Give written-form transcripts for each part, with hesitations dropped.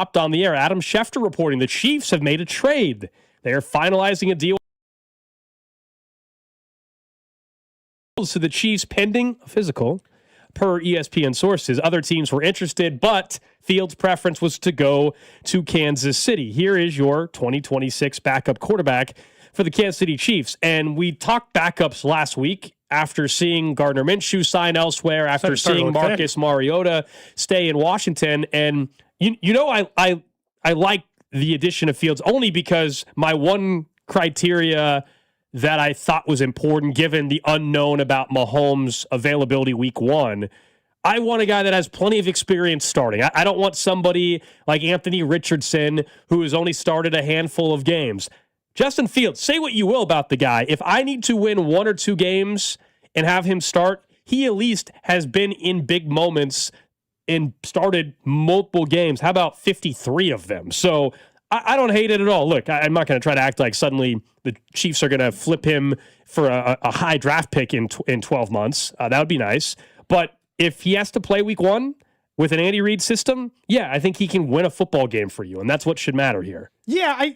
dropped on the air. Adam Schefter reporting the Chiefs have made a trade. They are finalizing a deal to the Chiefs pending a physical, per ESPN sources. Other teams were interested, but Fields' preference was to go to Kansas City. Here is your 2026 backup quarterback for the Kansas City Chiefs. And we talked backups last week after seeing Gardner Minshew sign elsewhere, after seeing Marcus Mariota stay in Washington. And, I like the addition of Fields only because my one criteria that I thought was important, given the unknown about Mahomes' availability week one, I want a guy that has plenty of experience starting. I don't want somebody like Anthony Richardson who has only started a handful of games. Justin Fields, say what you will about the guy. If I need to win one or two games and have him start, he at least has been in big moments and started multiple games. How about 53 of them? So I don't hate it at all. Look, I'm not going to try to act like suddenly the Chiefs are going to flip him for a high draft pick in 12 months. That would be nice. But if he has to play week one with an Andy Reid system, yeah, I think he can win a football game for you, and that's what should matter here. Yeah,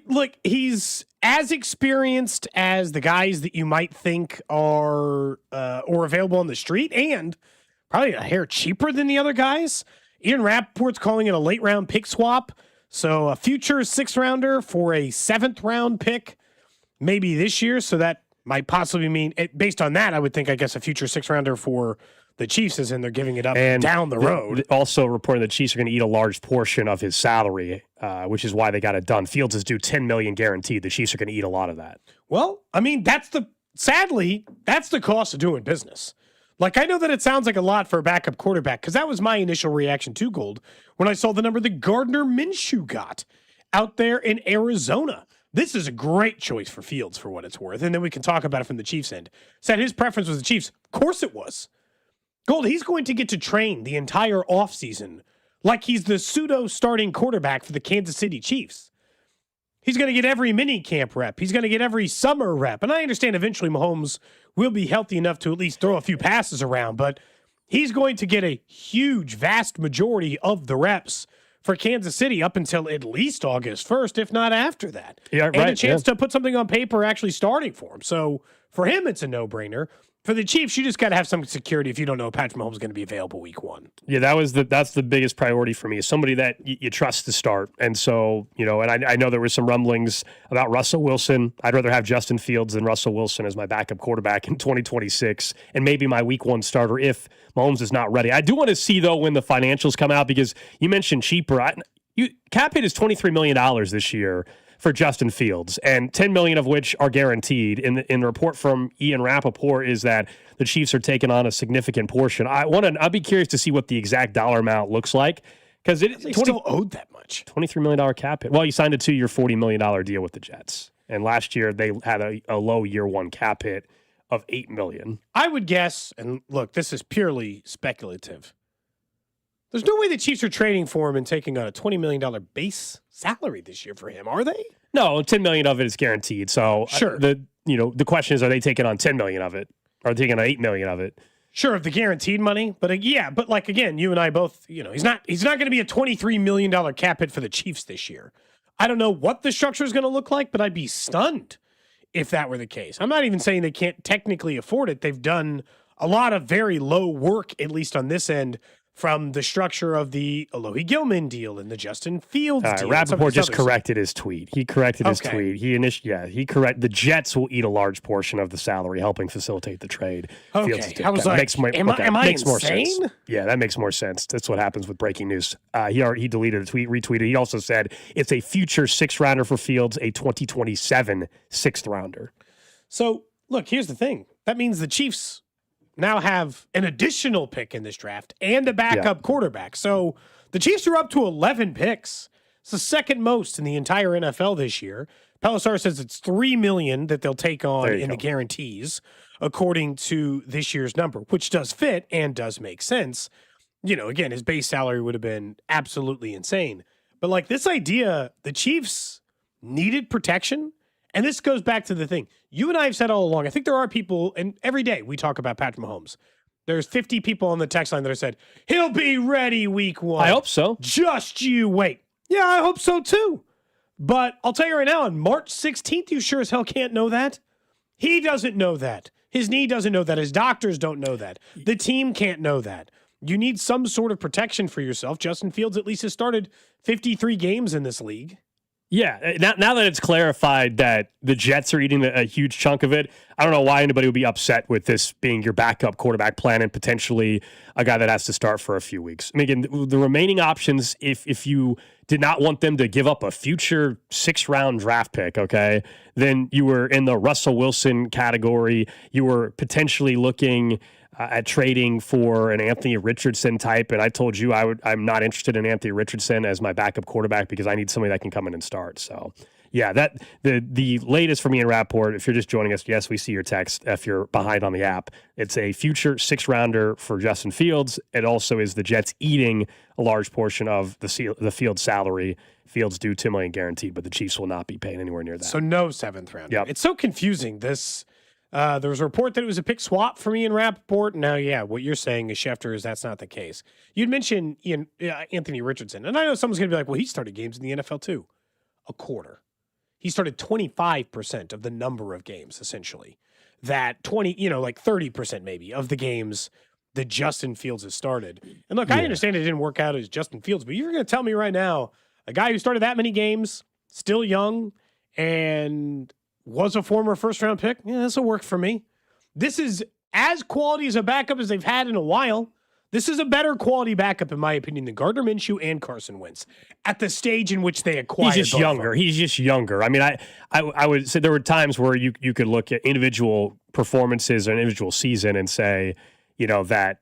he's as experienced as the guys that you might think are or available on the street, and probably a hair cheaper than the other guys. Ian Rappaport's calling it a late-round pick swap. So a future 6th rounder for a 7th round pick, maybe this year. So that might possibly mean, based on that, I would think, I guess, a future 6th rounder for the Chiefs, as in they're giving it up and down the road. Also reporting the Chiefs are going to eat a large portion of his salary, which is why they got it done. Fields is due $10 million guaranteed. The Chiefs are going to eat a lot of that. Well, I mean, sadly, that's the cost of doing business. Like, I know that it sounds like a lot for a backup quarterback, because that was my initial reaction to Gold when I saw the number that Gardner Minshew got out there in Arizona. This is a great choice for Fields, for what it's worth, and then we can talk about it from the Chiefs' end. Said his preference was the Chiefs. Of course it was. Gold, he's going to get to train the entire offseason like he's the pseudo-starting quarterback for the Kansas City Chiefs. He's going to get every mini camp rep. He's going to get every summer rep. And I understand eventually Mahomes will be healthy enough to at least throw a few passes around, but he's going to get a huge, vast majority of the reps for Kansas City up until at least August 1st, if not after that. Yeah, and a chance to put something on paper actually starting for him. So for him, it's a no-brainer. For the Chiefs, you just got to have some security if you don't know if Patrick Mahomes is going to be available week one. Yeah, that's the biggest priority for me. Somebody that you trust to start. And so, and I know there were some rumblings about Russell Wilson. I'd rather have Justin Fields than Russell Wilson as my backup quarterback in 2026 and maybe my week one starter if Mahomes is not ready. I do want to see, though, when the financials come out, because you mentioned cheaper. Cap hit is $23 million this year for Justin Fields, and $10 million of which are guaranteed. In the report from Ian Rappaport is that the Chiefs are taking on a significant portion. I'd be curious to see what the exact dollar amount looks like, because they still owed that much. $23 million cap hit. Well, you signed a 2-year, $40 million deal with the Jets, and last year they had a low year one cap hit of $8 million. I would guess, and look, this is purely speculative, there's no way the Chiefs are trading for him and taking on a $20 million base salary this year for him, are they? No, $10 million of it is guaranteed. So sure. The question is, are they taking on $10 million of it? Or are they taking on $8 million of it? Sure, of the guaranteed money. But like, again, you and I both, he's not going to be a $23 million cap hit for the Chiefs this year. I don't know what the structure is going to look like, but I'd be stunned if that were the case. I'm not even saying they can't technically afford it. They've done a lot of very low work, at least on this end, from the structure of the Alohi Gilman deal and the Justin Fields deal. Rappaport just corrected his tweet. He corrected his tweet. The Jets will eat a large portion of the salary, helping facilitate the trade. Okay. I was like, am I insane? More sense. Yeah, that makes more sense. That's what happens with breaking news. He deleted a tweet, retweeted. He also said it's a future 6th rounder for Fields, a 2027 6th rounder. So, look, here's the thing. That means the Chiefs now have an additional pick in this draft and a backup quarterback. So the Chiefs are up to 11 picks. It's the second most in the entire NFL this year. Pelissar says it's $3 million that they'll take on in the guarantees, according to this year's number, which does fit and does make sense. Again, his base salary would have been absolutely insane. But like this idea, the Chiefs needed protection. And this goes back to the thing. You and I have said all along, I think there are people, and every day we talk about Patrick Mahomes. There's 50 people on the text line that have said, he'll be ready week one. I hope so. Just you wait. Yeah, I hope so too. But I'll tell you right now, on March 16th, you sure as hell can't know that. He doesn't know that. His knee doesn't know that. His doctors don't know that. The team can't know that. You need some sort of protection for yourself. Justin Fields at least has started 53 games in this league. Yeah, now that it's clarified that the Jets are eating a huge chunk of it, I don't know why anybody would be upset with this being your backup quarterback plan and potentially a guy that has to start for a few weeks. I mean, again, the remaining options, if you did not want them to give up a future 6th-round draft pick, okay, then you were in the Russell Wilson category. You were potentially looking at trading for an Anthony Richardson type, and I told you I'm not interested in Anthony Richardson as my backup quarterback because I need somebody that can come in and start. So, yeah, that the latest for me and Rapport. If you're just joining us, yes, we see your text. If you're behind on the app, it's a future 6th-rounder for Justin Fields. It also is the Jets eating a large portion of the Fields salary. Fields due $2 million guaranteed, but the Chiefs will not be paying anywhere near that. So no 7th rounder. Yep. It's so confusing. There was a report that it was a pick swap for me and Rappaport. Now, yeah, what you're saying is Schefter is that's not the case. You'd mentioned Anthony Richardson, and I know someone's going to be like, well, he started games in the NFL too. A quarter. He started 25% of the number of games, essentially. That 30% maybe of the games that Justin Fields has started. And look, I understand it didn't work out as Justin Fields, but you're going to tell me right now, a guy who started that many games, still young, and was a former 1st-round pick, yeah, this will work for me. This is as quality as a backup as they've had in a while. This is a better quality backup, in my opinion, than Gardner Minshew and Carson Wentz at the stage in which they acquired. He's just younger. He's just younger. I mean, I would say there were times where you could look at individual performances or an individual season and say, that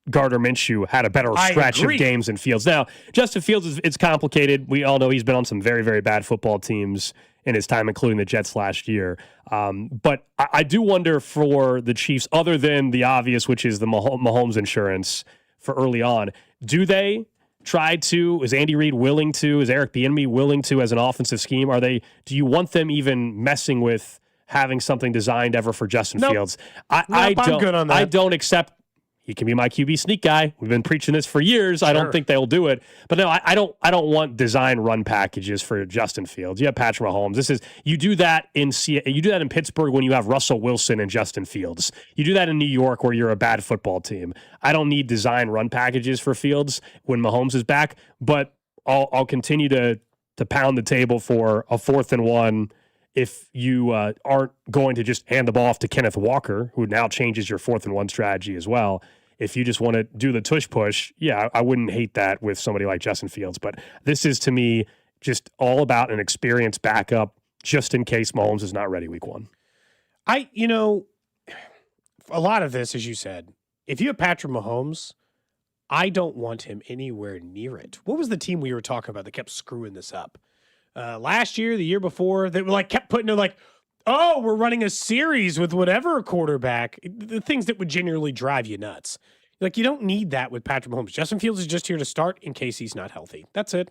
Gardner Minshew had a better stretch of games than Fields. Now, Justin Fields, it's complicated. We all know he's been on some very, very bad football teams in his time, including the Jets last year. But I do wonder for the Chiefs, other than the obvious, which is the Mahomes insurance for early on, do they try to, is Andy Reid willing to, is Eric Bieniemy willing to as an offensive scheme? Do you want them even messing with having something designed ever for Justin Fields? I'm good on that. I don't accept. He can be my QB sneak guy. We've been preaching this for years. Sure. I don't think they'll do it. But no, I don't want design run packages for Justin Fields. You have Patrick Mahomes. You do that in Pittsburgh when you have Russell Wilson and Justin Fields. You do that in New York where you're a bad football team. I don't need design run packages for Fields when Mahomes is back, but I'll continue to pound the table for a 4th and 1 if you aren't going to just hand the ball off to Kenneth Walker, who now changes your 4th and 1 strategy as well. If you just want to do the tush push, yeah, I wouldn't hate that with somebody like Justin Fields. But this is, to me, just all about an experienced backup just in case Mahomes is not ready week 1. A lot of this, as you said, if you have Patrick Mahomes, I don't want him anywhere near it. What was the team we were talking about that kept screwing this up? Last year, the year before, they were kept putting it we're running a series with whatever quarterback, the things that would genuinely drive you nuts. You don't need that with Patrick Mahomes. Justin Fields is just here to start in case he's not healthy. That's it.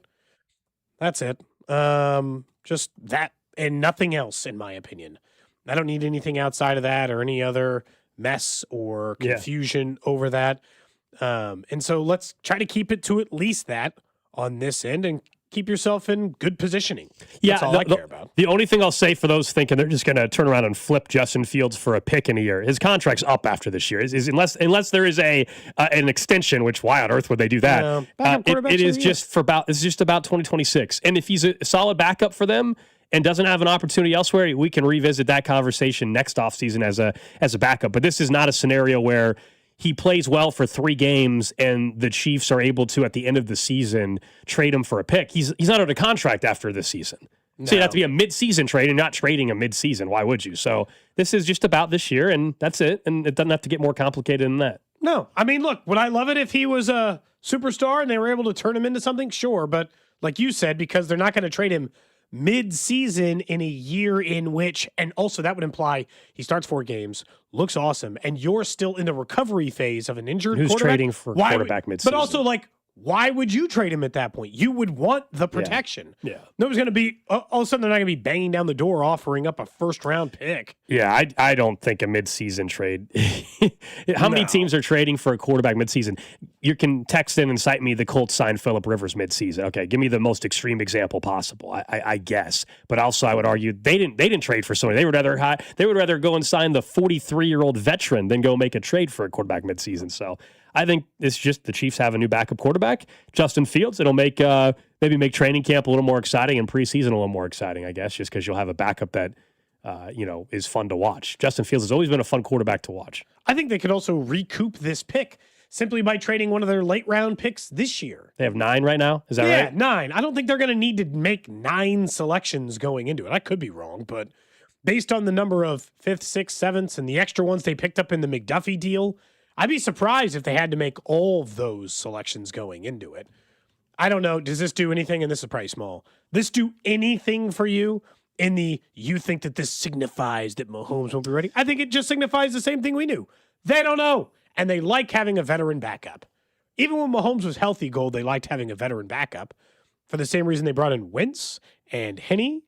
Just that and nothing else, in my opinion. I don't need anything outside of that or any other mess or confusion over that. And so let's try to keep it to at least that on this end and keep yourself in good positioning. That's all I care about. The only thing I'll say for those thinking they're just going to turn around and flip Justin Fields for a pick in a year, his contract's up after this year. Is unless there is an extension, which why on earth would they do that? It is just about 2026. And if he's a solid backup for them and doesn't have an opportunity elsewhere, we can revisit that conversation next offseason as a backup. But this is not a scenario where he plays well for 3 games and the Chiefs are able to, at the end of the season, trade him for a pick. He's not under contract after this season. No. So you'd have to be a mid-season trade and not trading a mid-season. Why would you? So this is just about this year, and that's it. And it doesn't have to get more complicated than that. No. I mean, look, would I love it if he was a superstar and they were able to turn him into something? Sure. But like you said, because they're not going to trade him mid-season in a year in which, and also that would imply he starts 4 games, looks awesome, and you're still in the recovery phase of an injured quarterback. Who's trading for quarterback mid-season? But also, why would you trade him at that point? You would want the protection. Yeah. Nobody's going to be, all of a sudden, they're not going to be banging down the door offering up a first-round pick. Yeah, I don't think a midseason trade. How many teams are trading for a quarterback midseason? You can text in and cite me the Colts signed Phillip Rivers midseason. Okay, give me the most extreme example possible. I guess, but also I would argue they didn't trade for somebody. They would rather go and sign the 43-year-old veteran than go make a trade for a quarterback midseason. So I think it's just the Chiefs have a new backup quarterback, Justin Fields. It'll make maybe make training camp a little more exciting and preseason a little more exciting, I guess, just because you'll have a backup that is fun to watch. Justin Fields has always been a fun quarterback to watch. I think they could also recoup this pick simply by trading one of their late round picks this year. They have 9 right now. Is that right? Yeah, 9. I don't think they're going to need to make 9 selections going into it. I could be wrong, but based on the number of 5th, 6th, 7th, and the extra ones they picked up in the McDuffie deal, I'd be surprised if they had to make all of those selections going into it. I don't know. Does this do anything? And this is probably small. This do anything for you in you think that this signifies that Mahomes won't be ready? I think it just signifies the same thing we knew. They don't know. And they like having a veteran backup. Even when Mahomes was healthy, Gold, they liked having a veteran backup for the same reason they brought in Wentz and Henne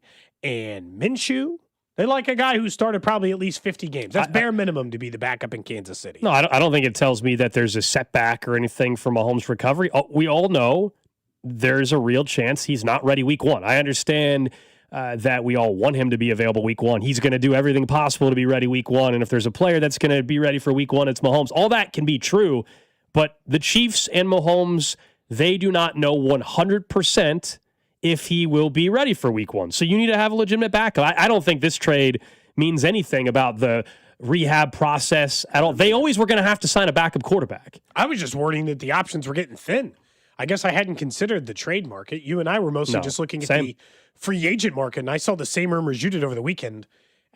and Minshew. They like a guy who started probably at least 50 games. That's bare minimum to be the backup in Kansas City. No, I don't think it tells me that there's a setback or anything for Mahomes' recovery. We all know there's a real chance he's not ready week 1. I understand that we all want him to be available week 1. He's going to do everything possible to be ready week 1. And if there's a player that's going to be ready for week 1, it's Mahomes. All that can be true. But the Chiefs and Mahomes, they do not know 100% if he will be ready for week 1. So you need to have a legitimate backup. I don't think this trade means anything about the rehab process at all. They always were going to have to sign a backup quarterback. I was just worrying that the options were getting thin. I guess I hadn't considered the trade market. You and I were mostly just looking at the free agent market, and I saw the same rumors you did over the weekend,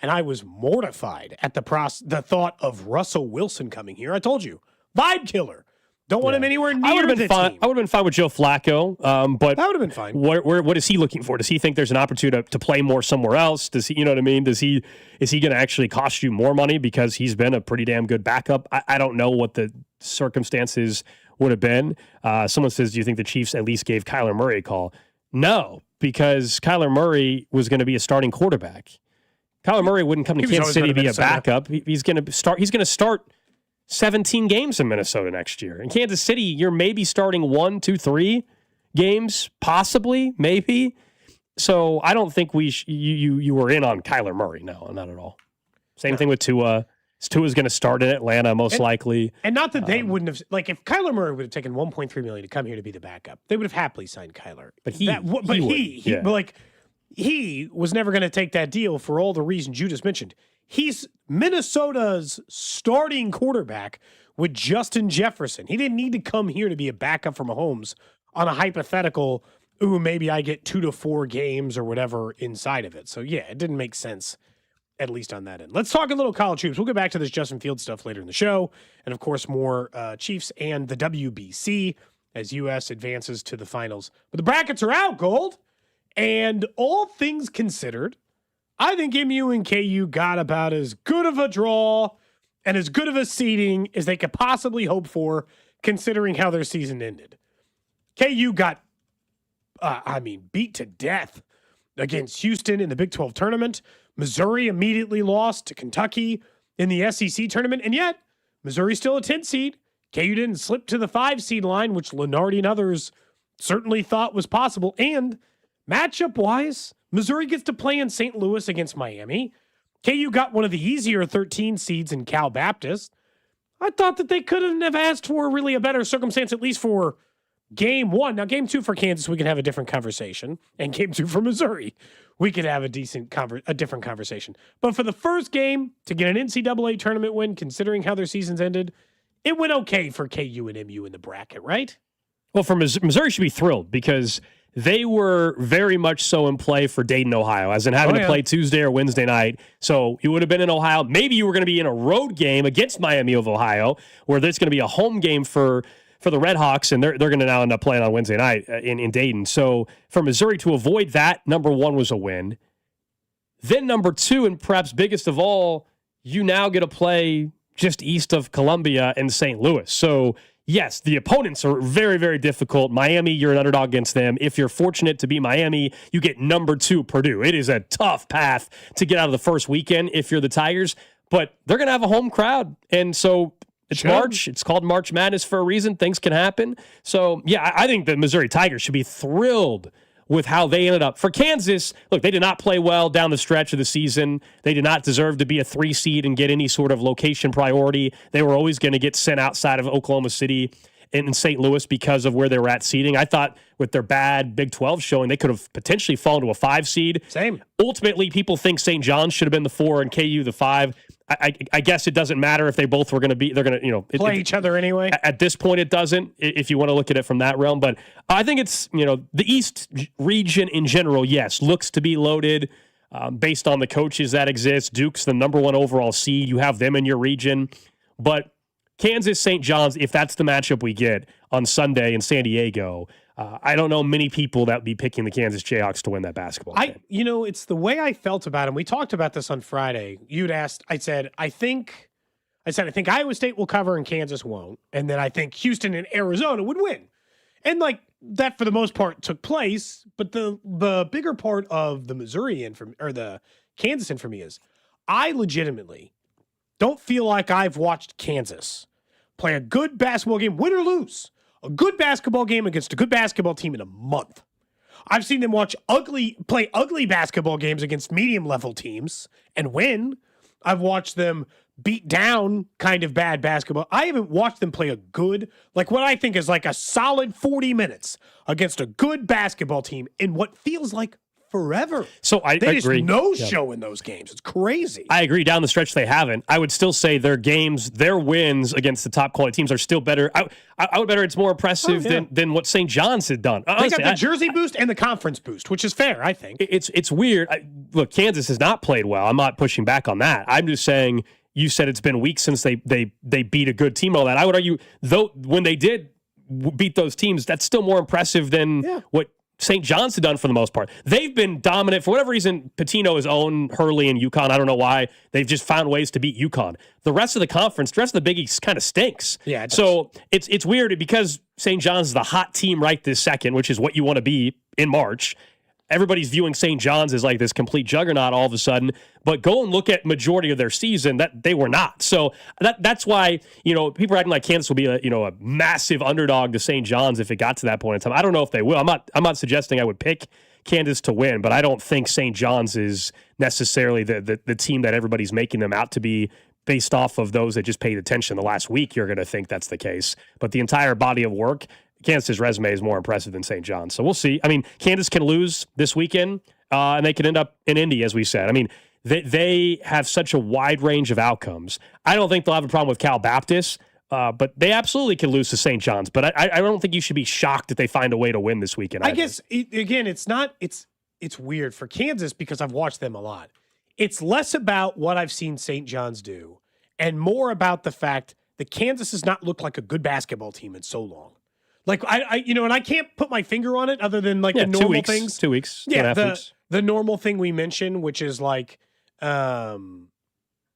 and I was mortified at the thought of Russell Wilson coming here. I told you, vibe killer. Don't want him anywhere near I would have been fine. team. I would have been fine with Joe Flacco, but that would have been fine. What is he looking for? Does he think there's an opportunity to play more somewhere else? Does he, you know what I mean? Is he going to actually cost you more money because he's been a pretty damn good backup? I don't know what the circumstances would have been. Someone says, do you think the Chiefs at least gave Kyler Murray a call? No, because Kyler Murray was going to be a starting quarterback. Kyler Murray wouldn't come to Kansas City to be a backup. He's going to start. He's going to start 17 games in Minnesota next year. In Kansas City, you're maybe starting 1, 2, 3 games, possibly, maybe. So I don't think you were in on Kyler Murray. No, not at all. Same thing with Tua. Tua's going to start in Atlanta most likely. And not that they wouldn't have, like if Kyler Murray would have taken $1.3 million to come here to be the backup, they would have happily signed Kyler. But he was never going to take that deal for all the reasons you just mentioned. He's Minnesota's starting quarterback with Justin Jefferson. He didn't need to come here to be a backup for Mahomes on a hypothetical, maybe I get 2 to 4 games or whatever inside of it. So, yeah, it didn't make sense, at least on that end. Let's talk a little college hoops. We'll get back to this Justin Fields stuff later in the show. And, of course, more Chiefs and the WBC as U.S. advances to the finals. But the brackets are out, Gold. And all things considered, I think MU and KU got about as good of a draw and as good of a seeding as they could possibly hope for, considering how their season ended. KU got, beat to death against Houston in the Big 12 tournament. Missouri immediately lost to Kentucky in the SEC tournament, and yet Missouri's still a 10 seed. KU didn't slip to the 5 seed line, which Lenardi and others certainly thought was possible. And matchup-wise, Missouri gets to play in St. Louis against Miami. KU got one of the easier 13 seeds in Cal Baptist. I thought that they couldn't have asked for really a better circumstance, at least for game 1. Now, game 2 for Kansas, we could have a different conversation. And game 2 for Missouri, we could have a different conversation. But for the first game, to get an NCAA tournament win, considering how their seasons ended, it went okay for KU and MU in the bracket, right? Well, for Missouri should be thrilled because they were very much so in play for Dayton, Ohio, as in having to play Tuesday or Wednesday night. So you would have been in Ohio. Maybe you were going to be in a road game against Miami of Ohio, where there's going to be a home game for the Red Hawks, and they're going to now end up playing on Wednesday night in Dayton. So for Missouri to avoid that, number 1 was a win. Then number 2, and perhaps biggest of all, you now get to play just east of Columbia in St. Louis. So yes, the opponents are very, very difficult. Miami, you're an underdog against them. If you're fortunate to be Miami, you get number 2 Purdue. It is a tough path to get out of the first weekend if you're the Tigers, but they're going to have a home crowd. And so it's March. It's called March Madness for a reason. Things can happen. So, yeah, I think the Missouri Tigers should be thrilled with how they ended up. For Kansas, look, they did not play well down the stretch of the season. They did not deserve to be a 3 seed and get any sort of location priority. They were always going to get sent outside of Oklahoma City and in St. Louis because of where they were at seeding. I thought with their bad Big 12 showing, they could have potentially fallen to a 5 seed. Same. Ultimately, people think St. John's should have been the 4 and KU the 5. I guess it doesn't matter if they both were going to be, they're going to, play each other anyway. At this point, it doesn't, if you want to look at it from that realm. But I think it's, the East region in general, yes, looks to be loaded based on the coaches that exist. Duke's the number 1 overall seed. You have them in your region. But Kansas, St. John's, if that's the matchup we get on Sunday in San Diego, I don't know many people that would be picking the Kansas Jayhawks to win that basketball game. It's the way I felt about it. And we talked about this on Friday. You'd asked, I said, I think Iowa State will cover and Kansas won't. And then I think Houston and Arizona would win. And that for the most part took place. But the bigger part of the Missouri or the Kansas infamy is I legitimately don't feel like I've watched Kansas play a good basketball game, win or lose. A good basketball game against a good basketball team in a month. I've seen them play ugly basketball games against medium-level teams and win. I've watched them beat down kind of bad basketball. I haven't watched them play a good, what I think is a solid 40 minutes against a good basketball team in what feels like forever. So I they agree. Just show in those games. It's crazy. I agree. Down the stretch, they haven't. I would still say their games, their wins against the top quality teams are still better. I would better it's more impressive than what St. John's had done. Honestly, they got the jersey boost and the conference boost, which is fair, I think. It's weird. Look, Kansas has not played well. I'm not pushing back on that. I'm just saying you said it's been weeks since they beat a good team and all that. I would argue, though, when they did beat those teams, that's still more impressive than what St. John's had done for the most part. They've been dominant. For whatever reason, Pitino has owned Hurley and UConn. I don't know why. They've just found ways to beat UConn. The rest of the conference, the rest of the Big East kind of stinks. Yeah, it does. So it's weird because St. John's is the hot team right this second, which is what you want to be in March. Everybody's viewing St. John's as this complete juggernaut all of a sudden, but go and look at majority of their season that they were not. So that's why, people are acting like Kansas will be a massive underdog to St. John's if it got to that point in time. I don't know if they will. I'm not suggesting I would pick Kansas to win, but I don't think St. John's is necessarily the team that everybody's making them out to be based off of those that just paid attention the last week. You're going to think that's the case, but the entire body of work, Kansas' resume is more impressive than St. John's. So we'll see. I mean, Kansas can lose this weekend, and they could end up in Indy, as we said. I mean, they have such a wide range of outcomes. I don't think they'll have a problem with Cal Baptist, but they absolutely can lose to St. John's. But I don't think you should be shocked if they find a way to win this weekend. I guess, again, it's weird for Kansas because I've watched them a lot. It's less about what I've seen St. John's do and more about the fact that Kansas has not looked like a good basketball team in so long. And I can't put my finger on it other than the normal things. 2 weeks. Yeah, the normal thing we mentioned, which is they're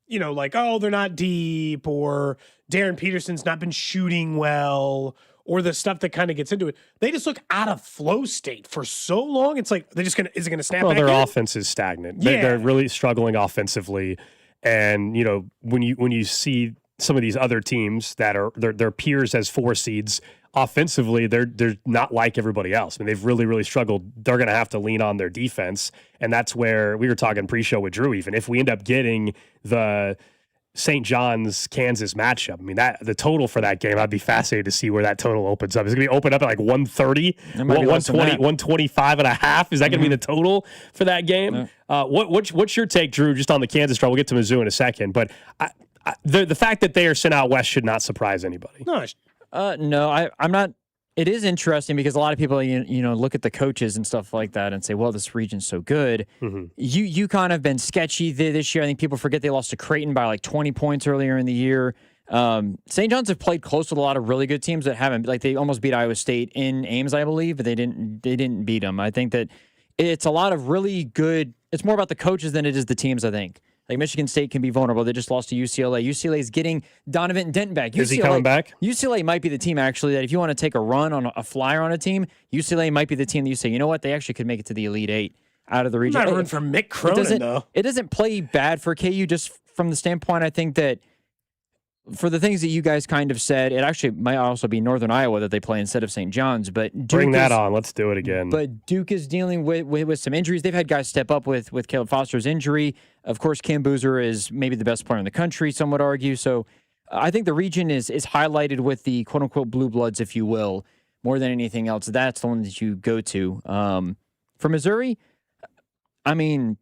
not deep, or Darren Peterson's not been shooting well, or the stuff that kind of gets into it. They just look out of flow state for so long. It's is it going to snap back their in? offense is stagnant. They're really struggling offensively. And, when you see some of these other teams that are their peers as 4 seeds, offensively, they're not like everybody else. I mean, they've really, really struggled. They're going to have to lean on their defense, and that's where we were talking pre-show with Drew. Even if we end up getting the St. John's Kansas matchup, I mean, the total for that game, I'd be fascinated to see where that total opens up. Is it going to be open up at 130, 120, 125 and a half? Is that going to be the total for that game? Yeah. What's your take, Drew? Just on the Kansas trial, we'll get to Mizzou in a second, but the fact that they are sent out west should not surprise anybody. No, I'm not. It is interesting because a lot of people, look at the coaches and stuff like that and say, well, this region's so good. Mm-hmm. UConn have been sketchy this year. I think people forget they lost to Creighton by 20 points earlier in the year. St. John's have played close with a lot of really good teams that haven't. They almost beat Iowa State in Ames, I believe, but they didn't beat them. I think that it's a lot of really good. It's more about the coaches than it is the teams, I think. Like Michigan State can be vulnerable. They just lost to UCLA. UCLA is getting Donovan Denton back. Is he coming back? UCLA might be the team, actually, that if you want to take a run on a flyer on a team, UCLA might be the team that you say, you know what, they actually could make it to the Elite Eight out of the region. Not rooting for Mick Cronin, though. It doesn't play bad for KU just from the standpoint, I think that for the things that you guys kind of said, it actually might also be Northern Iowa that they play instead of St. John's. But Duke Bring that on. Let's do it again. But Duke is dealing with some injuries. They've had guys step up with Caleb Foster's injury. Of course, Cam Boozer is maybe the best player in the country, some would argue. So I think the region is highlighted with the quote-unquote blue bloods, if you will, more than anything else. That's the one that you go to. For Missouri, I mean,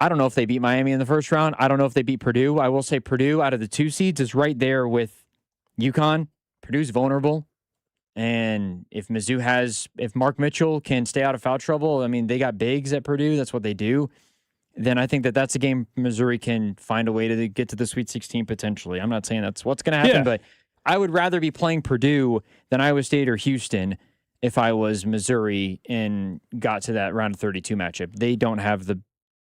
I don't know if they beat Miami in the first round. I don't know if they beat Purdue. I will say Purdue, out of the 2 seeds, is right there with UConn. Purdue's vulnerable. And if Mark Mitchell can stay out of foul trouble, I mean, they got bigs at Purdue. That's what they do. Then I think that's a game Missouri can find a way to get to the Sweet 16 potentially. I'm not saying that's what's going to happen, but I would rather be playing Purdue than Iowa State or Houston if I was Missouri and got to that round of 32 matchup. They don't have the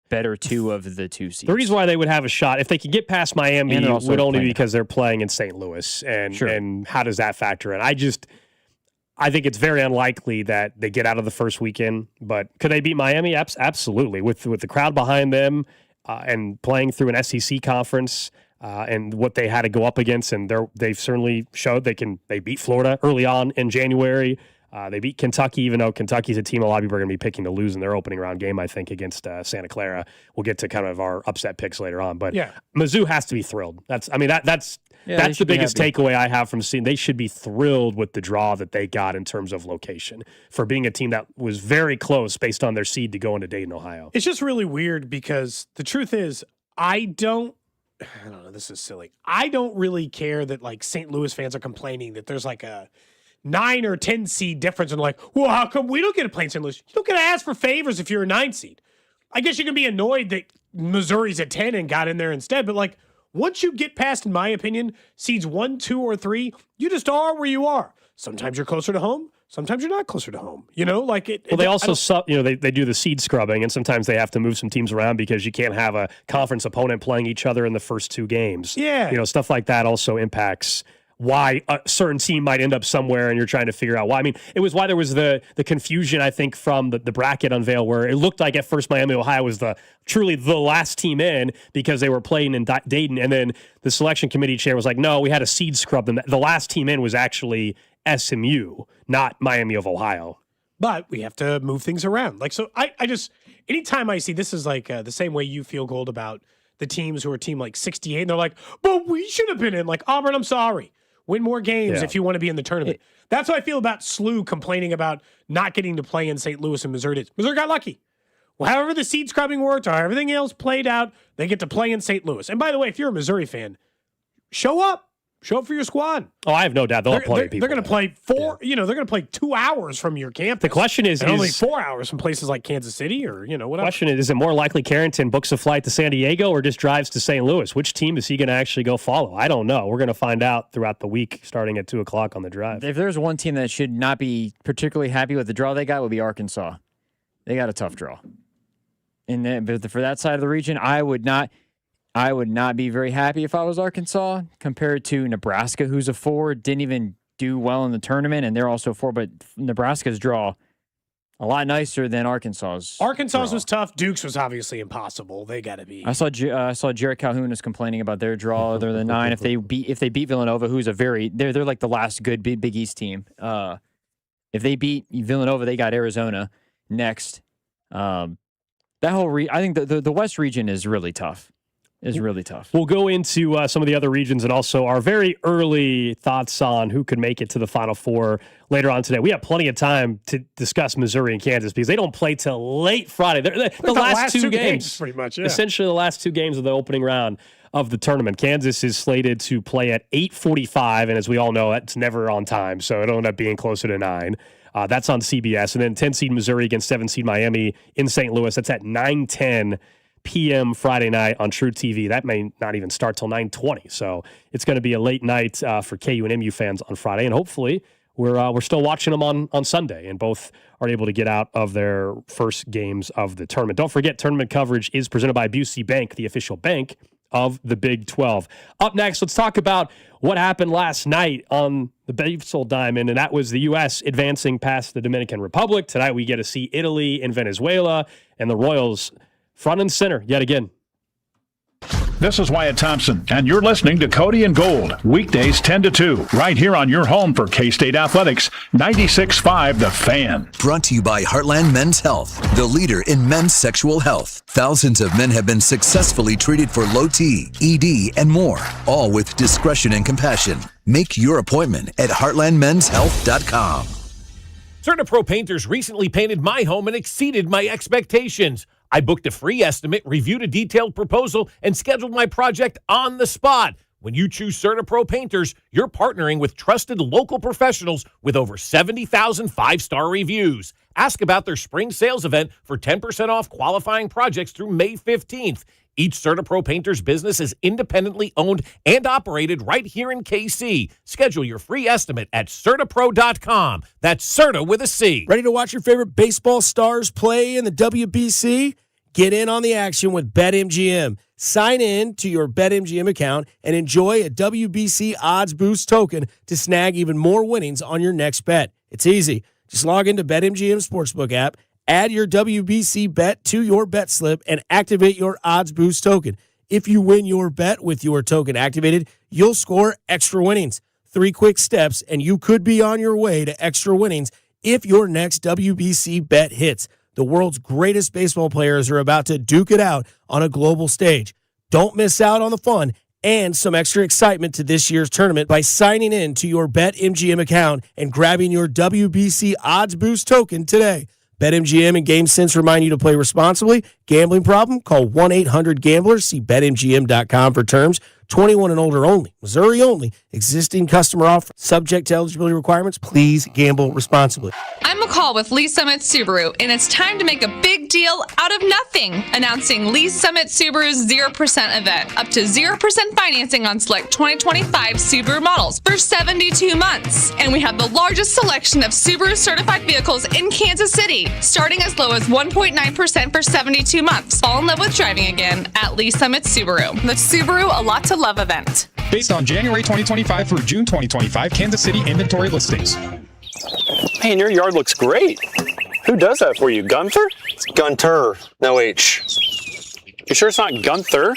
better 2 of the 2 seeds. The reason why they would have a shot, if they could get past Miami, would only be playing because they're playing in St. Louis. And, Sure. and how does that factor in? I think it's very unlikely that they get out of the first weekend. But could they beat Miami? Absolutely. With the crowd behind them and playing through an SEC conference and what they had to go up against, and they've certainly showed they beat Florida early on in January. They beat Kentucky, even though Kentucky's a team a lot of people are going to be picking to lose in their opening round game, I think, against Santa Clara. We'll get to kind of our upset picks later on. But Mizzou has to be thrilled. That's the biggest takeaway I have from seeing. They should be thrilled with the draw that they got in terms of location for being a team that was very close based on their seed to go into Dayton, Ohio. It's just really weird because the truth is, I don't know, this is silly. I don't really care that like St. Louis fans are complaining that there's like a 9 or 10 seed difference and like, well, how come we don't get to play in St. Louis? You don't get to ask for favors if you're a 9 seed. I guess you can be annoyed that Missouri's at 10 and got in there instead, but like once you get past, in my opinion, seeds 1, 2, or 3, you just are where you are. Sometimes you're closer to home. Sometimes you're not closer to home. You know, like it. Well, they also, they do the seed scrubbing, and sometimes they have to move some teams around because you can't have a conference opponent playing each other in the first 2 games. Yeah. Stuff like that also impacts why a certain team might end up somewhere, and you're trying to figure out why. I mean, it was why there was the confusion, I think, from the bracket unveil, where it looked like at first Miami, Ohio was truly the last team in because they were playing in Dayton, and then the selection committee chair was like, no, we had a seed scrub them. The last team in was actually SMU, not Miami of Ohio. But we have to move things around. Like, so I just, anytime I see, this is like the same way you feel, Gold, about the teams who are team like 68, and they're like, but we should have been in. Like, Auburn, I'm sorry. Win more games if you want to be in the tournament. That's how I feel about SLU complaining about not getting to play in St. Louis and Missouri. Missouri got lucky. Well, however the seed scrubbing worked or everything else played out, they get to play in St. Louis. And by the way, if you're a Missouri fan, show up. Show up for your squad. Oh, I have no doubt. They'll have plenty of people. They're going to play they're going to play 2 hours from your campus. The question is only 4 hours from places like Kansas City or, whatever. The question is it more likely Carrington books a flight to San Diego or just drives to St. Louis? Which team is he going to actually go follow? I don't know. We're going to find out throughout the week starting at 2 o'clock on the drive. If there's one team that should not be particularly happy with the draw they got, would be Arkansas. They got a tough draw. But for that side of the region, I would not be very happy if I was Arkansas compared to Nebraska, who's a 4, didn't even do well in the tournament, and they're also 4. But Nebraska's draw a lot nicer than Arkansas's. Arkansas's was tough. Duke's was obviously impossible. They got to be. I saw Jarrett Calhoun is complaining about their draw. They're the 9. If they beat Villanova, who's they're like the last good Big East team. If they beat Villanova, they got Arizona next. That whole I think the West region is really tough. Really tough. We'll go into some of the other regions and also our very early thoughts on who could make it to the Final Four later on today. We have plenty of time to discuss Missouri and Kansas because they don't play till late Friday. They're the last two games, pretty much. Yeah. Essentially the last 2 games of the opening round of the tournament. Kansas is slated to play at 8:45, and as we all know, that's never on time, so it'll end up being closer to 9. That's on CBS. And then 10-seed Missouri against 7-seed Miami in St. Louis. That's at 9:10 p.m. Friday night on True TV. That may not even start till 9:20. So it's going to be a late night for KU and MU fans on Friday. And hopefully we're still watching them on Sunday, and both are able to get out of their first games of the tournament. Don't forget, tournament coverage is presented by Busey Bank, the official bank of the Big 12. Up next, let's talk about what happened last night on the Baseball Diamond, and that was the U.S. advancing past the Dominican Republic. Tonight we get to see Italy and Venezuela, and the Royals front and center yet again. This is Wyatt Thompson, and you're listening to Cody and Gold, weekdays 10 to 2, right here on your home for K-State Athletics, 96.5 The Fan. Brought to you by Heartland Men's Health, the leader in men's sexual health. Thousands of men have been successfully treated for low T, ED, and more, all with discretion and compassion. Make your appointment at heartlandmenshealth.com. CertaPro Painters recently painted my home and exceeded my expectations. I booked a free estimate, reviewed a detailed proposal, and scheduled my project on the spot. When you choose CertaPro Painters, you're partnering with trusted local professionals with over 70,000 five-star reviews. Ask about their spring sales event for 10% off qualifying projects through May 15th. Each CertaPro Painters business is independently owned and operated right here in KC. Schedule your free estimate at CertaPro.com. That's Certa with a C. Ready to watch your favorite baseball stars play in the WBC? Get in on the action with BetMGM. Sign in to your BetMGM account and enjoy a WBC odds boost token to snag even more winnings on your next bet. It's easy. Just log into BetMGM Sportsbook app, add your WBC bet to your bet slip, and activate your odds boost token. If you win your bet with your token activated, you'll score extra winnings. 3 quick steps, and you could be on your way to extra winnings if your next WBC bet hits. The world's greatest baseball players are about to duke it out on a global stage. Don't miss out on the fun and some extra excitement to this year's tournament by signing in to your BetMGM account and grabbing your WBC odds boost token today. BetMGM and GameSense remind you to play responsibly. Gambling problem? Call 1-800-GAMBLER. See BetMGM.com for terms. 21 and older only. Missouri only. Existing customer offer. Subject to eligibility requirements. Please gamble responsibly. I'm McCall with Lee Summit Subaru, and it's time to make a big deal out of nothing. Announcing Lee Summit Subaru's 0% event. Up to 0% financing on select 2025 Subaru models for 72 months. And we have the largest selection of Subaru certified vehicles in Kansas City, starting as low as 1.9% for 72 months. Fall in love with driving again at Lee Summit Subaru. The Subaru A Lot to Love event. Based on January 2025 through June 2025 Kansas City inventory listings. Man, your yard looks great. Who does that for you, Gunther? It's Gunter, no H. You sure it's not Gunther?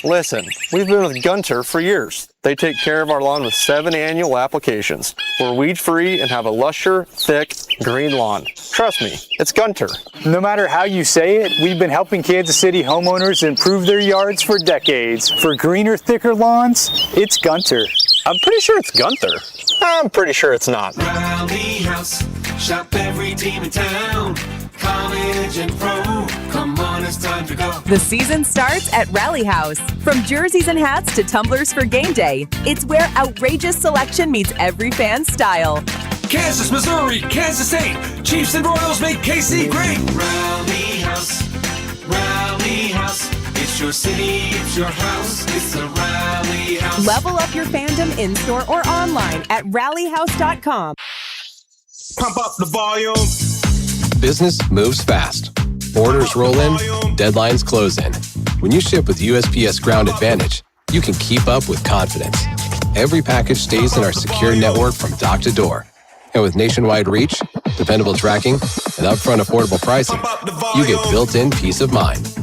Listen, we've been with Gunter for years. They take care of our lawn with 7 annual applications. We're weed-free and have a lusher, thick, green lawn. Trust me, it's Gunter. No matter how you say it, we've been helping Kansas City homeowners improve their yards for decades. For greener, thicker lawns, it's Gunter. I'm pretty sure it's Gunther. I'm pretty sure it's not. Rally House, shop every team in town. College and pro, come on, it's time to go. The season starts at Rally House. From jerseys and hats to tumblers for game day, it's where outrageous selection meets every fan's style. Kansas, Missouri, Kansas State, Chiefs and Royals make KC great. Rally House, it's your city, it's your house, it's the Rally House. Level up your fandom in-store or online at rallyhouse.com. Pump up the volume. Business moves fast. Orders roll in, deadlines close in. When you ship with USPS Ground Advantage, you can keep up with confidence. Every package stays in our secure network from dock to door. And with nationwide reach, dependable tracking, and upfront affordable pricing, you get built-in peace of mind.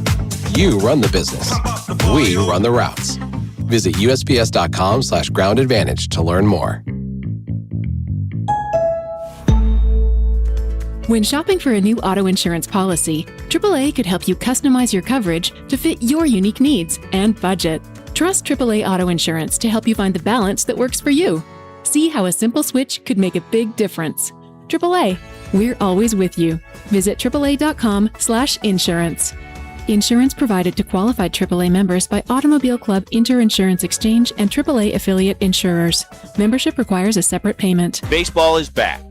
You run the business. We run the routes. Visit USPS.com/Ground Advantage to learn more. When shopping for a new auto insurance policy, AAA could help you customize your coverage to fit your unique needs and budget. Trust AAA Auto Insurance to help you find the balance that works for you. See how a simple switch could make a big difference. AAA, we're always with you. Visit AAA.com/insurance. Insurance provided to qualified AAA members by Automobile Club Inter-Insurance Exchange and AAA affiliate insurers. Membership requires a separate payment. Baseball is back.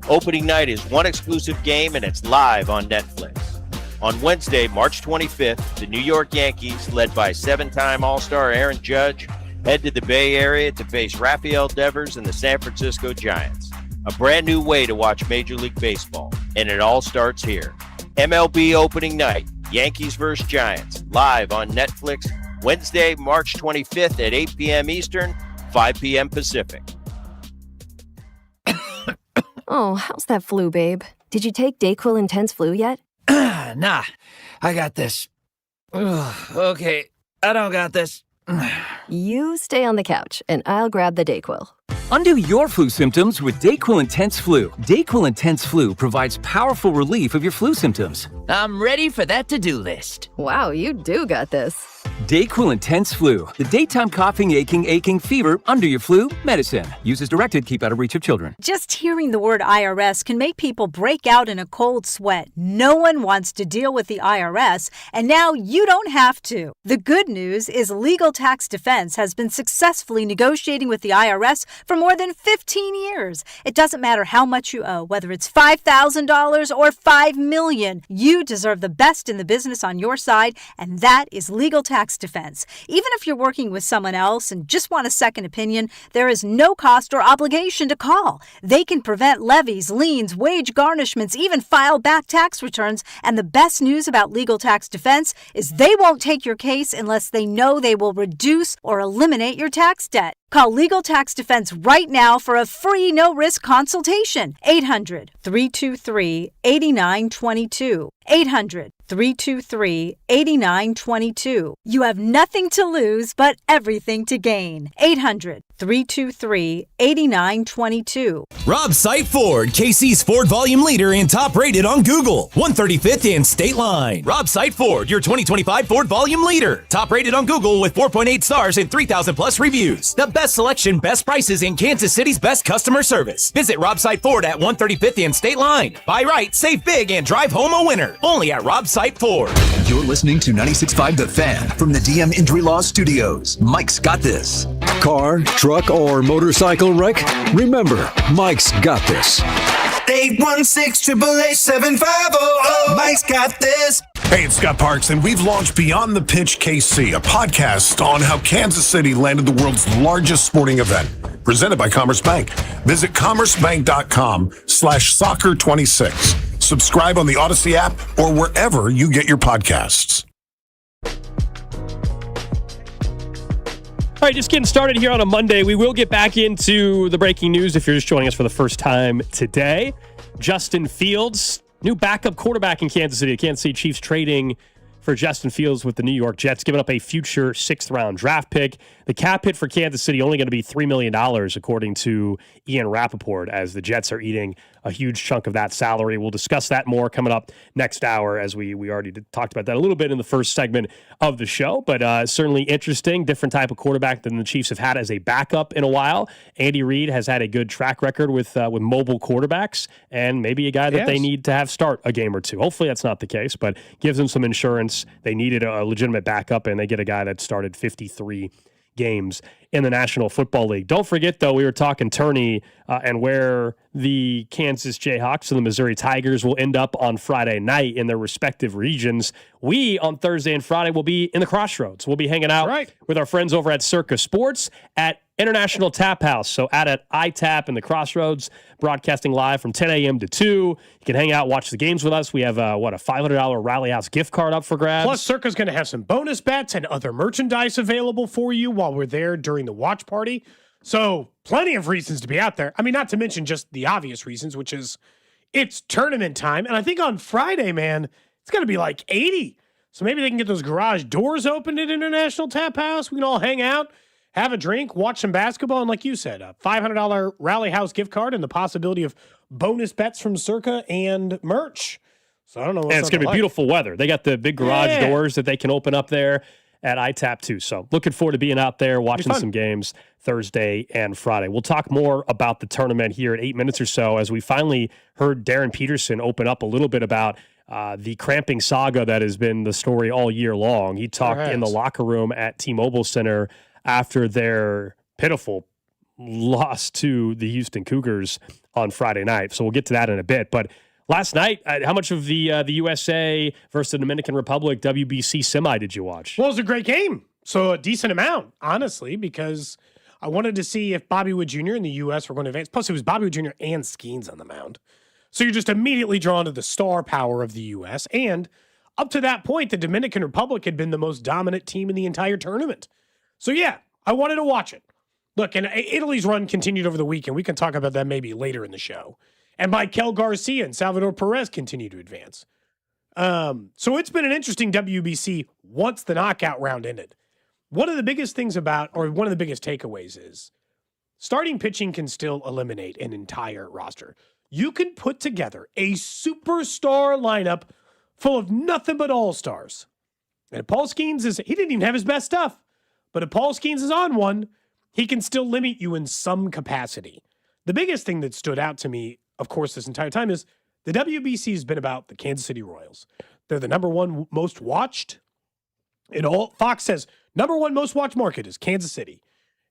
Opening night is one exclusive game, and it's live on Netflix. On Wednesday, March 25th, the New York Yankees, led by 7-time All-Star Aaron Judge, head to the Bay Area to face Rafael Devers and the San Francisco Giants. a brand new way to watch Major League Baseball, and it all starts here. MLB opening night, Yankees vs. Giants, live on Netflix, Wednesday, March 25th at 8 p.m. Eastern, 5 p.m. Pacific. Oh, how's that flu, babe? Did you take Dayquil Intense Flu yet? Nah, I got this. Ugh, okay, I don't got this. You stay on the couch, and I'll grab the Dayquil. Undo your flu symptoms with Dayquil Intense Flu. Dayquil Intense Flu provides powerful relief of your flu symptoms. I'm ready for that to-do list. Wow, you do got this. Dayquil Intense Flu, the daytime coughing, aching, fever, under your flu medicine. Use as directed, keep out of reach of children. Just hearing the word IRS can make people break out in a cold sweat. No one wants to deal with the IRS, and now you don't have to. The good news is Legal Tax Defense has been successfully negotiating with the IRS for more than 15 years. It doesn't matter how much you owe, whether it's $5,000 or $5 million. You deserve the best in the business on your side, and that is Legal Tax Defense. Even if you're working with someone else and just want a second opinion, there is no cost or obligation to call. They can prevent levies, liens, wage garnishments, even file back tax returns. And the best news about Legal Tax Defense is they won't take your case unless they know they will reduce or eliminate your tax debt. Call Legal Tax Defense right now for a free no-risk consultation. 800-323-8922. 800-323-8922. You have nothing to lose but everything to gain. 800-323-8922. Rob Sight Ford, KC's Ford volume leader and top rated on Google. 135th and State Line. Rob Sight Ford, your 2025 Ford volume leader. Top rated on Google with 4.8 stars and 3,000 plus reviews. The best selection, best prices, and Kansas City's best customer service. Visit Rob Sight Ford at 135th and State Line. Buy right, save big, and drive home a winner. Only at Rob Sight Ford. You're listening to 96.5 The Fan from the DM Injury Law Studios. Mike's got this. Car, truck, or motorcycle wreck? Remember, Mike's got this. 816-888-7500. Mike's got this. Hey, it's Scott Parks, and we've launched Beyond the Pitch KC, a podcast on how Kansas City landed the world's largest sporting event, presented by Commerce Bank. Visit commercebank.com/soccer26. Subscribe on the Odyssey app or wherever you get your podcasts. All right, just getting started here on a Monday. We will get back into the breaking news if you're just joining us for the first time today. Justin Fields, new backup quarterback in Kansas City. The Kansas City Chiefs trading for Justin Fields with the New York Jets, giving up a future 6th-round draft pick. The cap hit for Kansas City only going to be $3 million, according to Ian Rappaport, as the Jets are eating a huge chunk of that salary. We'll discuss that more coming up next hour, as we already talked about that a little bit in the first segment of the show, but certainly interesting, different type of quarterback than the Chiefs have had as a backup in a while. Andy Reid has had a good track record with mobile quarterbacks, and maybe a guy that they need to have start a game or two. Hopefully that's not the case, but gives them some insurance. They needed a legitimate backup, and they get a guy that started 53 games in the National Football League. Don't forget, though, we were talking tourney and where the Kansas Jayhawks and the Missouri Tigers will end up on Friday night in their respective regions. We, on Thursday and Friday, will be in the Crossroads. We'll be hanging out with our friends over at Circa Sports at International Tap House. So at ITAP in the Crossroads, broadcasting live from 10 a.m. to 2. You can hang out, watch the games with us. We have, a $500 Rally House gift card up for grabs. Plus, Circa's going to have some bonus bets and other merchandise available for you while we're there during the watch party. So plenty of reasons to be out there. I mean, not to mention just the obvious reasons, which is it's tournament time. And I think on Friday, man, it's going to be like 80. So maybe they can get those garage doors opened at International Tap House. We can all hang out, have a drink, watch some basketball, and like you said, a $500 Rally House gift card and the possibility of bonus bets from Circa and merch. So I don't know what's and it's going to be beautiful weather. They got the big garage doors that they can open up there at ITAP too. So looking forward to being out there, watching some games Thursday and Friday. We'll talk more about the tournament here in 8 minutes or so, as we finally heard Darren Peterson open up a little bit about the cramping saga that has been the story all year long. He talked in the locker room at T-Mobile Center after their pitiful loss to the Houston Cougars on Friday night. So we'll get to that in a bit. But last night, how much of the USA versus the Dominican Republic WBC semi did you watch? Well, it was a great game. So a decent amount, honestly, because I wanted to see if Bobby Wood Jr. and the U.S. were going to advance. Plus, it was Bobby Wood Jr. and Skeens on the mound. So you're just immediately drawn to the star power of the U.S. And up to that point, the Dominican Republic had been the most dominant team in the entire tournament. So yeah, I wanted to watch it. Look, and Italy's run continued over the weekend. We can talk about that maybe later in the show. And Mikel Garcia and Salvador Perez continue to advance. So it's been an interesting WBC once the knockout round ended. One of the biggest things about, or one of the biggest takeaways is, starting pitching can still eliminate an entire roster. You can put together a superstar lineup full of nothing but all-stars. And if Paul Skeens he didn't even have his best stuff. But if Paul Skeens is on one, he can still limit you in some capacity. The biggest thing that stood out to me, of course, this entire time is the WBC has been about the Kansas City Royals. They're the number one most watched. Fox says number one most watched market is Kansas City.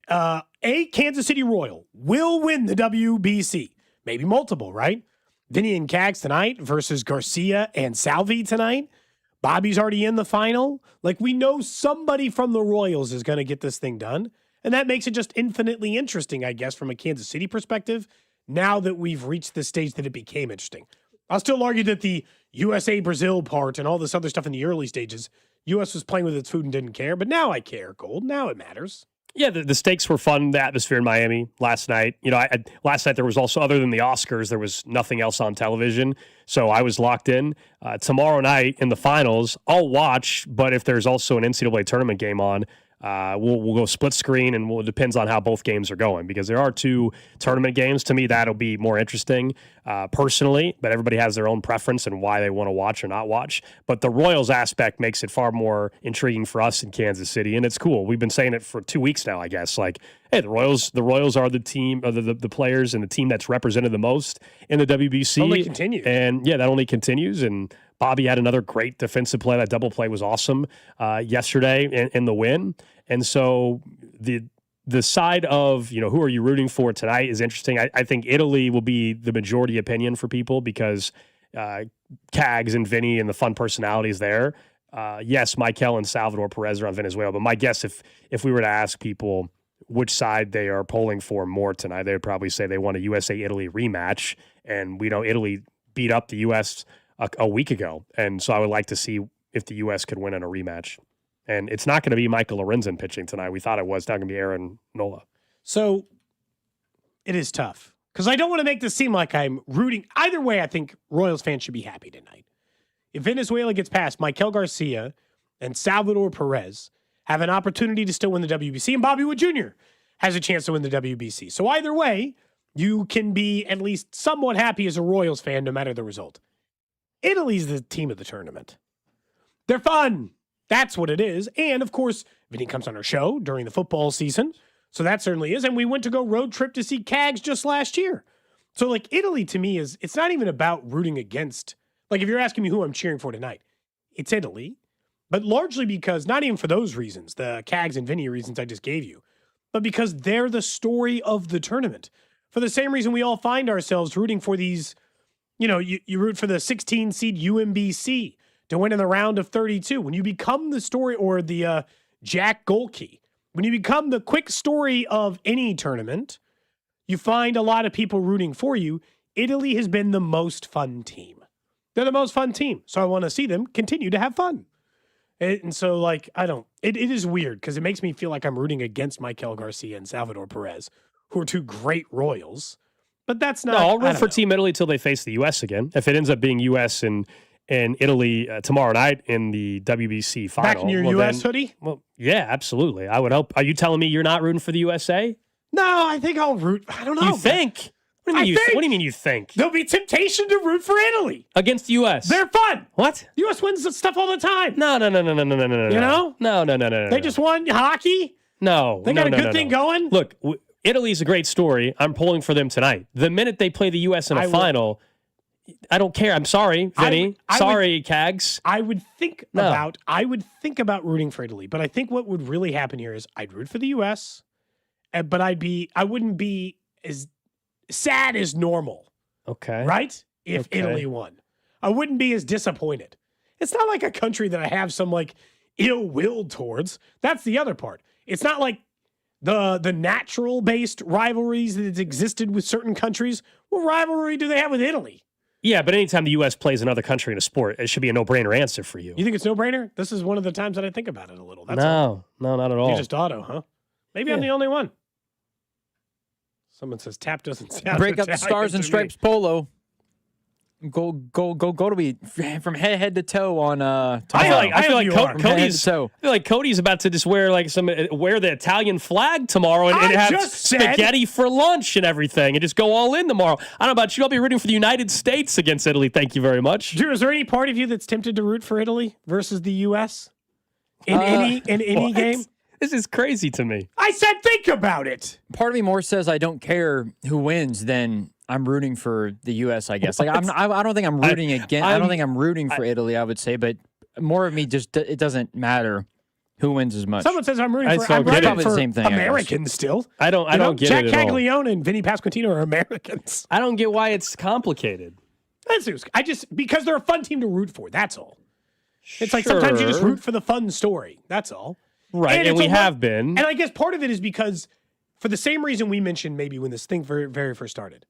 A Kansas City Royal will win the WBC. Maybe multiple, right? Vinny and Cags tonight versus Garcia and Salvi tonight. Bobby's already in the final. Like, we know somebody from the Royals is going to get this thing done. And that makes it just infinitely interesting, I guess, from a Kansas City perspective, now that we've reached the stage that it became interesting. I'll still argue that the USA-Brazil part and all this other stuff in the early stages, U.S. was playing with its food and didn't care. But now I care, Gold. Now it matters. Yeah, the stakes were fun. The atmosphere in Miami last night. You know, last night there was also, other than the Oscars, there was nothing else on television. So I was locked in. Tomorrow night in the finals, I'll watch. But if there's also an NCAA tournament game on, we'll go split screen, and it depends on how both games are going, because there are two tournament games. To me, that'll be more interesting personally, but everybody has their own preference and why they want to watch or not watch. But the Royals aspect makes it far more intriguing for us in Kansas City, and it's cool. We've been saying it for 2 weeks now, I guess. Like, hey, the Royals are the team, or the players and the team that's represented the most in the WBC. Only continues. And yeah, that only continues. And Bobby had another great defensive play. That double play was awesome yesterday in the win. And so the side of, you know, who are you rooting for tonight is interesting. I think Italy will be the majority opinion for people because Cags and Vinny and the fun personalities there. Yes, Mikel and Salvador Perez are on Venezuela, but my guess, if we were to ask people which side they are polling for more tonight, they would probably say they want a USA-Italy rematch. And we know Italy beat up the U.S. a week ago. And so I would like to see if the U.S. could win in a rematch. And it's not going to be Michael Lorenzen pitching tonight. We thought it was. It's not going to be Aaron Nola. So it is tough, because I don't want to make this seem like I'm rooting. Either way, I think Royals fans should be happy tonight. If Venezuela gets past, Mikel Garcia and Salvador Perez have an opportunity to still win the WBC, and Bobby Wood Jr. has a chance to win the WBC. So either way, you can be at least somewhat happy as a Royals fan, no matter the result. Italy's the team of the tournament. They're fun. That's what it is. And, of course, Vinny comes on our show during the football season. So that certainly is. And we went to go road trip to see Cags just last year. So, like, Italy to me it's not even about rooting against. Like, if you're asking me who I'm cheering for tonight, it's Italy. But largely because, not even for those reasons, the Cags and Vinny reasons I just gave you, but because they're the story of the tournament. For the same reason we all find ourselves rooting for these, you know, you root for the 16 seed UMBC to win in the round of 32. When you become the story, or the Jack Golke, when you become the quick story of any tournament, you find a lot of people rooting for you. Italy has been the most fun team. They're the most fun team. So I want to see them continue to have fun. And so, like, it is weird, because it makes me feel like I'm rooting against Mikel Garcia and Salvador Perez, who are two great Royals. But that's not. No, I'll root for Team Italy until they face the U.S. again. If it ends up being U.S. and Italy tomorrow night in the WBC final. Back in your U.S. hoodie? Well, yeah, absolutely. I would hope. Are you telling me you're not rooting for the USA? No, I think I'll root. I don't know. You think? What do you mean you think? There'll be temptation to root for Italy. Against the U.S. They're fun. What? The U.S. wins stuff all the time. No. You know? No. They just won hockey? No. They got a good thing going? Look, Italy's a great story. I'm pulling for them tonight. The minute they play the U.S. in a final, I don't care. I'm sorry, Vinny. Sorry, Cags. I would think about rooting for Italy, but I think what would really happen here is I'd root for the U.S., but I wouldn't be as sad as normal. Okay. Right? If Italy won. I wouldn't be as disappointed. It's not like a country that I have some like ill will towards. That's the other part. It's not like the natural-based rivalries that existed with certain countries, what rivalry do they have with Italy? Yeah, but anytime the U.S. plays another country in a sport, it should be a no-brainer answer for you. You think it's no-brainer? This is one of the times that I think about it a little. That's No, not at all. You just auto, huh? Maybe I'm the only one. Someone says tap doesn't sound Break up the Italian Stars and to Stripes me. polo. Go to me from head to toe on. I feel like Cody's. So I feel like Cody's about to just wear the Italian flag tomorrow and have spaghetti for lunch and everything, and just go all in tomorrow. I don't know about you. I'll be rooting for the United States against Italy. Thank you very much. Drew, is there any part of you that's tempted to root for Italy versus the U.S. in any game? This is crazy to me. I said think about it. part of me more says I don't care who wins than I'm rooting for the U.S. I guess. Like I don't think I'm rooting I don't think I'm rooting for Italy. I would say, but more of me just it doesn't matter who wins as much. Someone says I'm rooting for the same thing, Americans still. I don't get Jack it at all. Caglione and Vinny Pasquantino are Americans. I don't get why it's complicated. Because they're a fun team to root for. That's all. It's like sometimes you just root for the fun story. That's all. Right, and we have been. And I guess part of it is because, for the same reason we mentioned maybe when this thing very first started,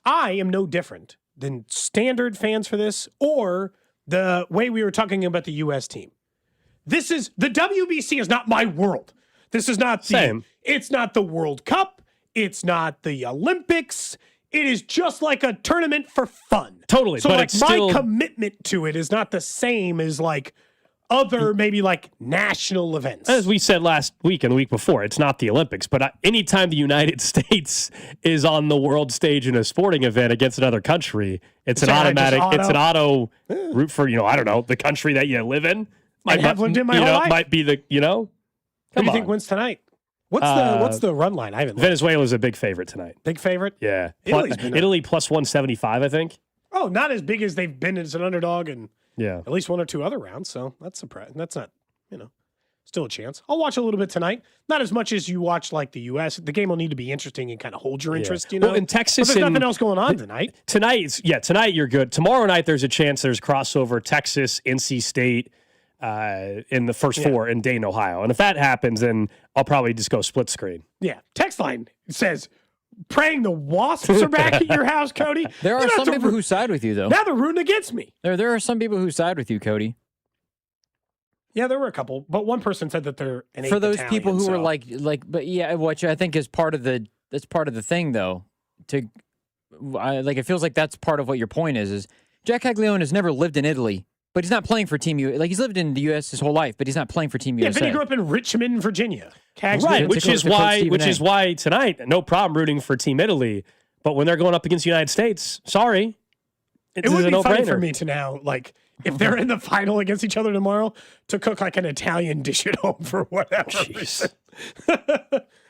I am no different than standard fans for this or the way we were talking about the U.S. team. The WBC is not my world. This is not it's not the World Cup. It's not the Olympics. It is just like a tournament for fun. Totally. So but like it's still... my commitment to it is not the same as like other maybe like national events. As we said last week and the week before, it's not the Olympics, but anytime the United States is on the world stage in a sporting event against another country, it's an auto root for, I don't know, the country that you live in. I have lived in my whole life. Might be the, Who do you think wins tonight? What's the run line? I haven't looked. Venezuela's a big favorite tonight. Big favorite? Yeah. Italy plus 175, I think. Oh, not as big as they've been as an underdog and yeah, at least one or two other rounds. So that's surprising. That's not, still a chance. I'll watch a little bit tonight. Not as much as you watch like the U.S. The game will need to be interesting and kind of hold your interest. Well, in Texas, but there's nothing else going on tonight. Tonight you're good. Tomorrow night there's a chance there's crossover Texas, NC State in the first four in Dayton, Ohio. And if that happens, then I'll probably just go split screen. Yeah. Text line says, praying the Wasps are back at your house, Cody. There are some people who side with you, though. Now they're rooting against me. There are some people who side with you, Cody. Yeah, there were a couple, but one person said that they're an for those Italian, people who are but yeah, which I think is part of the thing, though. It feels like that's part of what your point is Jack Caglione has never lived in Italy, but he's not playing for Team USA. Like he's lived in the U.S. his whole life, but he's not playing for Team USA. Yeah, but he grew up in Richmond, Virginia. Right, which is why tonight, no problem rooting for Team Italy. But when they're going up against the United States, sorry, it would be funny for me to now, like, if they're in the final against each other tomorrow, to cook like an Italian dish at home for whatever reason.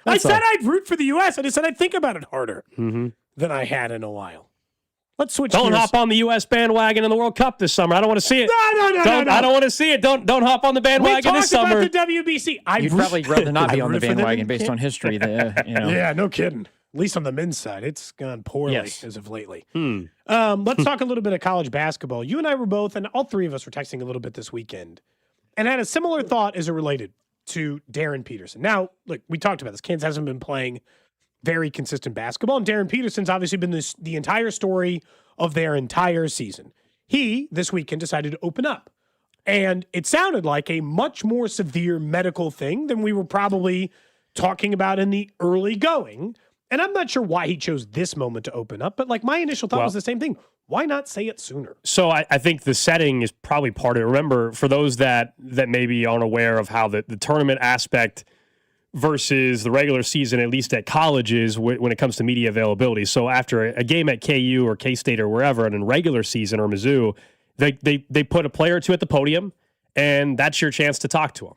I said I'd root for the U.S. I just said I'd think about it harder than I had in a while. Let's switch Don't gears. hop on the U.S. bandwagon in the World Cup this summer. I don't want to see it. No. I don't want to see it. Don't hop on the bandwagon this summer. We talked about the WBC. You'd probably rather not be on the bandwagon based on history. Yeah, no kidding. At least on the men's side, it's gone poorly as of lately. Let's talk a little bit of college basketball. You and I were both, and all three of us were texting a little bit this weekend, and had a similar thought as it related to Darren Peterson. Now, look, we talked about this. Kansas hasn't been playing very consistent basketball, and Darren Peterson's obviously been the entire story of their entire season. He, this weekend, decided to open up, and it sounded like a much more severe medical thing than we were probably talking about in the early going. And I'm not sure why he chose this moment to open up, but like my initial thought was the same thing. Why not say it sooner? So I think the setting is probably part of it. Remember, for those that maybe aren't aware of how the tournament aspect versus the regular season, at least at colleges, when it comes to media availability. So after a game at KU or K-State or wherever, and in regular season or Mizzou, they put a player or two at the podium, and that's your chance to talk to them.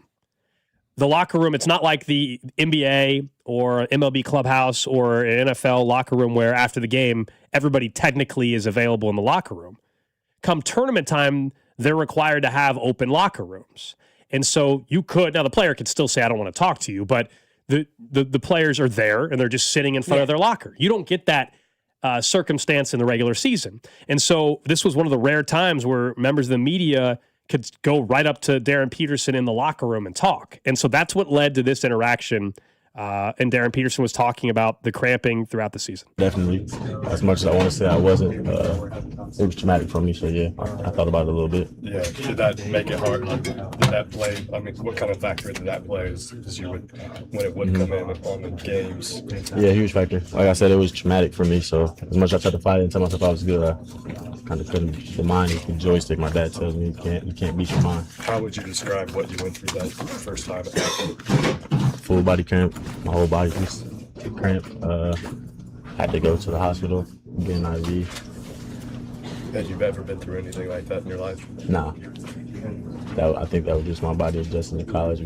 The locker room, it's not like the NBA or MLB clubhouse or an NFL locker room where after the game, everybody technically is available in the locker room. Come tournament time, they're required to have open locker rooms. And so now the player could still say, I don't want to talk to you, but the players are there and they're just sitting in front of their locker. You don't get that circumstance in the regular season. And so this was one of the rare times where members of the media could go right up to Darren Peterson in the locker room and talk. And so that's what led to this interaction And Darren Peterson was talking about the cramping throughout the season. Definitely. As much as I want to say I wasn't, it was traumatic for me. So, yeah, I thought about it a little bit. Yeah. Did that make it hard? Did that play? I mean, what kind of factor did that play as you would, when it would come in on the games? Yeah, huge factor. Like I said, it was traumatic for me. So, as much as I tried to fight it and tell myself I was good, I kind of couldn't. The mind is the joystick. My dad tells me you can't beat your mind. How would you describe what you went through that first time? Full body cramp. My whole body was cramp. Had to go to the hospital, get an IV. Had you ever been through anything like that in your life? Nah. I think that was just my body adjusting to college.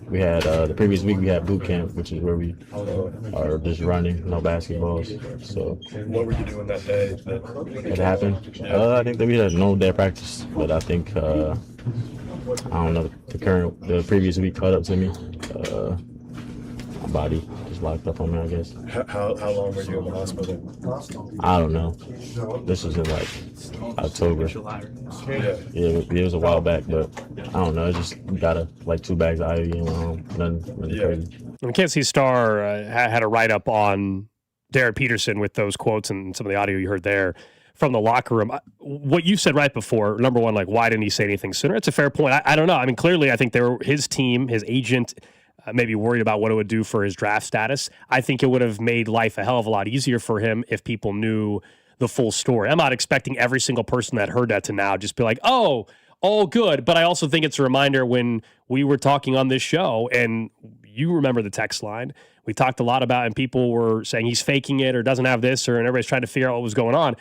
We had the previous week we had boot camp, which is where we are just running, no basketballs. So what were you doing that day that happened? I think that we had no day practice, but I think I don't know, the previous week caught up to me. My body just locked up on me, I guess. How long were you in the hospital? I don't know. This was in like October. Yeah, it was a while back, but I don't know. I just got like 2 bags of IV and went home. Nothing really crazy. Mackenzie Starr had a write-up on Darren Peterson with those quotes and some of the audio you heard there from the locker room. What you said right before, number one, like, why didn't he say anything sooner? It's a fair point. I don't know. I mean, clearly, I think his team, his agent, maybe worried about what it would do for his draft status. I think it would have made life a hell of a lot easier for him if people knew the full story. I'm not expecting every single person that heard that to now just be like, oh, all good. But I also think it's a reminder when we were talking on this show, and you remember the text line, we talked a lot about, and people were saying he's faking it or doesn't have this, and everybody's trying to figure out what was going on.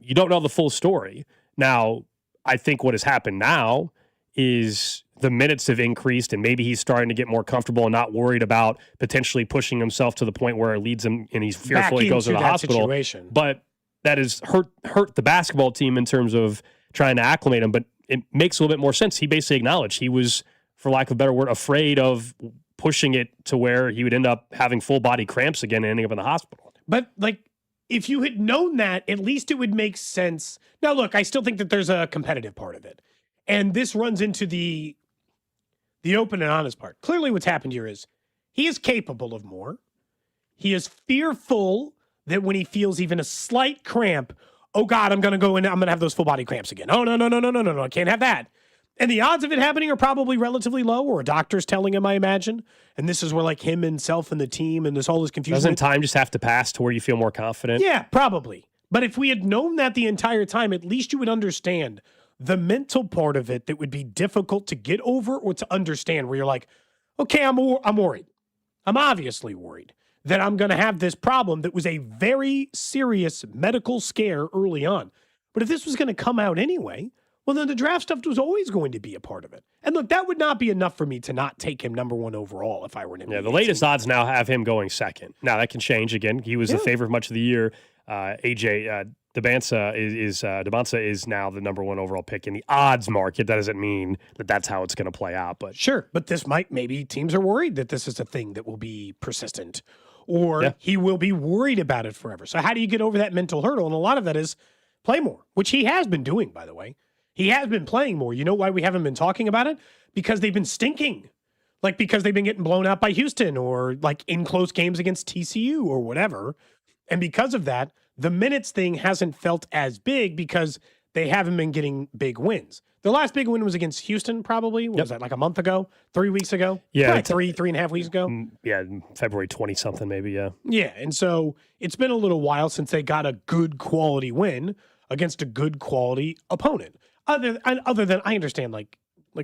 You don't know the full story. Now, I think what has happened now is the minutes have increased, and maybe he's starting to get more comfortable and not worried about potentially pushing himself to the point where it leads him and he's fearful he goes to the hospital. Situation. But that has hurt the basketball team in terms of trying to acclimate him. But it makes a little bit more sense. He basically acknowledged he was, for lack of a better word, afraid of pushing it to where he would end up having full body cramps again and ending up in the hospital. But like, if you had known that, at least it would make sense. Now, look, I still think that there's a competitive part of it. And this runs into the open and honest part. Clearly what's happened here is he is capable of more. He is fearful that when he feels even a slight cramp, oh God, I'm going to go in, I'm going to have those full body cramps again. Oh, no, I can't have that. And the odds of it happening are probably relatively low, or a doctor's telling him, I imagine. And this is where like himself and the team and all this confusion. Doesn't time just have to pass to where you feel more confident? Yeah, probably. But if we had known that the entire time, at least you would understand the mental part of it that would be difficult to get over or to understand, where you're like, okay, I'm worried. I'm obviously worried that I'm going to have this problem that was a very serious medical scare early on. But if this was going to come out anyway, well, then the draft stuff was always going to be a part of it. And look, that would not be enough for me to not take him number 1 overall if I were an NBA. Yeah, the latest odds now have him going second. Now, that can change again. He was the favorite much of the year. AJ Debonsa is now the number 1 overall pick in the odds market. That doesn't mean that that's how it's going to play out. But sure, but maybe teams are worried that this is a thing that will be persistent, or he will be worried about it forever. So how do you get over that mental hurdle? And a lot of that is play more, which he has been doing, by the way. He has been playing more. You know why we haven't been talking about it? Because they've been stinking. Like, because they've been getting blown out by Houston, or like in close games against TCU or whatever. And because of that, the minutes thing hasn't felt as big because they haven't been getting big wins. The last big win was against Houston, probably. What was that, like a month ago? 3 weeks ago? Yeah. Probably 3.5 weeks ago? Yeah, February 20-something maybe, yeah. Yeah, and so it's been a little while since they got a good quality win against a good quality opponent. Other than, I understand, like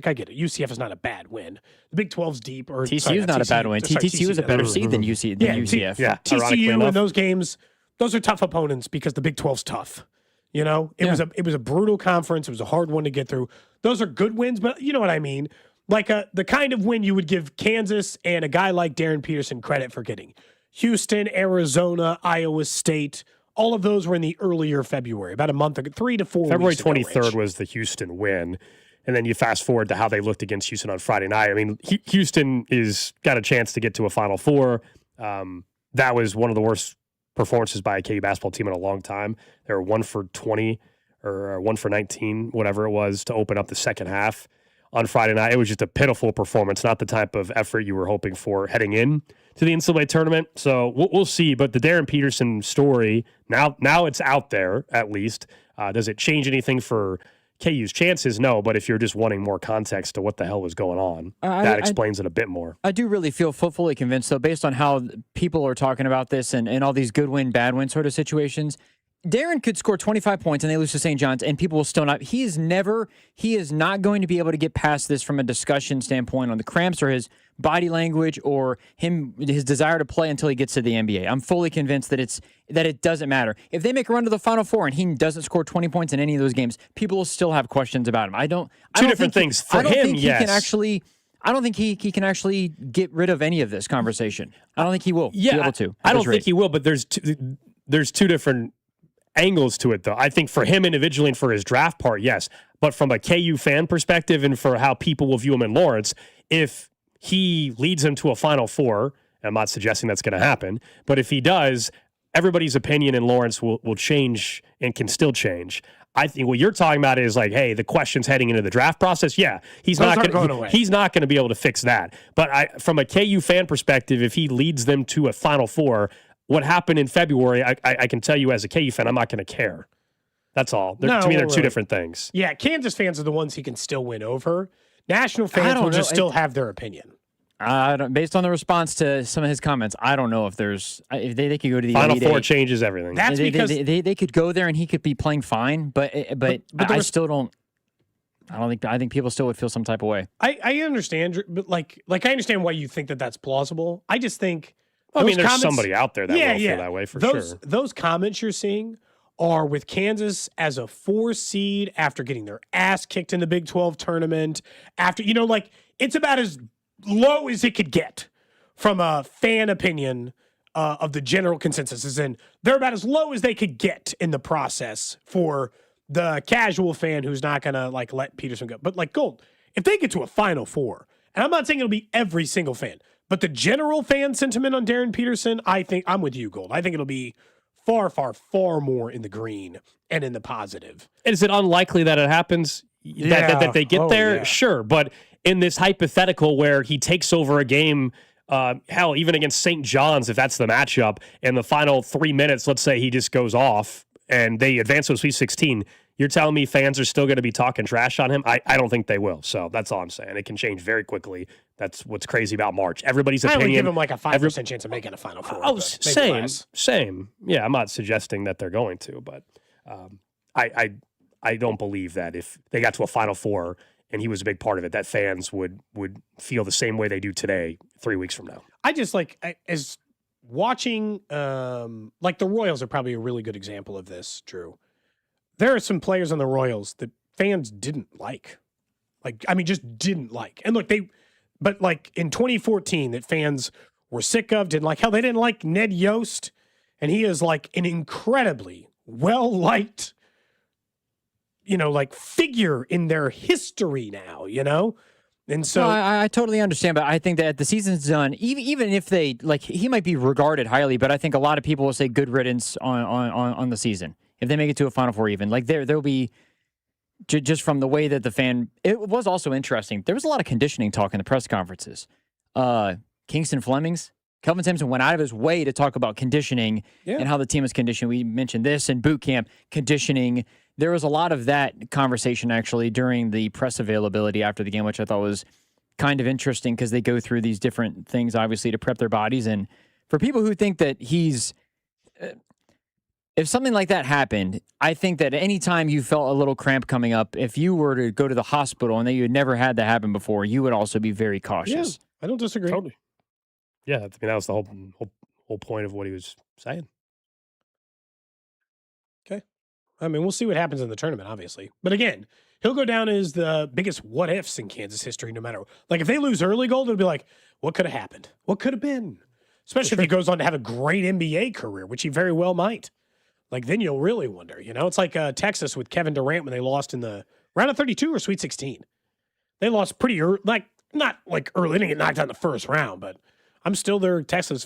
I get it. UCF is not a bad win. The Big 12's deep. Or TCU is not a bad win. TCU is a better seed than UCF. Yeah, TCU in those games, those are tough opponents because the Big 12's tough. You know, it was a brutal conference. It was a hard one to get through. Those are good wins, but you know what I mean? Like the kind of win you would give Kansas and a guy like Darren Peterson credit for getting. Houston, Arizona, Iowa State, all of those were in the earlier February, about a month ago, 3 to 4 February weeks ago. 23rd was the Houston win. And then you fast forward to how they looked against Houston on Friday night. I mean, Houston is got a chance to get to a Final Four. That was one of the worst performances by a KU basketball team in a long time. They were 1 for 20 or 1 for 19, whatever it was, to open up the second half on Friday night. It was just a pitiful performance, not the type of effort you were hoping for heading in to the NCAA tournament. So we'll see. But the Darren Peterson story, now it's out there at least. Does it change anything for KU's chances? No, but if you're just wanting more context to what the hell was going on, that explains it a bit more. I do really feel fully convinced, though, based on how people are talking about this and all these good win, bad win sort of situations. Darren could score 25 points and they lose to St. John's, and people will still not. He is not going to be able to get past this from a discussion standpoint on the cramps or his body language or his desire to play until he gets to the NBA. I'm fully convinced that it doesn't matter. If they make a run to the Final Four and he doesn't score 20 points in any of those games, people will still have questions about him. Two different things. For him, yes. I don't think he can actually get rid of any of this conversation. I don't think he will be able to. I don't think he will, but there's two different angles to it, though. I think for him individually and for his draft part, yes. But from a KU fan perspective and for how people will view him in Lawrence, if he leads him to a Final Four, I'm not suggesting that's going to happen, but if he does, everybody's opinion in Lawrence will change and can still change. I think what you're talking about is like, hey, the questions heading into the draft process. Yeah, he's not going to be able to fix that. But from a KU fan perspective, if he leads them to a Final Four, what happened in February, I can tell you as a KU fan, I'm not going to care. That's all. To me, they're two different things. Yeah, Kansas fans are the ones he can still win over. National fans will just still have their opinion. Based on the response to some of his comments, I don't know if they could go to the Final Elite Four Eight. changes everything. That's because they could go there and he could be playing fine, but I still don't. I think people still would feel some type of way. I understand, but like I understand why you think that that's plausible. I just think. There's somebody out there that will feel that way for sure. Those comments you're seeing are with Kansas as a 4 seed after getting their ass kicked in the Big 12 tournament. After, it's about as low as it could get from a fan opinion of the general consensus. As in, they're about as low as they could get in the process for the casual fan who's not going to let Peterson go. But Gold, if they get to a Final Four, and I'm not saying it'll be every single fan, but the general fan sentiment on Darren Peterson, I think I'm with you, Gold. I think it'll be far, far, far more in the green and in the positive. And is it unlikely that it happens? That they get there? Yeah. Sure. But in this hypothetical where he takes over a game, hell, even against St. John's, if that's the matchup, in the final 3 minutes, let's say he just goes off and they advance to Sweet 16, you're telling me fans are still going to be talking trash on him? I don't think they will. So that's all I'm saying. It can change very quickly. That's what's crazy about March. Everybody's opinion. I would give him a 5% chance of making a Final Four. Oh, same. Yeah, I'm not suggesting that they're going to, but I don't believe that if they got to a Final Four and he was a big part of it, that fans would feel the same way they do today 3 weeks from now. I just as watching, the Royals are probably a really good example of this, Drew. There are some players on the Royals that fans didn't like. Just didn't like. And look, but in 2014 that fans were sick of, didn't like. Hell, they didn't like Ned Yost, and he is an incredibly well-liked, figure in their history now, And so I totally understand, but I think that the season's done, even if they, he might be regarded highly, but I think a lot of people will say good riddance on the season. If they make it to a Final Four even, there'll be, just from the way that the fan, it was also interesting. There was a lot of conditioning talk in the press conferences. Kingston Flemings, Kelvin Sampson went out of his way to talk about conditioning and how the team is conditioned. We mentioned this in boot camp, conditioning. There was a lot of that conversation actually during the press availability after the game, which I thought was kind of interesting because they go through these different things, obviously, to prep their bodies. And for people who think that he's, if something like that happened, I think that any time you felt a little cramp coming up, if you were to go to the hospital and that you had never had that happen before, you would also be very cautious. Yeah, I don't disagree. Totally. Yeah, that was the whole point of what he was saying. Okay. We'll see what happens in the tournament, obviously. But again, he'll go down as the biggest what-ifs in Kansas history, no matter. If they lose early, Gold, it'll be like, what could have happened? What could have been? Especially if he goes on to have a great NBA career, which he very well might. Then you'll really wonder, It's like Texas with Kevin Durant when they lost in the round of 32 or Sweet 16. They lost pretty early, not early. They didn't get knocked out in the first round, but I'm still there Texas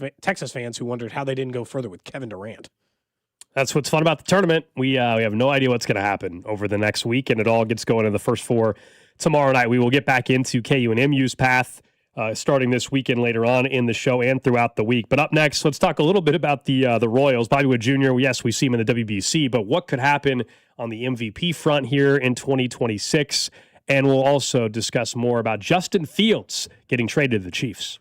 fans who wondered how they didn't go further with Kevin Durant. That's what's fun about the tournament. We have no idea what's going to happen over the next week, and it all gets going in the first 4 tomorrow night. We will get back into KU and MU's path starting this weekend later on in the show and throughout the week. But up next, let's talk a little bit about the Royals. Bobby Wood Jr., yes, we see him in the WBC, but what could happen on the MVP front here in 2026? And we'll also discuss more about Justin Fields getting traded to the Chiefs.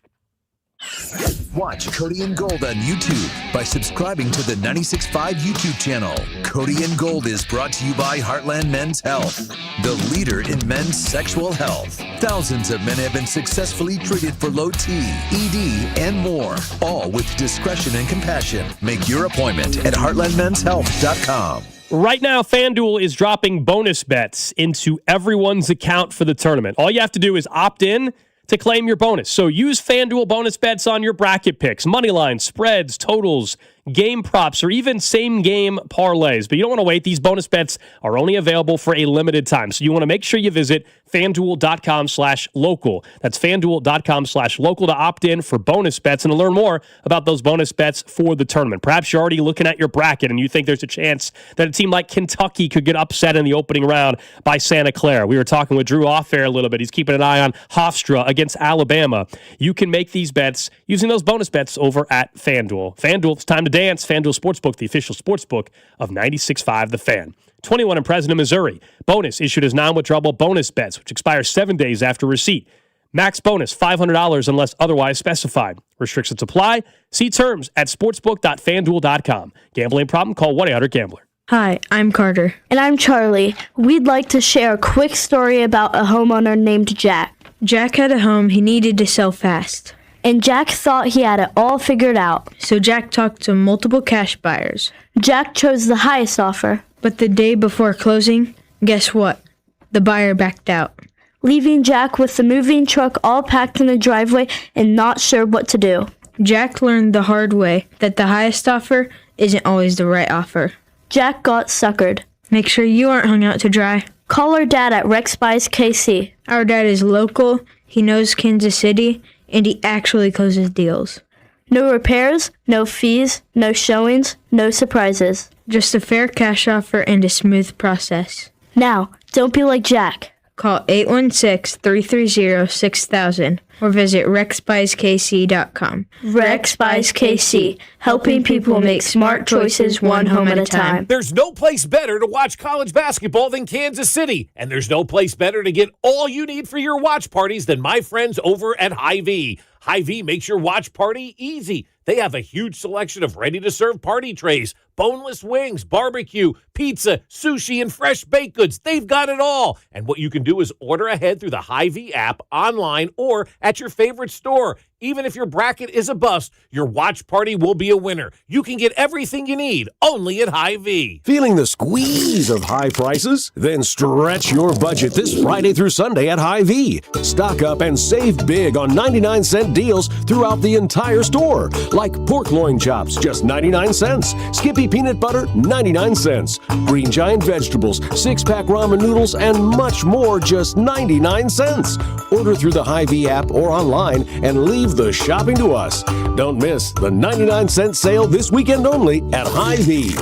Watch Cody and Gold on YouTube by subscribing to the 96.5 YouTube channel. Cody and Gold is brought to you by Heartland Men's Health, the leader in men's sexual health. Thousands of men have been successfully treated for low T, ED, and more, all with discretion and compassion. Make your appointment at heartlandmenshealth.com. Right now, FanDuel is dropping bonus bets into everyone's account for the tournament. All you have to do is opt in to claim your bonus. So use FanDuel bonus bets on your bracket picks, money lines, spreads, totals, game props, or even same-game parlays. But you don't want to wait. These bonus bets are only available for a limited time. So you want to make sure you visit FanDuel.com/local. That's FanDuel.com/local to opt in for bonus bets and to learn more about those bonus bets for the tournament. Perhaps you're already looking at your bracket and you think there's a chance that a team like Kentucky could get upset in the opening round by Santa Clara. We were talking with Drew off air a little bit. He's keeping an eye on Hofstra against Alabama. You can make these bets using those bonus bets over at FanDuel. FanDuel, it's time to dance. FanDuel Sportsbook, the official sportsbook of 96.5 The Fan. 21 and present in Missouri. Bonus issued as non-withdrawable bonus bets, which expire 7 days after receipt. Max bonus $500 unless otherwise specified. Restrictions apply. See terms at sportsbook.fanduel.com. Gambling problem? Call 1-800-GAMBLER. Hi, I'm Carter. And I'm Charlie. We'd like to share a quick story about a homeowner named Jack. Jack had a home he needed to sell fast. And Jack thought he had it all figured out. So Jack talked to multiple cash buyers. Jack chose the highest offer. But the day before closing, guess what? The buyer backed out, leaving Jack with the moving truck all packed in the driveway and not sure what to do. Jack learned the hard way that the highest offer isn't always the right offer. Jack got suckered. Make sure you aren't hung out to dry. Call our dad at Rex Buys KC. Our dad is local, he knows Kansas City, and he actually closes deals. No repairs, no fees, no showings, no surprises. Just a fair cash offer and a smooth process. Now, don't be like Jack. Call 816-330-6000 or visit rexbuyskc.com. Rex Buys KC, helping people make smart choices one home at a time. There's no place better to watch college basketball than Kansas City, and there's no place better to get all you need for your watch parties than my friends over at Hy-Vee. Hy-Vee makes your watch party easy. They have a huge selection of ready-to-serve party trays, boneless wings, barbecue, pizza, sushi, and fresh baked goods. They've got it all. And what you can do is order ahead through the Hy-Vee app, online, or at your favorite store. Even if your bracket is a bust, your watch party will be a winner. You can get everything you need only at Hy-Vee. Feeling the squeeze of high prices? Then stretch your budget this Friday through Sunday at Hy-Vee. Stock up and save big on 99-cent deals throughout the entire store. Like pork loin chops, just 99 cents. Skippy peanut butter, 99 cents. Green Giant vegetables, 6-pack ramen noodles, and much more, just 99 cents. Order through the Hy-Vee app or online and leave the shopping to us. Don't miss the 99-cent sale this weekend only at Hy-Vee.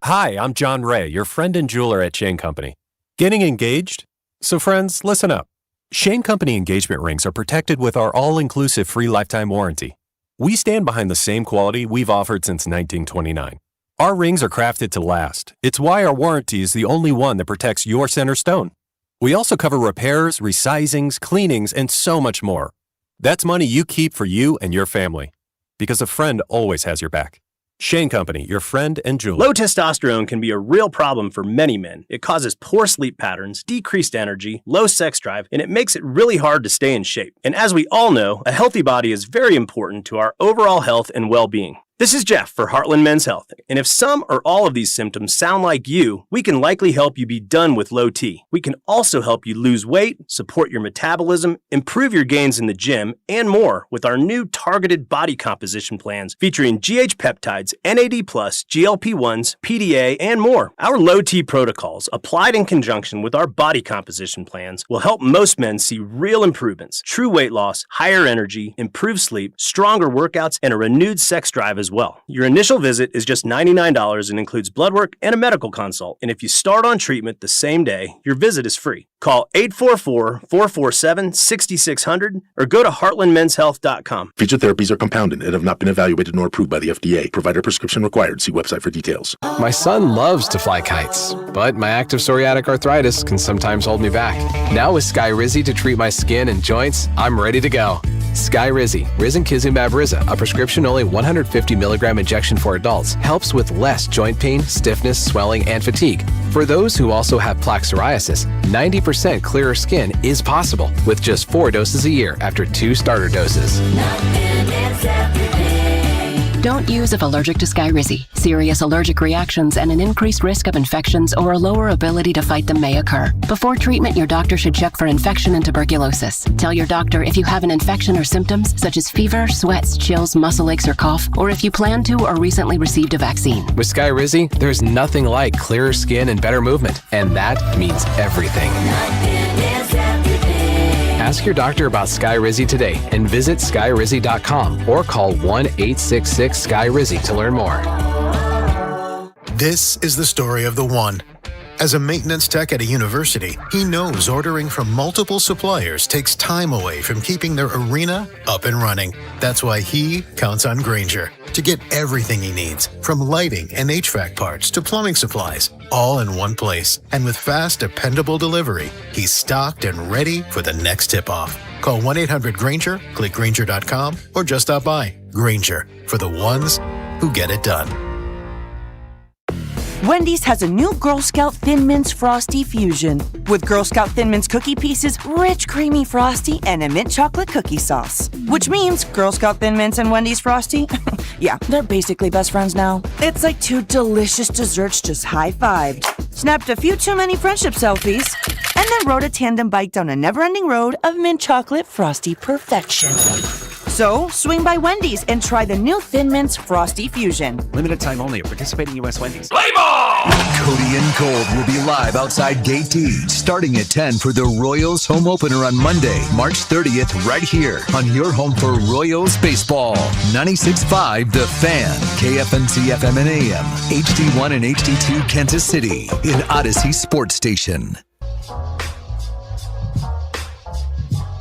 Hi, I'm John Ray, your friend and jeweler at Shane Company. Getting engaged? So friends, listen up. Shane Company engagement rings are protected with our all-inclusive free lifetime warranty. We stand behind the same quality we've offered since 1929. Our rings are crafted to last. It's why our warranty is the only one that protects your center stone. We also cover repairs, resizings, cleanings, and so much more. That's money you keep for you and your family. Because a friend always has your back. Shane Company, your friend and jeweler. Low testosterone can be a real problem for many men. It causes poor sleep patterns, decreased energy, low sex drive, and it makes it really hard to stay in shape. And as we all know, a healthy body is very important to our overall health and well-being. This is Jeff for Heartland Men's Health, and if some or all of these symptoms sound like you, we can likely help you be done with low T. We can also help you lose weight, support your metabolism, improve your gains in the gym, and more with our new targeted body composition plans featuring GH peptides, NAD+, GLP-1s, PDA, and more. Our low T protocols, applied in conjunction with our body composition plans, will help most men see real improvements, true weight loss, higher energy, improved sleep, stronger workouts, and a renewed sex drive as as well. Your initial visit is just $99 and includes blood work and a medical consult. And if you start on treatment the same day, your visit is free. Call 844-447-6600 or go to heartlandmenshealth.com. Featured therapies are compounded and have not been evaluated nor approved by the FDA. Provider prescription required. See website for details. My son loves to fly kites, but my active psoriatic arthritis can sometimes hold me back. Now with Skyrizi to treat my skin and joints, I'm ready to go. Skyrizi, Risankizumab Riza, a prescription-only 150 milligram injection for adults, helps with less joint pain, stiffness, swelling, and fatigue. For those who also have plaque psoriasis, 90% clearer skin is possible with just 4 doses a year after 2 starter doses. Don't use if allergic to Skyrizi. Serious allergic reactions and an increased risk of infections or a lower ability to fight them may occur. Before treatment, your doctor should check for infection and tuberculosis. Tell your doctor if you have an infection or symptoms such as fever, sweats, chills, muscle aches, or cough, or if you plan to or recently received a vaccine. With Skyrizi, there's nothing like clearer skin and better movement, and that means everything. Ask your doctor about Skyrizi today and visit skyrizi.com or call 1-866-SKYRIZI to learn more. This is the story of the one. As a maintenance tech at a university, he knows ordering from multiple suppliers takes time away from keeping their arena up and running. That's why he counts on Grainger to get everything he needs, from lighting and HVAC parts to plumbing supplies, all in one place. And with fast, dependable delivery, he's stocked and ready for the next tip-off. Call 1-800-GRAINGER, click Grainger.com, or just stop by. Grainger, for the ones who get it done. Wendy's has a new Girl Scout Thin Mints Frosty Fusion with Girl Scout Thin Mints cookie pieces, rich creamy frosty, and a mint chocolate cookie sauce. Which means Girl Scout Thin Mints and Wendy's Frosty, yeah, they're basically best friends now. It's like 2 delicious desserts just high-fived, snapped a few too many friendship selfies, and then rode a tandem bike down a never-ending road of mint chocolate frosty perfection. So, swing by Wendy's and try the new Thin Mints Frosty Fusion. Limited time only at participating U.S. Wendy's. Play ball! Cody and Gold will be live outside Gate D starting at 10 for the Royals home opener on Monday, March 30th, right here on your home for Royals baseball. 96.5 The Fan, KFNC FM and AM, HD1 and HD2 Kansas City, in Odyssey Sports Station.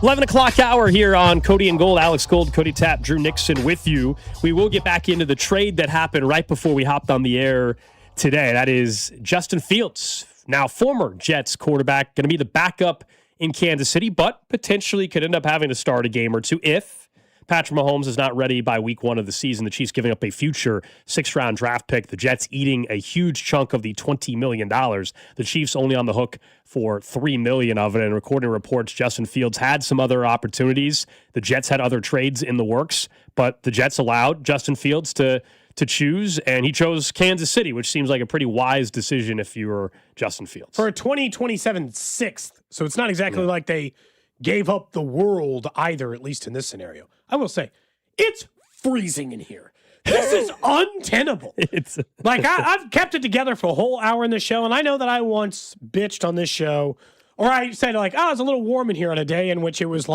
11 o'clock hour here on Cody and Gold. Alex Gold, Cody Tapp, Drew Nixon with you. We will get back into the trade that happened right before we hopped on the air today. That is Justin Fields, now former Jets quarterback, going to be the backup in Kansas City, but potentially could end up having to start a game or two if Patrick Mahomes is not ready by week 1 of the season. The Chiefs giving up a future 6th-round draft pick. The Jets eating a huge chunk of the $20 million. The Chiefs only on the hook for $3 million of it. And according to reports, Justin Fields had some other opportunities. The Jets had other trades in the works, but the Jets allowed Justin Fields to choose, and he chose Kansas City, which seems like a pretty wise decision if you were Justin Fields. For a 2027 6th, so it's not exactly like they gave up the world either, at least in this scenario. I will say, it's freezing in here. This is untenable. I've kept it together for a whole hour in the show, and I know that I once bitched on this show, or I said it's a little warm in here on a day in which it was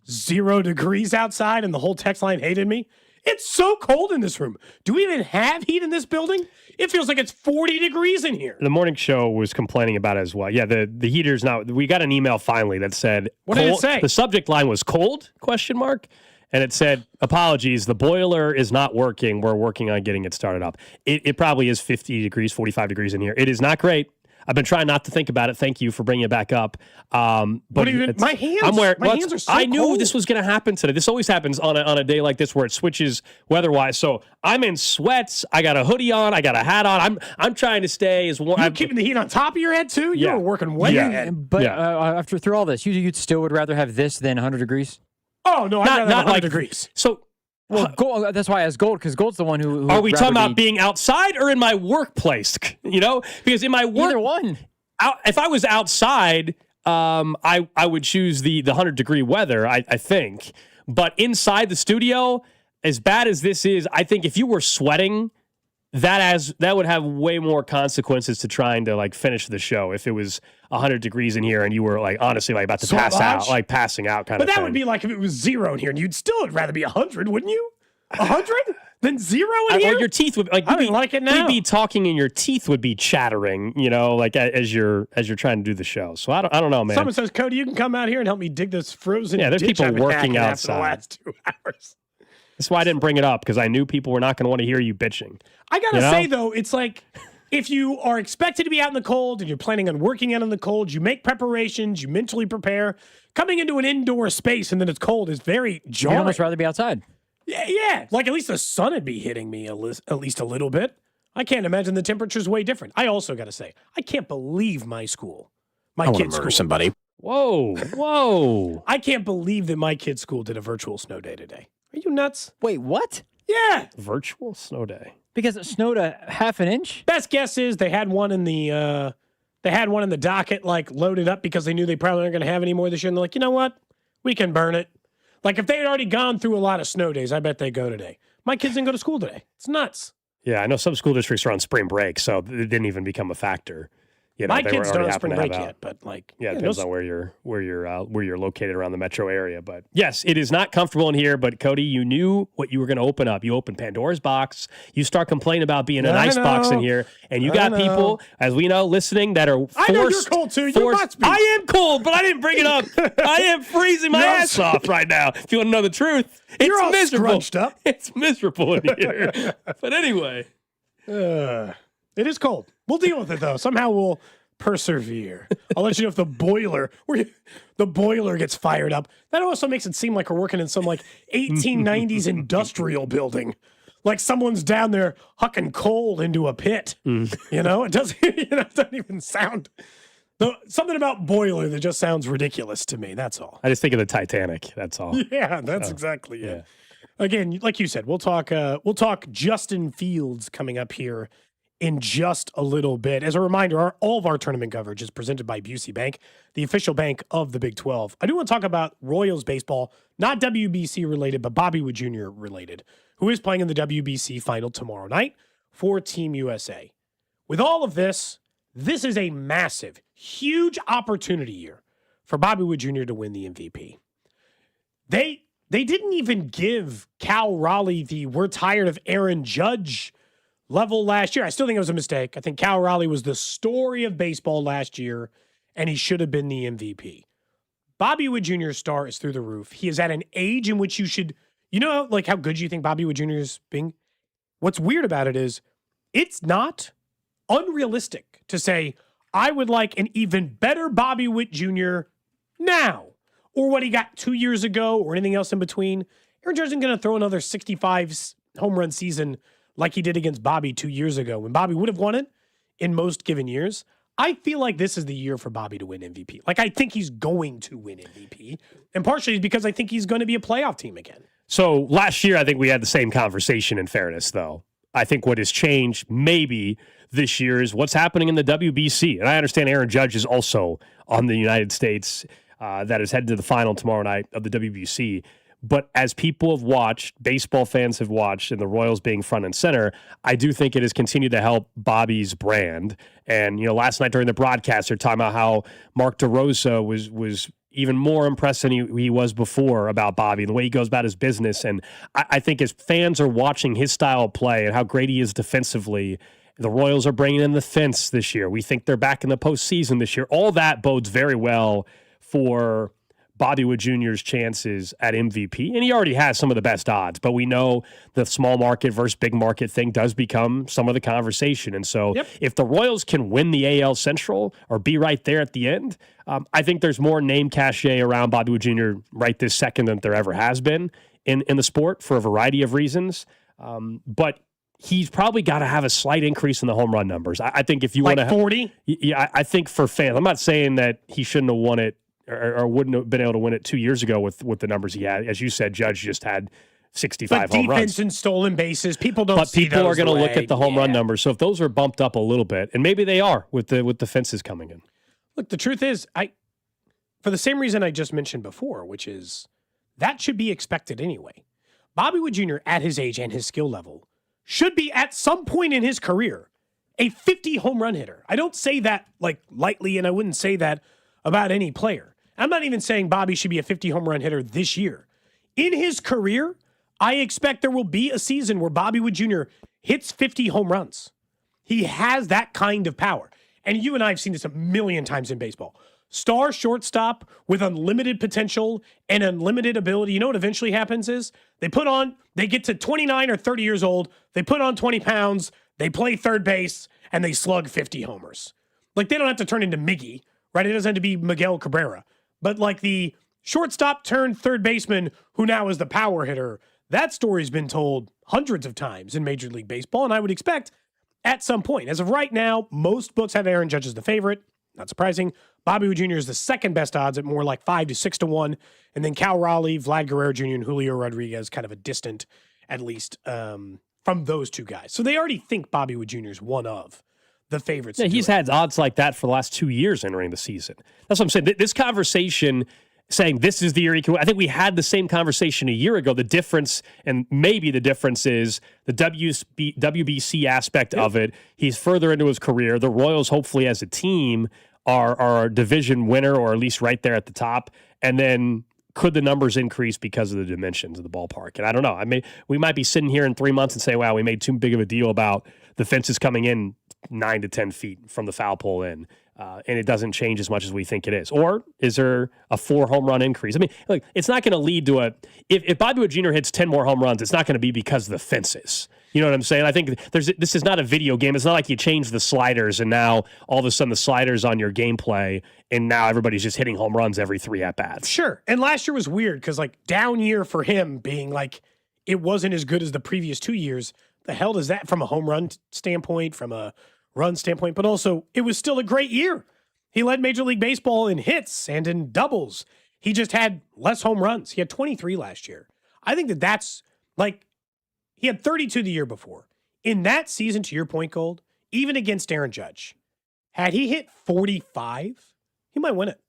0 degrees outside and the whole text line hated me. It's so cold in this room. Do we even have heat in this building? It feels like it's 40 degrees in here. The morning show was complaining about it as well. Yeah, the heater's not. We got an email finally that said, what did it say? The subject line was cold, ? And it said, apologies, the boiler is not working. We're working on getting it started up. It probably is 50 degrees, 45 degrees in here. It is not great. I've been trying not to think about it. Thank you for bringing it back up. But my hands are so I knew cold. this was going to happen today. This always happens on a day like this where it switches weather-wise. So I'm in sweats. I got a hoodie on. I got a hat on. I'm trying to stay as warm. You're keeping the heat on top of your head, too? Yeah. You're working way ahead. But after through all this, you still would rather have this than 100 degrees? Oh, no, I'd rather have 100 degrees. So... Well, Gold, that's why I asked Gold, because Gold's the one who are we talking about being outside or in my workplace? Because in my work... Either one. If I was outside, I would choose the 100-degree weather, I think. But inside the studio, as bad as this is, I think if you were sweating, that would have way more consequences to trying to finish the show if it was 100 degrees in here and you were honestly about to pass out, passing out kind of thing. But that would be if it was 0 in here, and you'd still rather be 100, wouldn't you? 100? Then 0 in here? Well, your teeth would like. I don't like it now. You'd be talking, and your teeth would be chattering. Like as you're trying to do the show. So I don't know, man. Someone says, Cody, you can come out here and help me dig this frozen. Yeah, there's ditch people I've been working hacking after outside. the last 2 hours. That's why I didn't bring it up, because I knew people were not going to want to hear you bitching. I gotta say though, it's like if you are expected to be out in the cold and you're planning on working out in the cold, you make preparations, you mentally prepare. Coming into an indoor space and then it's cold is very jarring. You'd almost rather be outside. Yeah. Like at least the sun would be hitting me at least a little bit. I can't imagine the temperature's way different. I also got to say, I can't believe my school, my kid's school. Somebody. Whoa. I can't believe that my kid's school did a virtual snow day today. Are you nuts? Wait, what? Yeah. Virtual snow day. Because it snowed a half an inch? Best guess is they had one in the docket, like loaded up because they knew they probably aren't going to have any more this year. And they're like, you know what? We can burn it. Like if they had already gone through a lot of snow days, I bet they go today. My kids didn't go to school today. It's nuts. Yeah, I know some school districts are on spring break, so it didn't even become a factor. My kids don't have spring break yet, but like it depends on where you're located around the metro area. But yes, it is not comfortable in here. But Cody, you knew what you were going to open up. You opened Pandora's box. You start complaining about being an ice box in here, and you got people, as we know, listening that are forced. I know you're cold too. You must be. I am cold, but I didn't bring it up. I am freezing my ass off right now. If you want to know the truth, you're all miserable. Scrunched up. It's miserable in here. But anyway. It is cold. We'll deal with it though. Somehow we'll persevere. I'll let you know if the boiler gets fired up. That also makes it seem like we're working in some like 1890s industrial building. Like someone's down there hucking coal into a pit. You know, it doesn't. It doesn't even sound. Something about boiler that just sounds ridiculous to me. That's all. I just think of the Titanic. That's all. Yeah, that's exactly it. Again, like you said, we'll talk Justin Fields coming up here in just a little bit. As a reminder, all of our tournament coverage is presented by Busey Bank, the official bank of the Big 12. I do want to talk about Royals baseball, not WBC related, but Bobby Wood Jr. related, who is playing in the WBC final tomorrow night for Team USA. With all of this, this is a massive, huge opportunity year for Bobby Wood Jr. to win the MVP. They didn't even give Cal Raleigh the "we're tired of Aaron Judge" level last year. I still think it was a mistake. I think Cal Raleigh was the story of baseball last year, and he should have been the MVP. Bobby Wood Jr.'s star is through the roof. He is at an age in which you should, like how good you think Bobby Wood Jr. is being? What's weird about it is it's not unrealistic to say, I would like an even better Bobby Witt Jr. now, or what he got 2 years ago, or anything else in between. Aaron Judge isn't going to throw another 65 home run season like he did against Bobby 2 years ago, when Bobby would have won it in most given years. I feel like this is the year for Bobby to win MVP. Like, I think he's going to win MVP, and partially because I think he's going to be a playoff team again. So last year, I think we had the same conversation, in fairness, though. I think what has changed maybe this year is what's happening in the WBC. And I understand Aaron Judge is also on the United States that is headed to the final tomorrow night of the WBC. But as people have watched, baseball fans have watched, and the Royals being front and center, I do think it has continued to help Bobby's brand. And, last night during the broadcast, they're talking about how Mark DeRosa was even more impressed than he was before about Bobby and the way he goes about his business. And I think as fans are watching his style of play and how great he is defensively, the Royals are bringing in the fence this year. We think they're back in the postseason this year. All that bodes very well for Bobby Wood Jr.'s chances at MVP, and he already has some of the best odds, but we know the small market versus big market thing does become some of the conversation. And so if the Royals can win the AL Central or be right there at the end, I think there's more name cachet around Bobby Wood Jr. right this second than there ever has been in the sport for a variety of reasons. But he's probably got to have a slight increase in the home run numbers. I think if you want to 40? Yeah, I think for fans, I'm not saying that he shouldn't have won it or wouldn't have been able to win it 2 years ago with the numbers he had. As you said, Judge just had 65 home runs. But defense and stolen bases, people don't see those. But people are going to look at the home run numbers. So if those are bumped up a little bit, and maybe they are with the fences coming in. Look, the truth is, for the same reason I just mentioned before, which is that should be expected anyway. Bobby Wood Jr. at his age and his skill level should be at some point in his career a 50 home run hitter. I don't say that like lightly, and I wouldn't say that about any player. I'm not even saying Bobby should be a 50 home run hitter this year. In his career, I expect there will be a season where Bobby Wood Jr. hits 50 home runs. He has that kind of power. And you and I have seen this a million times in baseball. Star shortstop with unlimited potential and unlimited ability. You know what eventually happens is they get to 29 or 30 years old, they put on 20 pounds, they play third base, and they slug 50 homers. Like, they don't have to turn into Miggy, right? It doesn't have to be Miguel Cabrera. But like the shortstop turned third baseman who now is the power hitter, that story's been told hundreds of times in Major League Baseball, and I would expect at some point. As of right now, most books have Aaron Judge as the favorite. Not surprising. Bobby Wood Jr. is the second best odds at more like 5 to 6 to 1. And then Cal Raleigh, Vlad Guerrero Jr., and Julio Rodriguez, kind of a distant, at least, from those two guys. So they already think Bobby Wood Jr. is one of the favorites. Yeah, he's had odds like that for the last 2 years entering the season. That's what I'm saying. This conversation saying this is the year he can win. I think we had the same conversation a year ago. The difference, and maybe the difference, is the WBC aspect of it. He's further into his career. The Royals, hopefully, as a team, are a division winner, or at least right there at the top. And then could the numbers increase because of the dimensions of the ballpark? And I don't know. We might be sitting here in 3 months and say, wow, we made too big of a deal about the fences coming in 9 to 10 feet from the foul pole in. And it doesn't change as much as we think it is. Or is there a 4 home run increase? I mean, look, it's not going to lead to if Bobby Wood Jr. hits 10 more home runs, it's not going to be because of the fences. You know what I'm saying? I think this is not a video game. It's not like you change the sliders and now all of a sudden the sliders on your gameplay and now everybody's just hitting home runs every 3 at-bats. Sure. And last year was weird because, like, down year for him being like it wasn't as good as the previous 2 years. The hell does that from a home run standpoint, from a run standpoint, but also it was still a great year. He led Major League Baseball in hits and in doubles. He just had less home runs. He had 23 last year. I think that's like, he had 32 the year before. In that season, to your point, Gold, even against Aaron Judge, had he hit 45, he might win it.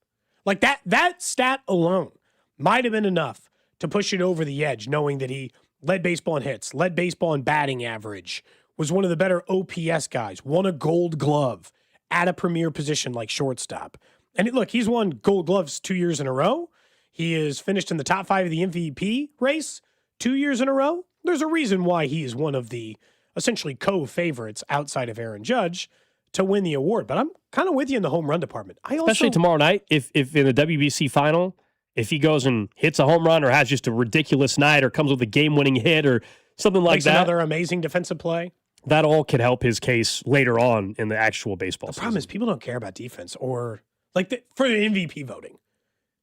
Like that stat alone might have been enough to push it over the edge, knowing that he led baseball in hits, led baseball in batting average, was one of the better OPS guys, won a Gold Glove at a premier position like shortstop. And look, he's won Gold Gloves 2 years in a row. He is finished in the top 5 of the MVP race 2 years in a row. There's a reason why he is one of the essentially co-favorites outside of Aaron Judge to win the award. But I'm kind of with you in the home run department. Especially tomorrow night, if in the WBC final, if he goes and hits a home run or has just a ridiculous night or comes with a game-winning hit or something like that. Another amazing defensive play. That all could help his case later on in the actual baseball season. The problem is people don't care about defense or for the MVP voting.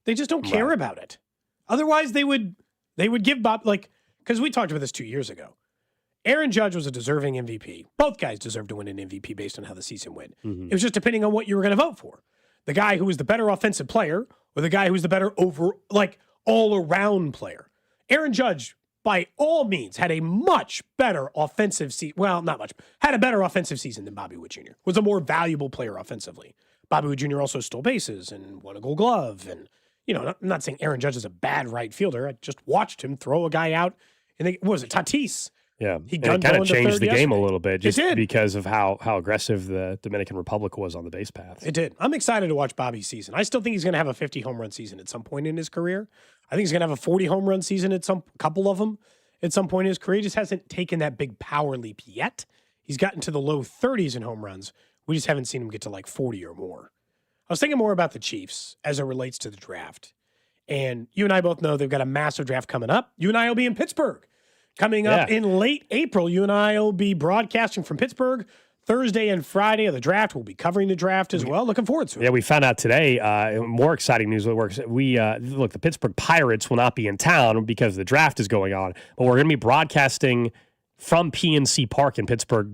They just don't care about it. Otherwise, they would give Bob, because we talked about this 2 years ago. Aaron Judge was a deserving MVP. Both guys deserve to win an MVP based on how the season went. Mm-hmm. It was just depending on what you were going to vote for. The guy who was the better offensive player or the guy who's the better all-around player. Aaron Judge, by all means, had a much better offensive season. Well, not much. Had a better offensive season than Bobby Wood Jr. Was a more valuable player offensively. Bobby Wood Jr. also stole bases and won a Gold Glove. And, I'm not saying Aaron Judge is a bad right fielder. I just watched him throw a guy out. And what was it, Tatis? Yeah, it kind of changed the game a little bit just because of how aggressive the Dominican Republic was on the base paths. It did. I'm excited to watch Bobby's season. I still think he's going to have a 50 home run season at some point in his career. I think he's going to have a 40 home run season at couple of them at some point in his career. He just hasn't taken that big power leap yet. He's gotten to the low 30s in home runs. We just haven't seen him get to like 40 or more. I was thinking more about the Chiefs as it relates to the draft. And you and I both know they've got a massive draft coming up. You and I will be in Pittsburgh. Coming up in late April, you and I will be broadcasting from Pittsburgh. Thursday and Friday of the draft. We'll be covering the draft as well. Looking forward to it. Yeah, we found out today, more exciting news. Look, the Pittsburgh Pirates will not be in town because the draft is going on, but we're going to be broadcasting from PNC Park in Pittsburgh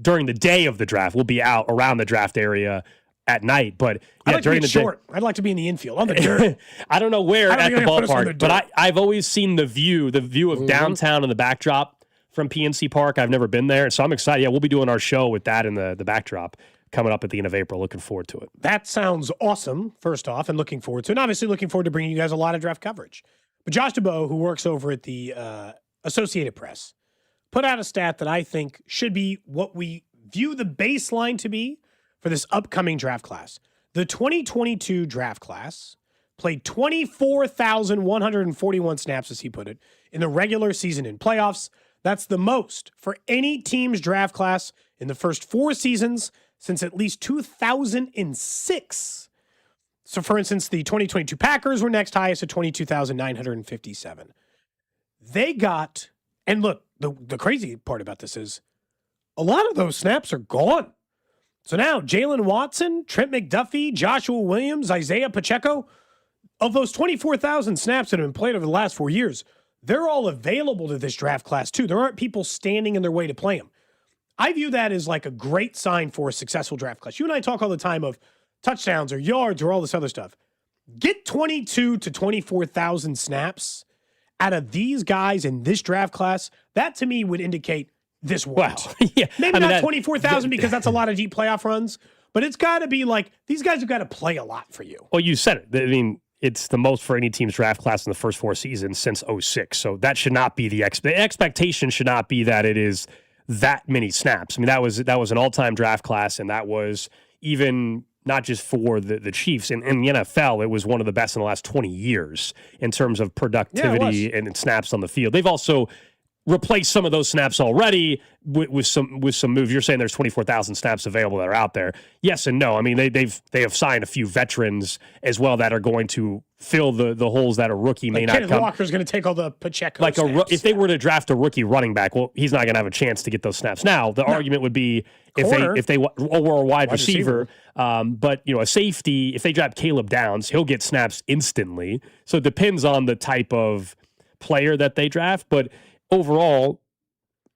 during the day of the draft. We'll be out around the draft area at night, but during the short. I'd like to be in the infield on the dirt. I don't know where at the ballpark, but I've always seen the view of downtown and the backdrop from PNC Park. I've never been there, so I'm excited. Yeah, we'll be doing our show with that in the backdrop coming up at the end of April. Looking forward to it. That sounds awesome, first off, and looking forward to it. And obviously looking forward to bringing you guys a lot of draft coverage. But Josh DeBow, who works over at the Associated Press, put out a stat that I think should be what we view the baseline to be for this upcoming draft class. The 2022 draft class played 24,141 snaps, as he put it, in the regular season and playoffs. That's the most for any team's draft class in the first 4 seasons since at least 2006. So, for instance, the 2022 Packers were next highest at 22,957. They got, and look, the crazy part about this is a lot of those snaps are gone. So now Jalen Watson, Trent McDuffie, Joshua Williams, Isaiah Pacheco, of those 24,000 snaps that have been played over the last 4 years, they're all available to this draft class too. There aren't people standing in their way to play them. I view that as like a great sign for a successful draft class. You and I talk all the time of touchdowns or yards or all this other stuff. Get 22 to 24,000 snaps out of these guys in this draft class. That to me would indicate this works. Wow. Yeah. Maybe not 24,000 because that's a lot of deep playoff runs, but it's got to be like these guys have got to play a lot for you. Well, you said it. I mean, it's the most for any team's draft class in the first 4 seasons since 2006. So that should not be the expectation should not be that it is that many snaps. I mean, that was an all-time draft class, and that was even not just for the Chiefs. In the NFL, it was one of the best in the last 20 years in terms of productivity and snaps on the field. They've also replaced some of those snaps already with some moves. You're saying there's 24,000 snaps available that are out there. Yes and no. I mean, they have signed a few veterans as well that are going to fill the holes that a rookie may not Kenneth come. Walker's going to take all the Pacheco Like snaps. if they were to draft a rookie running back, well, he's not going to have a chance to get those snaps. Now, the argument would be if they or a wide receiver. But a safety, if they draft Caleb Downs, he'll get snaps instantly. So it depends on the type of player that they draft, but overall,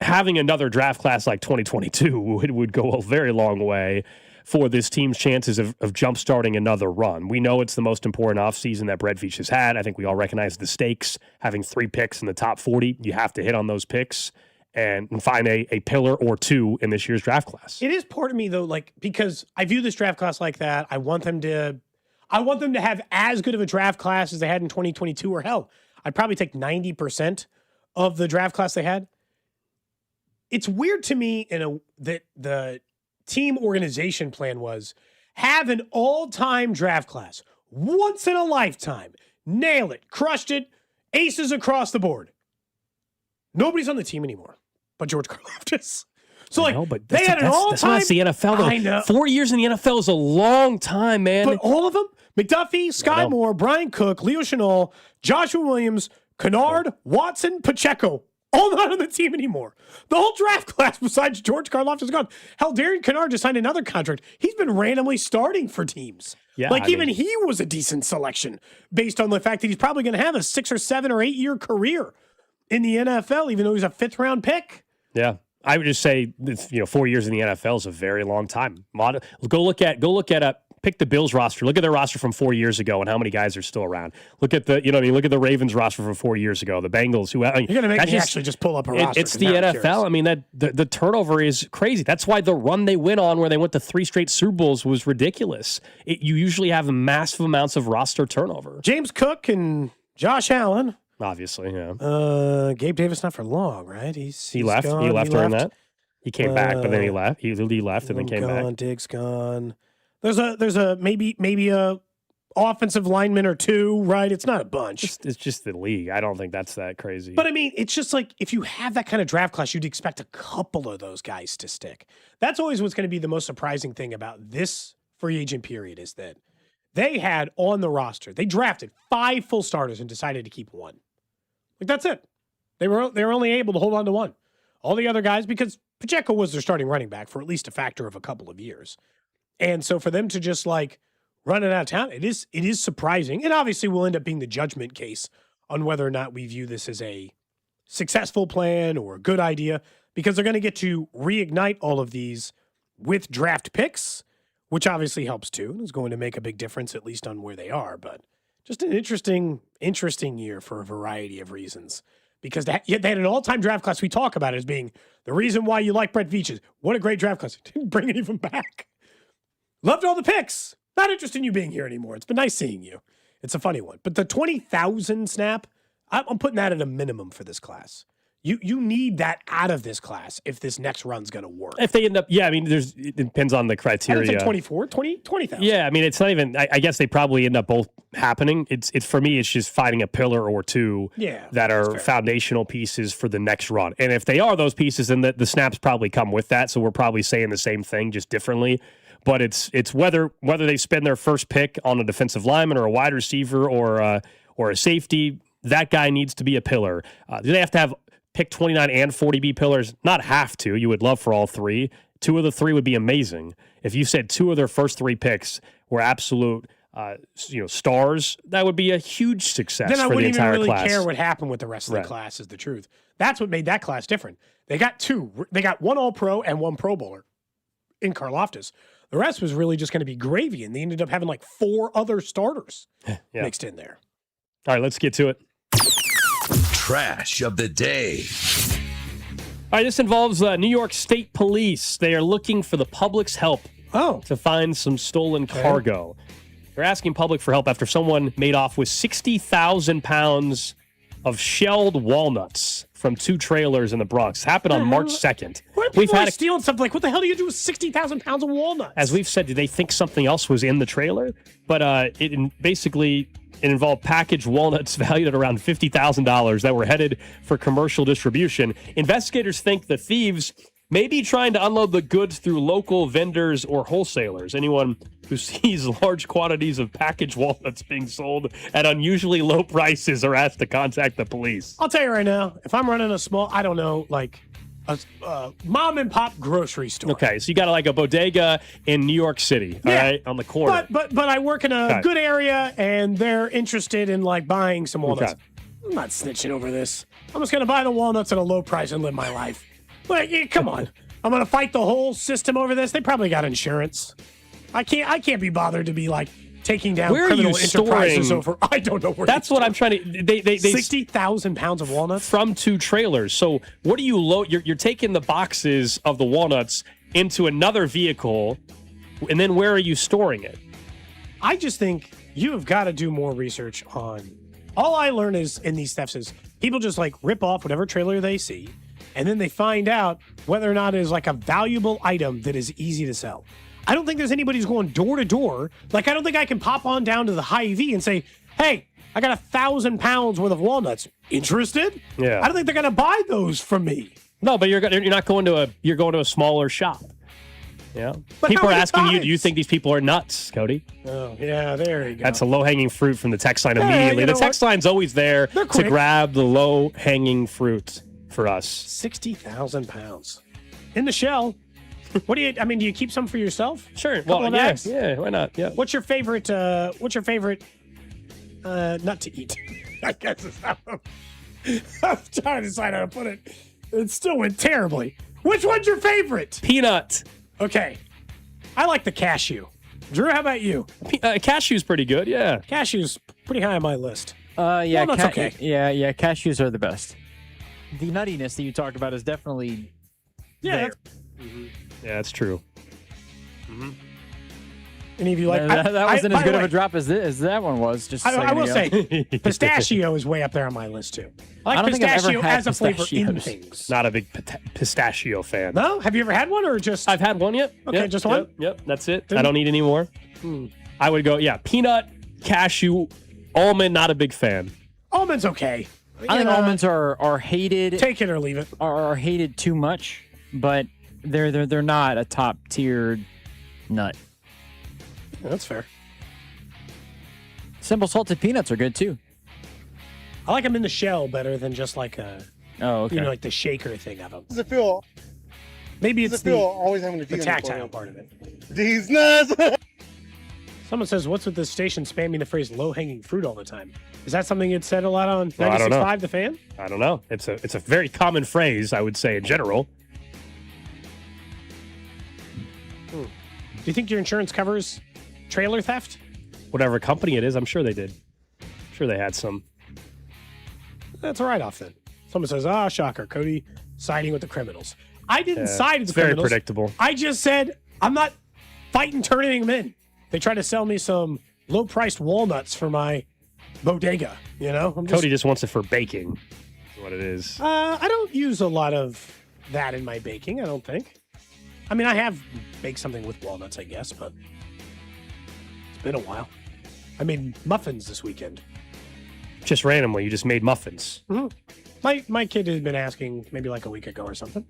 having another draft class like 2022 would go a very long way for this team's chances of jumpstarting another run. We know it's the most important offseason that Brett Veach has had. I think we all recognize the stakes. Having 3 picks in the top 40, you have to hit on those picks and find a pillar or two in this year's draft class. It is part of me, though, because I view this draft class like that. I want them to have as good of a draft class as they had in 2022, or hell, I'd probably take 90% of the draft class they had. It's weird to me that the team organization plan was have an all-time draft class, once in a lifetime, nail it, crushed it, aces across the board. Nobody's on the team anymore but George Karlaftis. So they had an all-time. That's the NFL though. I know. 4 years in the NFL is a long time, man. But all of them, McDuffie, Sky Moore, Brian Cook, Leo Chenal, Joshua Williams, Kennard, Watson, Pacheco, all not on the team anymore. The whole draft class besides George Karlaftis is gone. Hell, Darian Kennard just signed another contract. He's been randomly starting for teams. Yeah, he was a decent selection based on the fact that he's probably going to have a 6 or 7 or 8 year career in the NFL, even though he's a 5th round pick. Yeah. I would just say, 4 years in the NFL is a very long time. Go look at pick the Bills roster. Look at their roster from 4 years ago and how many guys are still around. Look at look at the Ravens roster from 4 years ago. The Bengals, you're going to make me actually just pull up a roster. It's the NFL. I mean, the turnover is crazy. That's why the run they went on, where they went to 3 straight Super Bowls, was ridiculous. You usually have massive amounts of roster turnover. James Cook and Josh Allen. Obviously, yeah. Gabe Davis not for long, right? He left. Gone. He left during that. He came back, but then he left. He left and then came back. Diggs gone. There's a maybe a offensive lineman or 2, right? It's not a bunch. It's just the league. I don't think that's that crazy. But I mean, it's just like if you have that kind of draft class, you'd expect a couple of those guys to stick. That's always what's going to be the most surprising thing about this free agent period is that they had on the roster, they drafted 5 full starters and decided to keep 1. Like that's it. They were only able to hold on to 1. All the other guys, because Pacheco was their starting running back for at least a factor of a couple of years. And so for them to just run it out of town, it is surprising. And obviously will end up being the judgment case on whether or not we view this as a successful plan or a good idea, because they're going to get to reignite all of these with draft picks, which obviously helps too. It's going to make a big difference, at least on where they are. But just an interesting year for a variety of reasons. Because they had an all-time draft class. We talk about it as being the reason why you like Brett Veach. What a great draft class. Didn't bring any of them back. Loved all the picks. Not interested in you being here anymore. It's been nice seeing you. It's a funny one. But the 20,000 snap, I'm putting that at a minimum for this class. You need that out of this class if this next run's going to work. If they end up, yeah, I mean, it depends on the criteria. It's like 24, 20,000. Yeah, I mean, it's not even. I guess they probably end up both happening. It's for me, it's just finding a pillar or two that are foundational pieces for the next run. And if they are those pieces, then the snaps probably come with that. So we're probably saying the same thing, just differently. But it's whether they spend their first pick on a defensive lineman or a wide receiver or a safety. That guy needs to be a pillar. Do they have to have pick 29 and 40B pillars? Not have to. You would love for all three. 2 of the 3 would be amazing. If you said 2 of their first 3 picks were absolute stars, that would be a huge success then I for the wouldn't entire even really class. care what happened with the rest of the class is the truth. That's what made that class different. They got 2. They got 1 All-Pro and 1 Pro Bowler in Karlaftis. The rest was really just going to be gravy, and they ended up having like 4 other starters mixed in there. All right, let's get to it. Trash of the day. All right, this involves New York State Police. They are looking for the public's help to find some stolen cargo. They're asking public for help after someone made off with 60,000 pounds of shelled walnuts from 2 trailers in the Bronx. Happened on March 2nd. Why are people stealing something? Like, what the hell do you do with 60,000 pounds of walnuts? As we've said, did they think something else was in the trailer? But it involved packaged walnuts valued at around $50,000 that were headed for commercial distribution. Investigators think the thieves may be trying to unload the goods through local vendors or wholesalers. Anyone who sees large quantities of packaged walnuts being sold at unusually low prices are asked to contact the police. I'll tell you right now, if I'm running a small, I don't know, like a mom and pop grocery store. Okay, so you got like a bodega in New York City, all right, on the corner. But I work in a good area, and they're interested in like buying some walnuts. Okay. I'm not snitching over this. I'm just gonna buy the walnuts at a low price and live my life. Like, come on, I'm gonna fight the whole system over this. They probably got insurance. I can't be bothered to be like taking down Where are criminal you enterprises storing- over. I don't know where. That's what I'm trying to. They 60,000 pounds of walnuts from 2 trailers. So what do you load? You're taking the boxes of the walnuts into another vehicle, and then where are you storing it? I just think you have got to do more research on. All I learn is in these thefts is people just like rip off whatever trailer they see, and then they find out whether or not it is like a valuable item that is easy to sell. I don't think there's anybody who's going door to door. Like, I don't think I can pop on down to the Hy-Vee and say, hey, I got 1,000 pounds worth of walnuts. Interested? Yeah. I don't think they're going to buy those from me. No, but you're not going to a smaller shop. Yeah. But People how are many asking you, times? do you think these people are nuts, Cody? Oh, yeah, there you go. That's a low-hanging fruit from the text line Yeah, immediately. you know The text line's always there They're to quick. grab the low-hanging fruit for us. 60,000 pounds. In the shell. What do you keep some for yourself? Sure. Couple Well, of yeah, bags? yeah, why not? Yeah. What's your favorite nut to eat? I guess is how I'm trying to decide how to put it. It still went terribly. Which one's your favorite? Peanut. Okay. I like the cashew. Drew, how about you? Cashew's pretty good, yeah. Cashew's pretty high on my list. Yeah, Walnuts, okay. Yeah, cashews are the best. The nuttiness that you talked about is definitely there. Yeah, that's true. Any of you like that wasn't by as good the of way, a drop as that one was. Just a I second will ago. say, pistachio is way up there on my list too. I I like don't think I've ever pistachio had as a flavor in pistachios. things. Not a big pistachio fan. No? Have you ever had one or just? I've had one, yep. Okay, Yep, just one? Yep, that's it. Didn't- I don't need any more. I would go, peanut, cashew, almond, not a big fan. Almond's okay. I think You know, almonds are hated. Take it or leave it. Are hated too much, but they're not a top tiered nut. Yeah, that's fair. Simple salted peanuts are good too. I like them in the shell better than just like a, Oh, okay. like the shaker thing of them. Does it feel? Maybe Does it's it feel the always having to the do tactile part of it. These nuts. Someone says, what's with this station spamming the phrase low-hanging fruit all the time? Is that something you'd said a lot on Well, I don't know. 96.5 The Fan? I don't know. It's a very common phrase, I would say, in general. Do you think your insurance covers trailer theft? Whatever company it is, I'm sure they did. I'm sure they had some. That's a write-off then. Someone says, shocker, Cody siding with the criminals. I didn't Yeah, side with it's the very criminals. predictable. I just said, I'm not fighting turning them in. They tried to sell me some low-priced walnuts for my bodega, I'm just, Cody just wants it for baking. what it is. I don't use a lot of that in my baking, I don't think. I mean, I have baked something with walnuts, I guess, but it's been a while. I made muffins this weekend. Just randomly, you just made muffins. Mm-hmm. My kid had been asking maybe like a week ago or something.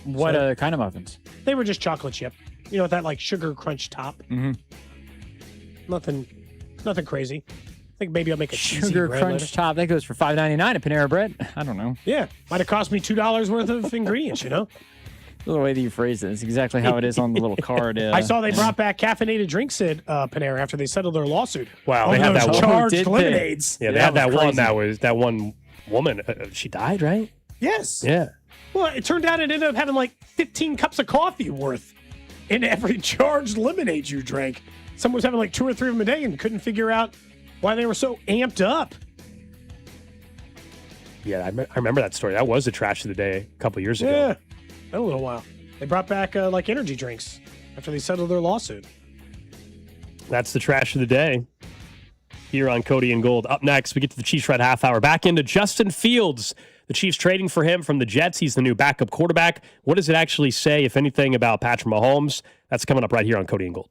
What kind of muffins? They were just chocolate chip. You know, with that like sugar crunch top. Mm-hmm. Nothing crazy. I think maybe I'll make a cheesy Sugar bread crunch later. top. That goes for $5.99 at Panera Bread. I don't know. Yeah, might have cost me $2 worth of ingredients, you know? The way that you phrase it is exactly how it is on the little card. I saw they brought back caffeinated drinks at Panera after they settled their lawsuit. Wow, they had that one. Charged lemonades. Yeah, they had that one that one woman. She died, right? Yes. Yeah. Well, it turned out it ended up having like 15 cups of coffee worth in every charged lemonade you drank. Someone was having like 2 or 3 of them a day and couldn't figure out why they were so amped up. Yeah, I remember that story. That was the trash of the day a couple years ago. Yeah, been a little while. They brought back like energy drinks after they settled their lawsuit. That's the trash of the day here on Cody and Gold. Up next, we get to the Chiefs Red Half Hour. Back into Justin Fields. The Chiefs trading for him from the Jets. He's the new backup quarterback. What does it actually say, if anything, about Patrick Mahomes? That's coming up right here on Cody and Gold.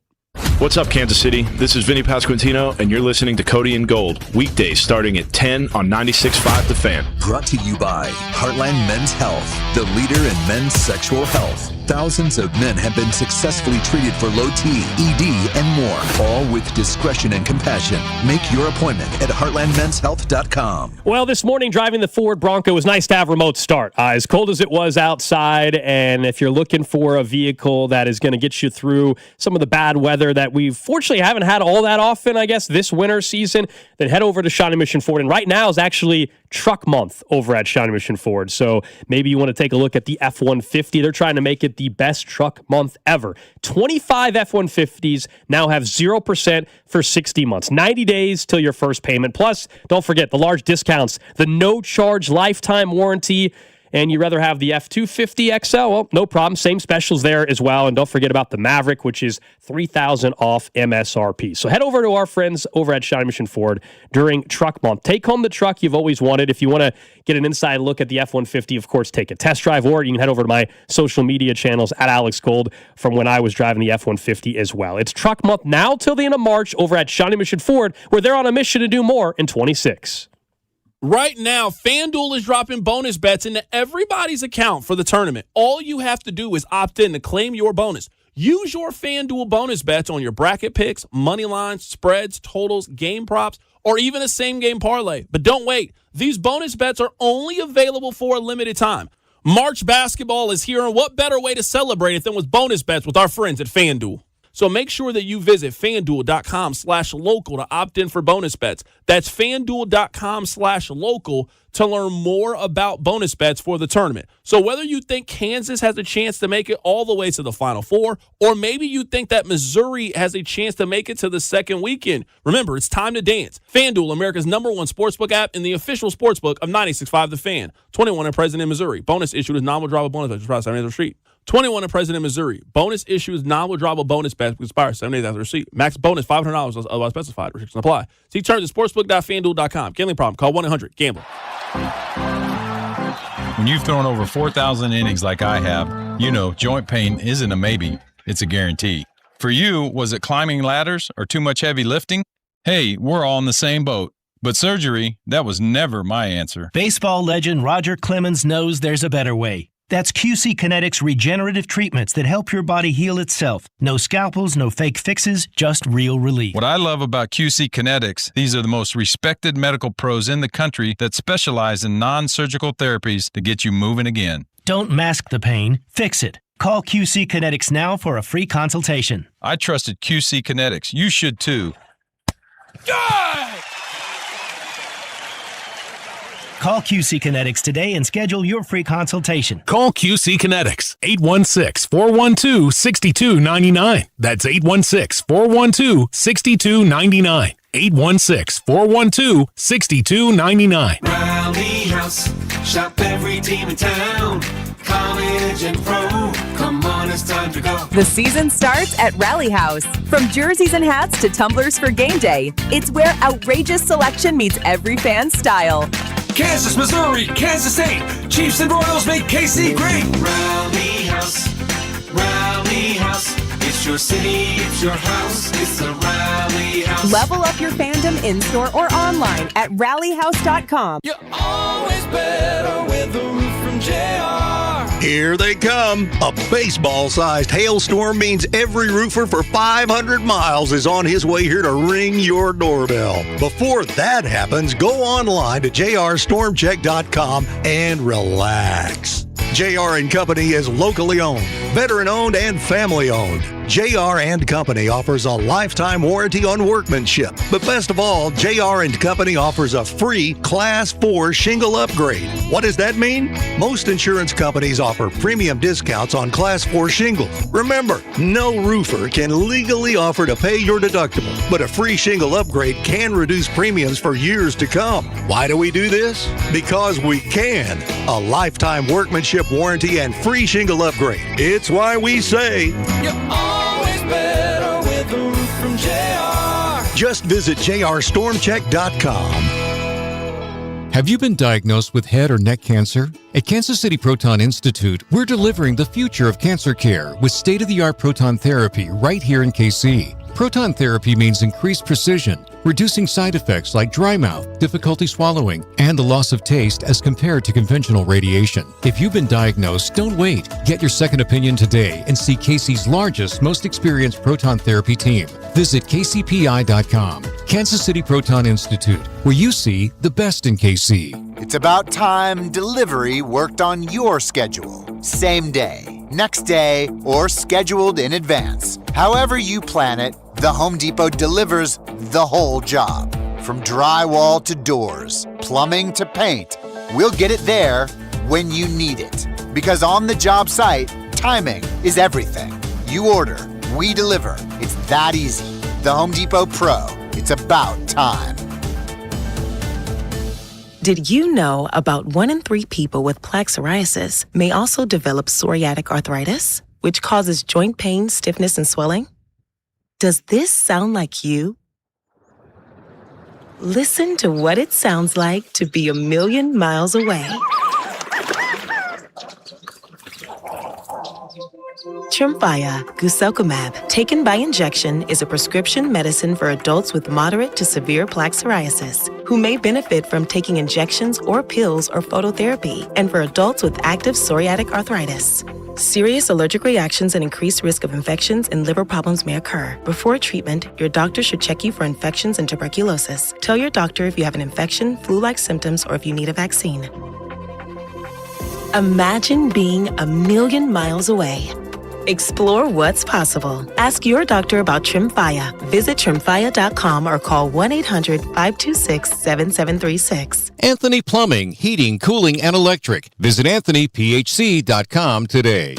What's up, Kansas City? This is Vinny Pasquantino, and you're listening to Cody and Gold, weekdays starting at 10 on 96.5 The Fan. Brought to you by Heartland Men's Health, the leader in men's sexual health. Thousands of men have been successfully treated for low T, ED, and more, all with discretion and compassion. Make your appointment at heartlandmenshealth.com. Well, this morning, driving the Ford Bronco was nice to have remote start. As cold as it was outside, and if you're looking for a vehicle that is going to get you through some of the bad weather that we fortunately haven't had all that often, I guess, this winter season, then head over to Shawnee Mission Ford. And right now is actually truck month over at Shawnee Mission Ford. So maybe you want to take a look at the F-150. They're trying to make it the best truck month ever. 25 F-150s now have 0% for 60 months. 90 days till your first payment. Plus, don't forget the large discounts, the no-charge lifetime warranty, and you rather have the F-250 XL? Well, no problem. Same specials there as well. And don't forget about the Maverick, which is $3,000 off MSRP. So head over to our friends over at Shawnee Mission Ford during Truck Month. Take home the truck you've always wanted. If you want to get an inside look at the F-150, of course, take a test drive, or you can head over to my social media channels at Alex Gold from when I was driving the F-150 as well. It's Truck Month now till the end of March over at Shawnee Mission Ford, where they're on a mission to do more in 26. Right now, FanDuel is dropping bonus bets into everybody's account for the tournament. All you have to do is opt in to claim your bonus. Use your FanDuel bonus bets on your bracket picks, money lines, spreads, totals, game props, or even a same-game parlay. But don't wait. These bonus bets are only available for a limited time. March basketball is here, and what better way to celebrate it than with bonus bets with our friends at FanDuel? So make sure that you visit FanDuel.com/local to opt in for bonus bets. That's FanDuel.com/local to learn more about bonus bets for the tournament. So whether you think Kansas has a chance to make it all the way to the Final Four, or maybe you think that Missouri has a chance to make it to the second weekend, remember, it's time to dance. FanDuel, America's #1 sportsbook app and the official sportsbook of 96.5 The Fan. 21 and present in Missouri. Bonus issued as non-withdrawable bonus bets. Price 7 days receipt. 21 and present in Missouri. Bonus issues non-withdrawable bonus bets expire 7 days after receipt. Max bonus $500 unless otherwise specified. Restrictions apply. See terms at sportsbook.fanduel.com. Gambling problem? Call 1-800-GAMBLER. When you've thrown over 4,000 innings like I have, you know joint pain isn't a maybe, it's a guarantee. For you, was it climbing ladders or too much heavy lifting? Hey, we're all in the same boat. But surgery, that was never my answer. Baseball legend Roger Clemens knows there's a better way. That's QC Kinetics regenerative treatments that help your body heal itself. No scalpels, no fake fixes, just real relief. What I love about QC Kinetics, these are the most respected medical pros in the country that specialize in non-surgical therapies to get you moving again. Don't mask the pain, fix it. Call QC Kinetics now for a free consultation. I trusted QC Kinetics. You should too. Call QC Kinetics today and schedule your free consultation. Call QC Kinetics, 816-412-6299. That's 816-412-6299. 816-412-6299. Rally House, shop every team in town. College and pro, come on, it's time to go. The season starts at Rally House. From jerseys and hats to tumblers for game day, it's where outrageous selection meets every fan's style. Kansas, Missouri, Kansas State. Chiefs and Royals make KC great. Rally House. It's your city, it's your house, it's the Rally House. Level up your fandom in-store or online at rallyhouse.com. You're always better with the roof from JR. Here they come. A baseball-sized hailstorm means every roofer for 500 miles is on his way here to ring your doorbell. Before that happens, go online to jrstormcheck.com and relax. JR & Company is locally owned, veteran-owned, and family-owned. JR & Company offers a lifetime warranty on workmanship. But best of all, JR & Company offers a free Class 4 shingle upgrade. What does that mean? Most insurance companies offer premium discounts on Class 4 shingles. Remember, no roofer can legally offer to pay your deductible, but a free shingle upgrade can reduce premiums for years to come. Why do we do this? Because we can. A lifetime workmanship warranty and free shingle upgrade. It's why we say, You're always better with the roof from JR. just visit jrstormcheck.com. Have you been diagnosed with head or neck cancer? At Kansas City Proton Institute, we're delivering the future of cancer care with state-of-the-art proton therapy right here in KC. Proton therapy means increased precision, reducing side effects like dry mouth, difficulty swallowing, and the loss of taste as compared to conventional radiation. If you've been diagnosed, don't wait. Get your second opinion today and see KC's largest, most experienced proton therapy team. Visit kcpi.com. Kansas City Proton Institute, where you see the best in KC. It's about time delivery worked on your schedule. Same day, next day, or scheduled in advance. However you plan it, the Home Depot delivers the whole job. From drywall to doors, plumbing to paint, we'll get it there when you need it. Because on the job site, timing is everything. You order, we deliver. It's that easy. The Home Depot Pro. It's about time. Did you know about 1 in 3 people with plaque psoriasis may also develop psoriatic arthritis, which causes joint pain, stiffness, and swelling? Does this sound like you? Listen to what it sounds like to be a million miles away. Tremfya guselkumab, taken by injection, is a prescription medicine for adults with moderate to severe plaque psoriasis who may benefit from taking injections or pills or phototherapy, and for adults with active psoriatic arthritis. Serious allergic reactions and increased risk of infections and liver problems may occur. Before treatment, your doctor should check you for infections and tuberculosis. Tell your doctor if you have an infection, flu-like symptoms, or if you need a vaccine. Imagine being a million miles away. Explore what's possible. Ask your doctor about Tremfya. Visit tremfya.com or call 1-800-526-7736. Anthony Plumbing, Heating, Cooling, and Electric. Visit anthonyphc.com today.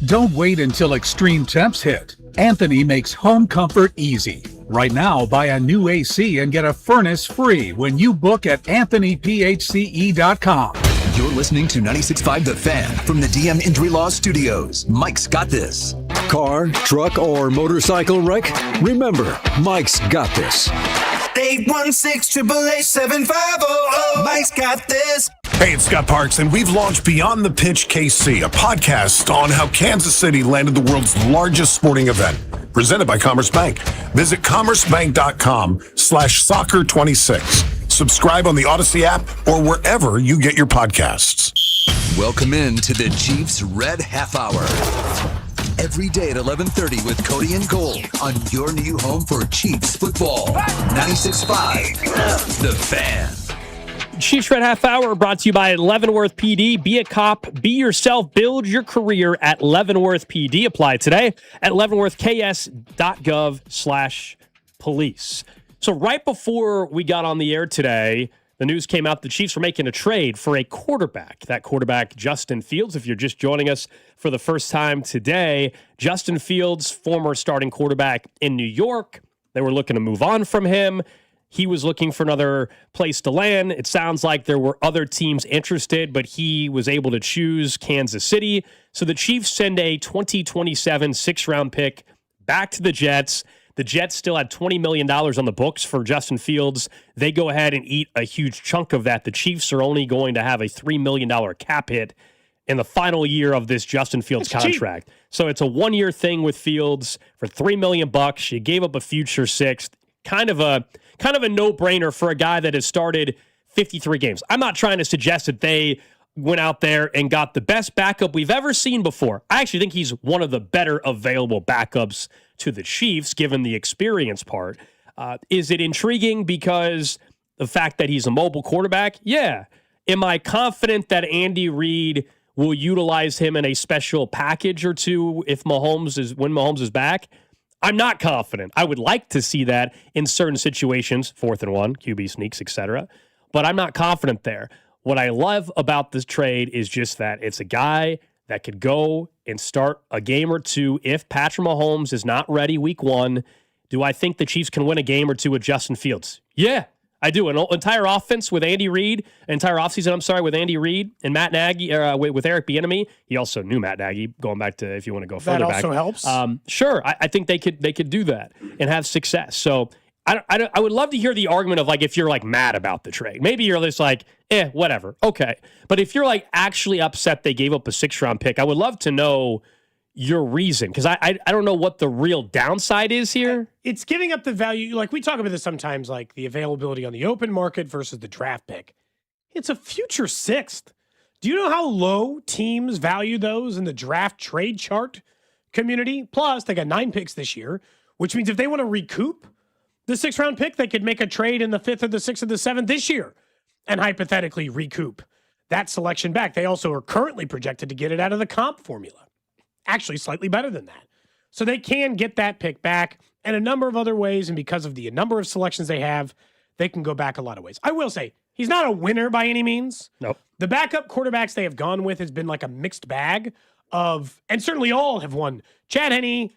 Don't wait until extreme temps hit. Anthony makes home comfort easy. Right now, buy a new AC and get a furnace free when you book at anthonyphce.com. You're listening to 96.5 The Fan from the DM Injury Law Studios. Mike's got this. Car, truck, or motorcycle wreck? Remember, Mike's got this. 816-888-7500. Mike's got this. Hey, it's Scott Parks, and we've launched Beyond the Pitch KC, a podcast on how Kansas City landed the world's largest sporting event, presented by Commerce Bank. Visit commercebank.com/soccer26. Subscribe on the Odyssey app or wherever you get your podcasts. Welcome in to the Chiefs Red Half Hour. Every day at 11:30 with Cody and Gold on your new home for Chiefs football. 96.5 The Fan. Chiefs Red Half Hour brought to you by Leavenworth PD. Be a cop, be yourself, build your career at Leavenworth PD. Apply today at leavenworthks.gov/police. So right before we got on the air today, the news came out the Chiefs were making a trade for a quarterback. That quarterback, Justin Fields. If you're just joining us for the first time today, Justin Fields, former starting quarterback in New York. They were looking to move on from him. He was looking for another place to land. It sounds like there were other teams interested, but he was able to choose Kansas City. So the Chiefs send a 2027 6th-round pick back to the Jets. The Jets still had $20 million on the books for Justin Fields. They go ahead and eat a huge chunk of that. The Chiefs are only going to have a $3 million cap hit in the final year of this Justin Fields contract. Cheap. So it's a one-year thing with Fields for $3 million. You gave up a future sixth. Kind of a no-brainer for a guy that has started 53 games. I'm not trying to suggest that they went out there and got the best backup we've ever seen before. I actually think he's one of the better available backups to the Chiefs, given the experience part. Is it intriguing because the fact that he's a mobile quarterback? Yeah. Am I confident that Andy Reid will utilize him in a special package or two when Mahomes is back? I'm not confident. I would like to see that in certain situations, 4th and 1, QB sneaks, etc. But I'm not confident there. What I love about this trade is just that it's a guy that could go and start a game or two if Patrick Mahomes is not ready week 1. Do I think the Chiefs can win a game or two with Justin Fields? Yeah, I do. An entire offense with Andy Reid, entire offseason, with Andy Reid and Matt Nagy, with Eric Bieniemy. He also knew Matt Nagy, going back to if you want to go further back. That also helps. Sure, I think they could do that and have success. So I would love to hear the argument of like if you're like mad about the trade. Maybe you're just like, whatever. Okay. But if you're like actually upset they gave up a 6th-round pick, I would love to know your reason, because I don't know what the real downside is here. It's giving up the value. Like we talk about this sometimes, like the availability on the open market versus the draft pick. It's a future 6th. Do you know how low teams value those in the draft trade chart community? Plus, they got 9 picks this year, which means if they want to recoup the 6th-round pick, they could make a trade in the 5th or the 6th or the 7th this year and hypothetically recoup that selection back. They also are currently projected to get it out of the comp formula. Actually, slightly better than that. So they can get that pick back and a number of other ways, and because of the number of selections they have, they can go back a lot of ways. I will say, he's not a winner by any means. Nope. The backup quarterbacks they have gone with has been like a mixed bag of, and certainly all have won. Chad Henne,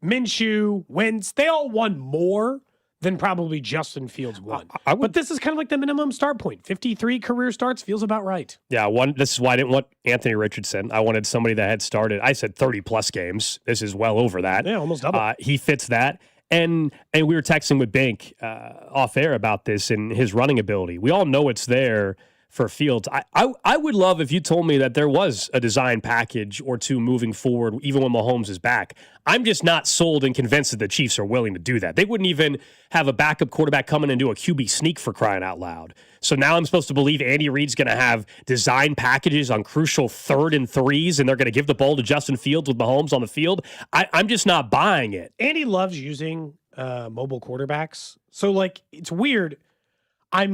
Minshew, Wentz, they all won more than probably Justin Fields won. But this is kind of like the minimum start point. 53 career starts feels about right. Yeah, this is why I didn't want Anthony Richardson. I wanted somebody that had started, I said 30-plus games. This is well over that. Yeah, almost double. He fits that. And we were texting with Bank off air about this and his running ability. We all know it's there for Fields. I would love if you told me that there was a design package or two moving forward, even when Mahomes is back. I'm just not sold and convinced that the Chiefs are willing to do that. They wouldn't even have a backup quarterback come in and do a QB sneak, for crying out loud. So now I'm supposed to believe Andy Reid's going to have design packages on crucial 3rd and 3s, and they're going to give the ball to Justin Fields with Mahomes on the field. I'm just not buying it. Andy loves using mobile quarterbacks. So, like, it's weird. I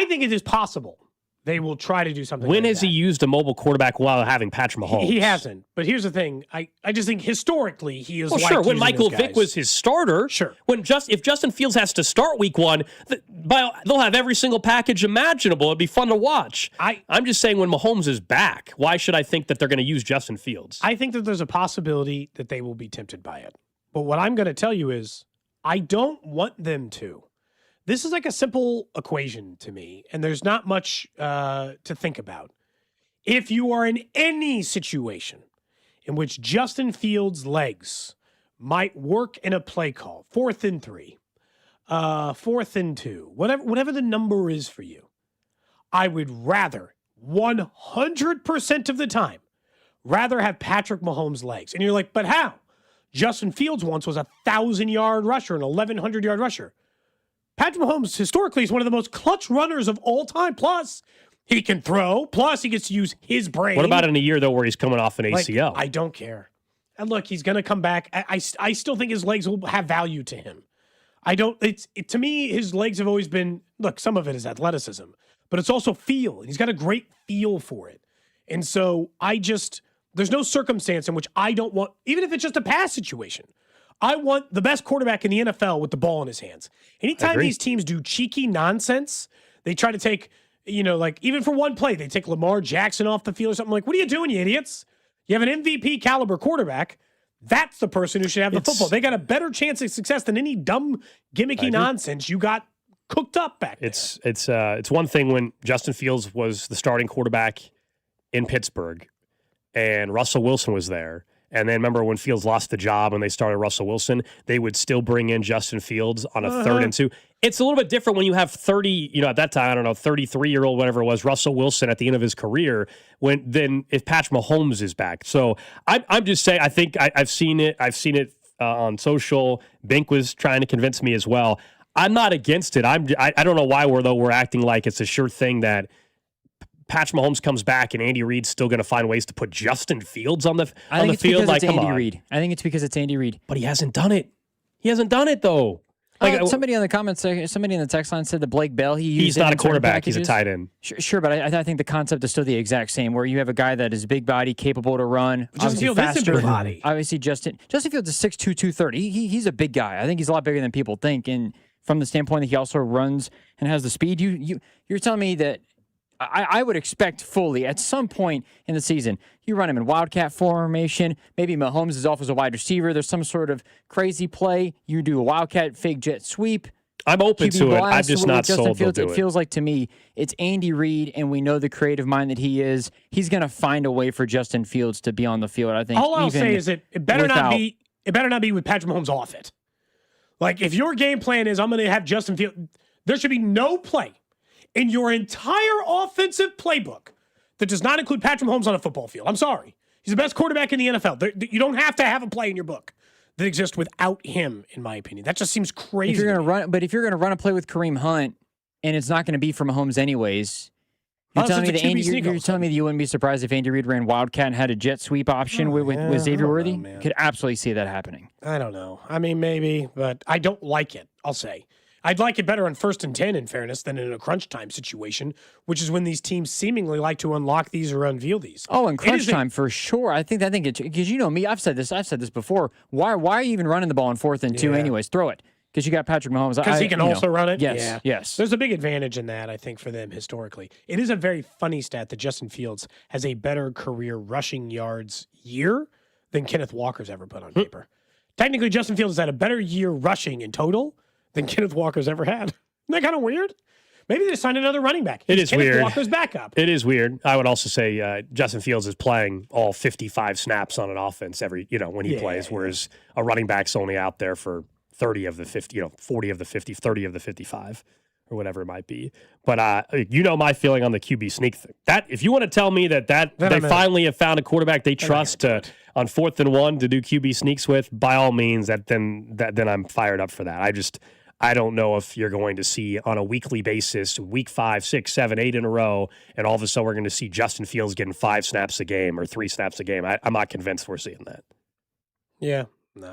think it is possible they will try to do something. When like has that. he used a mobile quarterback while having Patrick Mahomes? He hasn't. But here's the thing. I just think historically he is sure. When Michael Vick was his starter. Sure. If Justin Fields has to start week 1, they'll have every single package imaginable. It'd be fun to watch. I'm just saying when Mahomes is back, why should I think that they're going to use Justin Fields? I think that there's a possibility that they will be tempted by it. But what I'm going to tell you is I don't want them to. This is like a simple equation to me, and there's not much to think about. If you are in any situation in which Justin Fields' legs might work in a play call, 4th and 3, 4th and 2, whatever the number is for you, I would rather, 100% of the time, rather have Patrick Mahomes' legs. And you're like, but how? Justin Fields once was a 1,000-yard rusher, an 1,100-yard rusher. Patrick Mahomes historically is one of the most clutch runners of all time. Plus, he can throw. Plus, he gets to use his brain. What about in a year, though, where he's coming off an ACL? I don't care. And look, he's going to come back. I still think his legs will have value to him. To me, his legs have always been, look, some of it is athleticism, but it's also feel. And he's got a great feel for it. And so there's no circumstance in which I don't want, even if it's just a pass situation, I want the best quarterback in the NFL with the ball in his hands. Anytime these teams do cheeky nonsense, they try to take, like even for one play, they take Lamar Jackson off the field or something. Like, what are you doing, you idiots? You have an MVP caliber quarterback. That's the person who should have the football. They got a better chance of success than any dumb gimmicky nonsense you got cooked up back there. It's one thing when Justin Fields was the starting quarterback in Pittsburgh and Russell Wilson was there. And then remember when Fields lost the job and they started Russell Wilson, they would still bring in Justin Fields on a 3rd and 2. It's a little bit different when you have 30, at that time, I don't know, 33-year-old, whatever it was, Russell Wilson at the end of his career, than if Patrick Mahomes is back. So I'm just saying, I think I've seen it. I've seen it on social. Bink was trying to convince me as well. I'm not against it. I don't know why we're acting like it's a sure thing that Patrick Mahomes comes back and Andy Reid's still going to find ways to put Justin Fields on the field. I think it's Andy Reid. I think it's because it's Andy Reid. But he hasn't done it. He hasn't done it though. Somebody in the comments, somebody in the text line said that Blake Bell, he's not a quarterback. He's a tight end. Sure, but I think the concept is still the exact same, where you have a guy that is big body, capable to run. Justin Fields is a big body. Obviously, Justin Fields is 6'2", 230. He's a big guy. I think he's a lot bigger than people think. And from the standpoint that he also runs and has the speed, you're telling me that I would expect fully at some point in the season, you run him in wildcat formation. Maybe Mahomes is off as a wide receiver. There's some sort of crazy play. You do a wildcat fake jet sweep. I'm open QB to it. I'm blast just with not Justin sold Fields. they'll do It feels like to me it's Andy Reid, and we know the creative mind that he is. He's going to find a way for Justin Fields to be on the field. I think. All I'll say is it better not be. It better not be with Patrick Mahomes off it. Like if your game plan is I'm going to have Justin Fields, there should be no play in your entire offensive playbook that does not include Patrick Mahomes on a football field. I'm sorry. He's the best quarterback in the NFL. You don't have to have a play in your book that exists without him, in my opinion. That just seems crazy. If you're going to run a play with Kareem Hunt, and it's not going to be for Mahomes anyways, you're telling me that you wouldn't be surprised if Andy Reid ran wildcat and had a jet sweep option with Xavier Worthy? Could absolutely see that happening. I don't know. I mean, maybe, but I don't like it, I'll say. I'd like it better on 1st and 10, in fairness, than in a crunch time situation, which is when these teams seemingly like to unlock these or unveil these. Oh, in crunch time for sure. I think it's because you know me. I've said this before. Why are you even running the ball on 4th and 2 anyways? Throw it because you got Patrick Mahomes. Because he can also run it. Yes, yes. There's a big advantage in that, I think, for them historically. It is a very funny stat that Justin Fields has a better career rushing yards year than Kenneth Walker's ever put on paper. Technically, Justin Fields has had a better year rushing in total than Kenneth Walker's ever had. Isn't that kind of weird? Maybe they signed another running back. It is Kenneth weird. Walker's backup. It is weird. I would also say Justin Fields is playing all 55 snaps on an offense when he plays, whereas a running back's only out there for 30 of the 50, 40 of the 50, 30 of the 55, or whatever it might be. But my feeling on the QB sneak thing. That if you want to tell me that they finally have found a quarterback they trust on 4th and 1 to do QB sneaks with, by all means, then I'm fired up for that. I don't know if you're going to see on a weekly basis, week 5, 6, 7, 8 in a row, and all of a sudden we're going to see Justin Fields getting 5 snaps a game or 3 snaps a game. I'm not convinced we're seeing that. Yeah. No,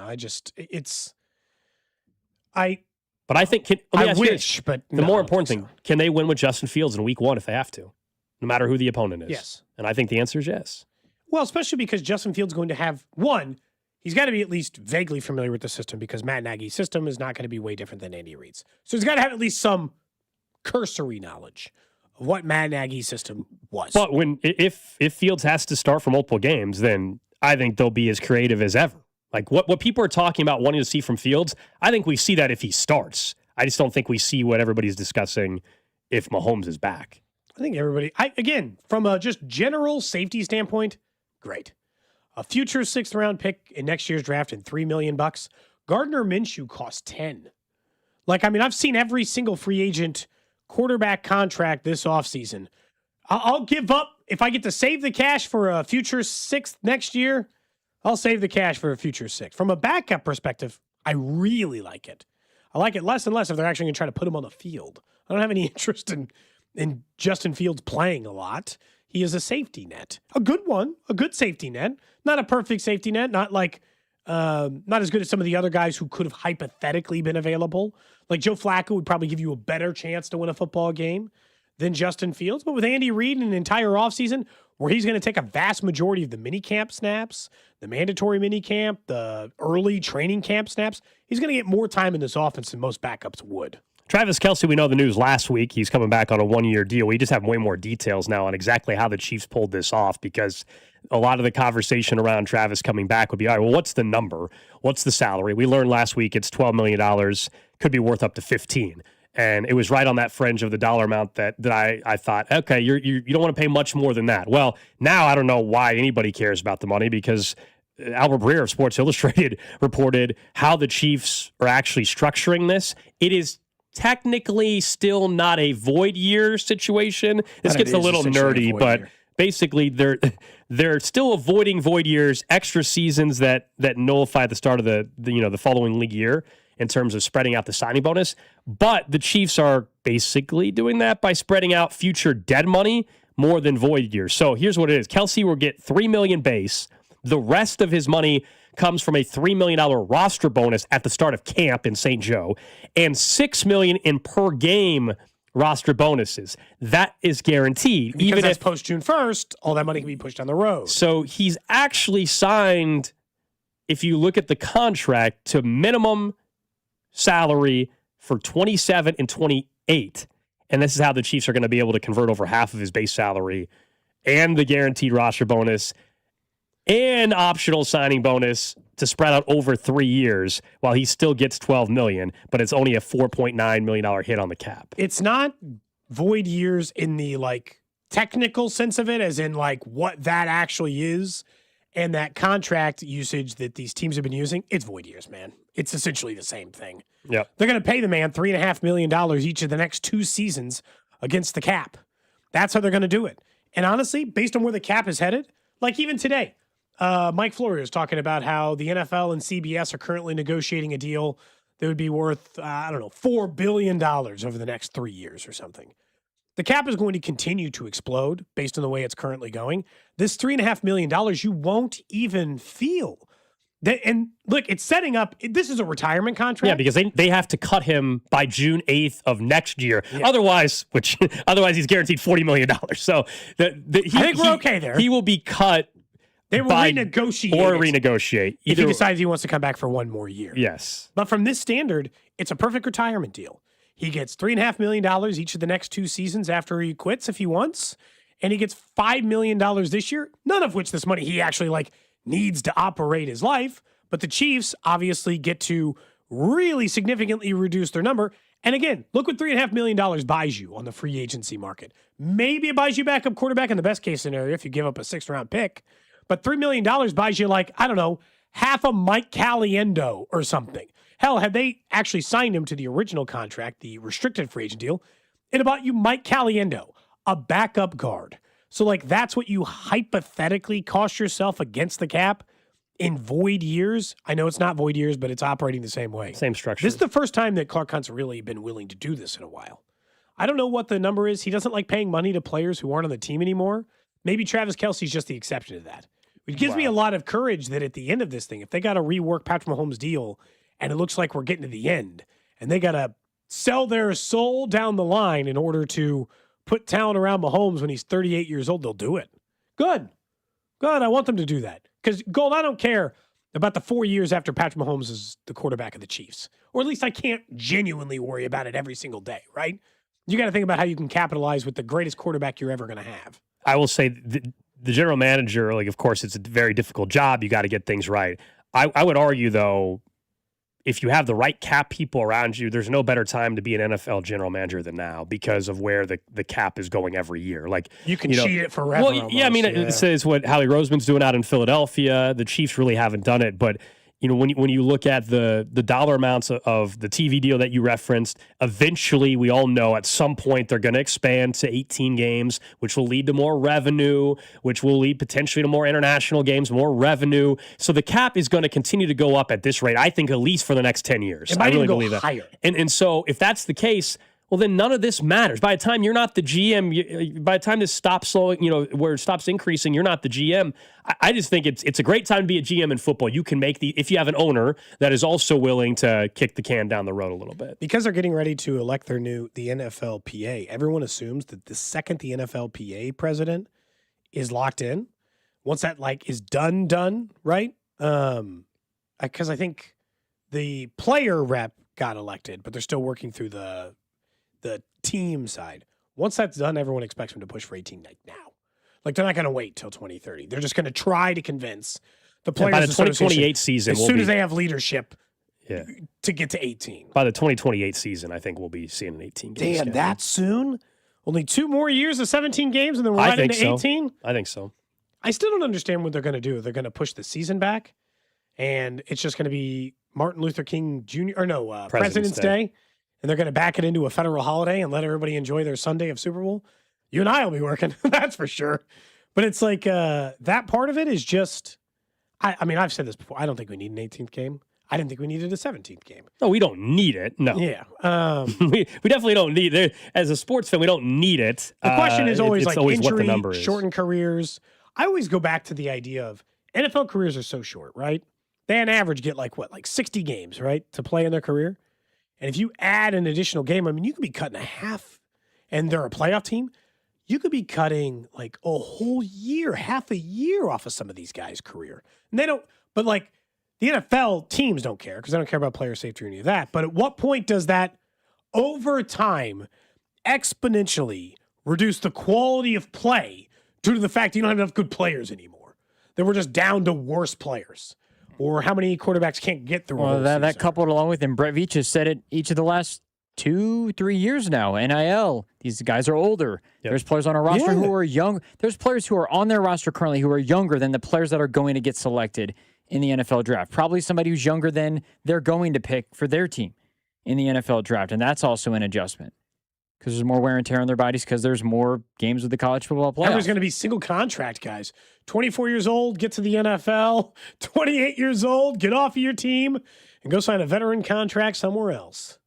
But I think but the more important thing, can they win with Justin Fields in week 1 if they have to, no matter who the opponent is? Yes. And I think the answer is yes. Well, especially because Justin Fields is going to have he's got to be at least vaguely familiar with the system because Matt Nagy's system is not going to be way different than Andy Reid's. So he's got to have at least some cursory knowledge of what Matt Nagy's system was. But if Fields has to start for multiple games, then I think they'll be as creative as ever. Like what people are talking about wanting to see from Fields, I think we see that if he starts. I just don't think we see what everybody's discussing if Mahomes is back. I think again, from a just general safety standpoint, great. A future 6th round pick in next year's draft and $3 million. Gardner Minshew costs 10. I've seen every single free agent quarterback contract this offseason. I'll give up if I get to save the cash for a future 6th next year. I'll save the cash for a future 6th. From a backup perspective, I really like it. I like it less and less if they're actually going to try to put him on the field. I don't have any interest in Justin Fields playing a lot. He is a safety net, a good one, a good safety net, not a perfect safety net, not as good as some of the other guys who could have hypothetically been available. Like Joe Flacco would probably give you a better chance to win a football game than Justin Fields. But with Andy Reid in an entire offseason where he's going to take a vast majority of the minicamp snaps, the mandatory minicamp, the early training camp snaps, he's going to get more time in this offense than most backups would. Travis Kelce, we know the news last week. He's coming back on a 1-year deal. We just have way more details now on exactly how the Chiefs pulled this off because a lot of the conversation around Travis coming back would be, all right, well, what's the number? What's the salary? We learned last week it's $12 million, could be worth up to $15. And it was right on that fringe of the dollar amount that I thought, okay, you don't want to pay much more than that. Well, now I don't know why anybody cares about the money because Albert Breer of Sports Illustrated reported how the Chiefs are actually structuring this. It is technically still not a void year situation. This gets a little nerdy, but basically they're still avoiding void years, extra seasons that nullify the start of the following league year in terms of spreading out the signing bonus. But the Chiefs are basically doing that by spreading out future dead money more than void years. So here's what it is. Kelce will get $3 million base. The rest of his money comes from a $3 million roster bonus at the start of camp in St. Joe and $6 million in per game roster bonuses. That is guaranteed. Because even if post June 1st, all that money can be pushed down the road. So he's actually signed, if you look at the contract, to minimum salary for 27 and 28. And this is how the Chiefs are going to be able to convert over half of his base salary and the guaranteed roster bonus and optional signing bonus to spread out over 3 years while he still gets $12 million, but it's only a $4.9 million hit on the cap. It's not void years in the technical sense of it, as in what that actually is, and that contract usage that these teams have been using. It's void years, man. It's essentially the same thing. Yep. They're going to pay the man $3.5 million each of the next 2 seasons against the cap. That's how they're going to do it. And honestly, based on where the cap is headed, even today, Mike Florio is talking about how the NFL and CBS are currently negotiating a deal that would be worth, $4 billion over the next 3 years or something. The cap is going to continue to explode based on the way it's currently going. This $3.5 million, you won't even feel. And look, it's setting up, this is a retirement contract. Yeah, because they have to cut him by June 8th of next year. Yeah. Otherwise he's guaranteed $40 million. So I think we're okay there. He will be cut. They will renegotiate. If he decides he wants to come back for one more year. Yes. But from this standard, it's a perfect retirement deal. He gets $3.5 million each of the next 2 seasons after he quits if he wants. And he gets $5 million this year, none of which this money he actually needs to operate his life. But the Chiefs obviously get to really significantly reduce their number. And again, look what $3.5 million buys you on the free agency market. Maybe it buys you backup quarterback in the best case scenario if you give up a 6th round pick. But $3 million buys you half a Mike Caliendo or something. Hell, had they actually signed him to the original contract, the restricted free agent deal, it bought you Mike Caliendo, a backup guard. So that's what you hypothetically cost yourself against the cap in void years. I know it's not void years, but it's operating the same way. Same structure. This is the first time that Clark Hunt's really been willing to do this in a while. I don't know what the number is. He doesn't like paying money to players who aren't on the team anymore. Maybe Travis Kelce's just the exception to that. Which gives me a lot of courage that at the end of this thing, if they got to rework Patrick Mahomes' deal and it looks like we're getting to the end and they got to sell their soul down the line in order to put talent around Mahomes when he's 38 years old, they'll do it. Good. I want them to do that. Because, Gold, I don't care about the 4 years after Patrick Mahomes is the quarterback of the Chiefs. Or at least I can't genuinely worry about it every single day, right? You got to think about how you can capitalize with the greatest quarterback you're ever going to have. I will say the general manager, of course, it's a very difficult job. You got to get things right. I would argue, though, if you have the right cap people around you, there's no better time to be an NFL general manager than now because of where the cap is going every year. You can cheat it forever. Well, yeah, it's what Howie Roseman's doing out in Philadelphia. The Chiefs really haven't done it, but when you look at the dollar amounts of the TV deal that you referenced, eventually we all know at some point they're going to expand to 18 games, which will lead to more revenue, which will lead potentially to more international games, more revenue. So the cap is going to continue to go up at this rate, I think, at least for the next 10 years. I really believe that. Higher. And so if that's the case, well, then none of this matters. By the time you're not the GM, by the time this stops slowing, where it stops increasing, you're not the GM. I just think it's a great time to be a GM in football. You can make if you have an owner that is also willing to kick the can down the road a little bit. Because they're getting ready to elect the NFLPA, everyone assumes that the second the NFLPA president is locked in, once that is done, right? Because I think the player rep got elected, but they're still working through the team side. Once that's done, everyone expects them to push for 18 now. They're not going to wait till 2030. They're just going to try to convince the players. By the 2028 season, as soon as they have leadership, to get to 18. By the 2028 season, I think we'll be seeing an 18 game. Damn, that soon? Only 2 more years of 17 games, and then we're right into 18? I think so. I still don't understand what they're going to do. They're going to push the season back, and it's just going to be Martin Luther King Jr. President's Day, and they're going to back it into a federal holiday and let everybody enjoy their Sunday of Super Bowl. You and I will be working, that's for sure. But it's like that part of it is just. I mean, I've said this before. I don't think we need an 18th game. I didn't think we needed a 17th game. No, we don't need it. No. Yeah. We definitely don't need it. As a sports fan, we don't need it. The question is always it's like always injury, what the number is. shortened careers. I always go back to the idea of NFL careers are so short, right? They on average get like 60 games, right, to play in their career. And if you add an additional game, I mean, you could be cutting a half, and they're a playoff team. You could be cutting like a whole year, half a year off of some of these guys' career. And they don't, but like the NFL teams don't care because they don't care about player safety or any of that. But at what point does that over time exponentially reduce the quality of play due to the fact that you don't have enough good players anymore? That we're just down to worse players. Or how many quarterbacks can't get through? Well, that coupled along with, and Brett Veach has said it each of the last 2-3 years now. NIL, these guys are older. Yep. There's players on our roster who are young. There's players who are on their roster currently who are younger than the players that are going to get selected in the NFL draft. Probably somebody who's younger than they're going to pick for their team in the NFL draft. And that's also an adjustment because there's more wear and tear on their bodies because there's more games with the college football playoff. Everyone's going to be single contract guys. 24 years old, get to the NFL. 28 years old, get off of your team and go sign a veteran contract somewhere else.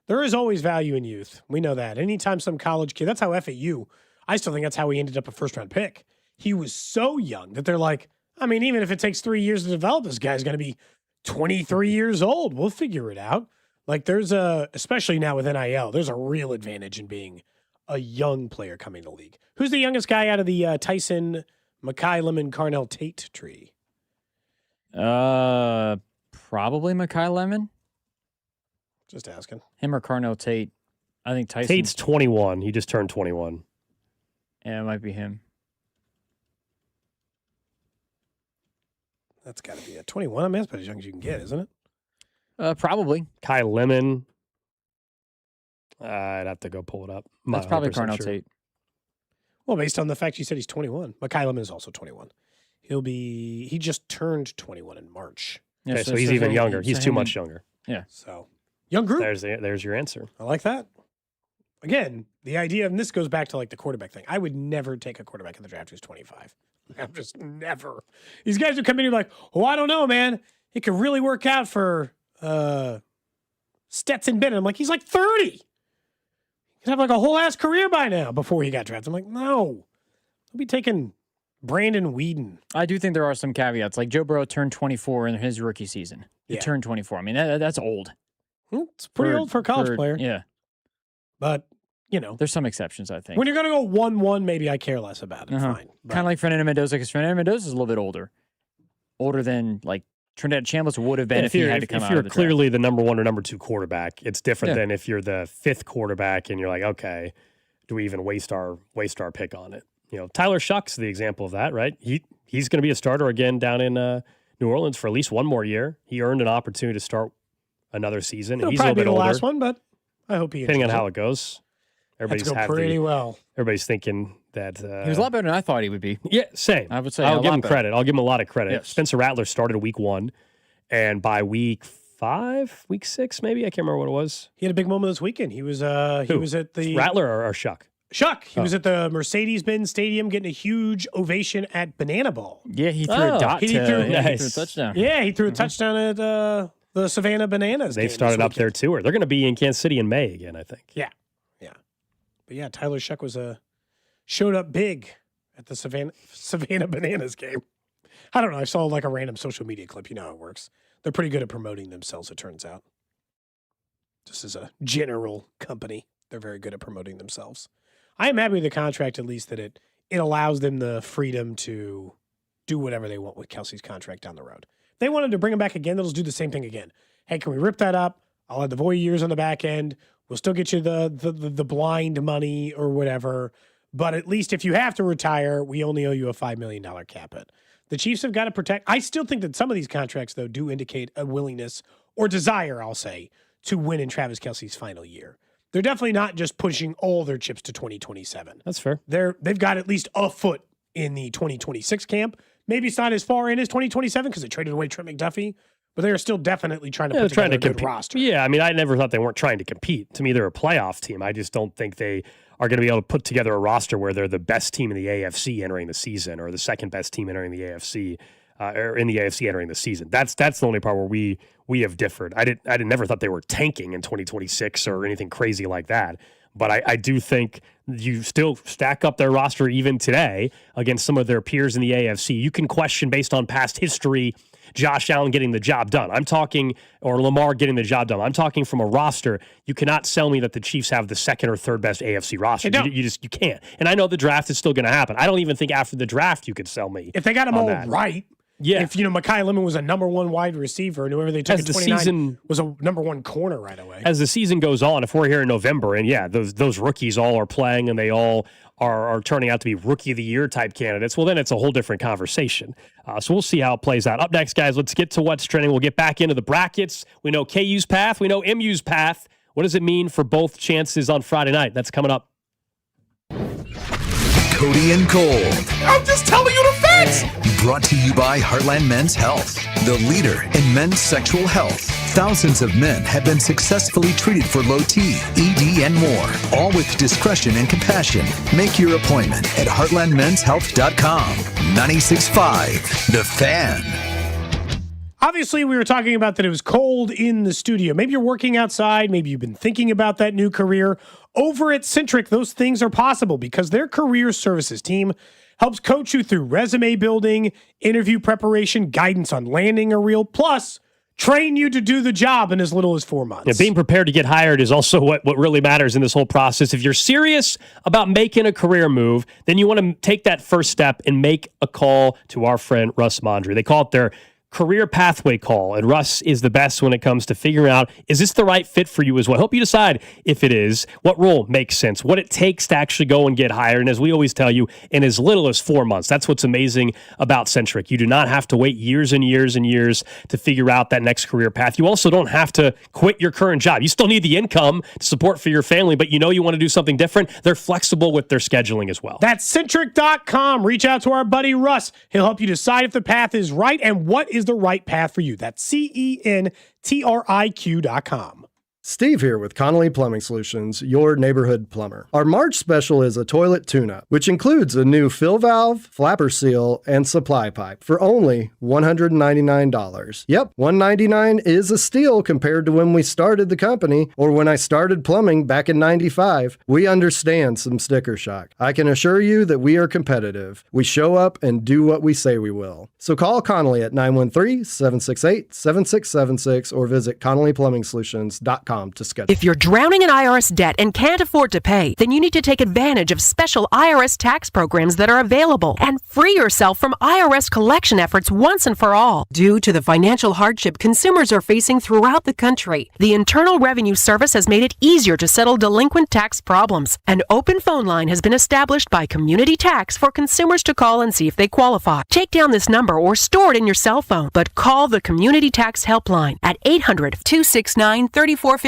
There is always value in youth. We know that. Anytime some college kid, that's how FAU, I still think that's how he ended up a first-round pick. He was so young that they're like, I mean, even if it takes 3 years to develop, this guy's going to be 23 years old. We'll figure it out. Like there's especially now with NIL, there's a real advantage in being a young player coming to the league. Who's the youngest guy out of the Tyson, Mackay Lemon, Carnell Tate tree? Probably Mackay Lemon. Just asking. Him or Carnell Tate. I think Tyson. Tate's 21. He just turned 21. Yeah, it might be him. That's got to be it. 21. I mean, that's about as young as you can get, isn't it? Probably. Kai Lemon. I'd have to go pull it up. That's probably Carnell Tate. Well, based on the fact you said he's 21. Mackay Lemon is also 21. He just turned 21 in March. Yeah, okay, so he's even younger. He's too much younger. Yeah. So, young group. There's your answer. I like that. Again, the idea, and this goes back to like the quarterback thing. I would never take a quarterback in the draft who's 25. I'm just never. These guys who come in and like, oh, I don't know, man. It could really work out for Stetson Bennett. I'm like, he's like 30. He could have like a whole ass career by now before he got drafted. I'm like, no. I'll be taking Brandon Whedon. I do think there are some caveats. Like Joe Burrow turned 24 in his rookie season. He turned 24. I mean, that's old. It's pretty old for a college player. Yeah. But, you know. There's some exceptions, I think. When you're going to go 1-1, maybe I care less about it. Fine. Kind of like Fernando Mendoza, because Fernando Mendoza is a little bit older. Older than, like, Trinidad Chambliss would have been if he had to come out of the draft. If you're clearly the number 1 or number 2 quarterback, it's different than if you're the 5th quarterback and you're like, okay, do we even waste our pick on it? You know, Tyler Shuck's the example of that, right? He's going to be a starter again down in New Orleans for at least one more year. He earned an opportunity to start another season. It'll he's probably a little bit be the older. last one, but I hope he depending on enjoys how it goes. Everybody's go pretty well. Everybody's thinking that he was a lot better than I thought he would be. Yeah, same. I would say I'll a give lot him better. credit. I'll give him a lot of credit. Yes. Spencer Rattler started week 1, and by week 5, week 6, maybe I can't remember what it was. He had a big moment this weekend. He was at the Rattler or Shuck. Shuck. He was at the Mercedes-Benz Stadium getting a huge ovation at Banana Ball. Yeah, he threw a dot. He threw a touchdown. Yeah, he threw a touchdown at the Savannah Bananas. They've started up their tour. They're going to be in Kansas City in May again, I think. Yeah. But yeah, Tyler Shuck showed up big at the Savannah Bananas game. I don't know. I saw like a random social media clip. You know how it works. They're pretty good at promoting themselves, it turns out. Just as a general company, they're very good at promoting themselves. I am happy with the contract, at least that it allows them the freedom to do whatever they want with Kelsey's contract down the road. If they wanted to bring him back again, they'll just do the same thing again. Hey, can we rip that up? I'll have the void years on the back end. We'll still get you the blind money or whatever. But at least if you have to retire, we only owe you a $5 million cap hit. The Chiefs have got to protect. I still think that some of these contracts, though, do indicate a willingness or desire, I'll say, to win in Travis Kelce's final year. They're definitely not just pushing all their chips to 2027. That's fair. They've got at least a foot in the 2026 camp. Maybe it's not as far in as 2027 because they traded away Trent McDuffie, but they are still definitely trying to put together a good roster. Yeah, I mean, I never thought they weren't trying to compete. To me, they're a playoff team. I just don't think they are going to be able to put together a roster where they're the best team in the AFC entering the season or the second best team entering the AFC or in the AFC entering the season. That's the only part where we have differed. I never thought they were tanking in 2026 or anything crazy like that. But I do think you still stack up their roster even today against some of their peers in the AFC. You can question based on past history Josh Allen getting the job done. I'm talking, or Lamar getting the job done. I'm talking from a roster. You cannot sell me that the Chiefs have the second or third best AFC roster. You can't. And I know the draft is still going to happen. I don't even think after the draft you could sell me. If they got them all right. Yeah. If, Mekhi Lemon was a number one wide receiver and whoever they took at 29 was a number one corner right away. As the season goes on, if we're here in November and those rookies all are playing and they all are turning out to be rookie of the year type candidates, well, then it's a whole different conversation. So we'll see how it plays out. Up next, guys, let's get to what's trending. We'll get back into the brackets. We know KU's path. We know MU's path. What does it mean for both chances on Friday night? That's coming up. Cody and Gold. I'm just telling you the facts. Brought to you by Heartland Men's Health, the leader in men's sexual health. Thousands of men have been successfully treated for low T, ED, and more, all with discretion and compassion. Make your appointment at heartlandmenshealth.com. 96.5, The Fan. Obviously, we were talking about that it was cold in the studio. Maybe you're working outside. Maybe you've been thinking about that new career. Over at Centric, those things are possible because their career services team helps coach you through resume building, interview preparation, guidance on landing a reel, plus train you to do the job in as little as 4 months. Yeah, being prepared to get hired is also what really matters in this whole process. If you're serious about making a career move, then you want to take that first step and make a call to our friend Russ Mondry. They call it their career pathway call, and Russ is the best when it comes to figuring out, is this the right fit for you as well? Help you decide if it is, what role makes sense, what it takes to actually go and get hired. And as we always tell you, in as little as 4 months. That's what's amazing about Centric. You do not have to wait years and years and years to figure out that next career path. You also don't have to quit your current job. You still need the income to support for your family, but you want to do something different. They're flexible with their scheduling as well. That's Centric.com. Reach out to our buddy Russ. He'll help you decide if the path is right and what is the right path for you. That's CENTRIQ.com. Steve here with Connolly Plumbing Solutions, your neighborhood plumber. Our March special is a toilet tune-up, which includes a new fill valve, flapper seal, and supply pipe for only $199. Yep, $199 is a steal compared to when we started the company or when I started plumbing back in '95. We understand some sticker shock. I can assure you that we are competitive. We show up and do what we say we will. So call Connolly at 913-768-7676 or visit ConnollyPlumbingSolutions.com to schedule. If you're drowning in IRS debt and can't afford to pay, then you need to take advantage of special IRS tax programs that are available and free yourself from IRS collection efforts once and for all. Due to the financial hardship consumers are facing throughout the country, the Internal Revenue Service has made it easier to settle delinquent tax problems. An open phone line has been established by Community Tax for consumers to call and see if they qualify. Take down this number or store it in your cell phone, but call the Community Tax Helpline at 800-269-3454.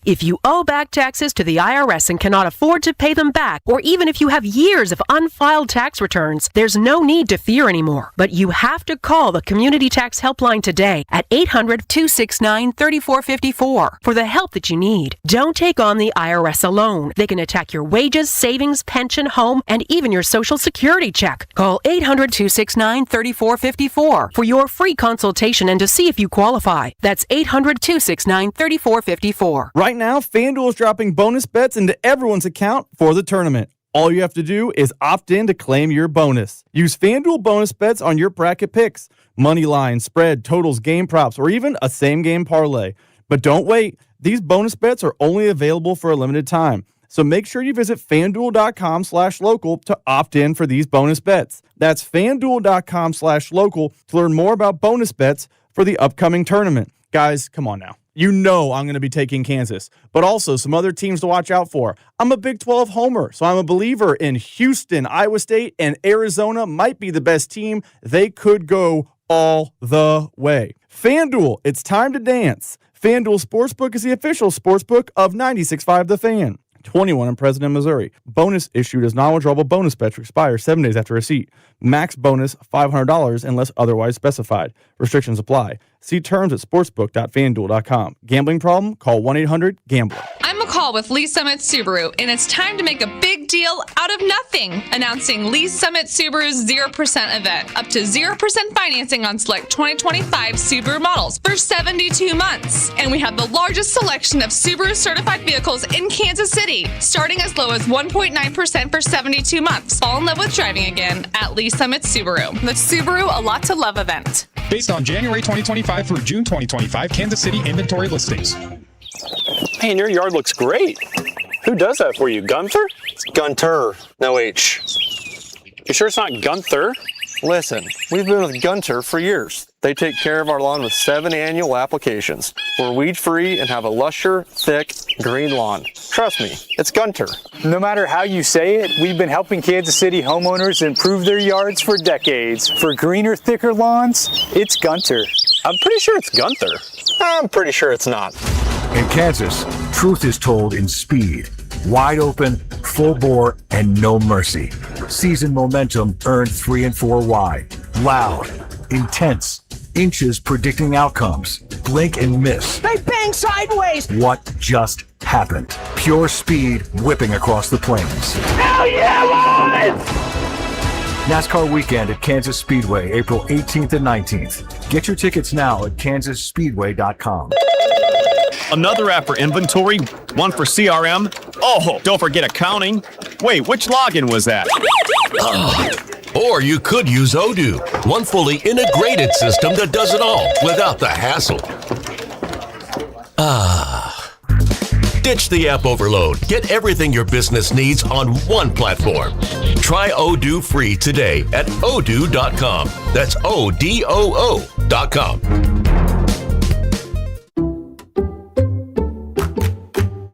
If you owe back taxes to the IRS and cannot afford to pay them back, or even if you have years of unfiled tax returns, there's no need to fear anymore. But you have to call the Community Tax Helpline today at 800-269-3454 for the help that you need. Don't take on the IRS alone. They can attack your wages, savings, pension, home, and even your Social Security check. Call 800-269-3454 for your free consultation and to see if you qualify. That's 800-269-3454. Right now, FanDuel is dropping bonus bets into everyone's account for the tournament. All you have to do is opt in to claim your bonus. Use FanDuel bonus bets on your bracket picks, money line, spread, totals, game props, or even a same-game parlay. But don't wait. These bonus bets are only available for a limited time. So make sure you visit FanDuel.com/local to opt in for these bonus bets. That's FanDuel.com/local to learn more about bonus bets for the upcoming tournament. Guys, come on now. You know I'm going to be taking Kansas, but also some other teams to watch out for. I'm a Big 12 homer, so I'm a believer in Houston, Iowa State, and Arizona might be the best team. They could go all the way. FanDuel, it's time to dance. FanDuel Sportsbook is the official sportsbook of 96.5 The Fan. 21 in President, Missouri. Bonus issued as non-withdrawable bonus bet to expire 7 days after receipt. Max bonus $500 unless otherwise specified. Restrictions apply. See terms at sportsbook.fanduel.com. Gambling problem? Call 1-800-GAMBLER. I'm McCall with Lee Summit Subaru, and it's time to make a big deal out of nothing. Announcing Lee Summit Subaru's 0% event. Up to 0% financing on select 2025 Subaru models for 72 months. And we have the largest selection of Subaru certified vehicles in Kansas City, starting as low as 1.9% for 72 months. Fall in love with driving again at Lee Summit Subaru. The Subaru A Lot to Love event. Based on January 2025 through June 2025 Kansas City inventory listings. Man, your yard looks great. Who does that for you, Gunther? It's Gunter, no H. You sure it's not Gunther? Listen, we've been with Gunter for years. They take care of our lawn with 7 annual applications. We're weed-free and have a lusher, thick, green lawn. Trust me, it's Gunter. No matter how you say it, we've been helping Kansas City homeowners improve their yards for decades. For greener, thicker lawns, it's Gunter. I'm pretty sure it's Gunther. I'm pretty sure it's not. In Kansas, truth is told in speed. Wide open, full bore, and no mercy. Season momentum earned 3 and 4 wide. Loud, intense, inches predicting outcomes. Blink and miss. They bang sideways! What just happened? Pure speed whipping across the plains. Hell yeah, boys! NASCAR weekend at Kansas Speedway, April 18th and 19th. Get your tickets now at kansasspeedway.com. Another app for inventory, one for CRM. Oh, don't forget accounting. Wait, which login was that? Or you could use Odoo, one fully integrated system that does it all without the hassle. Ditch the app overload. Get everything your business needs on one platform. Try Odoo free today at odoo.com. That's ODOO.com.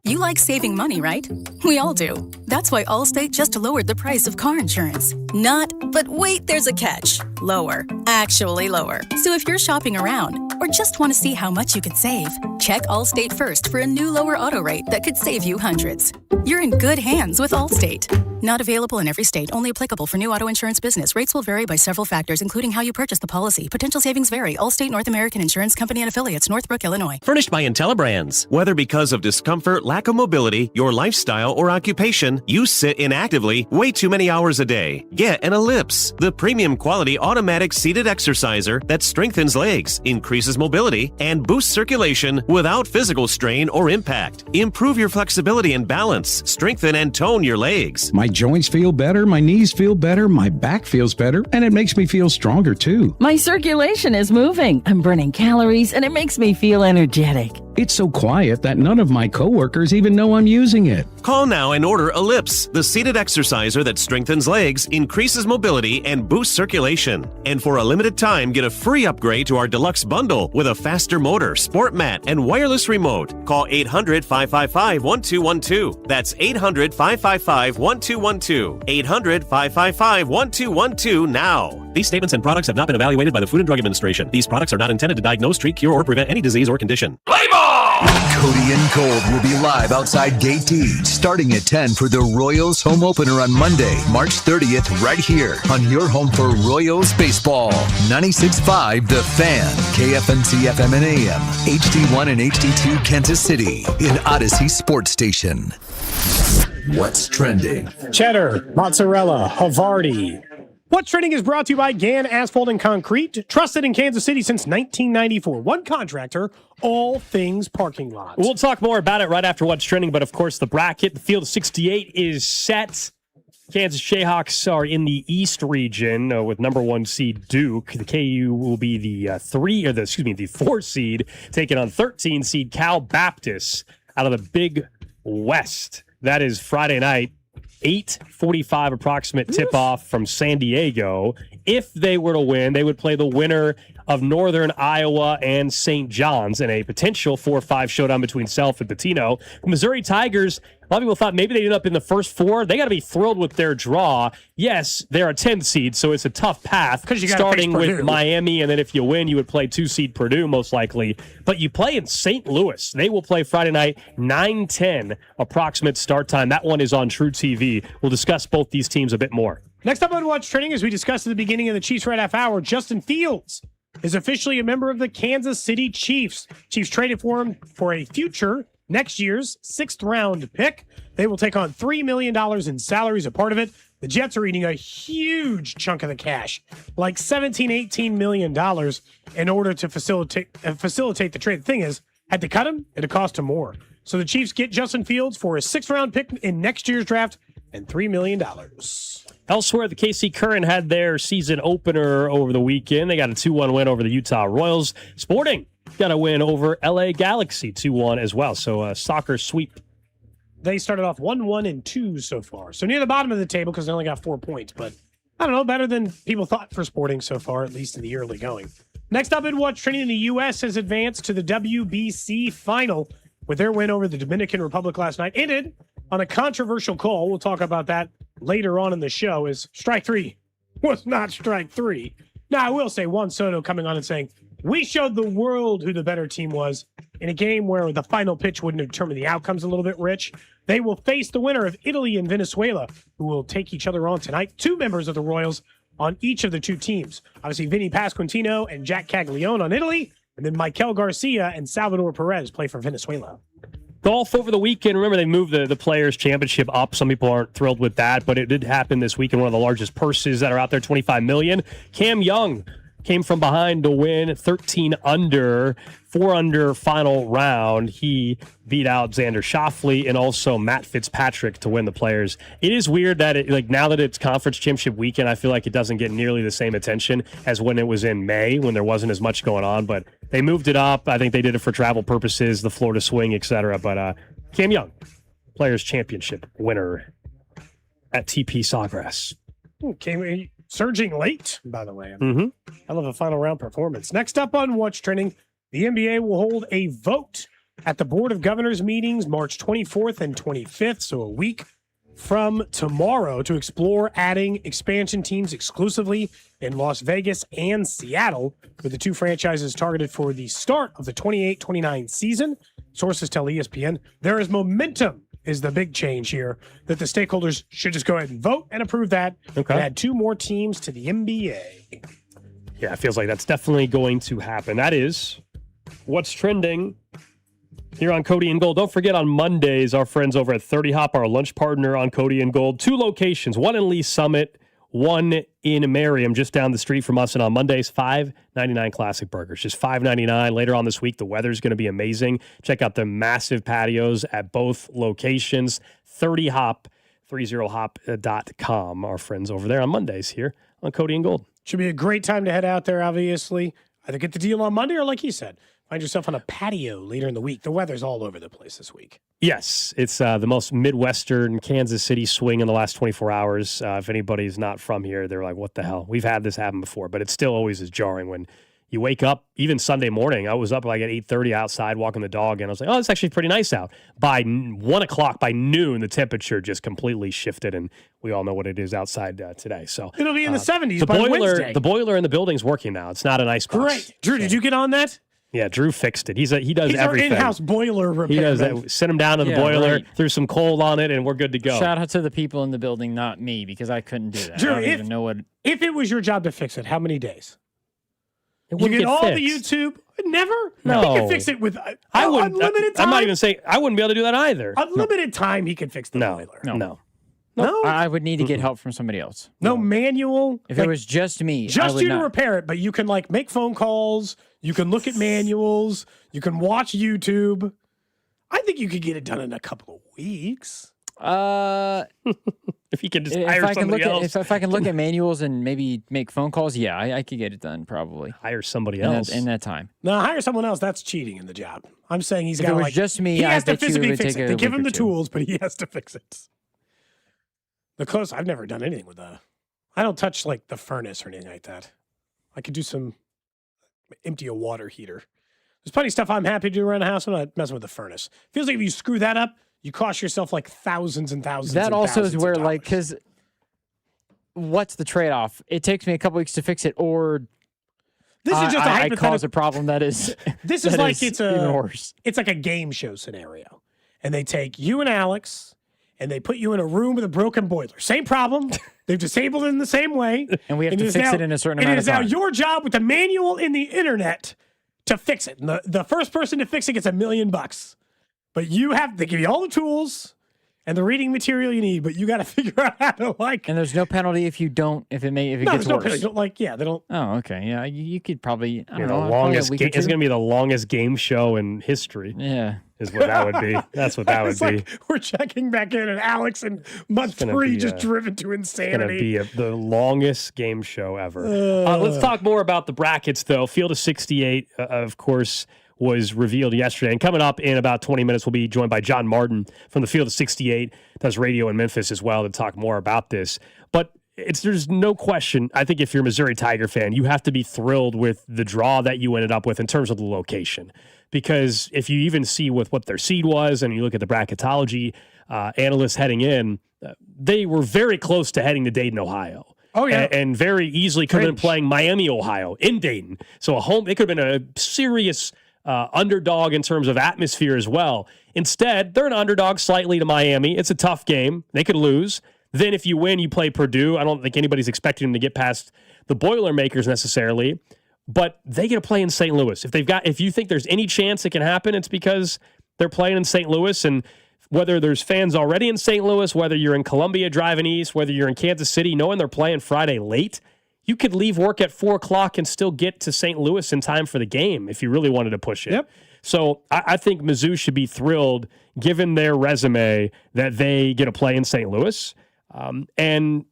You like saving money, right? We all do. That's why Allstate just lowered the price of car insurance. Not, but wait, there's a catch. Lower. Actually lower. So if you're shopping around or just want to see how much you could save, check Allstate first for a new lower auto rate that could save you hundreds. You're in good hands with Allstate. Not available in every state. Only applicable for new auto insurance business. Rates will vary by several factors, including how you purchase the policy. Potential savings vary. Allstate North American Insurance Company and affiliates, Northbrook, Illinois. Furnished by IntelliBrands. Whether because of discomfort, lack of mobility, your lifestyle, or occupation, you sit inactively way too many hours a day. Get an Ellipse, the premium quality automatic seated exerciser that strengthens legs, increases mobility, and boosts circulation without physical strain or impact. Improve your flexibility and balance. Strengthen and tone your legs. My joints feel better, my knees feel better, my back feels better, and it makes me feel stronger too. My circulation is moving. I'm burning calories, and it makes me feel energetic. It's so quiet that none of my coworkers even know I'm using it. Call now and order Ellipse, the seated exerciser that strengthens legs, increases mobility, and boosts circulation. And for a limited time, get a free upgrade to our deluxe bundle with a faster motor, sport mat, and wireless remote. Call 800-555-1212. That's 800-555-1212. 800-555-1212 now. These statements and products have not been evaluated by the Food and Drug Administration. These products are not intended to diagnose, treat, cure, or prevent any disease or condition. Play ball! Cody and Gold will be live outside Gate D, starting at 10 for the Royals home opener on Monday, March 30th, right here on your home for Royals baseball. 96.5 The Fan, KFNC FM and AM, HD1 and HD2 Kansas City, in Odyssey Sports Station. What's trending? Cheddar, mozzarella, Havarti. What's Trending is brought to you by Gann Asphalt and Concrete, trusted in Kansas City since 1994. One contractor, all things parking lots. We'll talk more about it right after What's Trending, but of course the bracket, the field of 68 is set. Kansas Jayhawks are in the East region with number 1 seed Duke. The KU will be the 4 seed, taking on 13 seed Cal Baptist out of the Big West. That is Friday night. 8:45 approximate tip-off from San Diego. If they were to win, they would play the winner of Northern Iowa and St. John's in a potential 4-5 showdown between Self and Patino. The Missouri Tigers A lot of people thought maybe they end up in the first 4. They got to be thrilled with their draw. Yes, they're a 10 seed, so it's a tough path. Because you got to starting face with Purdue. Miami, and then if you win, you would play 2-seed Purdue most likely. But you play in St. Louis. They will play Friday night, 9:10 approximate start time. That one is on True TV. We'll discuss both these teams a bit more. Next up on Watch Trending, as we discussed at the beginning of the Chiefs Red Half Hour, Justin Fields is officially a member of the Kansas City Chiefs. Chiefs traded for him for a future next year's 6th-round pick. They will take on $3 million in salary as a part of it. The Jets are eating a huge chunk of the cash, like $17-18 million, in order to facilitate the trade. The thing is, had to cut him, it'd cost him more. So the Chiefs get Justin Fields for a 6th-round pick in next year's draft and $3 million. Elsewhere, the KC Current had their season opener over the weekend. They got a 2-1 win over the Utah Royals. Sporting got a win over LA Galaxy 2-1 as well. So a soccer sweep. They started off 1-1-2 so far. So near the bottom of the table because they only got 4 points. But I don't know, better than people thought for Sporting so far, at least in the early going. Next up in Watch Trending, the U.S. has advanced to the WBC final with their win over the Dominican Republic last night. Ended on a controversial call. We'll talk about that later on in the show, as strike 3 was not strike 3. Now, I will say Juan Soto coming on and saying, we showed the world who the better team was in a game where the final pitch wouldn't determine the outcomes a little bit, Rich. They will face the winner of Italy and Venezuela, who will take each other on tonight. 2 members of the Royals on each of the 2 teams. Obviously, Vinny Pasquantino and Jack Caglione on Italy, and then Michael Garcia and Salvador Perez play for Venezuela. Golf over the weekend. Remember, they moved the Players' Championship up. Some people aren't thrilled with that, but it did happen this weekend. One of the largest purses that are out there, $25 million. Cam Young came from behind to win 13 under, 4 under final round. He beat out Xander Schauffele and also Matt Fitzpatrick to win the Players. It is weird that now that it's Conference Championship weekend, I feel like it doesn't get nearly the same attention as when it was in May, when there wasn't as much going on. But they moved it up. I think they did it for travel purposes, the Florida Swing, etc. But Cam Young, Players' Championship winner at TP Sawgrass. Came surging late, by the way. Mm-hmm. I love a final round performance. Next up on Watch Trending, the NBA will hold a vote at the Board of Governors meetings March 24th and 25th, so a week from tomorrow, to explore adding expansion teams exclusively in Las Vegas and Seattle, with the 2 franchises targeted for the start of the 28-29 season. Sources tell ESPN there is momentum is the big change here, that the stakeholders should just go ahead and vote and approve that and add 2 more teams to the NBA. Yeah, it feels like that's definitely going to happen. That is what's trending here on Cody and Gold. Don't forget, on Mondays, our friends over at 30 Hop, our lunch partner on Cody and Gold, 2 locations, one in Lee Summit, one in Merriam, just down the street from us. And on Mondays, $5.99 classic burgers, just $5.99. Later on this week, the weather's going to be amazing. Check out the massive patios at both locations. 30 Hop, 30hop.com. Our friends over there on Mondays here on Cody and Gold. Should be a great time to head out there, obviously. Either get the deal on Monday or, like you said, find yourself on a patio later in the week. The weather's all over the place this week. Yes, it's the most Midwestern Kansas City swing in the last 24 hours. If anybody's not from here, they're like, what the hell? We've had this happen before, but it still always is jarring when you wake up. Even Sunday morning, I was up like at 8:30 outside walking the dog, and I was like, oh, it's actually pretty nice out. By 1 o'clock, by noon, the temperature just completely shifted, and we all know what it is outside today. So it'll be in the 70s by Wednesday. The boiler in the building's working now. It's not an ice box. Great. Drew, did you get on that? Yeah, Drew fixed it. He does He's everything. our in-house boiler repairman. He does that. Send him down to the boiler, threw some coal on it, and we're good to go. Shout out to the people in the building, not me, because I couldn't do that. Drew, I don't even know what. If it was your job to fix it, how many days? It You wouldn't get get all the fixed. YouTube? Never? No. He can fix it with I wouldn't. unlimited time? I'm not even saying I wouldn't be able to do that either. Unlimited time, he can fix the boiler. No. I would need to get help from somebody else. No manual? If it was just me, I Just would you to not. repair it, but you can like make phone calls, you can look at manuals, you can watch YouTube. I think you could get it done in a couple of weeks. If you could just If hire I can somebody look else. if I can look at manuals and maybe make phone calls, yeah, I could get it done probably. Hire somebody in else. in that time. No, hire someone else. That's cheating in the job. I'm saying he's If got it was like just me, he I has to bet you it physically would fix take it. a They give week him or the two. tools, but he has to fix it. The close, I've never done anything with I don't touch like the furnace or anything like that. I could do empty a water heater. There's plenty of stuff I'm happy to do around the house. I'm not messing with the furnace. Feels like if you screw that up, you cost yourself like thousands and thousands. That and also is thousands where, of like, dollars. because what's the trade-off? It takes me a couple weeks to fix it, or This is just a I hypothetical. cause a problem that is. This is that like it's even worse. It's like a game show scenario, and they take you and Alex, and they put you in a room with a broken boiler. Same problem. They've disabled it in the same way, And we have to is fix now- it in a certain and amount it of is now time. your job with the manual in the internet to fix it. And the first person to fix it gets $1 million. But you have to give you all the tools and the reading material you need, but you got to figure out how to And there's no penalty if you don't. If it no, gets there's no worse. penalty. Don't they don't. Oh, okay. Yeah, you could probably. I Yeah, don't the know. probably a longest week or game. It's two. going to be the longest game show in history. Yeah, is what that would be. That's what that would It's be. like we're checking back in, and Alex in month gonna 3 be just a- driven to It's going to insanity. be the longest game show ever. Let's talk more about the brackets, though. Field of 68, of course, was revealed yesterday. And coming up in about 20 minutes, we'll be joined by John Martin from the Field of 68, does radio in Memphis as well, to talk more about this. But there's no question, I think if you're a Missouri Tiger fan, you have to be thrilled with the draw that you ended up with in terms of the location. Because if you even see with what their seed was and you look at the bracketology analysts heading in, they were very close to heading to Dayton, Ohio. Oh, yeah. And very easily could have been playing Miami, Ohio in Dayton. So it could have been a serious underdog in terms of atmosphere as well. Instead, they're an underdog slightly to Miami. It's a tough game. They could lose. Then if you win, you play Purdue. I don't think anybody's expecting them to get past the Boilermakers necessarily, but they get to play in St. Louis. If you think there's any chance it can happen, it's because they're playing in St. Louis. And whether there's fans already in St. Louis, whether you're in Columbia driving east, whether you're in Kansas City, knowing they're playing Friday late, you could leave work at 4 o'clock and still get to St. Louis in time for the game if you really wanted to push it. Yep. So I think Mizzou should be thrilled, given their resume, that they get to play in St. Louis. And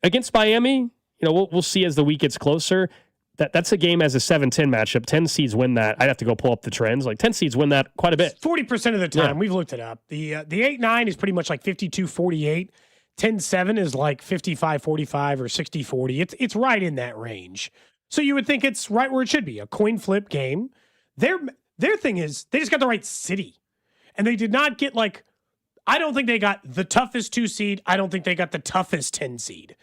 against Miami, we'll see as the week gets closer. That's a game as a 7-10 matchup. 10 seeds win that. I'd have to go pull up the trends. Like 10 seeds win that quite a bit. 40% of the time. We've looked it up. The 8-9 is pretty much like 52-48. 10-7 is like 55-45 or 60-40. It's right in that range. So you would think it's right where it should be, a coin flip game. Their thing is they just got the right city. And they did not get I don't think they got the toughest 2 seed. I don't think they got the toughest 10 seed.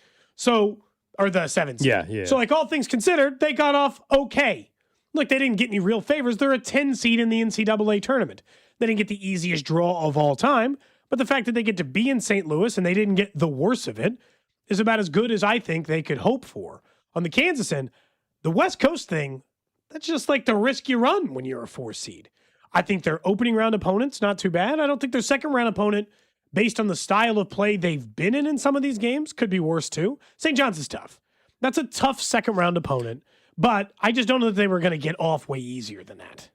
Or the 7 seed. Yeah. So all things considered, they got off okay. Look, they didn't get any real favors. They're a 10 seed in the NCAA tournament. They didn't get the easiest draw of all time. But the fact that they get to be in St. Louis and they didn't get the worst of it is about as good as I think they could hope for. On the Kansas end, the West Coast thing, that's just like the risk you run when you're a 4 seed. I think their opening round opponent's not too bad. I don't think their second round opponent, based on the style of play they've been in some of these games, could be worse too. St. John's is tough. That's a tough second round opponent, but I just don't know that they were going to get off way easier than that.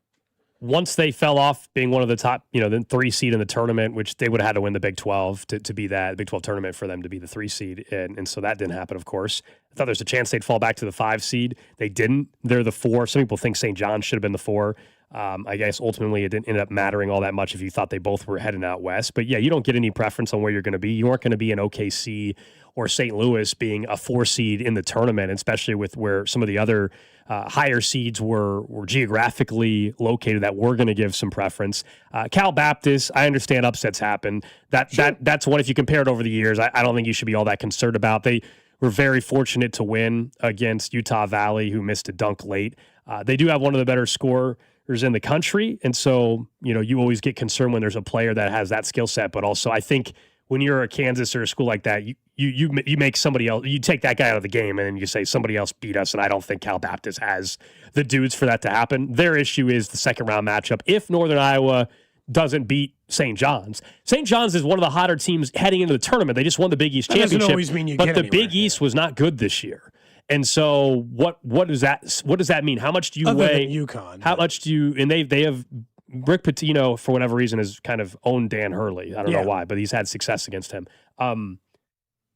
Once they fell off being one of the top, the 3 seed in the tournament, which they would have had to win the Big 12 to be that, the Big 12 tournament for them to be the 3 seed. And so that didn't happen, of course. I thought there's a chance they'd fall back to the 5 seed. They didn't. They're the 4. Some people think St. John should have been the 4. I guess ultimately it didn't end up mattering all that much if you thought they both were heading out west. But yeah, you don't get any preference on where you're going to be. You aren't going to be in OKC or St. Louis being a 4 seed in the tournament, especially with where some of the other higher seeds were geographically located that were going to give some preference. Cal Baptist, I understand upsets happen. That's one, if you compare it over the years, I don't think you should be all that concerned about. They were very fortunate to win against Utah Valley, who missed a dunk late. They do have one of the better scorers in the country, and so you always get concerned when there's a player that has that skill set. But also, I think when you're a Kansas or a school like that, you make somebody else, you take that guy out of the game, and then you say somebody else beat us. And I don't think Cal Baptist has the dudes for that to happen. Their issue is the second round matchup. If Northern Iowa doesn't beat St. John's is one of the hotter teams heading into the tournament. They just won the Big East championship, doesn't always mean you but get the anywhere. Big East was not good this year. And so what does that mean? How much do you Other weigh than UConn? How much do you, and they have Rick Pitino, for whatever reason, has kind of owned Dan Hurley. I don't know why, but he's had success against him.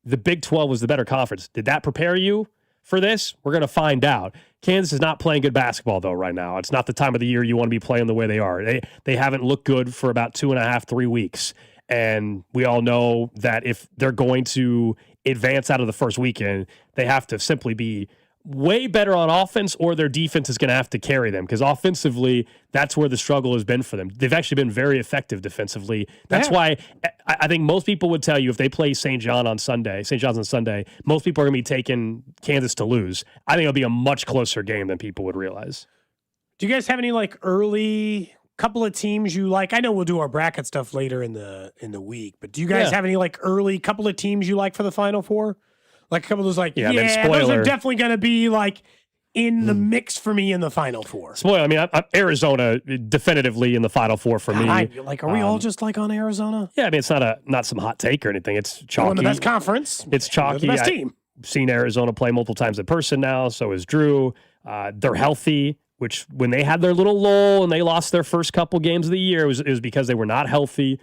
The Big 12 was the better conference. Did that prepare you for this? We're going to find out. Kansas is not playing good basketball, though, right now. It's not the time of the year you want to be playing the way they are. They haven't looked good for about 2.5, 3 weeks. And we all know that if they're going to advance out of the first weekend, they have to simply be way better on offense, or their defense is going to have to carry them, because offensively, that's where the struggle has been for them. They've actually been very effective defensively. That's why I think most people would tell you if they play St. John's on Sunday, most people are going to be taking Kansas to lose. I think it'll be a much closer game than people would realize. Do you guys have any like early couple of teams you like? I know we'll do our bracket stuff later in the week, but do you guys have any like early couple of teams you like for the Final Four? Like a couple of those, like, those are definitely going to be like in the mix for me in the Final Four. Spoiler, I mean, Arizona definitively in the Final Four for me. Are we all just like on Arizona? Yeah, I mean, it's not some hot take or anything. It's chalky. They're in the best conference. It's chalky. They're the best team. I've seen Arizona play multiple times in person now. So is Drew. They're healthy, which when they had their little lull and they lost their first couple games of the year, it was because they were not healthy.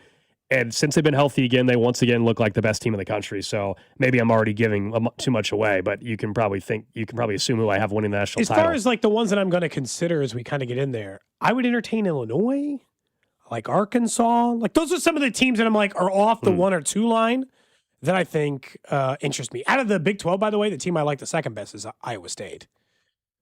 And since they've been healthy again, they once again look like the best team in the country. So maybe I'm already giving too much away, but you can probably assume who I have winning the national title. As far as like the ones that I'm going to consider as we kind of get in there, I would entertain Illinois, like Arkansas. Like those are some of the teams that I'm like are off the 1 or 2 line that I think interest me. Out of the Big 12, by the way, the team I like the second best is Iowa State.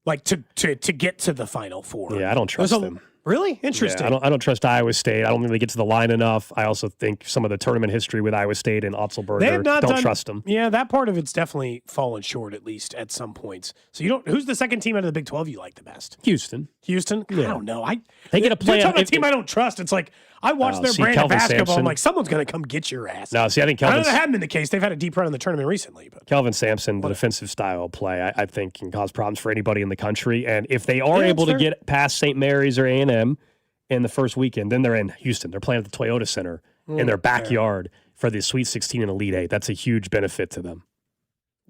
Like to get to the Final Four. Yeah, I don't trust them. Really? Interesting. Yeah, I don't trust Iowa State. I don't think they get to the line enough. I also think some of the tournament history with Iowa State and Otzelberger, don't trust them. Yeah, that part of it's definitely fallen short, at least at some points. So who's the second team out of the Big 12 you like the best? Houston. Yeah. I don't know. They get a play. They're a team I don't trust. It's like I watch their brand of basketball. Sampson. I'm like, someone's going to come get your ass. No, see, I think Kelvin. I know that hadn't been the case. They've had a deep run in the tournament recently, but Kelvin Sampson, the defensive style of play, I think can cause problems for anybody in the country. And if they are able to get past St. Mary's or A&M in the first weekend, then they're in Houston. They're playing at the Toyota Center in their backyard for the Sweet 16 and Elite 8. That's a huge benefit to them.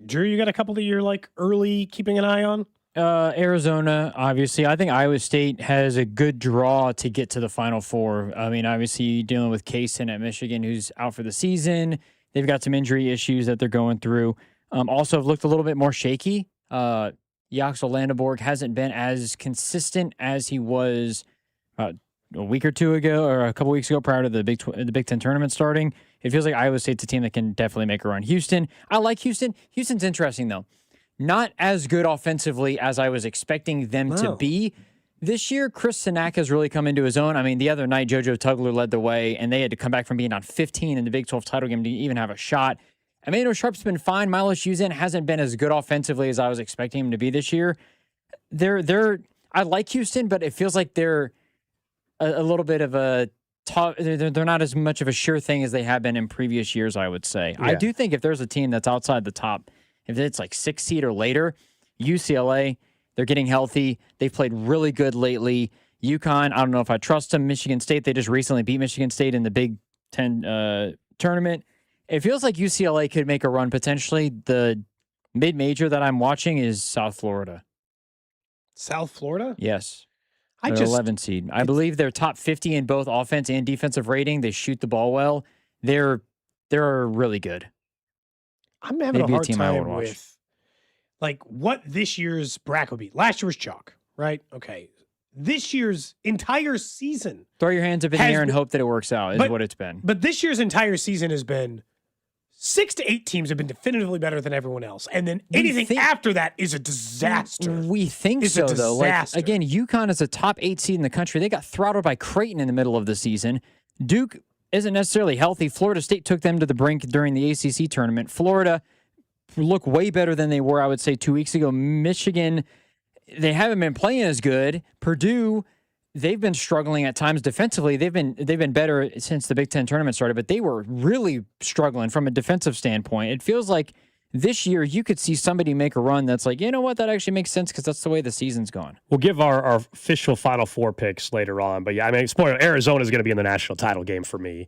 Drew, you got a couple that you're like early keeping an eye on? Arizona, obviously. I think Iowa State has a good draw to get to the Final Four. I mean, obviously, dealing with Kaysen at Michigan, who's out for the season. They've got some injury issues that they're going through. Also, have looked a little bit more shaky. Jaxel Landeborg hasn't been as consistent as he was a week or two ago, or a couple weeks ago, prior to the Big Ten tournament starting. It feels like Iowa State's a team that can definitely make a run. Houston, I like Houston. Houston's interesting, though. Not as good offensively as I was expecting them to be. This year, Chris Sinak has really come into his own. I mean, the other night, JoJo Tugler led the way, and they had to come back from being on 15 in the Big 12 title game to even have a shot. Emmanuel Sharp's been fine. Milo Shuzin hasn't been as good offensively as I was expecting him to be this year. I like Houston, but it feels like they're a little bit of a tough. They're not as much of a sure thing as they have been in previous years, I would say. Yeah. I do think if there's a team that's outside the top, if it's like 6 seed or later, UCLA, they're getting healthy. They've played really good lately. UConn, I don't know if I trust them. Michigan State, they just recently beat Michigan State in the Big Ten tournament. It feels like UCLA could make a run potentially. The mid-major that I'm watching is South Florida. South Florida? Yes. They're 11 seed. I believe they're top 50 in both offense and defensive rating. They shoot the ball well. They're really good. I'm having a hard time with like what this year's bracket would be. Last year was chalk, right? Okay. This year's entire season. Throw your hands up in the air and hope that it works out is what it's been. But this year's entire season has been 6 to 8 teams have been definitively better than everyone else. And then anything after that is a disaster. We think so, though. Like, again, UConn is a top 8 seed in the country. They got throttled by Creighton in the middle of the season. Duke isn't necessarily healthy. Florida State took them to the brink during the ACC tournament. Florida look way better than they were, I would say, 2 weeks ago. Michigan, they haven't been playing as good. Purdue, they've been struggling at times defensively. They've been better since the Big Ten tournament started, but they were really struggling from a defensive standpoint. It feels like this year you could see somebody make a run that's like, you know what, that actually makes sense because that's the way the season's gone. We'll give our official Final Four picks later on, but yeah, I mean, spoiler, Arizona is going to be in the national title game for me.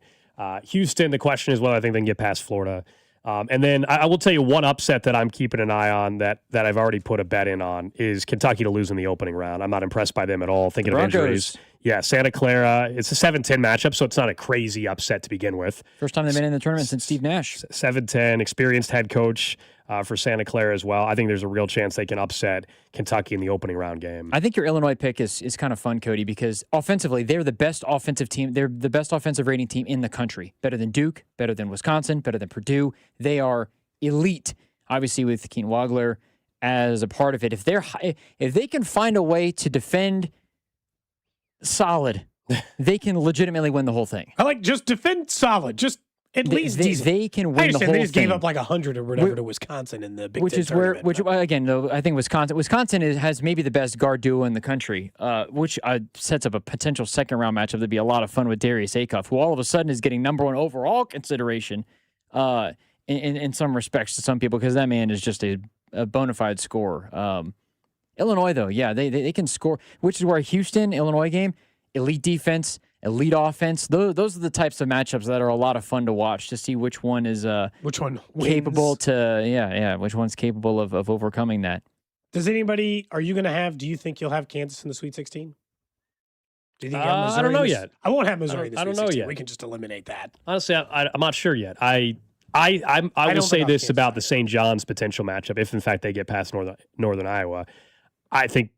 Houston, the question is whether I think they can get past Florida. And then I will tell you one upset that I'm keeping an eye on that I've already put a bet in on is Kentucky to lose in the opening round. I'm not impressed by them at all. Thinking of injuries. Yeah, Santa Clara. It's a 7-10 matchup, so it's not a crazy upset to begin with. First time they've been in the tournament since Steve Nash. 7-10, experienced head coach for Santa Clara as well. I think there's a real chance they can upset Kentucky in the opening round game. I think your Illinois pick is kind of fun, Cody, because offensively, they're the best offensive team. They're the best offensive rating team in the country. Better than Duke, better than Wisconsin, better than Purdue. They are elite, obviously, with Keen Wagler as a part of it. If they can find a way to defend solid, they can legitimately win the whole thing. I like just defend solid. Just at least they can win the whole thing. They just gave up like 100 or whatever to Wisconsin in the Big Ten tournament. Again, though, I think Wisconsin has maybe the best guard duo in the country, which sets up a potential second round matchup that'd be a lot of fun with Darius Acuff, who all of a sudden is getting number 1 overall consideration in some respects to some people, because that man is just a bona fide scorer. Illinois, though, yeah, they can score, which is where Houston, Illinois game, elite defense, elite offense. Those are the types of matchups that are a lot of fun to watch, to see which one is capable which one's capable of overcoming that. Do you think you'll have Kansas in the Sweet 16? Do you think you have Missouri? I don't know yet. I won't have Missouri in the Sweet 16. I don't know yet. We can just eliminate that. Honestly, I'm not sure yet. I will say this about the St. John's potential matchup, if in fact they get past Northern Iowa. I think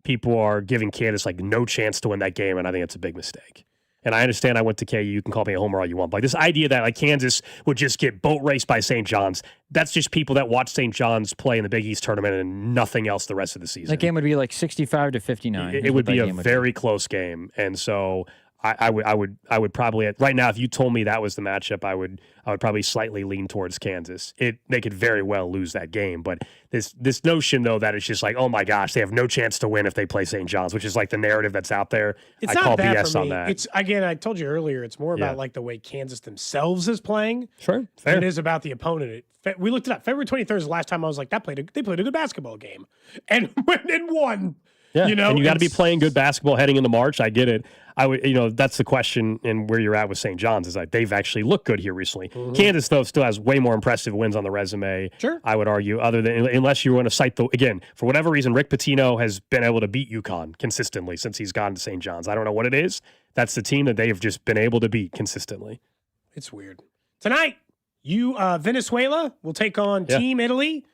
people are giving Kansas like no chance to win that game, and I think it's a big mistake. And I understand I went to KU. You can call me a homer all you want. But like this idea that like Kansas would just get boat raced by St. John's, that's just people that watch St. John's play in the Big East tournament and nothing else the rest of the season. That game would be like 65-59. It would be a very close game. And so I would probably, right now, if you told me that was the matchup, I would probably slightly lean towards Kansas. They could very well lose that game, but this notion though that it's just like, oh my gosh, they have no chance to win if they play St. John's, which is like the narrative that's out there. It's I not call bad BS for me. on that. It's again, I told you earlier, it's more about like the way Kansas themselves is playing. Sure, than it is about the opponent. We looked it up. February 23rd is the last time I was like, they played a good basketball game and won. Yeah, you know, and you got to be playing good basketball heading into March. I get it. I would, that's the question, and where you're at with St. John's is like they've actually looked good here recently. Mm-hmm. Kansas though still has way more impressive wins on the resume. Sure, I would argue. Other than unless you want to cite for whatever reason, Rick Pitino has been able to beat UConn consistently since he's gone to St. John's. I don't know what it is. That's the team that they have just been able to beat consistently. It's weird. Tonight, Venezuela will take on Team Italy.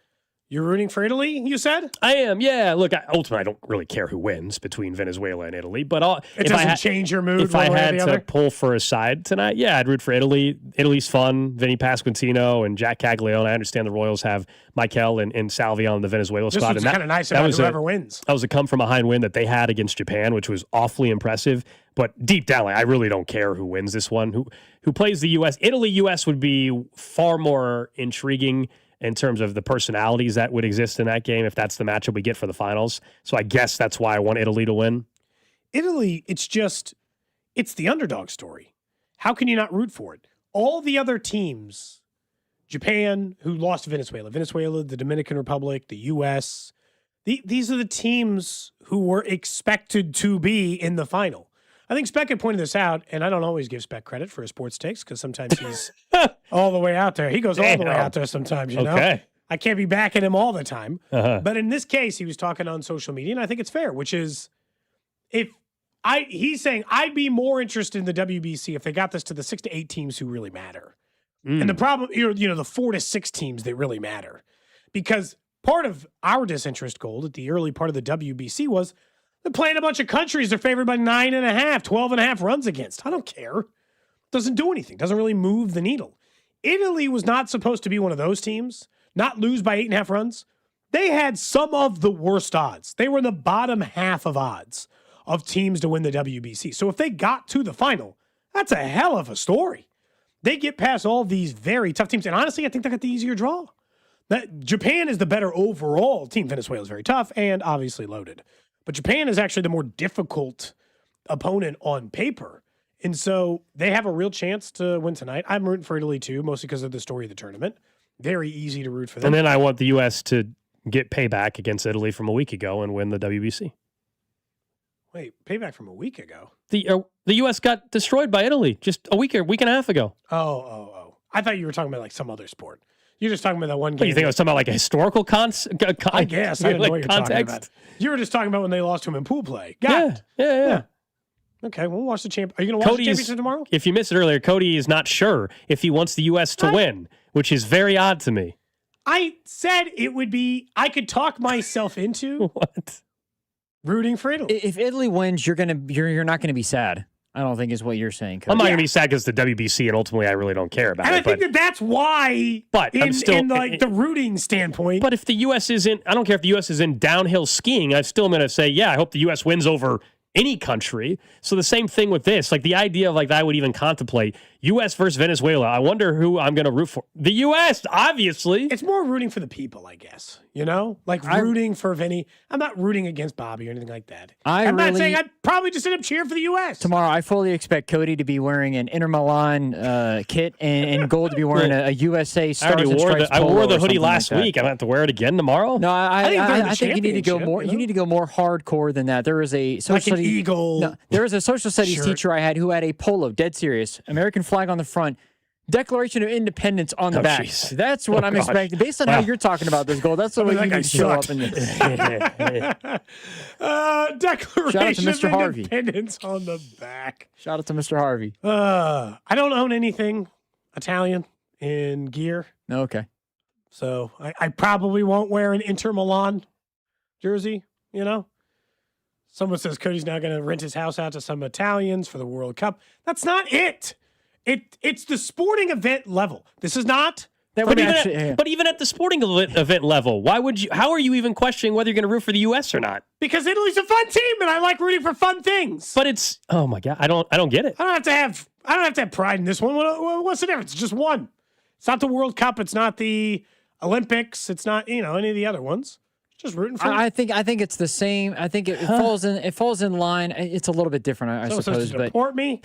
You're rooting for Italy, you said? I am, yeah. Look, ultimately, I don't really care who wins between Venezuela and Italy, but it doesn't change your mood. If I had to pull for a side tonight, I'd root for Italy. Italy's fun. Vinny Pasquantino and Jack Caglione. I understand the Royals have Michael and Salvi on the Venezuela squad. This was kind of nice about whoever wins. That was a come-from-behind win that they had against Japan, which was awfully impressive. But deep down, I really don't care who wins this one. Who plays the U.S.? Italy-U.S. would be far more intriguing in terms of the personalities that would exist in that game if that's the matchup we get for the finals. So I guess that's why I want Italy to win. Italy, it's the underdog story. How can you not root for it? All the other teams, Japan, who lost to Venezuela, the Dominican Republic, the U.S., these are the teams who were expected to be in the final. I think Speck had pointed this out, and I don't always give Speck credit for his sports takes because sometimes he's all the way out there. He goes all the way out there sometimes, you know? I can't be backing him all the time. Uh-huh. But in this case, he was talking on social media, and I think it's fair, which is he's saying I'd be more interested in the WBC if they got this to the 6 to 8 teams who really matter. And the problem, the 4 to 6 teams that really matter. Because part of our disinterest, Gold, at the early part of the WBC was they're playing a bunch of countries they're favored by 9.5, 12.5 runs against. I don't care. Doesn't do anything. Doesn't really move the needle. Italy was not supposed to be one of those teams, not lose by 8.5 runs. They had some of the worst odds. They were in the bottom half of odds of teams to win the WBC. So if they got to the final, that's a hell of a story. They get past all these very tough teams. And honestly, I think they got the easier draw. That Japan is the better overall team. Venezuela is very tough and obviously loaded. But Japan is actually the more difficult opponent on paper. And so they have a real chance to win tonight. I'm rooting for Italy too, mostly because of the story of the tournament. Very easy to root for them. And then I want the U.S. to get payback against Italy from a week ago and win the WBC. Wait, payback from a week ago? The U.S. got destroyed by Italy just a week and a half ago. Oh. I thought you were talking about like some other sport. You're just talking about that one game. What, you think I was talking about like a historical I guess. I didn't know what you're talking about. You were just talking about when they lost to him in pool play. Got it. Yeah. Okay, we'll watch the champ. Are you going to watch the championship tomorrow? If you missed it earlier, Cody is not sure if he wants the U.S. to win, which is very odd to me. I said it would be, I could talk myself into what? Rooting for Italy. If Italy wins, you're not going to be sad. I don't think is what you're saying, Cody. I'm not going to be sad because the WBC, and ultimately I really don't care about And it. I think that's why, but in, I'm still, in like the rooting standpoint. But if the U.S. isn't, I don't care if the U.S. is in downhill skiing, I'm still going to say, yeah, I hope the U.S. wins over any country. So the same thing with this, like the idea of like that I would even contemplate U.S. versus Venezuela. I wonder who I'm going to root for. The U.S., obviously. It's more rooting for the people, I guess. You know, like rooting for Vinny. I'm not rooting against Bobby or anything like that. I'm not saying I'd probably just end up cheering for the U.S. Tomorrow, I fully expect Cody to be wearing an Inter Milan kit and Gold to be wearing a USA Stars and Stripes I wore the hoodie something last like that. week. I'm going to have to wear it again tomorrow? No, I think you need to go more. you know? You need to go more hardcore than that. There was a social Like an studies eagle. No, there was a social studies shirt. teacher I had who had a polo, dead serious, American flag on the front, Declaration of Independence on the back. Geez. That's what I'm gosh. expecting. Based on how you're talking about this, Gold, that's the way you need to show up. Declaration Mr. of Harvey. Independence on the back. Shout out to Mr. Harvey. I don't own anything Italian in gear, Okay. so I probably won't wear an Inter Milan jersey, you know? Someone says Cody's now going to rent his house out to some Italians for the World Cup. That's not it. It's the sporting event level. This is not. But even at the sporting event level, why would you? How are you even questioning whether you're going to root for the U.S. or not? Because Italy's a fun team, and I like rooting for fun things. But it's my God, I don't get it. I don't have to have pride in this one. What's the difference? It's just one. It's not the World Cup. It's not the Olympics. It's not any of the other ones. Just rooting for. I think it's the same. I think it falls in line. It's a little bit different, I suppose. To But deport me,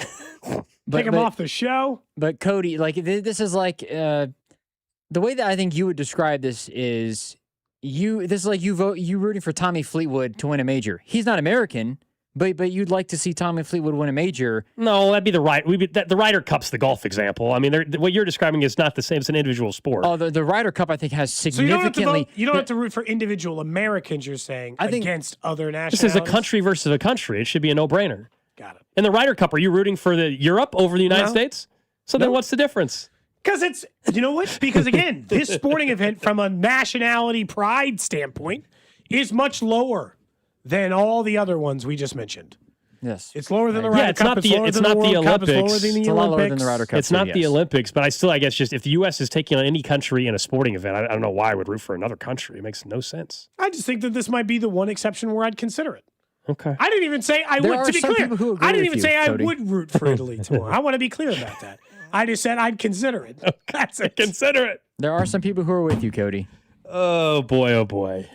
take him off the show. But Cody, like this is like the way that I think you would describe this is this is like you rooting for Tommy Fleetwood to win a major. He's not American, but you'd like to see Tommy Fleetwood win a major. No, that'd be the Ryder Cup's the golf example. I mean, what you're describing is not the same. It's an individual sport. Oh, the Ryder Cup I think has significantly. So you don't have to root for individual Americans. You're saying against other nationalities. This is a country versus a country. It should be a no-brainer. Got it. In the Ryder Cup, are you rooting for the Europe over the United States? So then what's the difference? Because it's, you know what? Because again, this sporting event from a nationality pride standpoint is much lower than all the other ones we just mentioned. Yes. It's lower than the Ryder Cup. It's not the Olympics. It's lower than the Olympics. It's not the Olympics, but I guess just if the U.S. is taking on any country in a sporting event, I don't know why I would root for another country. It makes no sense. I just think that this might be the one exception where I'd consider it. Okay. I didn't even say I would, to be clear. I didn't even say I would root for Italy tomorrow. I want to be clear about that. I just said I'd consider it. That's it. Consider it. There are some people who are with you, Cody. Oh, boy. Oh, boy.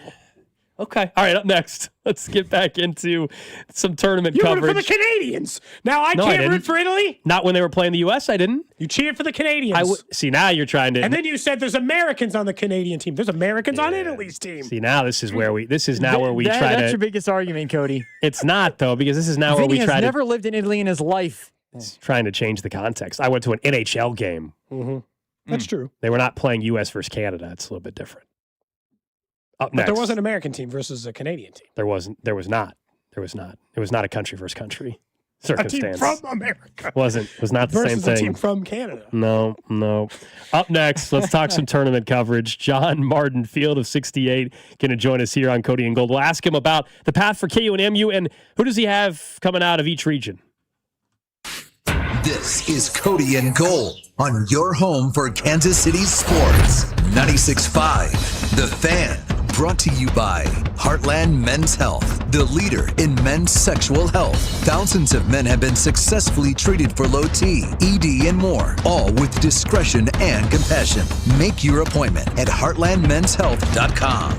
Okay. All right. Up next, let's get back into some tournament coverage. You rooted for the Canadians. Now I can't root for Italy. Not when they were playing the U.S. I didn't. You cheered for the Canadians. See, now you're trying to. And then you said there's Americans on the Canadian team. There's Americans on Italy's team. See, now this is where we. This is now where we try to. That's your biggest argument, Cody. It's not though, because this is now Vinny where we try to. has never lived in Italy in his life. It's trying to change the context. I went to an NHL game. Mm-hmm. That's true. They were not playing U.S. versus Canada. It's a little bit different. Up next. But there was an American team versus a Canadian team. There was not. It was not a country versus country circumstance. A team from America. Was not the same thing. Versus a team from Canada. No. Up next, let's talk some tournament coverage. John Martin, Field of 68, going to join us here on Cody and Gold. We'll ask him about the path for KU and MU and who does he have coming out of each region. This is Cody and Gold on your home for Kansas City sports. 96.5, The Fan. Brought to you by Heartland Men's Health, the leader in men's sexual health. Thousands of men have been successfully treated for low T, ED, and more, all with discretion and compassion. Make your appointment at heartlandmenshealth.com.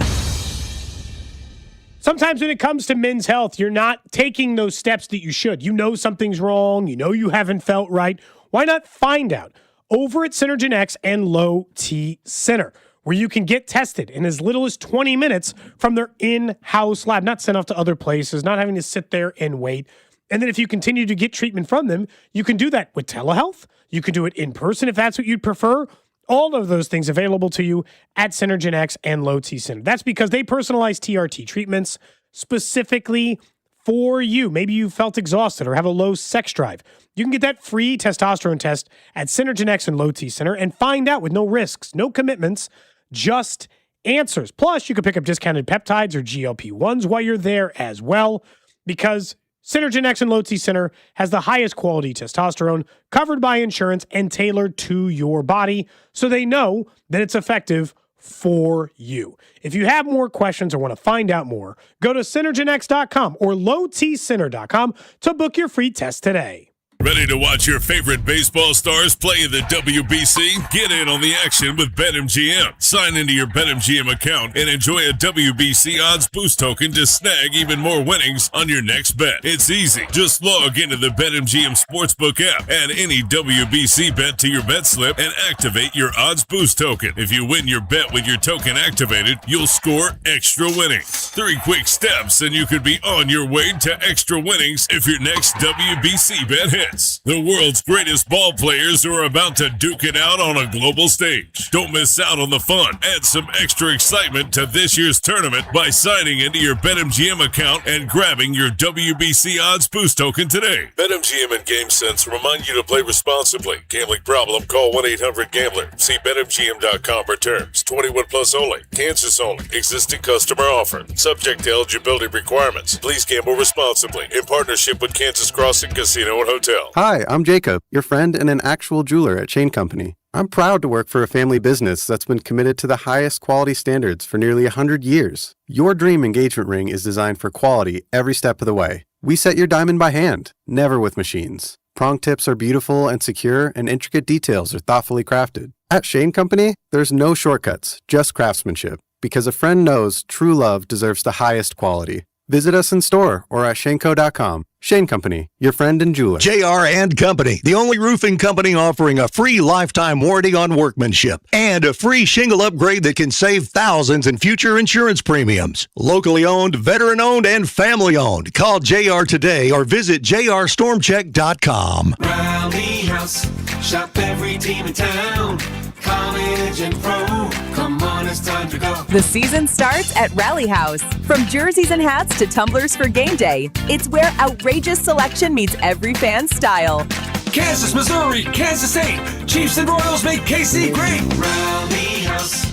Sometimes when it comes to men's health, you're not taking those steps that you should. You know something's wrong. You know you haven't felt right. Why not find out over at Synergen X and Low T Center, where you can get tested in as little as 20 minutes from their in-house lab, not sent off to other places, not having to sit there and wait. And then if you continue to get treatment from them, you can do that with telehealth. You can do it in person if that's what you'd prefer. All of those things available to you at Synergen X and Low T Center. That's because they personalize TRT treatments specifically for you. Maybe you felt exhausted or have a low sex drive. You can get that free testosterone test at Synergen X and Low T Center and find out with no risks, no commitments, just answers. Plus, you can pick up discounted peptides or GLP-1s while you're there as well, because Synergen X and Low T Center has the highest quality testosterone covered by insurance and tailored to your body so they know that it's effective for you. If you have more questions or want to find out more, go to synergenx.com or lowtcenter.com to book your free test today. Ready to watch your favorite baseball stars play in the WBC? Get in on the action with BetMGM. Sign into your BetMGM account and enjoy a WBC odds boost token to snag even more winnings on your next bet. It's easy. Just log into the BetMGM Sportsbook app, add any WBC bet to your bet slip, and activate your odds boost token. If you win your bet with your token activated, you'll score extra winnings. 3 quick steps and you could be on your way to extra winnings if your next WBC bet hits. The world's greatest ball players are about to duke it out on a global stage. Don't miss out on the fun. Add some extra excitement to this year's tournament by signing into your BetMGM account and grabbing your WBC odds boost token today. BetMGM and GameSense remind you to play responsibly. Gambling problem? Call 1-800-GAMBLER. See BetMGM.com for terms. 21 plus only. Kansas only. Existing customer offer. Subject to eligibility requirements. Please gamble responsibly. In partnership with Kansas Crossing Casino and Hotel. Hi, I'm Jacob, your friend and an actual jeweler at Shane Company. I'm proud to work for a family business that's been committed to the highest quality standards for nearly 100 years. Your dream engagement ring is designed for quality every step of the way. We set your diamond by hand, never with machines. Prong tips are beautiful and secure, and intricate details are thoughtfully crafted. At Shane Company, there's no shortcuts, just craftsmanship, because a friend knows true love deserves the highest quality. Visit us in store or at shaneco.com. Shane Company, your friend and jeweler. JR and Company, the only roofing company offering a free lifetime warranty on workmanship and a free shingle upgrade that can save thousands in future insurance premiums. Locally owned, veteran-owned, and family-owned. Call JR today or visit jrstormcheck.com. Rally House, shop every team in town. College and pro, come on, it's time to go. The season starts at Rally House. From jerseys and hats to tumblers for game day, it's where outrageous selection meets every fan's style. Kansas, Missouri, Kansas State, Chiefs and Royals make KC great. Rally House,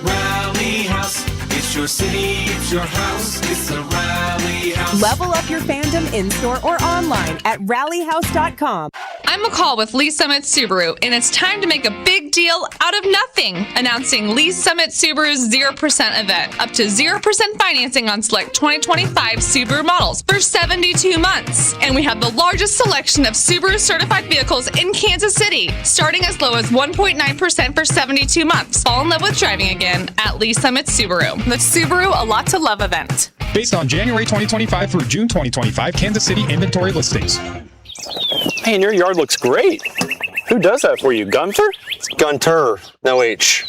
Rally House. It's your city, it's your house, it's the Rally House. Level up your fandom in-store or online at rallyhouse.com. I'm McCall with Lee Summit Subaru, and it's time to make a big deal out of nothing. Announcing Lee Summit Subaru's 0% event. Up to 0% financing on select 2025 Subaru models for 72 months. And we have the largest selection of Subaru certified vehicles in Kansas City, starting as low as 1.9% for 72 months. Fall in love with driving again at Lee Summit Subaru. The Subaru A Lot to Love event. Based on January 2025 through June 2025 Kansas City inventory listings. Man, your yard looks great. Who does that for you, Gunther? It's Gunter, no H.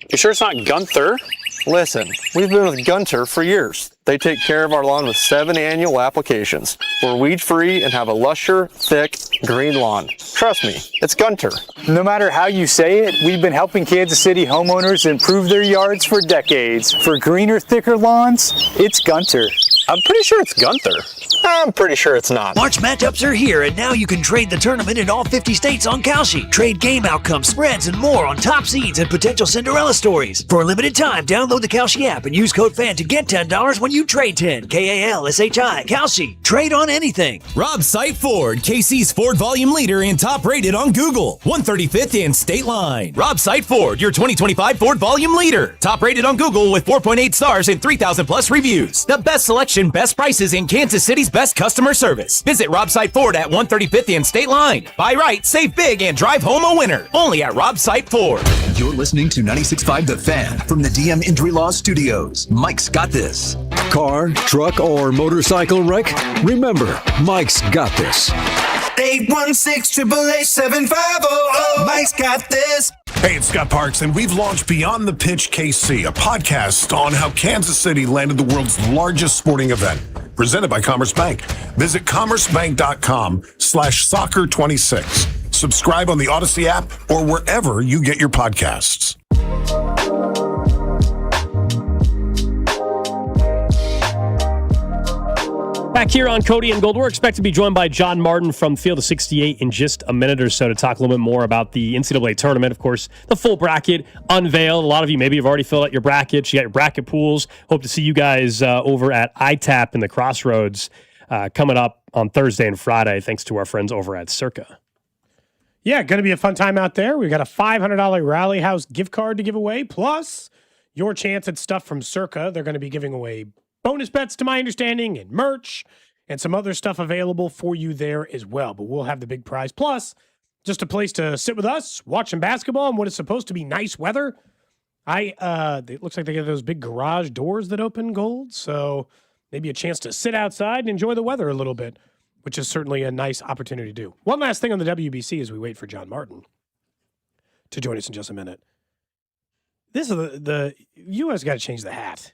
You sure it's not Gunther? Listen, we've been with Gunter for years. They take care of our lawn with 7 annual applications. We're weed-free and have a lusher, thick, green lawn. Trust me, it's Gunter. No matter how you say it, we've been helping Kansas City homeowners improve their yards for decades. For greener, thicker lawns, it's Gunter. I'm pretty sure it's Gunther. I'm pretty sure it's not. March matchups are here, and now you can trade the tournament in all 50 states on Kalshi. Trade game outcomes, spreads, and more on top seeds and potential Cinderella stories. For a limited time, download the Kalshi app and use code FAN to get $10 when you trade 10. Kalshi. Kalshi. Trade on anything. Rob Site Ford, KC's Ford volume leader and top rated on Google. 135th and State Line. Rob Site Ford, your 2025 Ford volume leader. Top rated on Google with 4.8 stars and 3,000 plus reviews. The best selection, best prices, in Kansas City's best customer service. Visit Rob Site Ford at 135th and State Line. Buy right, save big, and drive home a winner. Only at Rob Site Ford. You're listening to 96.5 The Fan from the DM Injury Law Studios. Mike's got this. Car, truck, or motorcycle wreck? Remember, Mike's got this. 816-888-7500. Mike's got this. Hey, it's Scott Parks, and we've launched Beyond the Pitch KC, a podcast on how Kansas City landed the world's largest sporting event, presented by Commerce Bank. Visit commercebank.com/soccer26. Subscribe on the Odyssey app or wherever you get your podcasts. Back here on Cody and Gold, we're expected to be joined by John Martin from Field of 68 in just a minute or so to talk a little bit more about the NCAA tournament. Of course, the full bracket unveiled. A lot of you maybe have already filled out your brackets. You got your bracket pools. Hope to see you guys over at ITAP in the Crossroads coming up on Thursday and Friday, thanks to our friends over at Circa. Yeah, going to be a fun time out there. We've got a $500 Rally House gift card to give away, plus your chance at stuff from Circa. They're going to be giving away bonus bets, to my understanding, and merch, and some other stuff available for you there as well. But we'll have the big prize, plus just a place to sit with us, watch some basketball in what is supposed to be nice weather. It looks like they got those big garage doors that open, Gold, so maybe a chance to sit outside and enjoy the weather a little bit, which is certainly a nice opportunity to do. One last thing on the WBC as we wait for John Martin to join us in just a minute. This is the U.S. got to change the hat.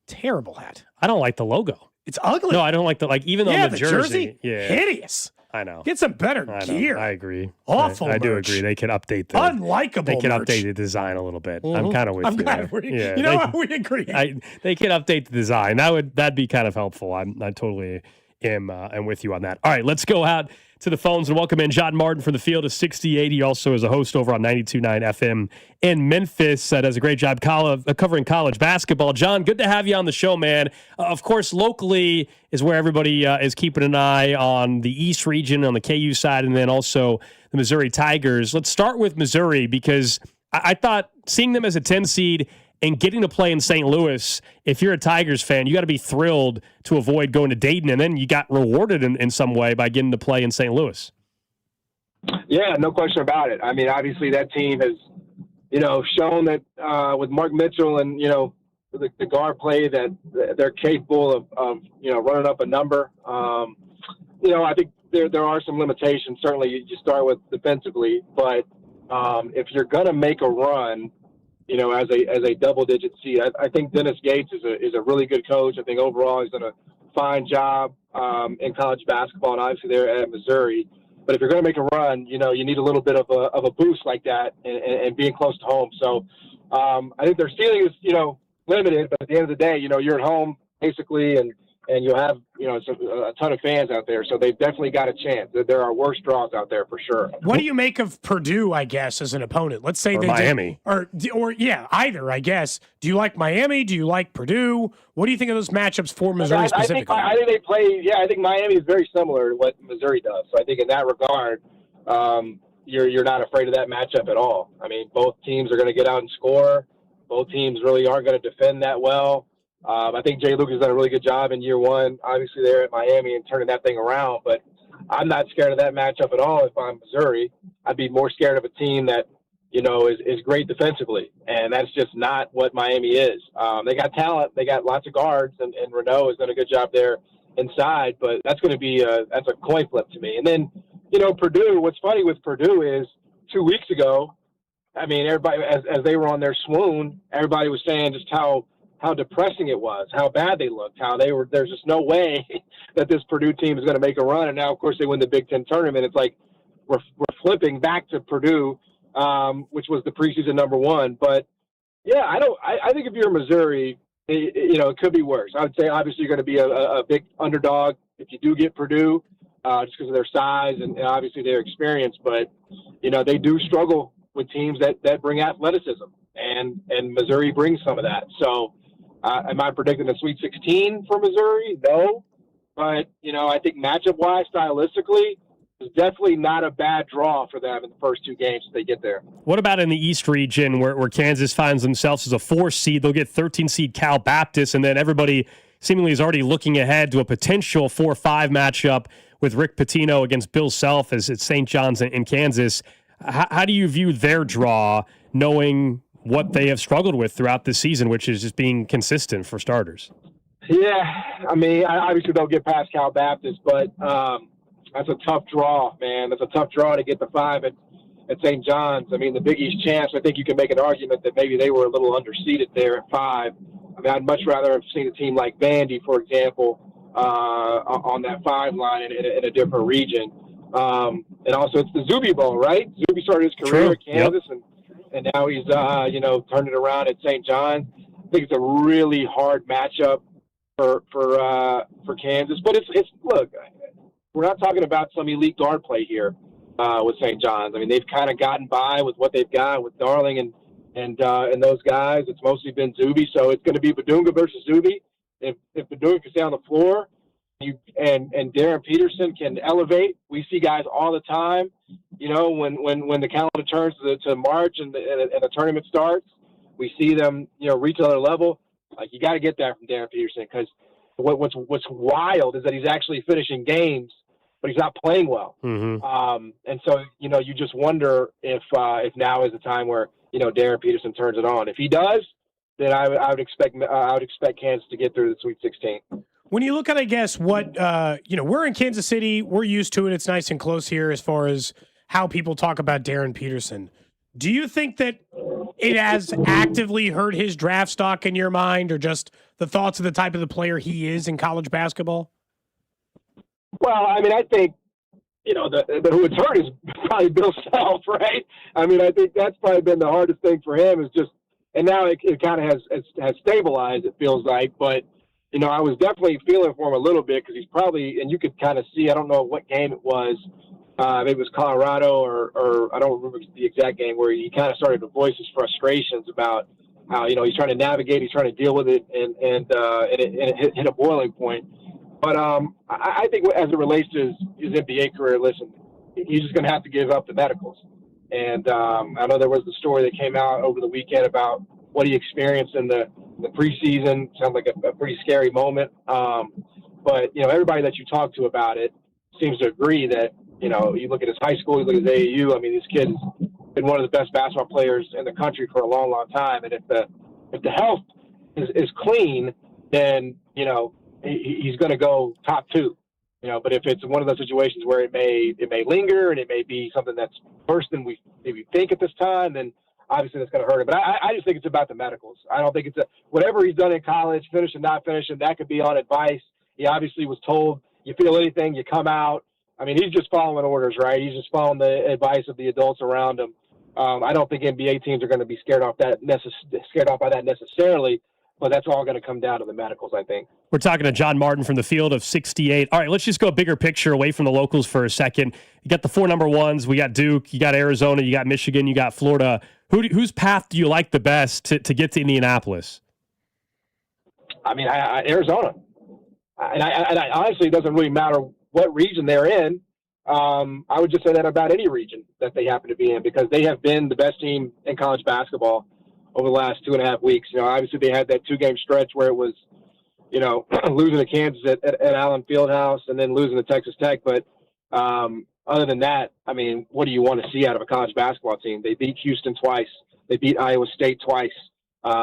Terrible hat. I don't like the logo. It's ugly. No, I don't like even on the jersey. Yeah, hideous. I know. Get some better gear. I agree. Awful. I do merch. agree. They could update unlikable. They can merch. update the design a little bit. Mm-hmm. I'm kind of with I'm you. glad Yeah, you know what? We agree. They can update the design. That'd be kind of helpful. I totally am with you on that. All right, let's go out to the phones and welcome in John Martin from the field of 68. He also is a host over on 92.9 FM in Memphis. Does a great job covering college basketball. John, good to have you on the show, man. Of course, locally is where everybody is keeping an eye on the East region, on the KU side, and then also the Missouri Tigers. Let's start with Missouri because I thought seeing them as a 10 seed and getting to play in St. Louis, if you're a Tigers fan, you got to be thrilled to avoid going to Dayton, and then you got rewarded in some way by getting to play in St. Louis. Yeah, no question about it. I mean, obviously that team has, shown that with Mark Mitchell and, the guard play that they're capable of running up a number. I think there are some limitations. Certainly you start with defensively, but if you're going to make a run, as a double-digit seed. I think Dennis Gates is a really good coach. I think overall he's done a fine job in college basketball, and obviously they're at Missouri. But if you're going to make a run, you need a little bit of a boost like that and being close to home. So I think their ceiling is, limited. But at the end of the day, you're at home basically, and you'll have, a ton of fans out there. So they've definitely got a chance. There are worse draws out there for sure. What do you make of Purdue, I guess, as an opponent? Let's say Miami. Or either, I guess. Do you like Miami? Do you like Purdue? What do you think of those matchups for Missouri specifically? I think they play, I think Miami is very similar to what Missouri does. So I think in that regard, you're not afraid of that matchup at all. I mean, both teams are going to get out and score. Both teams really aren't going to defend that well. I think Jay Lucas has done a really good job in year one, obviously there at Miami and turning that thing around. But I'm not scared of that matchup at all if I'm Missouri. I'd be more scared of a team that, is great defensively. And that's just not what Miami is. They got talent. They got lots of guards, and Renaud has done a good job there inside. But that's going to be that's a coin flip to me. And then, Purdue, what's funny with Purdue is 2 weeks ago, I mean, everybody, as they were on their swoon, everybody was saying just how depressing it was, how bad they looked, there's just no way that this Purdue team is going to make a run. And now, of course, they win the Big Ten tournament. It's like we're flipping back to Purdue, which was the preseason number one. But yeah, I think if you're Missouri, it could be worse. I would say obviously you're going to be a big underdog if you do get Purdue, just because of their size and obviously their experience. But they do struggle with teams that bring athleticism, and Missouri brings some of that. So. Am I predicting a Sweet 16 for Missouri? No. But, I think matchup-wise, stylistically, it's definitely not a bad draw for them in the first two games if they get there. What about in the East region where Kansas finds themselves as a 4 seed? They'll get 13 seed Cal Baptist, and then everybody seemingly is already looking ahead to a potential 4-5 matchup with Rick Pitino against Bill Self as it's St. John's in Kansas. How do you view their draw, knowing what they have struggled with throughout the season, which is just being consistent for starters? Yeah, I mean, obviously they'll get past Cal Baptist, but that's a tough draw, man. That's a tough draw to get the 5 at St. John's. I mean, the Big East champs, I think you can make an argument that maybe they were a little underseeded there at 5. I mean, I'd much rather have seen a team like Vandy, for example, on that 5 line in a different region. And also it's the Zuby Bowl, right? Zuby started his career at Kansas, and now he's, turned it around at St. John's. I think it's a really hard matchup for Kansas. But it's look, we're not talking about some elite guard play here with St. John's. I mean, they've kind of gotten by with what they've got with Darling and those guys. It's mostly been Zuby, so it's going to be Badunga versus Zuby. If Badunga can stay on the floor, and Darren Peterson can elevate. We see guys all the time, when the calendar turns to March and the tournament starts, we see them, reach another level. Like, you got to get that from Darren Peterson, because what's wild is that he's actually finishing games, but he's not playing well. Mm-hmm. And so, you just wonder if now is the time where, Darren Peterson turns it on. If he does, then I would expect Kansas to get through the Sweet 16. When you look at, I guess, what, we're in Kansas City, we're used to it. It's nice and close here as far as how people talk about Darren Peterson. Do you think that it has actively hurt his draft stock in your mind, or just the thoughts of the type of the player he is in college basketball? Well, I mean, I think, who it's hurt is probably Bill Self, right? I mean, I think that's probably been the hardest thing for him, is just, and now it kind of has stabilized, it feels like, but I was definitely feeling for him a little bit, because he's probably, and you could kind of see, I don't know what game it was, maybe it was Colorado or I don't remember the exact game, where he kind of started to voice his frustrations about how, he's trying to navigate, he's trying to deal with it, and it hit a boiling point. But I think as it relates to his NBA career, listen, he's just going to have to give up the medicals. And I know there was the story that came out over the weekend about what he experienced in the preseason. Sounds like a pretty scary moment. But, everybody that you talk to about it seems to agree that, you look at his high school, you look at his AAU. I mean, this kid's been one of the best basketball players in the country for a long, long time. And if the health is clean, then, he's going to go top two. But if it's one of those situations where it may linger, and it may be something that's worse than we maybe think at this time, then obviously that's going to hurt him. But I just think it's about the medicals. I don't think it's whatever he's done in college, finishing, not finishing, that could be on advice. He obviously was told, you feel anything, you come out. I mean, he's just following orders, right? He's just following the advice of the adults around him. I don't think NBA teams are going to be scared off by that necessarily, but that's all going to come down to the medicals, I think. We're talking to John Martin from the field of 68. All right, let's just go bigger picture away from the locals for a second. You got the 4 number ones. We got Duke, you got Arizona, you got Michigan, you got Florida. Whose path do you like the best to get to Indianapolis? I mean, Arizona. And I honestly, it doesn't really matter what region they're in. I would just say that about any region that they happen to be in, because they have been the best team in college basketball over the last 2.5 weeks. Obviously they had that 2-game stretch where it was, losing to Kansas at Allen Fieldhouse and then losing to Texas Tech. But other than that, I mean, what do you want to see out of a college basketball team? They beat Houston twice. They beat Iowa State twice.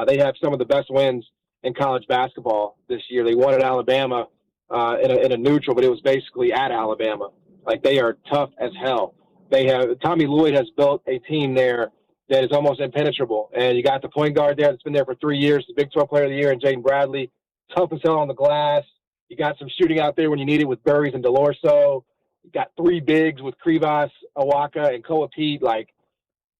They have some of the best wins in college basketball this year. They won at Alabama in a neutral, but it was basically at Alabama. Like, they are tough as hell. Tommy Lloyd has built a team there that is almost impenetrable. And you got the point guard there that's been there for 3 years, the Big 12 Player of the Year, and Jaden Bradley. Tough as hell on the glass. You got some shooting out there when you need it with Burries and DeLorso. You got 3 bigs with Krivas, Awaka, and Koa Pete. Like,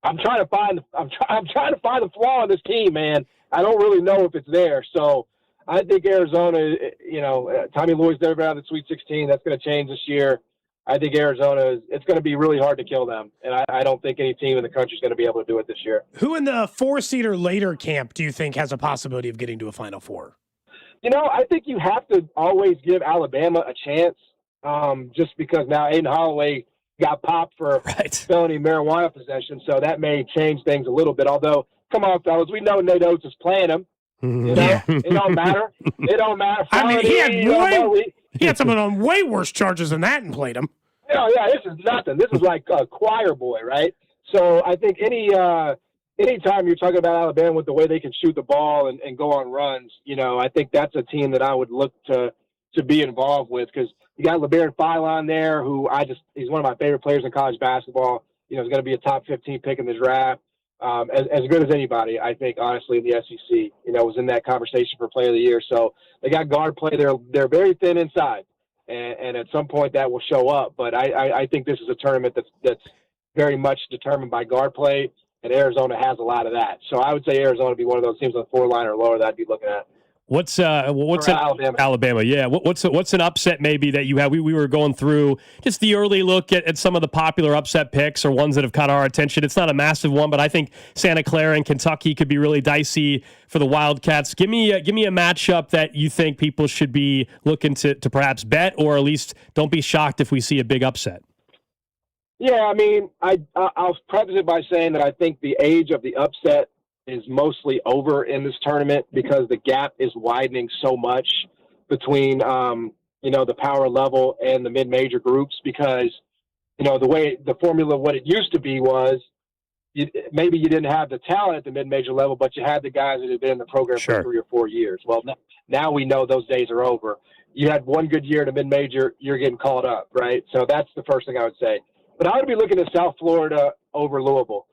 I'm trying to find the flaw in this team, man. I don't really know if it's there. So I think Arizona, Tommy Lloyd's never been out of the Sweet 16. That's going to change this year. I think Arizona, it's going to be really hard to kill them. And I don't think any team in the country is going to be able to do it this year. Who in the 4-seed or later camp do you think has a possibility of getting to a Final Four? I think you have to always give Alabama a chance, just because now Aiden Holloway got popped for felony marijuana possession, so that may change things a little bit. Although, come on, fellas, we know Nate Oates is playing him. It don't matter. It don't matter. I mean, he had someone on way worse charges than that and played him. No, yeah, this is nothing. This is like a choir boy, right? So I think anytime you're talking about Alabama with the way they can shoot the ball and go on runs, I think that's a team that I would look to be involved with, because you got LeBaron Philon there, who he's one of my favorite players in college basketball. He's going to be a top 15 pick in the draft. As good as anybody, I think, honestly, in the SEC, was in that conversation for Player of the Year. So they got guard play. They're very thin inside, and at some point that will show up. But I think this is a tournament that's very much determined by guard play, and Arizona has a lot of that. So I would say Arizona would be one of those teams on the 4 line or lower that I'd be looking at. What's Alabama? Yeah. What's an upset maybe that you have? We were going through just the early look at some of the popular upset picks or ones that have caught our attention. It's not a massive one, but I think Santa Clara and Kentucky could be really dicey for the Wildcats. Give me a matchup that you think people should be looking to perhaps bet, or at least don't be shocked if we see a big upset. Yeah, I mean, I'll preface it by saying that I think the age of the upset is mostly over in this tournament because the gap is widening so much between, the power level and the mid-major groups because, the way the formula, what it used to be was maybe you didn't have the talent at the mid-major level, but you had the guys that had been in the program for 3 or 4 years. Well, now we know those days are over. You had one good year at a mid-major, you're getting called up, right? So that's the first thing I would say. But I would be looking at South Florida over Louisville.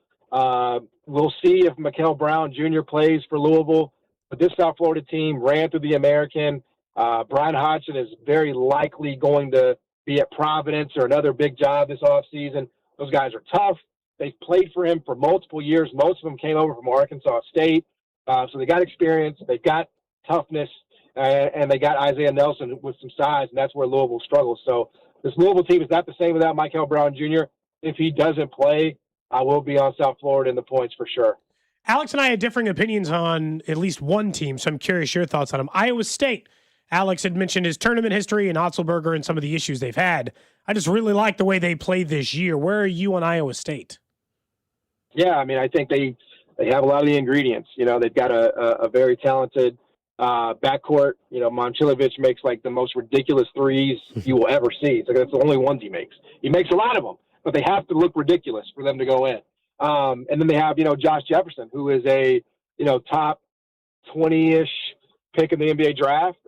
We'll see if Mikael Brown Jr. plays for Louisville. But this South Florida team ran through the American. Brian Hodgson is very likely going to be at Providence or another big job this offseason. Those guys are tough. They've played for him for multiple years. Most of them came over from Arkansas State. So they got experience. They've got toughness. And they got Isaiah Nelson with some size, and that's where Louisville struggles. So this Louisville team is not the same without Mikael Brown Jr. If he doesn't play, I will be on South Florida in the points for sure. Alex and I had differing opinions on at least one team, so I'm curious your thoughts on them. Iowa State. Alex had mentioned his tournament history and Otzelberger and some of the issues they've had. I just really like the way they played this year. Where are you on Iowa State? Yeah, I mean, I think they have a lot of the ingredients. They've got a very talented backcourt. Momcilovic makes like the most ridiculous threes you will ever see. It's like that's the only ones he makes. He makes a lot of them, but they have to look ridiculous for them to go in. And then they have, Josh Jefferson, who is a, top 20-ish pick in the NBA draft.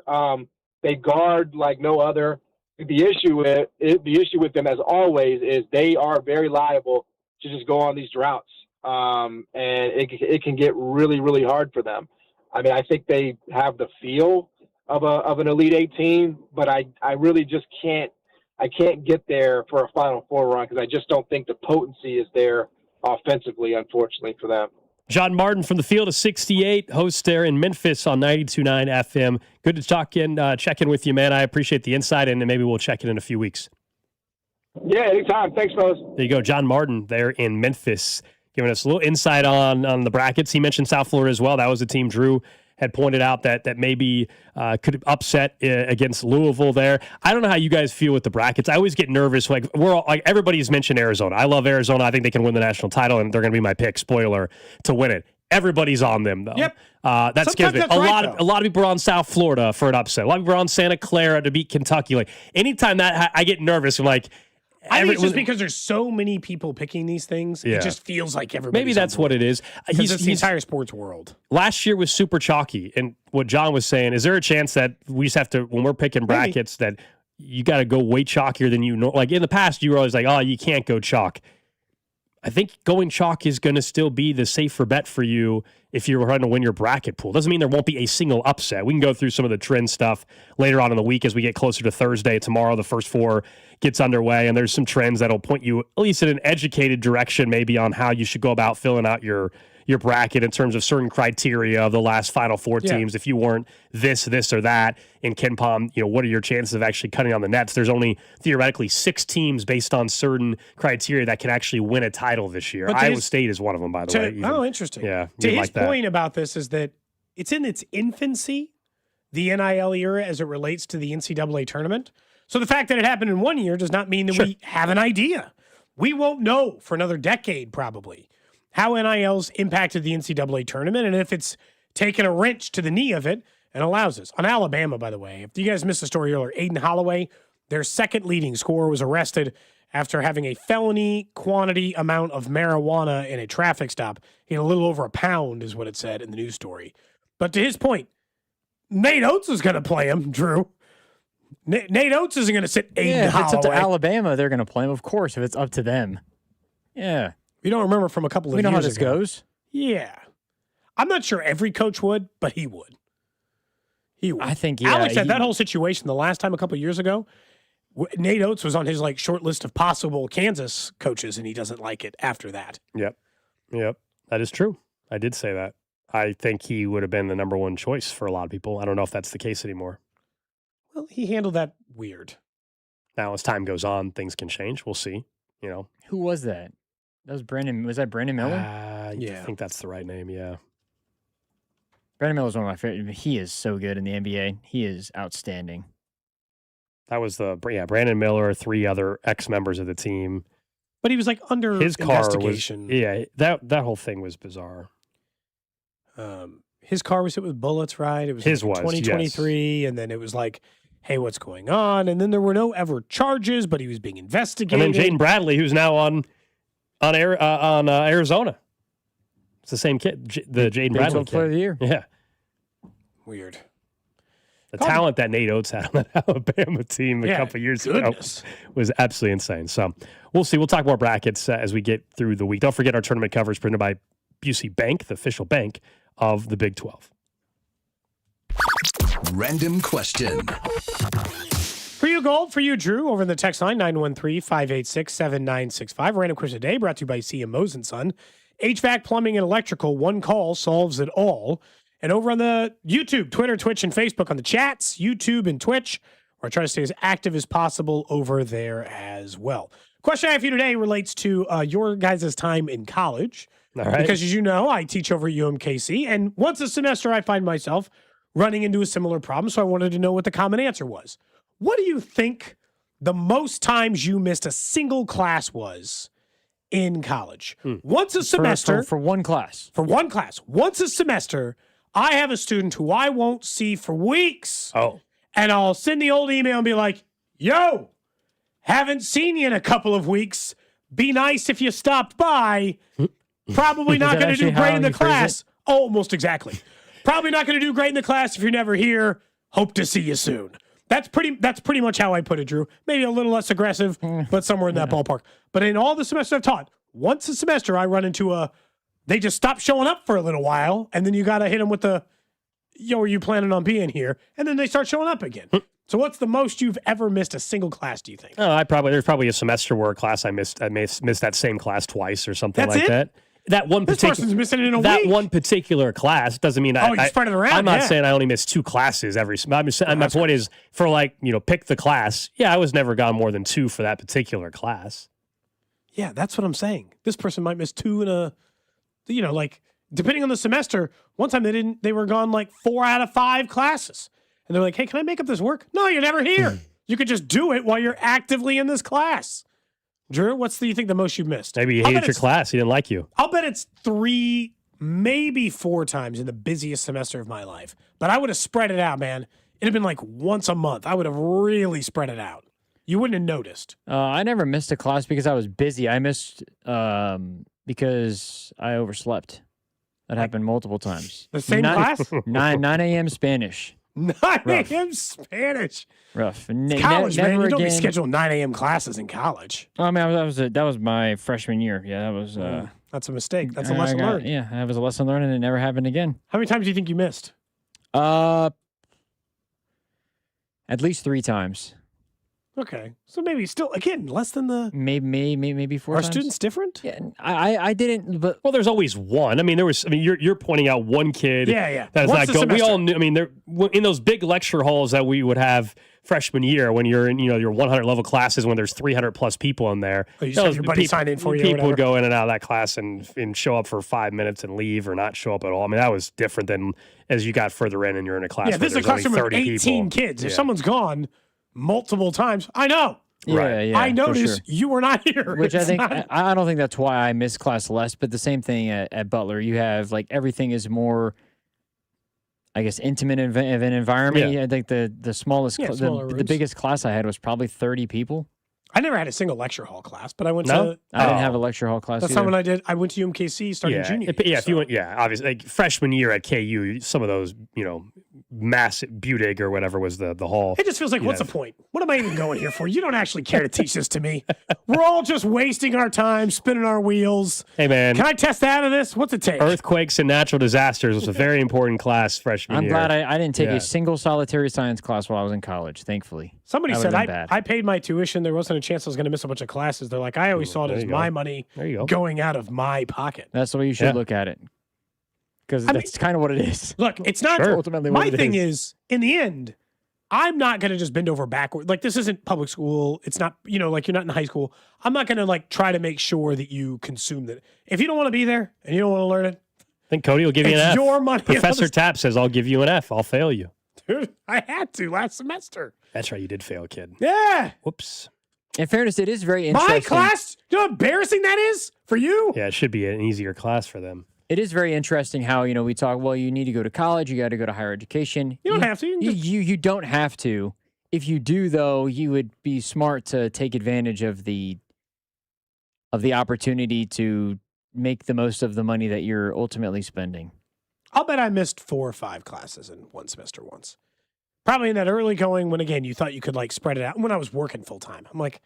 They guard like no other. The issue with them, as always, is they are very liable to just go on these droughts. And it can get really, really hard for them. I mean, I think they have the feel of an Elite Eight team, but I really just can't get there for a Final Four run because I just don't think the potency is there offensively, unfortunately, for them. John Martin from the Field of 68, host there in Memphis on 92.9 FM. Good to check in with you, man. I appreciate the insight, and maybe we'll check in a few weeks. Yeah, anytime. Thanks, fellas. There you go. John Martin there in Memphis, giving us a little insight on the brackets. He mentioned South Florida as well. That was a team Drew had pointed out that maybe could upset against Louisville there. I don't know how you guys feel with the brackets. I always get nervous. Like everybody's mentioned Arizona. I love Arizona. I think they can win the national title, and they're going to be my pick. Spoiler to win it. Everybody's on them though. Yep. That scares me. A lot of people are on South Florida for an upset. A lot of people are on Santa Clara to beat Kentucky. Like anytime that I get nervous, I'm like. I think it's just because there's so many people picking these things. Yeah. It just feels like everybody. Maybe that's what it is. It's the entire sports world. Last year was super chalky. And what John was saying, is there a chance that we just have to, when we're picking brackets, that you got to go way chalkier than you know? Like in the past, you were always like, oh, you can't go chalk. I think going chalk is going to still be the safer bet for you if you're trying to win your bracket pool. Doesn't mean there won't be a single upset. We can go through some of the trend stuff later on in the week as we get closer to Thursday. Tomorrow, the first four gets underway, and there's some trends that'll point you at least in an educated direction maybe on how you should go about filling out your bracket in terms of certain criteria of the last Final Four teams. If you weren't this, or that in KenPom, what are your chances of actually cutting on the nets? There's only theoretically 6 teams based on certain criteria that can actually win a title this year. Iowa State is one of them, by the way. Even. Oh, interesting. Yeah. To his point about this is that it's in its infancy, the NIL era, as it relates to the NCAA tournament. So the fact that it happened in one year does not mean that we have an idea. We won't know for another decade, probably, how NIL's impacted the NCAA tournament and if it's taken a wrench to the knee of it and allows us. On Alabama, by the way, if you guys missed the story earlier, Aiden Holloway, their second leading scorer, was arrested after having a felony quantity amount of marijuana in a traffic stop. He had a little over a pound is what it said in the news story. But to his point, Nate Oates is going to play him, Drew. Nate Oates isn't going to sit Aiden Holloway. If it's up to Alabama, they're going to play him, of course, if it's up to them. Yeah. You don't remember from a couple of years ago. We know how this goes. Yeah. I'm not sure every coach would, but he would. He would. I think, Alex had that whole situation the last time a couple of years ago. Nate Oates was on his short list of possible Kansas coaches, and he doesn't like it after that. Yep. That is true. I did say that. I think he would have been the number one choice for a lot of people. I don't know if that's the case anymore. Well, he handled that weird. Now, as time goes on, things can change. We'll see. Who was that? That was Brandon. Was that Brandon Miller? I think that's the right name. Yeah. Brandon Miller is one of my favorite. He is so good in the NBA. He is outstanding. That was Brandon Miller, 3 other ex-members of the team. But he was like under His car investigation. That whole thing was bizarre. His car was hit with bullets, right? It was His like was, 2023, and then it was like, hey, what's going on? And then there were no ever charges, but he was being investigated. And then Jaden Bradley, who's now on Arizona. It's the same kid, the Jaden Bradley Player of the Year. Yeah. Weird. The talent that Nate Oates had on that Alabama team a couple years ago was absolutely insane. So we'll see. We'll talk more brackets as we get through the week. Don't forget our tournament coverage presented by Busey Bank, the official bank of the Big 12. Random question. For you, Gold. For you, Drew, over in the text line, 913-586-7965. Random question today brought to you by C.M. Mose & Son. HVAC, plumbing, and electrical. One call solves it all. And over on the YouTube, Twitter, Twitch, and Facebook, on the chats, YouTube and Twitch, where I try to stay as active as possible over there as well. Question I have for you today relates to your guys' time in college. All right. Because as you know, I teach over at UMKC, and once a semester I find myself running into a similar problem, so I wanted to know what the common answer was. What do you think the most times you missed a single class was in college? Once a semester. For one class. For one class. Once a semester, I have a student who I won't see for weeks. Oh. And I'll send the old email and be like, yo, haven't seen you in a couple of weeks. Be nice if you stopped by. Probably not going to do great in the class. Almost exactly. Probably not going to do great in the class if you're never here. Hope to see you soon. That's pretty much how I put it, Drew. Maybe a little less aggressive, but somewhere in that ballpark. But in all the semesters I've taught, once a semester I run into they just stop showing up for a little while, and then you got to hit them with the, yo, are you planning on being here? And then they start showing up again. So what's the most you've ever missed a single class, do you think? Oh, there's probably a semester where a class I missed that same class twice or something That's like it? that. This person's missing it in a that week. one particular class doesn't mean you spread it around. I'm not saying I only missed 2 classes every semester. My point is for pick the class. Yeah, I was never gone more than 2 for that particular class. Yeah, that's what I'm saying. This person might miss 2 in a, depending on the semester. One time they were gone like 4 out of 5 classes. And they're like, hey, can I make up this work? No, you're never here. You could just do it while you're actively in this class. Drew, you think the most you've missed? Maybe you hated your class. He didn't like you. I'll bet it's 3, maybe 4 times in the busiest semester of my life. But I would have spread it out, man. It'd have been like once a month. I would have really spread it out. You wouldn't have noticed. I never missed a class because I was busy. I missed because I overslept. That happened multiple times. The same class? 9 a.m. Spanish. 9 a.m. Spanish. Rough. College, man. You don't be again. scheduled 9 a.m. classes in college. I mean, that was my freshman year. Yeah, that was. That's a mistake. That's a lesson learned. Yeah, that was a lesson learned, and it never happened again. How many times do you think you missed? At least 3 times. Okay, so maybe still again less than the maybe 4 Are times. students different? Yeah, I didn't. But there's always one. I mean, you're pointing out one kid. Yeah. That is Once not a going. We semester. all knew. I mean, there in those big lecture halls that we would have freshman year when you're in your 100 level classes when there's 300 plus people in there. Oh, you just have your buddy sign in for you. People would go in and out of that class and show up for 5 minutes and leave or not show up at all. I mean, that was different than as you got further in and you're in a class. Yeah, this is a classroom of 18 kids. If someone's gone multiple times, I know. Yeah, I noticed sure. you were not here. Which I It's think not- I don't think that's why I miss class less. But the same thing at Butler, you have everything is more, I guess, intimate of an environment. Yeah. I think the smallest, smaller the rooms. biggest class I had was probably 30 people. I never had a single lecture hall class, but I went No? to. I didn't have a lecture hall class. That's either. not what I did. I went to UMKC starting junior. If you went, obviously, freshman year at KU, some of those, massive Budig or whatever was the hall. It just feels like, what's the point? What am I even going here for? You don't actually care to teach this to me. We're all just wasting our time, spinning our wheels. Hey, man. Can I test out of this? What's it take? Earthquakes and natural disasters was a very important class freshman I'm year. glad I didn't take Yeah. a single solitary science class while I was in college. Thankfully, Somebody That said would've been bad. I paid my tuition. There wasn't a chance I was going to miss a bunch of classes. They're like, I always saw it there as you go. my money There you go. going out of my pocket. That's the way you should Yeah. look at it. because that's kind of what it is. Look, it's not ultimately what my it thing is, in the end, I'm not going to just bend over backward. Like, this isn't public school. It's not, like you're not in high school. I'm not going to like try to make sure that you consume that. If you don't want to be there and you don't want to learn it, I think Cody will give you an it's F. your money. Professor Tapp says, I'll give you an F. I'll fail you. Dude, I had to last semester. That's right. You did fail, kid. Yeah. Whoops. In fairness, it is very interesting. My class, you know how embarrassing that is for you? Yeah, it should be an easier class for them. It is very interesting how, we talk, well, you need to go to college, you got to go to higher education. You don't have to. You don't have to. If you do, though, you would be smart to take advantage of the opportunity to make the most of the money that you're ultimately spending. I'll bet I missed 4 or 5 classes in one semester once. Probably in that early going when, again, you thought you could like spread it out. When I was working full time, I'm like,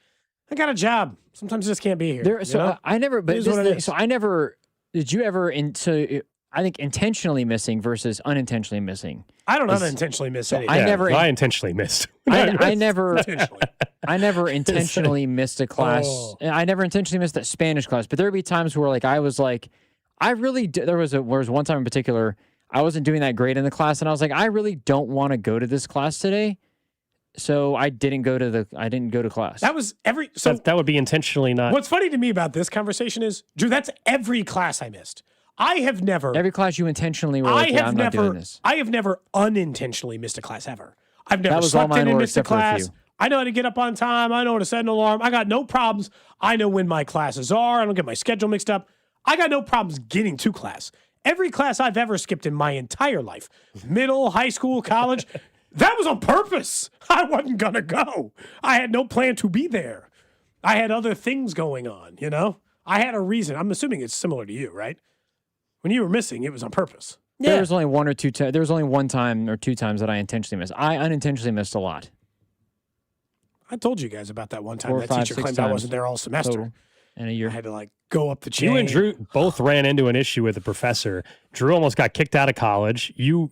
I got a job. Sometimes I just can't be here. I never, but It is what it is. so I never, did you ever, I think intentionally missing versus unintentionally missing. I don't unintentionally miss anything. I intentionally missed. I never intentionally missed a class. I never intentionally missed that Spanish class, but there would be times where like I was like, there was one time in particular, I wasn't doing that great in the class, and I was like, I really don't want to go to this class today, so I didn't go to class. That was that would be intentionally not. What's funny to me about this conversation is, Drew, that's every class I missed. I have never every class you intentionally were like, I'm not doing this. I have never unintentionally missed a class ever. I've never That was all slept in mine and were, missed a except for a class. few. I know how to get up on time. I know how to set an alarm. I got no problems. I know when my classes are. I don't get my schedule mixed up. I got no problems getting to class. Every class I've ever skipped in my entire life, middle, high school, college, that was on purpose. I wasn't going to go. I had no plan to be there. I had other things going on, I had a reason. I'm assuming it's similar to you, right? When you were missing, it was on purpose. There was only one or two times. There was only one time or two times that I intentionally missed. I unintentionally missed a lot. I told you guys about that one time 4, that 5, teacher 6 claimed I times wasn't there all semester. total in a year. I had to go up the chain. You and Drew both ran into an issue with the professor. Drew almost got kicked out of college. You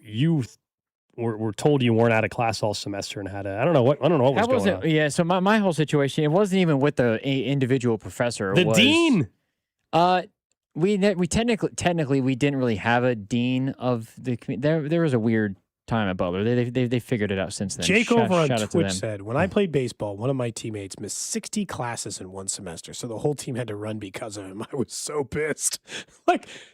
were told you weren't out of class all semester and had I don't know what was going on. Yeah, so my whole situation, it wasn't even with the individual professor. The dean. We technically we didn't really have a dean of the community. There was a weird time at Butler. They figured it out since then. Jake over on shout out to Twitch them. said, when I played baseball, one of my teammates missed 60 classes in one semester, so the whole team had to run because of him. I was so pissed.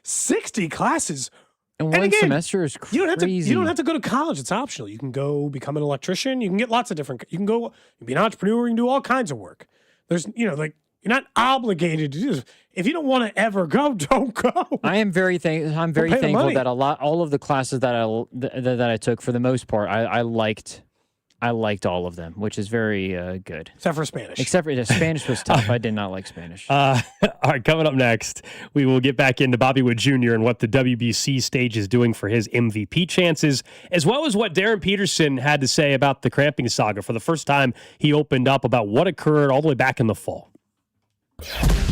60 classes. And one semester is crazy. You don't have to go to college. It's optional. You can go become an electrician. You can get lots of different. You can be an entrepreneur. You can do all kinds of work. There's you're not obligated to do this. If you don't want to ever go, don't go. I'm very thankful that all of the classes that I took, for the most part, I liked all of them, which is very good. Except for Spanish. Spanish was tough. I did not like Spanish. All right, coming up next, we will get back into Bobby Wood Jr. and what the WBC stage is doing for his MVP chances, as well as what Darren Peterson had to say about the cramping saga. For the first time, he opened up about what occurred all the way back in the fall.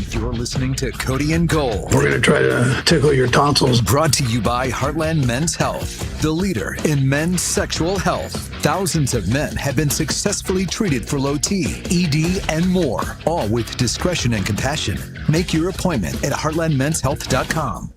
You're listening to Cody and Gold. We're going to try to tickle your tonsils. Brought to you by Heartland Men's Health, the leader in men's sexual health. Thousands of men have been successfully treated for low T, ED, and more, all with discretion and compassion. Make your appointment at heartlandmenshealth.com.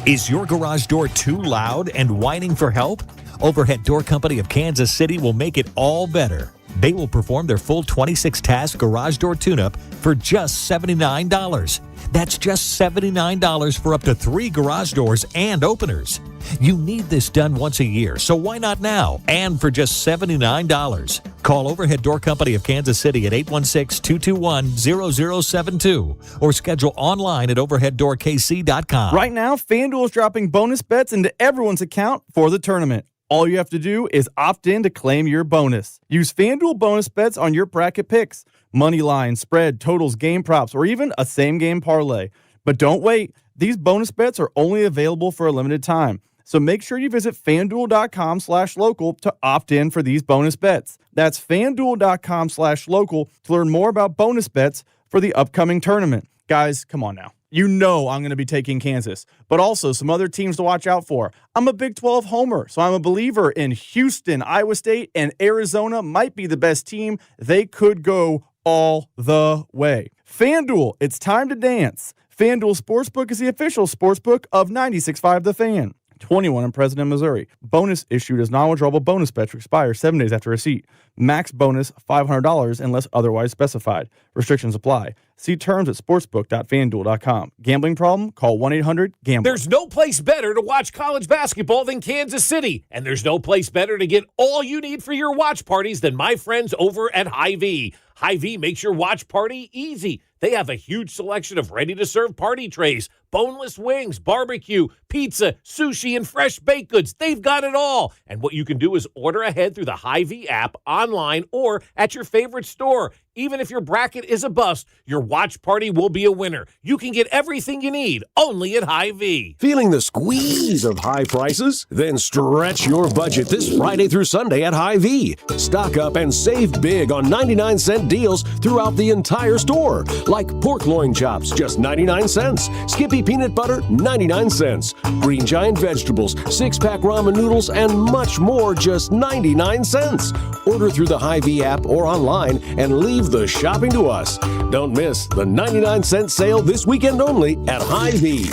Is your garage door too loud and whining for help? Overhead Door Company of Kansas City will make it all better. They will perform their full 26-task garage door tune-up for just $79. That's just $79 for up to 3 garage doors and openers. You need this done once a year, so why not now? And for just $79. Call Overhead Door Company of Kansas City at 816-221-0072 or schedule online at overheaddoorkc.com. Right now, FanDuel is dropping bonus bets into everyone's account for the tournament. All you have to do is opt in to claim your bonus. Use FanDuel bonus bets on your bracket picks, money line, spread, totals, game props, or even a same-game parlay. But don't wait. These bonus bets are only available for a limited time. So make sure you visit FanDuel.com/local to opt in for these bonus bets. That's FanDuel.com/local to learn more about bonus bets for the upcoming tournament. Guys, come on now. You know I'm going to be taking Kansas, but also some other teams to watch out for. I'm a Big 12 homer, so I'm a believer in Houston, Iowa State, and Arizona might be the best team. They could go all the way. FanDuel, it's time to dance. FanDuel Sportsbook is the official sportsbook of 96.5 The Fan. 21 in President, Missouri. Bonus issued as non-withdrawable bonus bet to expire 7 days after receipt. Max bonus $500 unless otherwise specified. Restrictions apply. See terms at sportsbook.fanduel.com. Gambling problem? Call 1-800-GAMBLER. There's no place better to watch college basketball than Kansas City. And there's no place better to get all you need for your watch parties than my friends over at Hy-Vee. Hy-Vee makes your watch party easy. They have a huge selection of ready-to-serve party trays, boneless wings, barbecue, pizza, sushi, and fresh baked goods. They've got it all. And what you can do is order ahead through the Hy-Vee app, online, or at your favorite store. Even if your bracket is a bust, your watch party will be a winner. You can get everything you need only at Hy-Vee. Feeling the squeeze of high prices? Then stretch your budget this Friday through Sunday at Hy-Vee. Stock up and save big on 99-cent deals throughout the entire store. Like pork loin chops, just 99 cents. Skippy peanut butter, 99 cents. Green Giant vegetables, 6-pack ramen noodles, and much more, just 99 cents. Order through the Hy-Vee app or online and leave the shopping to us. Don't miss the 99-cent sale this weekend only at Hy-Vee.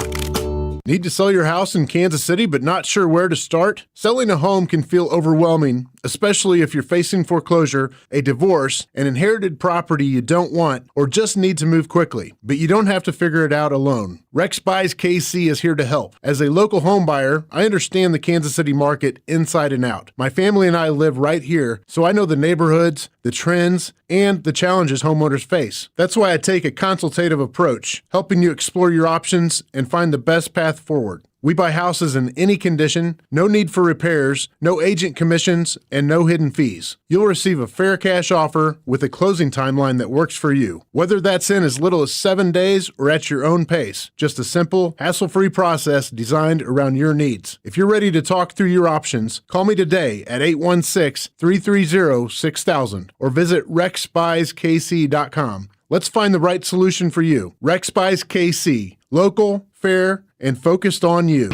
Need to sell your house in Kansas City but not sure where to start? Selling a home can feel overwhelming, especially if you're facing foreclosure, a divorce, an inherited property you don't want, or just need to move quickly. But you don't have to figure it out alone. Rex Buys KC is here to help. As a local home buyer, I understand the Kansas City market inside and out. My family and I live right here, so I know the neighborhoods, the trends, and the challenges homeowners face. That's why I take a consultative approach, helping you explore your options and find the best path forward. We buy houses in any condition, no need for repairs, no agent commissions, and no hidden fees. You'll receive a fair cash offer with a closing timeline that works for you. Whether that's in as little as 7 days or at your own pace, just a simple, hassle-free process designed around your needs. If you're ready to talk through your options, call me today at 816-330-6000 or visit rexbuyskc.com. Let's find the right solution for you. Rex Buys KC. Local, fair, and focused on you.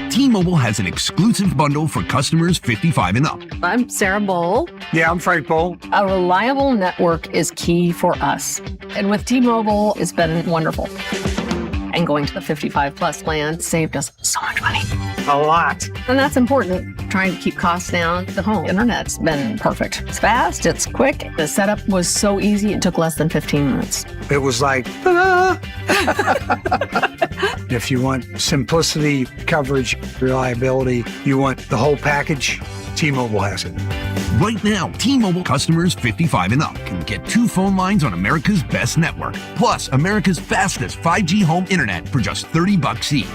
T-Mobile has an exclusive bundle for customers 55 and up. I'm Sarah Bowl. Yeah, I'm Frank Bowl. A reliable network is key for us. And with T-Mobile, it's been wonderful. And going to the 55 plus plan saved us so much money. A lot. And that's important. Trying to keep costs down. The home internet's been perfect. It's fast, it's quick. The setup was so easy, it took less than 15 minutes. It was like, If you want simplicity, coverage, reliability, you want the whole package, T-Mobile has it. Right now, T-Mobile customers 55 and up can get 2 phone lines on America's best network, plus America's fastest 5G home internet for just $30 each.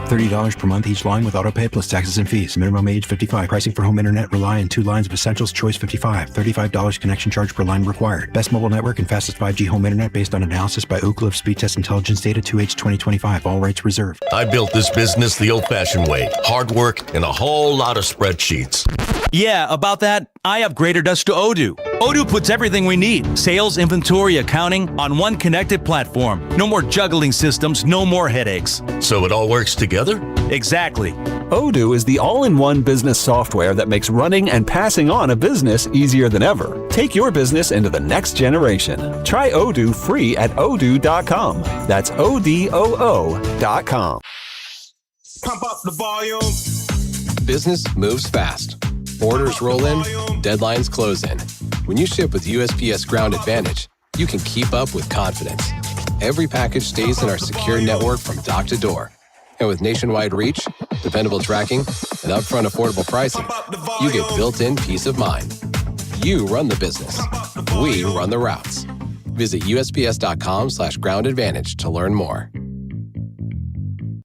$30 per month each line with autopay plus taxes and fees. Minimum age 55. Pricing for home internet rely on 2 lines of Essentials Choice 55. $35 connection charge per line required. Best mobile network and fastest 5G home internet based on analysis by Oak Cliff Speed Test Intelligence Data 2H 2025. All rights reserved. I built this business the old-fashioned way. Hard work and a whole lot of spreadsheets. Yeah, about that, I upgraded us to Odoo. Odoo puts everything we need, sales, inventory, accounting, on one connected platform. No more juggling systems, no more headaches. So it all works together? Exactly. Odoo is the all-in-one business software that makes running and passing on a business easier than ever. Take your business into the next generation. Try Odoo free at odoo.com. That's ODOO.com. Pump up the volume. Business moves fast. Orders roll in, deadlines close in. When you ship with USPS Ground Advantage, you can keep up with confidence. Every package stays in our secure network from dock to door. And with nationwide reach, dependable tracking, and upfront affordable pricing, you get built-in peace of mind. You run the business. We run the routes. Visit USPS.com/Ground Advantage to learn more.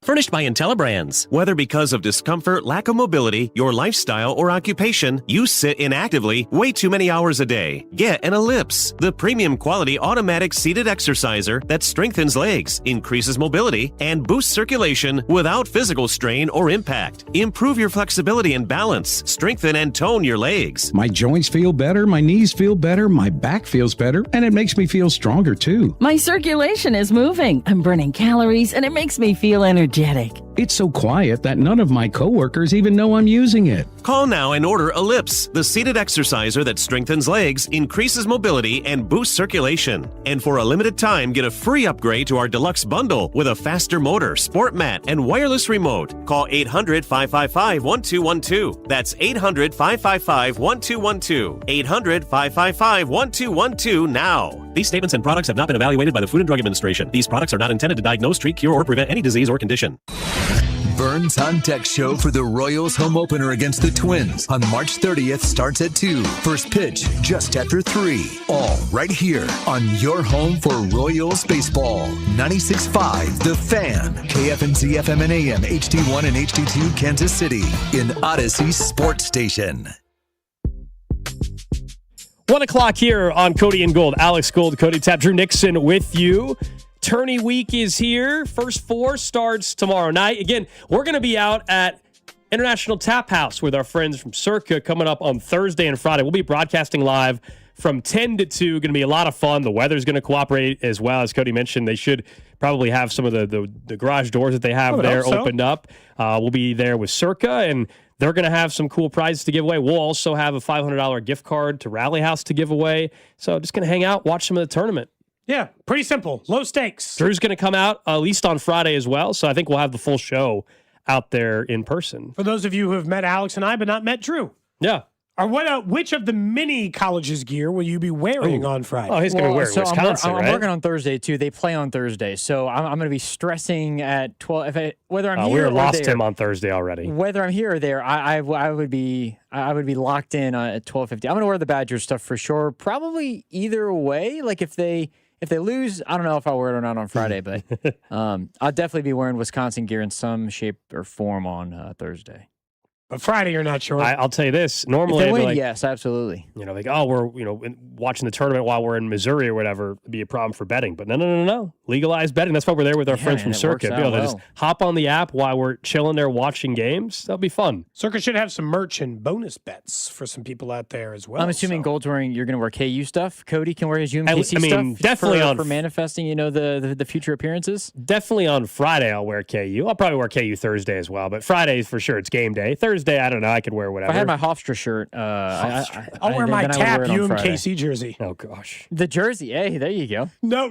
Furnished by IntelliBrands. Whether because of discomfort, lack of mobility, your lifestyle, or occupation, you sit inactively way too many hours a day. Get an Ellipse, the premium quality automatic seated exerciser that strengthens legs, increases mobility, and boosts circulation without physical strain or impact. Improve your flexibility and balance. Strengthen and tone your legs. My joints feel better, my knees feel better, my back feels better, and it makes me feel stronger too. My circulation is moving. I'm burning calories, and it makes me feel energetic. It's so quiet that none of my coworkers even know I'm using it. Call now and order Ellipse, the seated exerciser that strengthens legs, increases mobility, and boosts circulation. And for a limited time, get a free upgrade to our deluxe bundle with a faster motor, sport mat, and wireless remote. Call 800-555-1212. That's 800-555-1212. 800-555-1212 now. These statements and products have not been evaluated by the Food and Drug Administration. These products are not intended to diagnose, treat, cure, or prevent any disease or condition. Burns on Deck show for the Royals home opener against the Twins on March 30th starts at 2. First pitch just after 3. All right here on your home for Royals baseball. 96.5 The Fan, KFNZ FM and AM, HD1 and HD2 Kansas City in Odyssey Sports Station. 1 o'clock here on Cody and Gold. Alex Gold, Cody Tapp, Drew Nixon with you. Tourney week is here. First 4 starts tomorrow night. Again, we're going to be out at International Tap House with our friends from Circa coming up on Thursday and Friday. We'll be broadcasting live from 10 to 2. Going to be a lot of fun. The weather's going to cooperate as well. As Cody mentioned, they should probably have some of the garage doors that they have there opened up. We'll be there with Circa, and they're going to have some cool prizes to give away. We'll also have a $500 gift card to Rally House to give away. So just going to hang out, watch some of the tournament. Yeah, pretty simple. Low stakes. Drew's going to come out at least on Friday as well. So I think we'll have the full show out there in person. For those of you who have met Alex and I but not met Drew. Yeah. Which of the mini colleges gear will you be wearing on Friday? Oh, he's going to be wearing Wisconsin, I'm working on Thursday, too. They play on Thursday. So I'm going to be stressing at 12. Whether I'm here or lost there, him on Thursday already. Whether I'm here or there, I would be locked in at 12:50. I'm going to wear the Badger stuff for sure. Probably either way. Like if they lose, I don't know if I'll wear it or not on Friday, but I'll definitely be wearing Wisconsin gear in some shape or form on Thursday. But Friday, you're not sure. I'll tell you this. Normally, if they win, like, yes, absolutely. Like, oh, we're watching the tournament while we're in Missouri or whatever. It'd be a problem for betting. But no. Legalized betting. That's why we're there with our friends from Circuit. They just hop on the app while we're chilling there watching games. That'll be fun. Circuit should have some merch and bonus bets for some people out there as well. I'm assuming Gold's you're going to wear KU stuff. Cody can wear his UMKC stuff. Definitely for manifesting, the future appearances. Definitely on Friday, I'll wear KU. I'll probably wear KU Thursday as well. But Friday for sure, it's game day. Thursday, I don't know. I could wear whatever. If I had my Hofstra shirt. I'll wear my Tap UMKC jersey. Oh gosh, the jersey. Hey, there you go. No.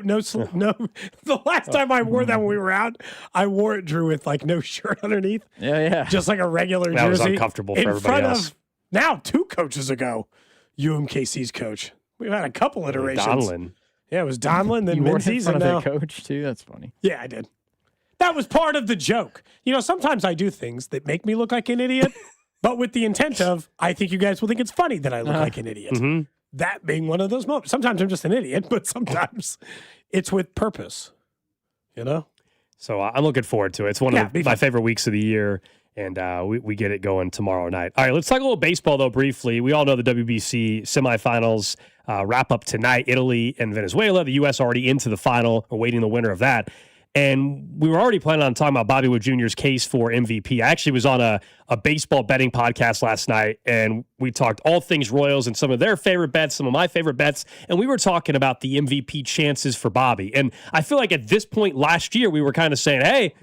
The last time I wore that when we were out, I wore it, Drew, with like no shirt underneath. Yeah. Just like a regular jersey. That was uncomfortable for everybody else. Now 2 coaches ago, UMKC's coach. We've had a couple iterations. Donlin. Yeah, it was Donlin. Then mid-season of now. Their coach too. That's funny. Yeah, I did. That was part of the joke. Sometimes I do things that make me look like an idiot. But with the intent of, I think you guys will think it's funny that I look like an idiot. Mm-hmm. That being one of those moments. Sometimes I'm just an idiot, but sometimes it's with purpose. So I'm looking forward to it. It's one of my favorite weeks of the year, and we get it going tomorrow night. All right, let's talk a little baseball, though, briefly. We all know the WBC semifinals wrap up tonight. Italy and Venezuela. The U.S. already into the final, awaiting the winner of that. And we were already planning on talking about Bobby Wood Jr.'s case for MVP. I actually was on a baseball betting podcast last night, and we talked all things Royals and some of their favorite bets, some of my favorite bets, and we were talking about the MVP chances for Bobby. And I feel like at this point last year, we were kind of saying, hey,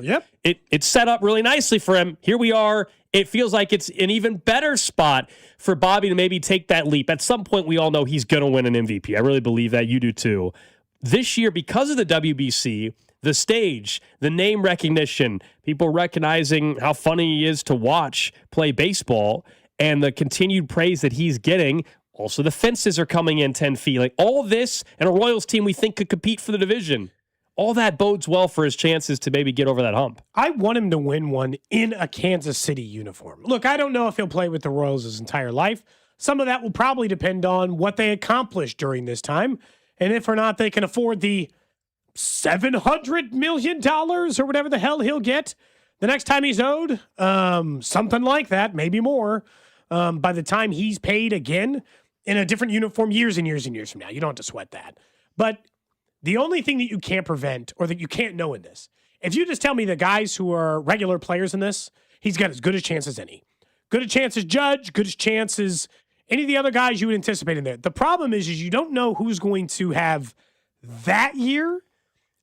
it's set up really nicely for him. Here we are. It feels like it's an even better spot for Bobby to maybe take that leap. At some point, we all know he's going to win an MVP. I really believe that. You do too. This year, because of the WBC, the stage, the name recognition, people recognizing how funny he is to watch play baseball, and the continued praise that he's getting. Also, the fences are coming in 10 feet. Like all this, and a Royals team we think could compete for the division. All that bodes well for his chances to maybe get over that hump. I want him to win one in a Kansas City uniform. Look, I don't know if he'll play with the Royals his entire life. Some of that will probably depend on what they accomplish during this time, and if or not they can afford the $700 million or whatever the hell he'll get the next time he's owed. Something like that, maybe more. By the time he's paid again in a different uniform years and years and years from now. You don't have to sweat that. But the only thing that you can't prevent or that you can't know in this, if you just tell me the guys who are regular players in this, he's got as good a chance as any. Good a chance as Judge, good a chance as any of the other guys you would anticipate in there. The problem is you don't know who's going to have that year.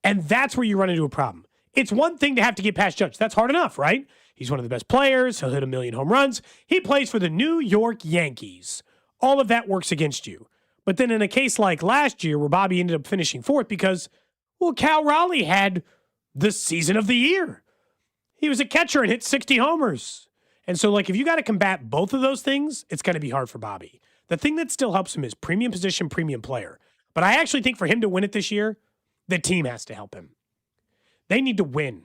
And that's where you run into a problem. It's one thing to have to get past Judge. That's hard enough, right? He's one of the best players. He'll hit 1 million home runs. He plays for the New York Yankees. All of that works against you. But then in a case like last year where Bobby ended up finishing fourth because, well, Cal Raleigh had the season of the year. He was a catcher and hit 60 homers. And so, like, if you got to combat both of those things, it's going to be hard for Bobby. The thing that still helps him is premium position, premium player. But I actually think for him to win it this year, the team has to help him. They need to win.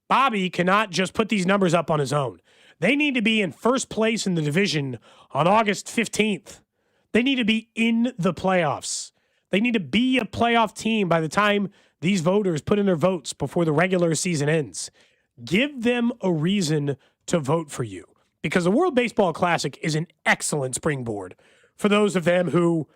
Bobby cannot just put these numbers up on his own. They need to be in first place in the division on August 15th. They need to be in the playoffs. They need to be a playoff team by the time these voters put in their votes before the regular season ends. Give them a reason to vote for you, because the World Baseball Classic is an excellent springboard for those of them who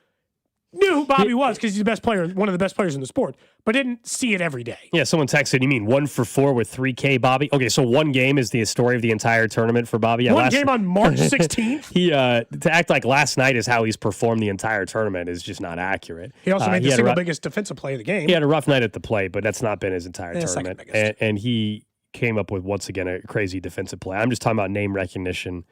knew who Bobby was because he's the best player, one of the best players in the sport, but didn't see it every day. Yeah, someone texted, you mean 1 for 4 with 3K, Bobby? Okay, so one game is the story of the entire tournament for Bobby. Yeah, one game on March 16th? He to act like last night is how he's performed the entire tournament is just not accurate. He also made the single biggest defensive play of the game. He had a rough night at the plate, but that's not been his entire tournament. And he came up with, once again, a crazy defensive play. I'm just talking about name recognition.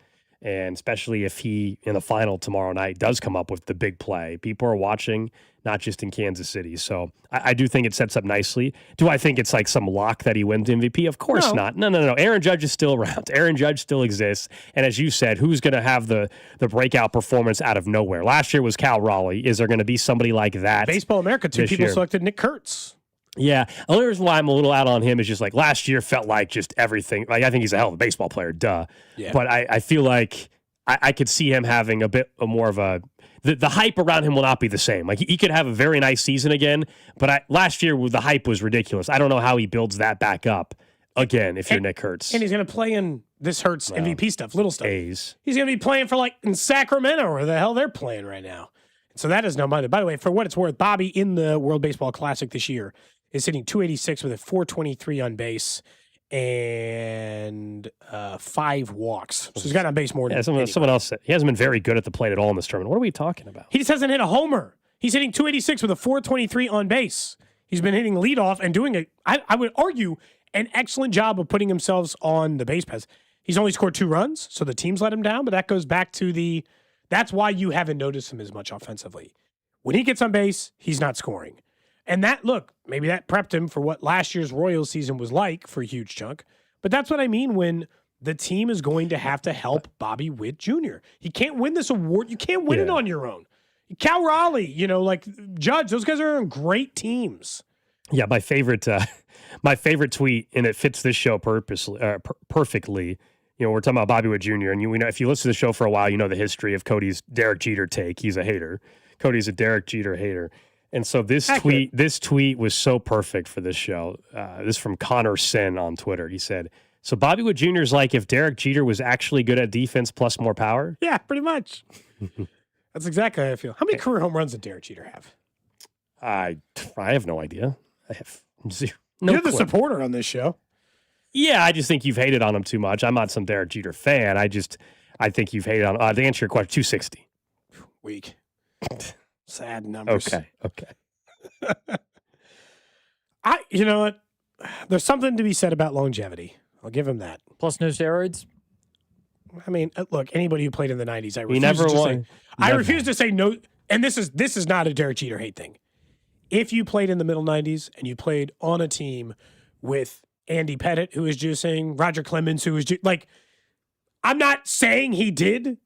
And especially if he, in the final tomorrow night, does come up with the big play. People are watching, not just in Kansas City. So I do think it sets up nicely. Do I think it's like some lock that he wins MVP? Of course not. No. Aaron Judge is still around. Aaron Judge still exists. And as you said, who's going to have the breakout performance out of nowhere? Last year was Cal Raleigh. Is there going to be somebody like that? Baseball America, two people selected Nick Kurtz. Yeah. The only reason why I'm a little out on him is just like last year felt like just everything. Like I think he's a hell of a baseball player, duh. Yeah. But I feel like I could see him having a bit more of a the hype around him will not be the same. Like he could have a very nice season again, but last year the hype was ridiculous. I don't know how he builds that back up again if you're Nick Kurtz. And he's going to play in this Hurts MVP stuff, little stuff. A's. He's going to be playing for like in Sacramento or the hell they're playing right now. So that is no money. By the way, for what it's worth, Bobby in the World Baseball Classic this year is hitting .286 with a .423 on base and 5 walks. So he's got on base more than someone else said. He hasn't been very good at the plate at all in this tournament. What are we talking about? He just hasn't hit a homer. He's hitting .286 with a .423 on base. He's been hitting leadoff and doing I would argue, an excellent job of putting himself on the base paths. He's only scored 2 runs, so the team's let him down, but that goes back to that's why you haven't noticed him as much offensively. When he gets on base, he's not scoring. And maybe that prepped him for what last year's Royals season was like for a huge chunk. But that's what I mean when the team is going to have to help Bobby Witt Jr. He can't win this award. You can't win it on your own. Cal Raleigh, Judge, those guys are on great teams. Yeah, my favorite tweet, and it fits this show perfectly. We're talking about Bobby Witt Jr., and we know if you listen to the show for a while, you know the history of Cody's Derek Jeter take. He's a hater. Cody's a Derek Jeter hater. And so this tweet was so perfect for this show. This is from Connor Sin on Twitter. He said, so Bobby Witt Jr. is like if Derek Jeter was actually good at defense plus more power? Yeah, pretty much. That's exactly how I feel. How many career home runs did Derek Jeter have? I have no idea. I have zero. You're the supporter on this show. Yeah, I just think you've hated on him too much. I'm not some Derek Jeter fan. I think you've hated on to answer your question, 260. Weak. Sad numbers. Okay. You know what? There's something to be said about longevity. I'll give him that. Plus no steroids. I mean, look, anybody who played in the 90s, I refuse to say no. And this is not a Derek Jeter hate thing. If you played in the middle 90s and you played on a team with Andy Pettitte, who was juicing, Roger Clemens, who was I'm not saying he did.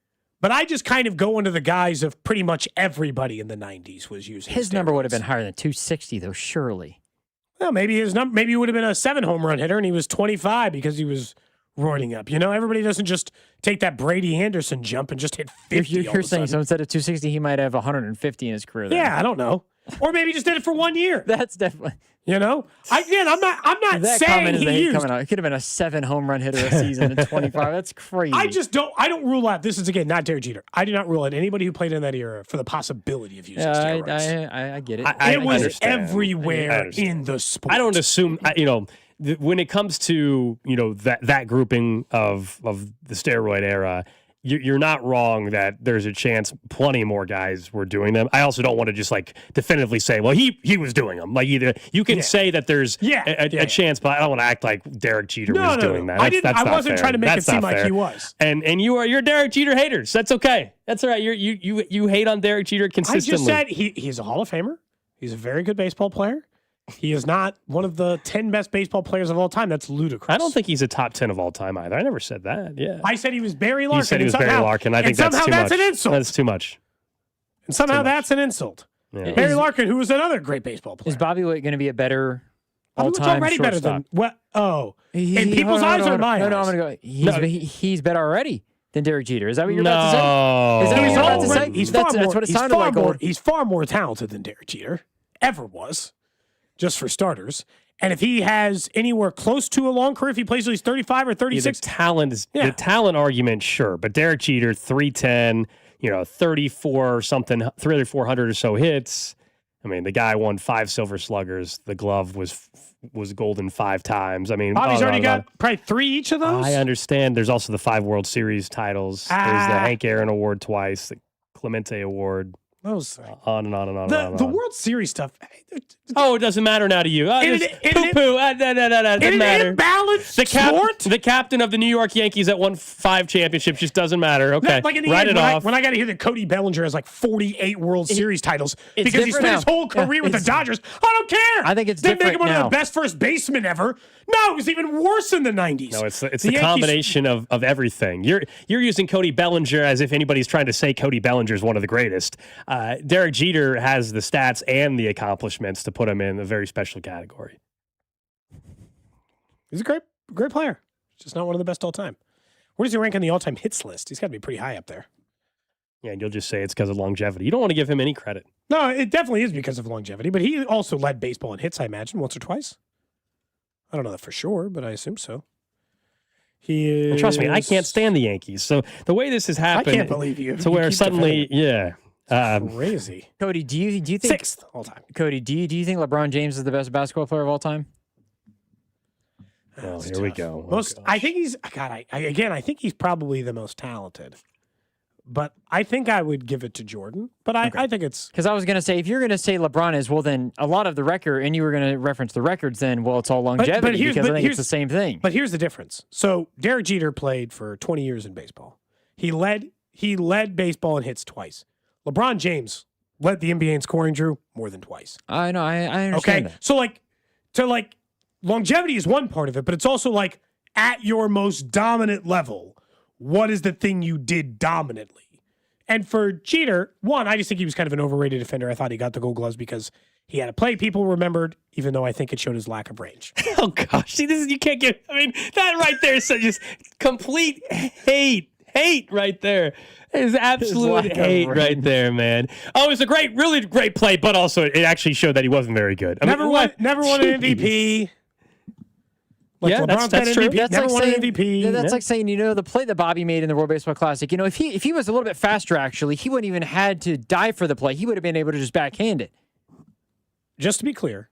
But I just kind of go into the guise of pretty much everybody in the 90s was using his steroids. Number would have been higher than 260, though, surely. Well, maybe he would have been a 7 home run hitter, and he was 25 because he was roiding up. Everybody doesn't just take that Brady Anderson jump and just hit 50. You're saying so instead of 260, he might have 150 in his career. Then. Yeah, I don't know. Or maybe he just did it for 1 year. That's definitely. I'm not that saying he used. Coming out. It could have been a 7 home run hitter a season at 25. That's crazy. I don't rule out. This is again not Derek Jeter. I do not rule out anybody who played in that era for the possibility of using steroids. I get it. It was everywhere in the sport. I don't assume. When it comes to that grouping of the steroid era, you're not wrong that there's a chance plenty more guys were doing them. I also don't want to just like definitively say, well, he was doing them. Like either you can say that there's a chance, but I don't want to act like Derek Jeter was doing that. I wasn't trying to make it seem like he was. And you're Derek Jeter haters. That's okay. That's all right. You hate on Derek Jeter consistently. I just said he's a Hall of Famer. He's a very good baseball player. He is not one of the 10 best baseball players of all time. That's ludicrous. I don't think he's a top 10 of all time either. I never said that. Yeah. I said he was Barry Larkin. You said he was Barry Larkin. I think that's too much. That's an insult. That's too much. And somehow that's an insult. Yeah. Barry Larkin, who was another great baseball player. Is Bobby Witt going to be a better all-time already shortstop? better than in people's eyes or my eyes? No, I'm going to go. He's better already than Derek Jeter. Is that what you're about to say? Is that what you're about to say? That's what it sounded like. He's far more talented than Derek Jeter ever was. Just for starters. And if he has anywhere close to a long career, if he plays till he's 35 or 36. The talent argument, sure. But Derek Jeter, 310, 34 something, 3,400 or so hits. I mean, the guy won 5 Silver Sluggers. The glove was golden 5 times. I mean, Bobby's already got probably 3 each of those. I understand. There's also the 5 World Series titles. There's the Hank Aaron Award twice, the Clemente Award. Those on and on and on. The World Series stuff. Oh, it doesn't matter now to you. Poo-poo. Doesn't matter. Imbalanced sport? The captain of the New York Yankees that won 5 championships just doesn't matter. Okay, like in the write end, it off. When I got to hear that Cody Bellinger has like 48 World Series titles because he spent his whole career with the Dodgers, I don't care. I think it's different. They make him one now. of the best first basemen ever. No, it was even worse in the 90s. No, it's the combination of everything. You're using Cody Bellinger as if anybody's trying to say Cody Bellinger is one of the greatest. Derek Jeter has the stats and the accomplishments to put him in a very special category. He's a great player. Just not one of the best all time. Where does he rank on the all-time hits list? He's got to be pretty high up there. Yeah, and you'll just say it's because of longevity. You don't want to give him any credit. No, it definitely is because of longevity, but he also led baseball in hits, I imagine, once or twice. I don't know that for sure, but I assume so. He is... Well, trust me, I can't stand the Yankees. So the way this has happened... I can't believe you. To where suddenly, crazy. Cody, do you think... 6th all time. Cody, do you think LeBron James is the best basketball player of all time? Oh, here we go. I think he's... God, I think he's probably the most talented. But I think I would give it to Jordan. But I think it's... Because I was going to say, if you're going to say LeBron is, well, then a lot of the record, and you were going to reference the records, then, well, it's all longevity because I think it's the same thing. But here's the difference. So Derek Jeter played for 20 years in baseball. He led baseball in hits twice. LeBron James led the NBA in scoring, Drew, more than twice. I know. I understand that. So longevity is one part of it, but it's also like at your most dominant level, what is the thing you did dominantly? And for Jeter, one, I just think he was kind of an overrated defender. I thought he got the Gold Gloves because he had a play people remembered, even though I think it showed his lack of range. Oh, gosh. See, you can't get... I mean, that right there is just complete hate right there. It is absolute hate right there, man. Oh, it was a really great play, but also it actually showed that he wasn't very good. Never won an MVP. That's true. That's never like won saying, an MVP. That's like saying, the play that Bobby made in the World Baseball Classic, if he was a little bit faster, actually, he wouldn't even had to dive for the play. He would have been able to just backhand it. Just to be clear,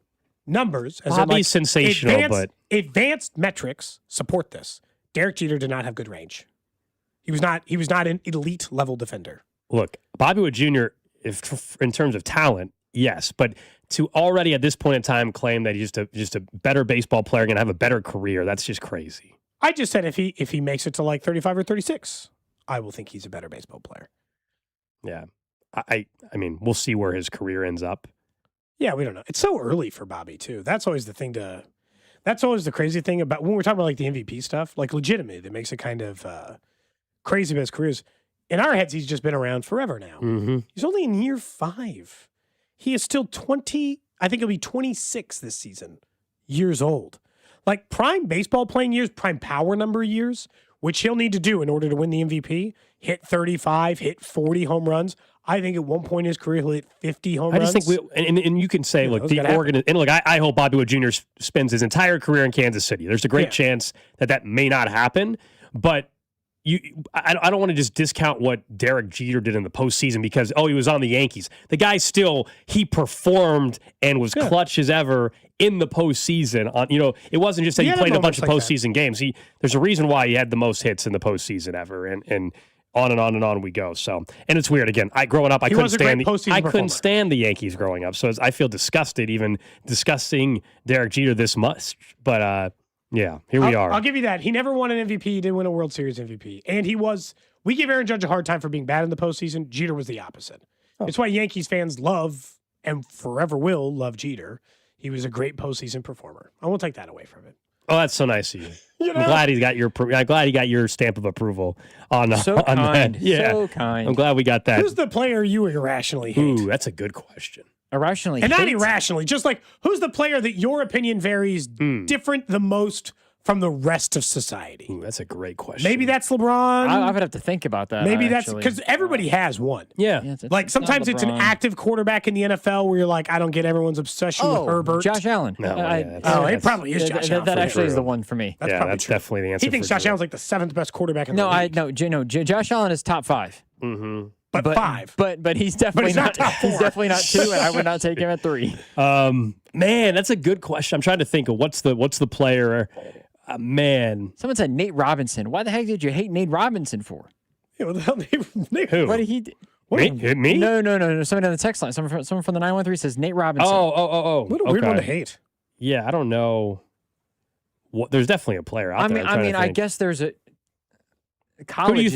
numbers, as Bobby's sensational, but advanced metrics support this. Derek Jeter did not have good range. He was not an elite level defender. Look, Bobby Witt Jr., in terms of talent, yes, but to already at this point in time claim that he's just a better baseball player, going to have a better career, that's just crazy. I just said if he makes it to like 35 or 36, I will think he's a better baseball player. Yeah. I mean, we'll see where his career ends up. Yeah, we don't know. It's so early for Bobby, too. That's always the crazy thing about when we're talking about like the MVP stuff, like legitimately, that makes it kind of crazy about his careers. In our heads, he's just been around forever now. Mm-hmm. He's only in year 5. He is still 20, I think he'll be 26 this season, years old. Like prime baseball playing years, prime power number years, which he'll need to do in order to win the MVP, hit 35, hit 40 home runs. I think at one point in his career, he'll hit 50 home runs. I just think and you can say, look, I hope Bobby Witt Jr. spends his entire career in Kansas City. There's a great chance that may not happen, but I don't want to just discount what Derek Jeter did in the postseason because, he was on the Yankees. The guy he performed and was clutch as ever in the postseason. It wasn't just that he played a bunch of postseason games. There's a reason why he had the most hits in the postseason ever. And on and on and on we go. So, and it's weird. Again, growing up, I couldn't stand the Yankees growing up. So I feel disgusted even discussing Derek Jeter this much. But yeah, here we are. I'll give you that. He never won an MVP. He didn't win a World Series MVP. And we give Aaron Judge a hard time for being bad in the postseason. Jeter was the opposite. It's why Yankees fans love and forever will love Jeter. He was a great postseason performer. I won't take that away from it. Oh, that's so nice of you. I'm glad he got your stamp of approval on kind. that. Yeah, so kind. I'm glad we got that. Who's the player you irrationally hate? Ooh, that's a good question. Irrationally, and not irrationally, just like who's the player that your opinion varies different the most from the rest of society? Ooh, that's a great question. Maybe that's LeBron. I would have to think about that. Maybe that's because everybody has one. Yeah. Like sometimes it's an active quarterback in the NFL where you're like, I don't get everyone's obsession with Herbert. Josh Allen. It probably is Josh Allen. That actually is the one for me. That's definitely the answer. He thinks Josh Allen's like the 7th best quarterback in the league. No, Josh Allen is top 5. Mm-hmm. But 5. But he's definitely not top 4. He's definitely not 2, and I would not take him at 3. Man, that's a good question. I'm trying to think of what's the player. Man, someone said Nate Robinson. Why the heck did you hate Nate Robinson for? Yeah, what the hell, Nate? Who? What did he do? Me? No. Somebody on the text line. Someone from the 913 says Nate Robinson. Oh. What a weird one to hate. Yeah, I don't know. There's definitely a player out there. I guess there's a. Who do you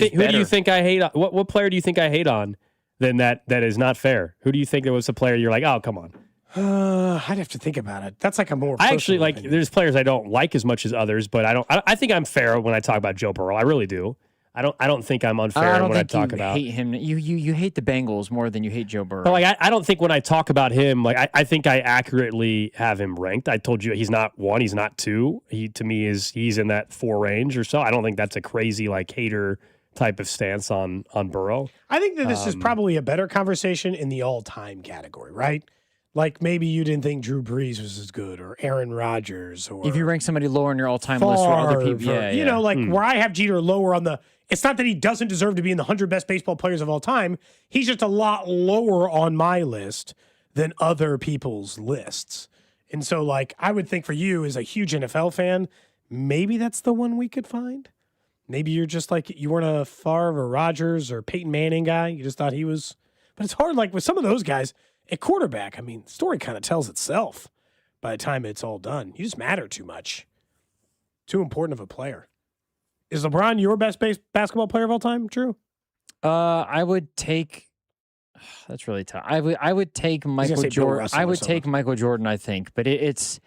think I hate? What player do you think I hate on? Then that is not fair. Who do you think there was a player you're like, oh, come on? I'd have to think about it. That's like a more. I actually opinion. there's players I don't like as much as others, but I think I'm fair when I talk about Joe Burrow. I really do. I don't think I'm unfair when I talk about. Hate him. You hate the Bengals more than you hate Joe Burrow. But I don't think when I talk about him, I think I accurately have him ranked. I told you he's not 1, he's not 2. He to me he's in that 4 range or so. I don't think that's a crazy hater type of stance on Burrow. I think that this is probably a better conversation in the all-time category, right? Like maybe you didn't think Drew Brees was as good, or Aaron Rodgers, or if you rank somebody lower on your all-time list for other people, where I have Jeter lower on the. It's not that he doesn't deserve to be in the 100 best baseball players of all time. He's just a lot lower on my list than other people's lists. And so, I would think for you as a huge NFL fan, maybe that's the one we could find. Maybe you're just you weren't a Favre or Rodgers or Peyton Manning guy. You just thought he was. But it's hard, with some of those guys. At quarterback, the story kind of tells itself by the time it's all done. You just matter too much. Too important of a player. Is LeBron your best basketball player of all time, Drew? I would take. That's really tough. I would take Michael Jordan. I would take Michael Jordan, I think, but it's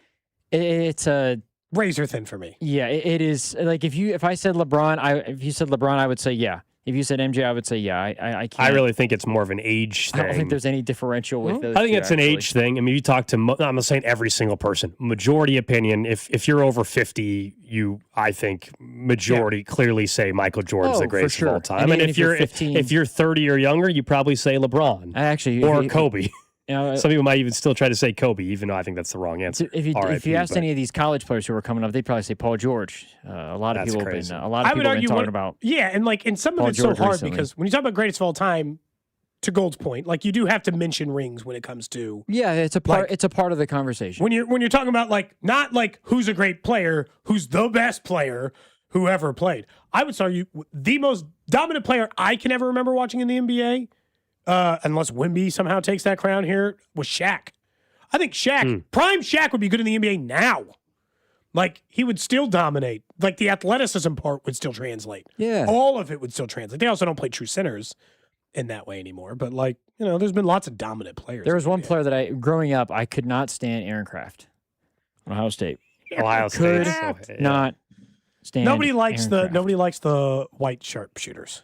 a razor thin for me. Yeah, it is. If I said LeBron, if you said LeBron, I would say yeah. If you said MJ, I would say yeah. I can't. I really think it's more of an age thing. I don't think there's any differential with those. I think it's an age thing. You talk to, I'm not saying every single person, majority opinion, if you're over 50, I think majority clearly say Michael Jordan's the greatest of all time. And if you're 30 or younger, you probably say LeBron. Or Kobe. Some people might even still try to say Kobe, even though I think that's the wrong answer. If you asked any of these college players who are coming up, they'd probably say Paul George. A lot of people have been talking about. Yeah, and some of it's so hard because when you talk about greatest of all time, to Gold's point, you do have to mention rings when it comes to. Yeah, it's a part. It's a part of the conversation. When you're talking about not who's a great player, who's the best player who ever played. I would argue the most dominant player I can ever remember watching in the NBA. Unless Wemby somehow takes that crown here, was Shaq. I think prime Shaq would be good in the NBA now. He would still dominate. The athleticism part would still translate. Yeah. All of it would still translate. They also don't play true centers in that way anymore. But, there's been lots of dominant players. There was one player that growing up, I could not stand Aaron Kraft. Ohio State. Could not stand Nobody likes the white sharpshooters.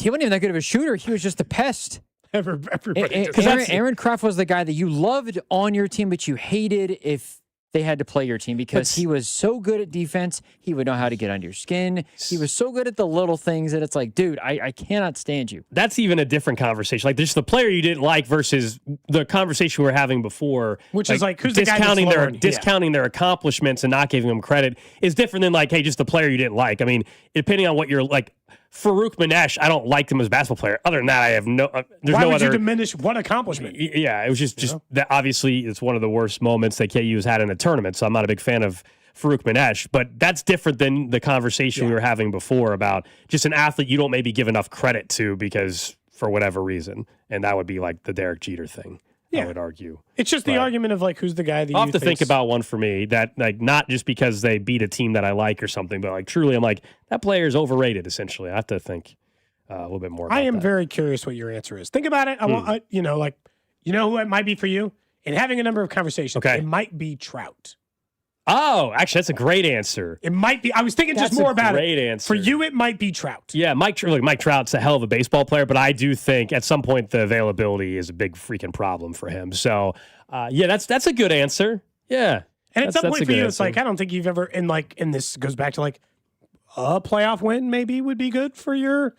He wasn't even that good of a shooter. He was just a pest. Everybody Aaron Kraft was the guy that you loved on your team, but you hated if they had to play your team because he was so good at defense. He would know how to get under your skin. He was so good at the little things that it's dude, I cannot stand you. That's even a different conversation. There's the player you didn't like versus the conversation we were having before. Which is who's discounting the guy discounting their accomplishments and not giving them credit is different than hey, just the player you didn't like. Depending on what you're Farouk Manesh, I don't like him as a basketball player. Other than that, I have no. Why would you diminish one accomplishment? Yeah, it was just that. Obviously, it's one of the worst moments that KU has had in a tournament. So I'm not a big fan of Farouk Manesh, but that's different than the conversation we were having before about just an athlete you don't maybe give enough credit to because for whatever reason, and that would be like the Derek Jeter thing. I would argue. It's just the argument of like, who's the guy that I'll you have to think about one for me that like not just because they beat a team that I like or something, but like truly I'm like, that player is overrated essentially. I have to think a little bit more about I am that. very curious what your answer is. Think about it. I want, you know who it might be for you? And having a number of conversations, it might be Trout. Oh, actually, that's a great answer. It might be. I was thinking just more about it. Great answer. For you, it might be Trout. Yeah, Mike Trout's a hell of a baseball player, but I do think at some point the availability is a big freaking problem for him. So, that's a good answer. Yeah. And at some point for you, it's like, I don't think you've ever, and this goes back to like a playoff win maybe would be good for your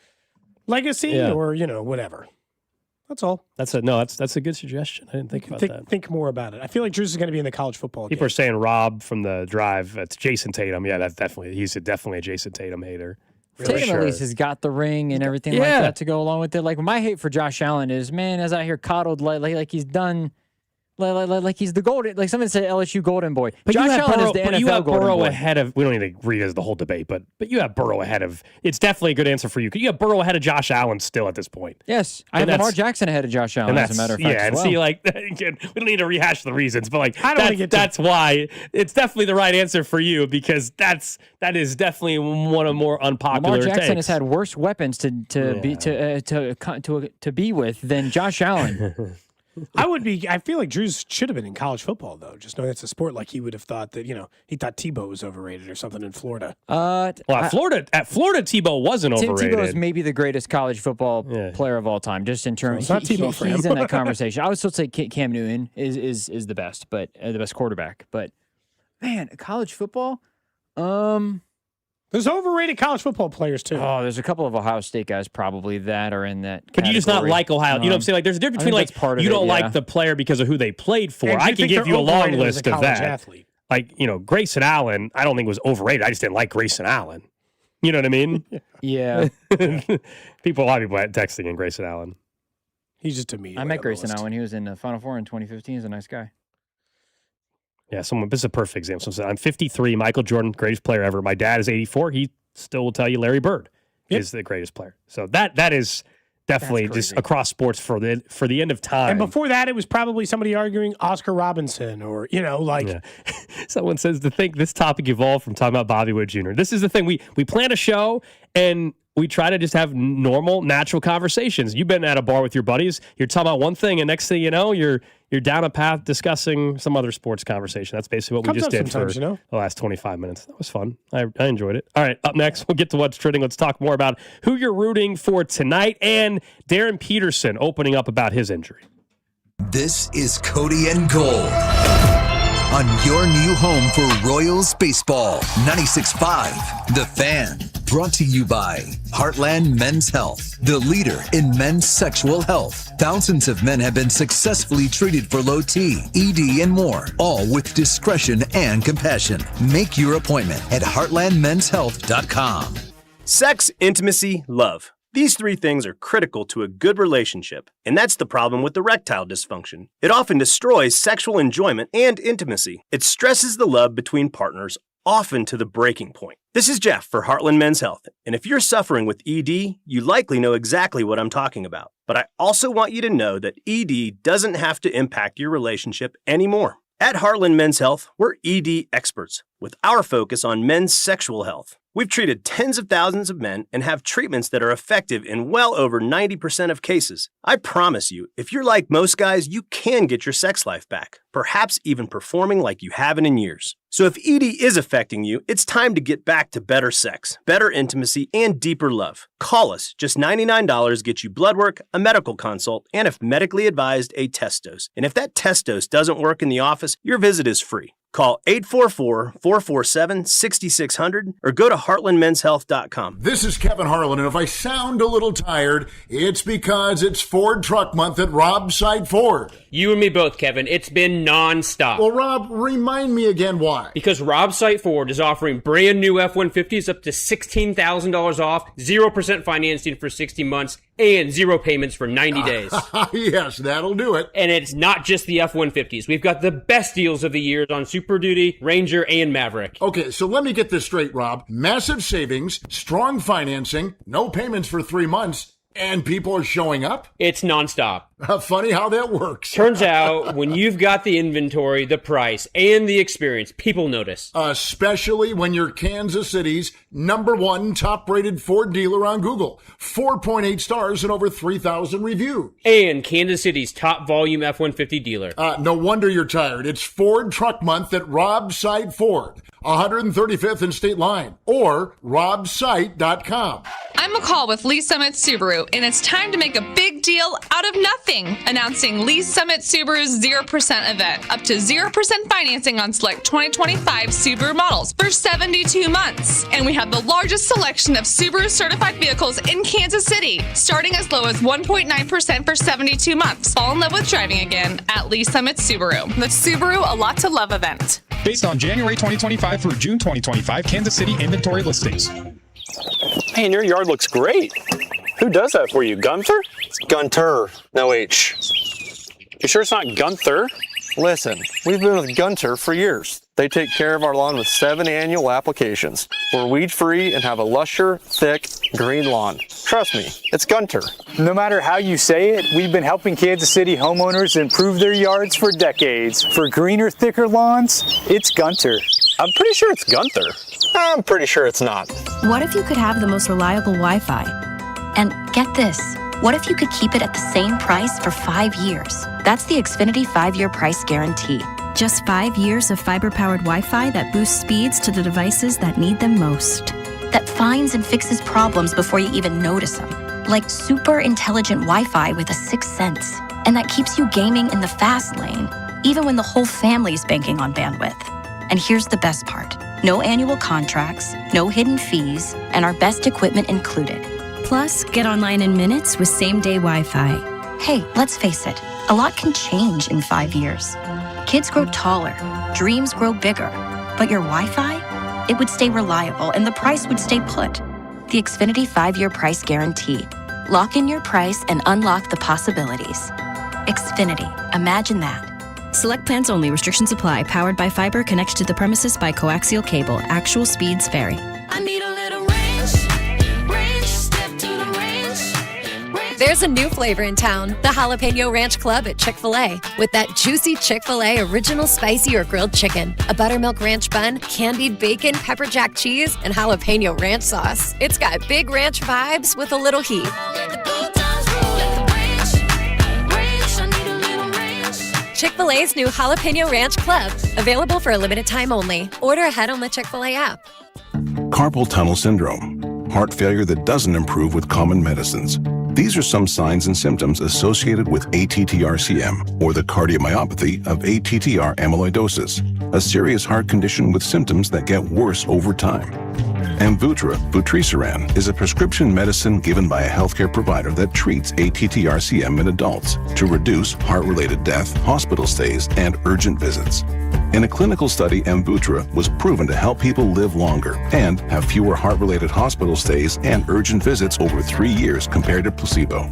legacy or, whatever. That's all. That's a good suggestion. I didn't think about that. Think more about it. I feel like Drews is going to be in the college football People are saying Rob from the Drive. That's Jason Tatum. Yeah, that's definitely he's definitely a Jason Tatum hater. Tatum at least has got the ring and everything like that to go along with it. Like my hate for Josh Allen is, man, as I hear coddled like he's done. Like he's the golden, like someone said LSU golden boy. But Josh Allen is the NFL you have golden Burrow boy. ahead of. We don't need to revisit the whole debate, but you have Burrow ahead of. It's definitely a good answer for you. You have Burrow ahead of Josh Allen still at this point. Yes, I have Lamar Jackson ahead of Josh Allen. As a matter of fact, and as well. see, like again, we don't need to rehash the reasons, but like that's why it's definitely the right answer for you because that is definitely one of more unpopular. Lamar Jackson takes. has had worse weapons to be with than Josh Allen. I feel like Drews should have been in college football, though. Just knowing it's a sport, like he would have thought that, he thought Tebow was overrated or something in Florida. Florida, Tebow wasn't Tim overrated. Tebow is maybe the greatest college football player of all time, just in terms. So it's not Tebow for him. He's in that conversation. I would still say Cam Newton is the best, but the best quarterback. But man, college football. There's overrated college football players too. Oh, there's a couple of Ohio State guys probably that are in that. But you just not like Ohio. You know what I'm saying? Like, there's a difference between like you don't like the player because of who they played for. And I can give you a long list of that. Athlete? Like, Grayson Allen, I don't think was overrated. I just didn't like Grayson Allen. You know what I mean? Yeah. A lot of people texting in Grayson Allen. He's just a me. I met Grayson Allen. He was in the Final Four in 2015. He's a nice guy. Yeah, this is a perfect example. So I'm 53, Michael Jordan, greatest player ever. My dad is 84. He still will tell you Larry Bird is the greatest player. So that is definitely just across sports for the end of time. And before that, it was probably somebody arguing Oscar Robinson or, Someone says to think this topic evolved from talking about Bobby Wood Jr. This is the thing. We plan a show and we try to just have normal, natural conversations. You've been at a bar with your buddies. You're talking about one thing, and next thing you know, you're down a path discussing some other sports conversation. That's basically what we just did for the last 25 minutes. That was fun. I enjoyed it. All right, up next, we'll get to what's trending. Let's talk more about who you're rooting for tonight and Darren Peterson opening up about his injury. This is Cody and Gold on your new home for Royals baseball. 96.5 The Fan. Brought to you by Heartland Men's Health, the leader in men's sexual health. Thousands of men have been successfully treated for low T, ED, and more, all with discretion and compassion. Make your appointment at heartlandmenshealth.com. Sex, intimacy, love. These three things are critical to a good relationship, and that's the problem with erectile dysfunction. It often destroys sexual enjoyment and intimacy. It stresses the love between partners, often to the breaking point. This is Jeff for Heartland Men's Health, and if you're suffering with ED, you likely know exactly what I'm talking about. But I also want you to know that ED doesn't have to impact your relationship anymore. At Heartland Men's Health, we're ED experts with our focus on men's sexual health. We've treated tens of thousands of men and have treatments that are effective in well over 90% of cases. I promise you, if you're like most guys, you can get your sex life back, perhaps even performing like you haven't in years. So if ED is affecting you, it's time to get back to better sex, better intimacy, and deeper love. Call us. Just $99 gets you blood work, a medical consult, and if medically advised, a test dose. And if that test dose doesn't work in the office, your visit is free. Call 844-447-6600 or go to heartlandmenshealth.com. This is Kevin Harlan, and if I sound a little tired, it's because it's Ford Truck Month at Rob's Side Ford. You and me both, Kevin. It's been nonstop. Well, Rob, remind me again why. Because Rob's Site Ford is offering brand new F-150s up to $16,000 off, 0% financing for 60 months, and 0 payments for 90 days. Yes, that'll do it. And it's not just the F-150s. We've got the best deals of the years on Super Duty, Ranger, and Maverick. Okay, so let me get this straight, Rob. Massive savings, strong financing, no payments for 3 months, and people are showing up? It's nonstop. Funny how that works. Turns out, when you've got the inventory, the price, and the experience, people notice. Especially when you're Kansas City's #1 top-rated Ford dealer on Google. 4.8 stars and over 3,000 reviews. And Kansas City's top volume F-150 dealer. No wonder you're tired. It's Ford Truck Month at Rob's Site Ford, 135th and State Line, or robsite.com. I'm McCall with Lee Summit Subaru, and it's time to make a big deal out of nothing. Announcing Lee Summit Subaru's 0% event. Up to 0% financing on select 2025 Subaru models for 72 months. And we have the largest selection of Subaru certified vehicles in Kansas City, starting as low as 1.9% for 72 months. Fall in love with driving again at Lee Summit Subaru. The Subaru A Lot to Love event. Based on January 2025 through June 2025 Kansas City inventory listings. Man, your yard looks great. Who does that for you, Gunther? It's Gunter, no H. You sure it's not Gunther? Listen, we've been with Gunter for years. They take care of our lawn with 7 annual applications. We're weed-free and have a lusher, thick, green lawn. Trust me, it's Gunter. No matter how you say it, we've been helping Kansas City homeowners improve their yards for decades. For greener, thicker lawns, it's Gunter. I'm pretty sure it's Gunther. I'm pretty sure it's not. What if you could have the most reliable Wi-Fi? And get this, what if you could keep it at the same price for 5 years? That's the Xfinity 5-year price guarantee. Just 5 years of fiber-powered Wi-Fi that boosts speeds to the devices that need them most. That finds and fixes problems before you even notice them. Like super intelligent Wi-Fi with a 6th sense. And that keeps you gaming in the fast lane, even when the whole family's banking on bandwidth. And here's the best part. No annual contracts, no hidden fees, and our best equipment included. Plus, get online in minutes with same-day Wi-Fi. Hey, let's face it, a lot can change in 5 years. Kids grow taller, dreams grow bigger, but your Wi-Fi? It would stay reliable and the price would stay put. The Xfinity 5-year price guarantee. Lock in your price and unlock the possibilities. Xfinity, imagine that. Select plans only. Restrictions apply. Powered by fiber. Connected to the premises by coaxial cable. Actual speeds vary. I need a little ranch, step to the ranch. There's a new flavor in town, the Jalapeno Ranch Club at Chick-fil-A. With that juicy Chick-fil-A original spicy or grilled chicken, a buttermilk ranch bun, candied bacon, pepper jack cheese, and jalapeno ranch sauce. It's got big ranch vibes with a little heat. Chick-fil-A's new Jalapeno Ranch Club, available for a limited time only. Order ahead on the Chick-fil-A app. Carpal tunnel syndrome, heart failure that doesn't improve with common medicines. These are some signs and symptoms associated with ATTR-CM, or the cardiomyopathy of ATTR amyloidosis, a serious heart condition with symptoms that get worse over time. Amvuttra, vutrisiran, is a prescription medicine given by a healthcare provider that treats ATTR-CM in adults to reduce heart-related death, hospital stays, and urgent visits. In a clinical study, Amvuttra was proven to help people live longer and have fewer heart-related hospital stays and urgent visits over 3 years compared to placebo.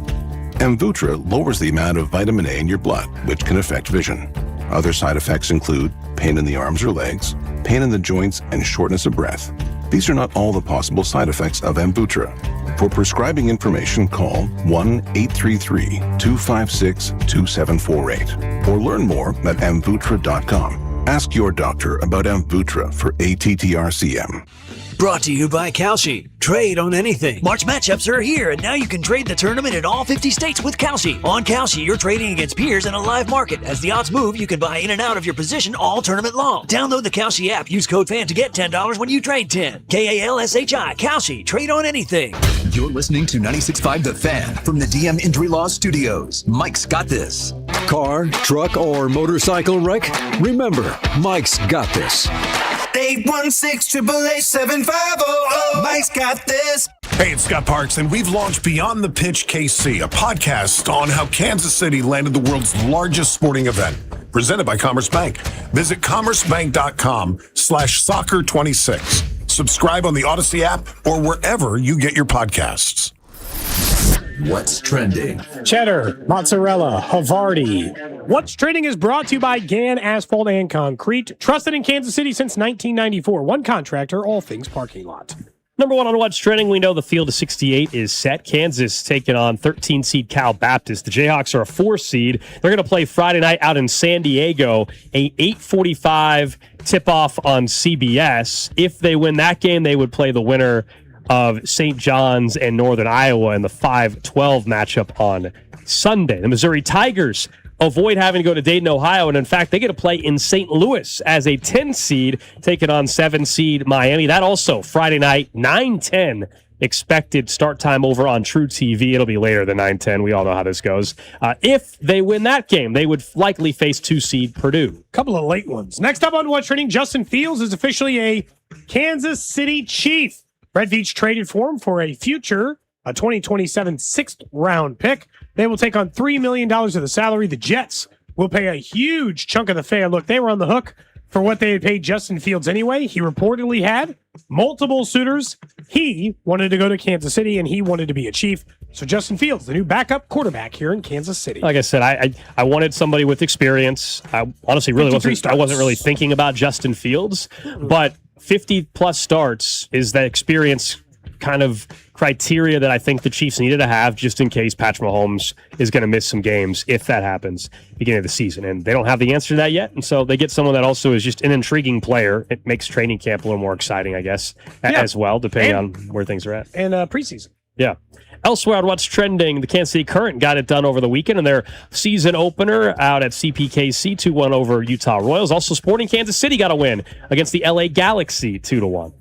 Amvuttra lowers the amount of vitamin A in your blood, which can affect vision. Other side effects include pain in the arms or legs, pain in the joints, and shortness of breath. These are not all the possible side effects of Amvuttra. For prescribing information, call 1-833-256-2748 or learn more at amvuttra.com. Ask your doctor about Amvuttra for ATTR-CM. Brought to you by Kalshi. Trade on anything. March matchups are here, and now you can trade the tournament in all 50 states with Kalshi. On Kalshi, you're trading against peers in a live market. As the odds move, you can buy in and out of your position all tournament long. Download the Kalshi app. Use code FAN to get $10 when you trade 10. Kalshi. Kalshi. Trade on anything. You're listening to 96.5 The Fan from the DM Injury Law Studios. Mike's got this. Car, truck, or motorcycle wreck? Remember, Mike's got this. 816-888-7500. Mike's got this. Hey, it's Scott Parks, and we've launched Beyond the Pitch KC, a podcast on how Kansas City landed the world's largest sporting event, presented by Commerce Bank. Visit commercebank.com/soccer26. Subscribe on the Odyssey app or wherever you get your podcasts. What's Trending. Cheddar, mozzarella, Havarti. What's Trending is brought to you by Gann Asphalt and Concrete. Trusted in Kansas City since 1994. One contractor, all things parking lot. Number one on What's Trending, we know the field of 68 is set. Kansas taking on 13-seed Cal Baptist. The Jayhawks are a 4-seed. They're going to play Friday night out in San Diego, a 8:45 tip-off on CBS. If they win that game, they would play the winner of St. John's and Northern Iowa in the 5-12 matchup on Sunday. The Missouri Tigers avoid having to go to Dayton, Ohio, and in fact, they get to play in St. Louis as a 10-seed, taking on 7-seed Miami. That also Friday night, 9:10 expected start time over on True TV. It'll be later than 9:10. We all know how this goes. If they win that game, they would likely face 2-seed Purdue. Couple of late ones. Next up on What's Trending, Justin Fields is officially a Kansas City Chief. Brett Veach traded for him for a future, a 2027 6th-round pick. They will take on $3 million of the salary. The Jets will pay a huge chunk of the fare. Look, they were on the hook for what they had paid Justin Fields anyway. He reportedly had multiple suitors. He wanted to go to Kansas City, and he wanted to be a Chief. So Justin Fields, the new backup quarterback here in Kansas City. Like I said, I wanted somebody with experience. I honestly really wasn't really thinking about Justin Fields, but 50-plus starts is the experience kind of criteria that I think the Chiefs needed to have just in case Patrick Mahomes is going to miss some games if that happens beginning of the season. And they don't have the answer to that yet. And so they get someone that also is just an intriguing player. It makes training camp a little more exciting, I guess, as well, depending on where things are at. And preseason. Yeah. Elsewhere on What's Trending, the Kansas City Current got it done over the weekend in their season opener out at CPKC, 2-1 over Utah Royals. Also, Sporting Kansas City got a win against the LA Galaxy, 2-1.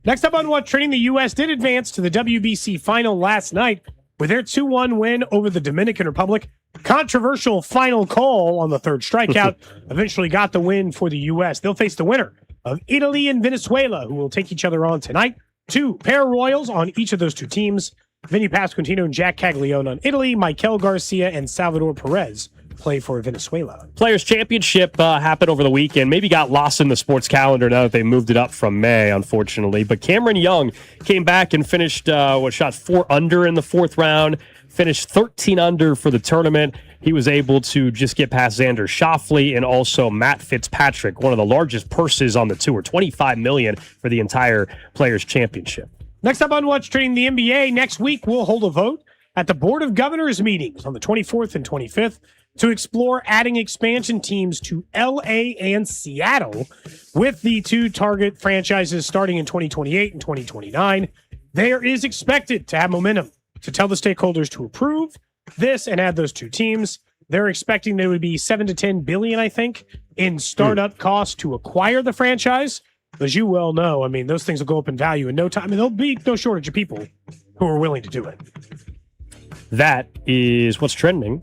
Next up on What's Trending, the U.S. did advance to the WBC final last night with their 2-1 win over the Dominican Republic. Controversial final call on the third strikeout eventually got the win for the U.S. They'll face the winner of Italy and Venezuela, who will take each other on tonight. 2 pair Royals on each of those 2 teams. Vinny Pasquantino and Jack Caglione on Italy. Michael Garcia and Salvador Perez play for Venezuela. Players' Championship happened over the weekend. Maybe got lost in the sports calendar now that they moved it up from May, unfortunately. But Cameron Young came back and finished, shot 4 under in the 4th round, finished 13 under for the tournament. He was able to just get past Xander Schauffele and also Matt Fitzpatrick, one of the largest purses on the tour, $25 million for the entire Players' Championship. Next up on What's Trending, the NBA. Next week, we'll hold a vote at the Board of Governors meetings on the 24th and 25th to explore adding expansion teams to LA and Seattle with the 2 target franchises starting in 2028 and 2029. There is expected to have momentum to tell the stakeholders to approve this and add those 2 teams. They're expecting there would be $7 to $10 billion, I think, in startup costs to acquire the franchise. As you well know, I mean, those things will go up in value in no time, and there'll be no shortage of people who are willing to do it. That is What's Trending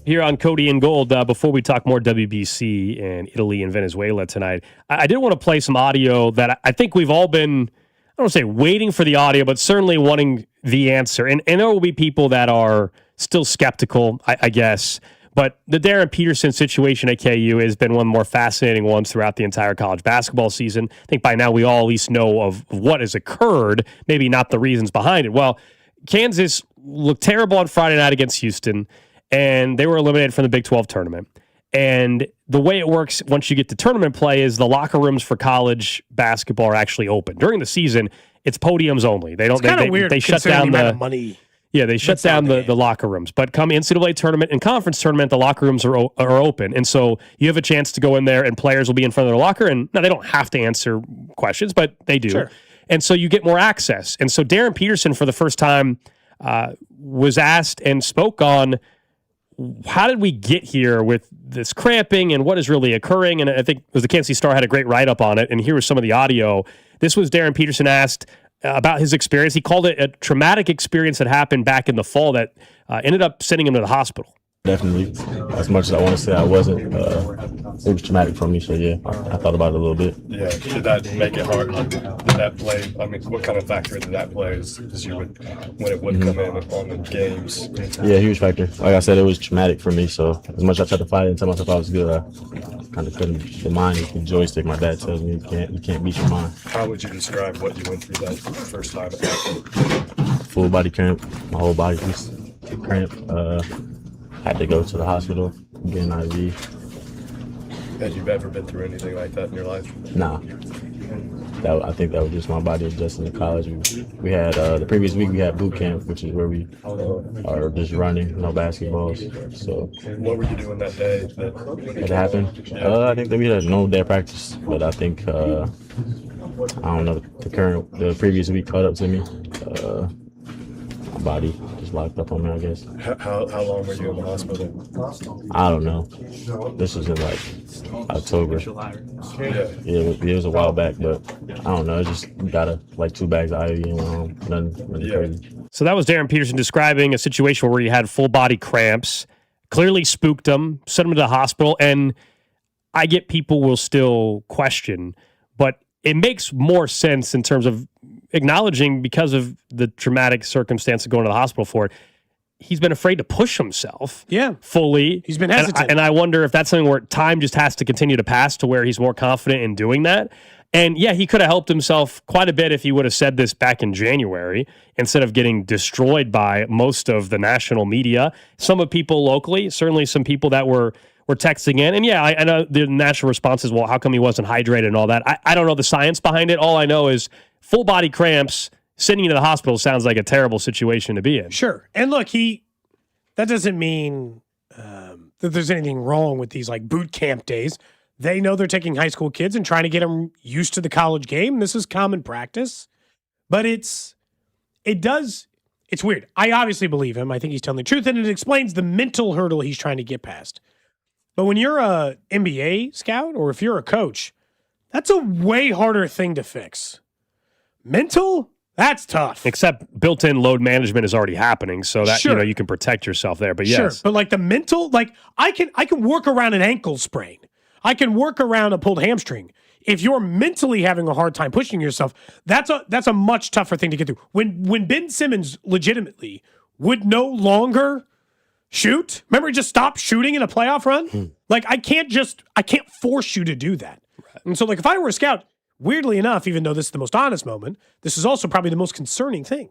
here on Cody and Gold. Before we talk more WBC and Italy and Venezuela tonight, I did want to play some audio that I think we've all been, I don't want to say waiting for the audio, but certainly wanting the answer. And there will be people that are still skeptical, I guess. But the Darren Peterson situation at KU has been one of the more fascinating ones throughout the entire college basketball season. I think by now we all at least know of what has occurred, maybe not the reasons behind it. Well, Kansas looked terrible on Friday night against Houston, and they were eliminated from the Big 12 tournament. And the way it works once you get to tournament play is the locker rooms for college basketball are actually open. During the season, it's podiums only. They don't. They shut down the money. Yeah, they shut down the locker rooms. But come NCAA tournament and conference tournament, the locker rooms are open. And so you have a chance to go in there and players will be in front of their locker. And now they don't have to answer questions, but they do. Sure. And so you get more access. And so Darren Peterson, for the first time, was asked and spoke on how did we get here with this cramping and what is really occurring. And I think it was the Kansas City Star had a great write-up on it. And here was some of the audio. This was Darren Peterson asked about his experience. He called it a traumatic experience that happened back in the fall that ended up sending him to the hospital. Definitely. As much as I want to say I wasn't, it was traumatic for me. So, yeah, I thought about it a little bit. Yeah. Did that make it hard? Did that play? I mean, what kind of factor did that play as you would, when it would come in on the games? Yeah, huge factor. Like I said, it was traumatic for me. So, as much as I tried to fight it and tell myself I was good, I kind of couldn't. The mind is the joystick. My dad tells me you can't beat your mind. How would you describe what you went through that first time? full body cramp. My whole body just cramp. Had to go to the hospital, get an IV. Had you ever been through anything like that in your life? Nah. I think that was just my body adjusting to college. We had the previous week we had boot camp, which is where we are just running, no basketballs. So what were you doing that day that happened? I think that we had no day practice, but I think I don't know, the previous week caught up to me. My body just locked up on me, I guess. How long were you in the hospital? I don't know. This was in like October. Yeah, it was a while back, but I don't know. I just got like 2 bags of IV and nothing really crazy. So that was Darren Peterson describing a situation where he had full body cramps, clearly spooked him, sent him to the hospital, and I get people will still question, but it makes more sense in terms of acknowledging because of the traumatic circumstance of going to the hospital for it. He's been afraid to push himself fully. He's been hesitant. And I wonder if that's something where time just has to continue to pass to where he's more confident in doing that. And yeah, he could have helped himself quite a bit if he would have said this back in January instead of getting destroyed by most of the national media. Some of people locally, certainly some people that were texting in. And yeah, I know the natural response is, well, how come he wasn't hydrated and all that? I don't know the science behind it. All I know is full body cramps, sending you to the hospital sounds like a terrible situation to be in. Sure. And look, that doesn't mean that there's anything wrong with these like boot camp days. They know they're taking high school kids and trying to get them used to the college game. This is common practice. But it's weird. I obviously believe him. I think he's telling the truth, and it explains the mental hurdle he's trying to get past. But when you're a NBA scout or if you're a coach, that's a way harder thing to fix. Mental, that's tough. Except built-in load management is already happening, so that you can protect yourself there. But yes. Sure, but like the mental, like I can work around an ankle sprain. I can work around a pulled hamstring. If you're mentally having a hard time pushing yourself, that's a much tougher thing to get through. When Ben Simmons legitimately would no longer shoot, remember, he just stopped shooting in a playoff run? Like I can't force you to do that. Right. And so like if I were a scout, weirdly enough, even though this is the most honest moment, this is also probably the most concerning thing,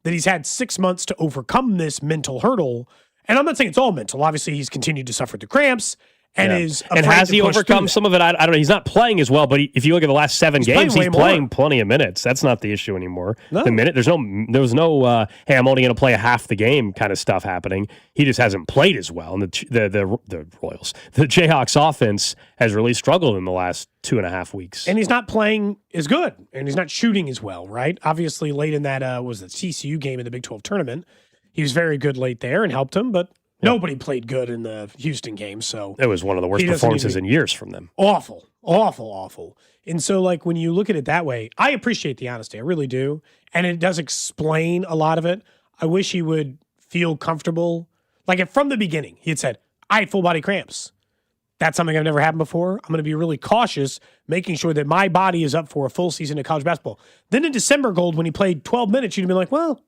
that he's had 6 months to overcome this mental hurdle. And I'm not saying it's all mental. Obviously, he's continued to suffer the cramps and is afraid and has to he push overcome through some of it? I don't know. He's not playing as well, but if you look at the last 7 games, he's playing plenty of minutes. That's not the issue anymore. No. There was no hey, I'm only going to play a half the game kind of stuff happening. He just hasn't played as well. And the Royals, the Jayhawks offense has really struggled in the last 2.5 weeks. And he's not playing as good, and he's not shooting as well, right? Obviously, late in that was the TCU game in the Big 12 tournament. He was very good late there and helped him, but nobody played good in the Houston game. So it was one of the worst performances in years from them. Awful. And so, like, when you look at it that way, I appreciate the honesty. I really do. And it does explain a lot of it. I wish he would feel comfortable. Like, if from the beginning he had said, I had full body cramps. That's something I've never happened before. I'm going to be really cautious, making sure that my body is up for a full season of college basketball. Then in December, Gold, when he played 12 minutes, you'd have been like, well,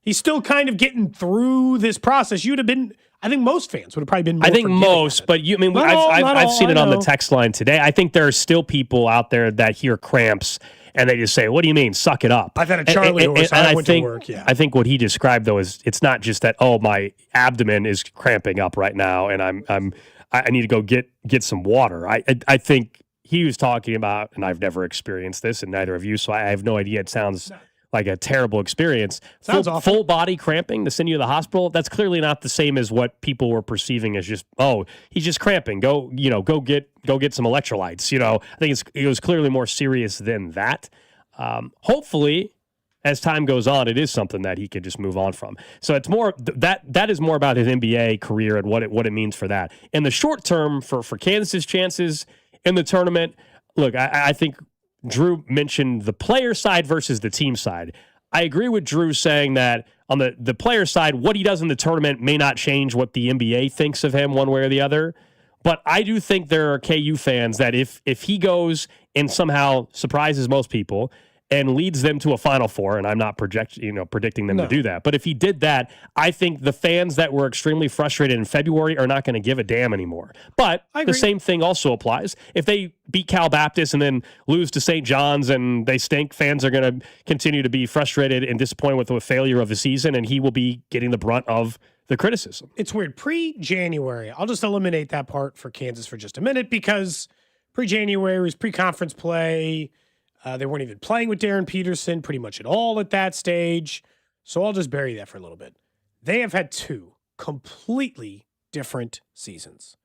he's still kind of getting through this process. You'd have been, I think most fans would have probably been more forgiving most, but I've seen it on the text line today. I think there are still people out there that hear cramps and they just say, what do you mean? Suck it up. I've had a Charlie horse. I went to work, yeah. I think what he described, though, is it's not just that, oh, my abdomen is cramping up right now and I need to go get some water. I think he was talking about, and I've never experienced this, and neither of you, so I have no idea. It sounds like a terrible experience. Sounds awful. Full body cramping to send you to the hospital, that's clearly not the same as what people were perceiving as just, oh, he's just cramping. Go get some electrolytes. I think it was clearly more serious than that. Hopefully, as time goes on, it is something that he could just move on from. So it's more that is more about his NBA career and what it means for that. In the short term, for Kansas's chances in the tournament, look, I think Drew mentioned the player side versus the team side. I agree with Drew saying that on the player side, what he does in the tournament may not change what the NBA thinks of him one way or the other. But I do think there are KU fans that if he goes and somehow surprises most people and leads them to a Final Four, and I'm not predicting them to do that, but if he did that, I think the fans that were extremely frustrated in February are not going to give a damn anymore. But the same thing also applies. If they beat Cal Baptist and then lose to St. John's and they stink, fans are going to continue to be frustrated and disappointed with the failure of the season, and he will be getting the brunt of the criticism. It's weird. Pre-January, I'll just eliminate that part for Kansas for just a minute because pre-January was pre-conference play. They weren't even playing with Darren Peterson pretty much at all at that stage. So I'll just bury that for a little bit. They have had 2 completely different seasons.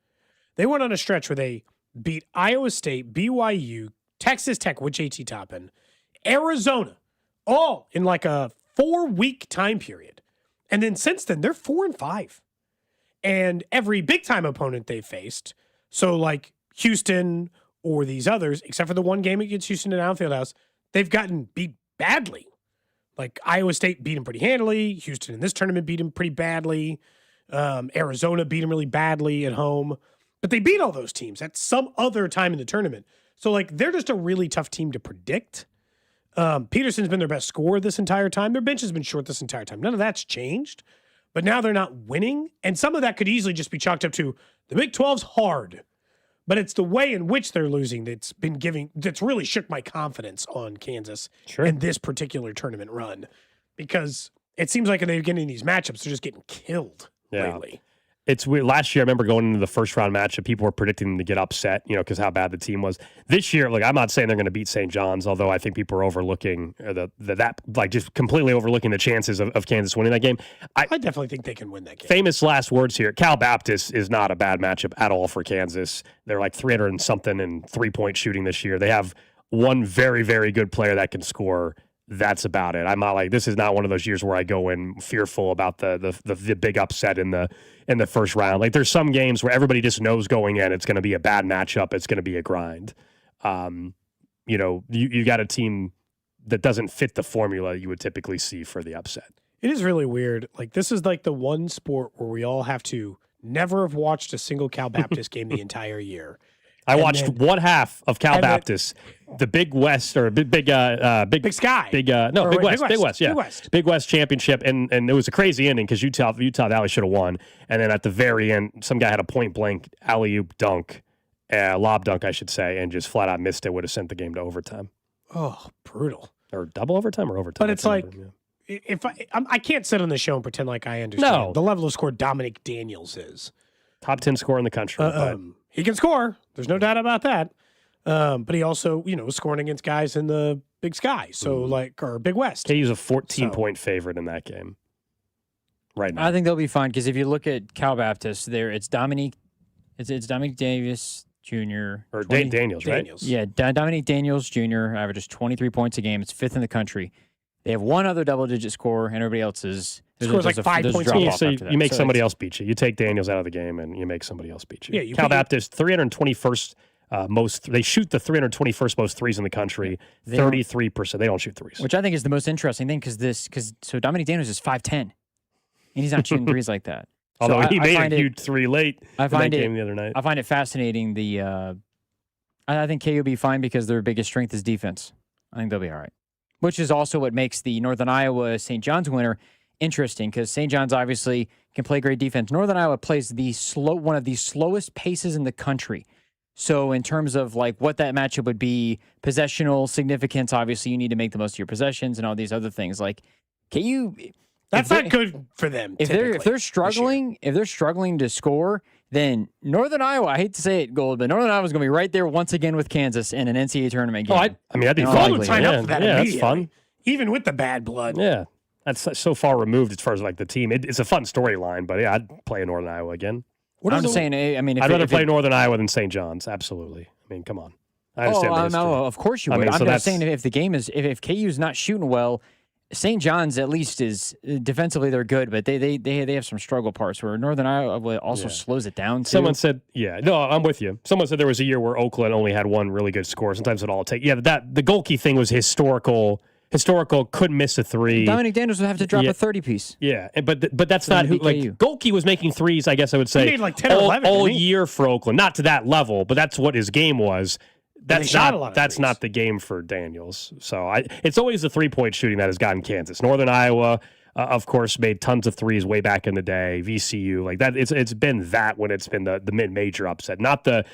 They went on a stretch where they beat Iowa State, BYU, Texas Tech with JT Toppin, Arizona, all in like a 4-week time period. And then since then, they're 4-5. And every big-time opponent they faced, so like Houston or these others, except for the one game against Houston at Allen Fieldhouse, they've gotten beat badly. Like Iowa State beat them pretty handily. Houston in this tournament beat them pretty badly. Arizona beat them really badly at home. But they beat all those teams at some other time in the tournament. So like they're just a really tough team to predict. Peterson's been their best scorer this entire time. Their bench has been short this entire time. None of that's changed. But now they're not winning. And some of that could easily just be chalked up to the Big 12's hard. But it's the way in which they're losing that's really shook my confidence on Kansas in this particular tournament run. Because it seems like they're getting these matchups, they're just getting killed lately. It's weird. Last year, I remember going into the first round matchup, people were predicting them to get upset, because how bad the team was. This year, I'm not saying they're going to beat St. John's, although I think people are overlooking just completely overlooking the chances of Kansas winning that game. I definitely think they can win that game. Famous last words here. Cal Baptist is not a bad matchup at all for Kansas. They're like 300 and something in 3-point shooting this year. They have one very, very good player that can score. That's about it. I'm not this is not one of those years where I go in fearful about the big upset in the first round. Like there's some games where everybody just knows going in it's going to be a bad matchup. It's going to be a grind. You got a team that doesn't fit the formula you would typically see for the upset. It is really weird. Like this is like the one sport where we all have to never have watched a single Cal Baptist game the entire year. I watched one half of Cal Baptist, the Big West or Big Sky. Big West Big West championship, and it was a crazy ending because Utah Valley should have won, and then at the very end, some guy had a point blank alley-oop dunk, lob dunk, I should say, and just flat out missed it. Would have sent the game to overtime. Oh, brutal! Or double overtime or overtime. But it's like if I can't sit on the show and pretend like I understand the level of score Dominic Daniels is. Top 10 scorer in the country. He can score. There's no doubt about that. But he also, was scoring against guys in the Big Sky, or Big West. KU's a 14-point favorite in that game right now. I think they'll be fine because if you look at Cal Baptist, it's Dominique Davis Jr. Or Daniels, right? Yeah, Dominique Daniels Jr. averages 23 points a game. It's 5th in the country. They have one other double-digit scorer, and everybody else scores like 5 points. So you make somebody else beat you. You take Daniels out of the game, and you make somebody else beat you. Yeah, Cal Baptist, 321st most. They shoot the 321st most threes in the country. 33%. They don't shoot threes, which I think is the most interesting thing because Dominique Daniels is 5'10", and he's not shooting threes like that. Although he made a huge three late in that game the other night. I find it fascinating. I think KU will be fine because their biggest strength is defense. I think they'll be all right. Which is also what makes the Northern Iowa St. John's winner interesting because St. John's obviously can play great defense. Northern Iowa plays one of the slowest paces in the country. So in terms of what that matchup would be, possessional significance, obviously you need to make the most of your possessions and all these other things. KU, that's not good for them. If they're struggling to score, then Northern Iowa, I hate to say it, Gold, but Northern Iowa is going to be right there once again with Kansas in an NCAA tournament game. I mean, that'd be fun. Sign up for that that's fun. Even with the bad blood. Yeah, that's so far removed as far as the team. It's a fun storyline, but I'd play Northern Iowa again. I'm just saying, I'd rather play Northern Iowa than St. John's. Absolutely. I mean, come on. I understand no, of course you would. I'm just saying if the game is if KU's not shooting well, St. John's at least is defensively they're good, but they have some struggle parts where Northern Iowa also slows it down too. Someone said, I'm with you. Someone said there was a year where Oakland only had one really good score. Sometimes it all take. Yeah, the Golke thing was historical. Couldn't miss a three. Dominic Daniels would have to drop a 30-piece. Yeah, but that's not who. Golke was making threes. I guess I would say he made 10 or 11 all year for Oakland. Not to that level, but that's what his game was. that's shot a lot not of not the game for Daniels. So it's always the 3-point shooting that has gotten Kansas. Northern Iowa, of course, made tons of threes way back in the day. VCU, like that. It's been that when it's been the mid-major upset, not the.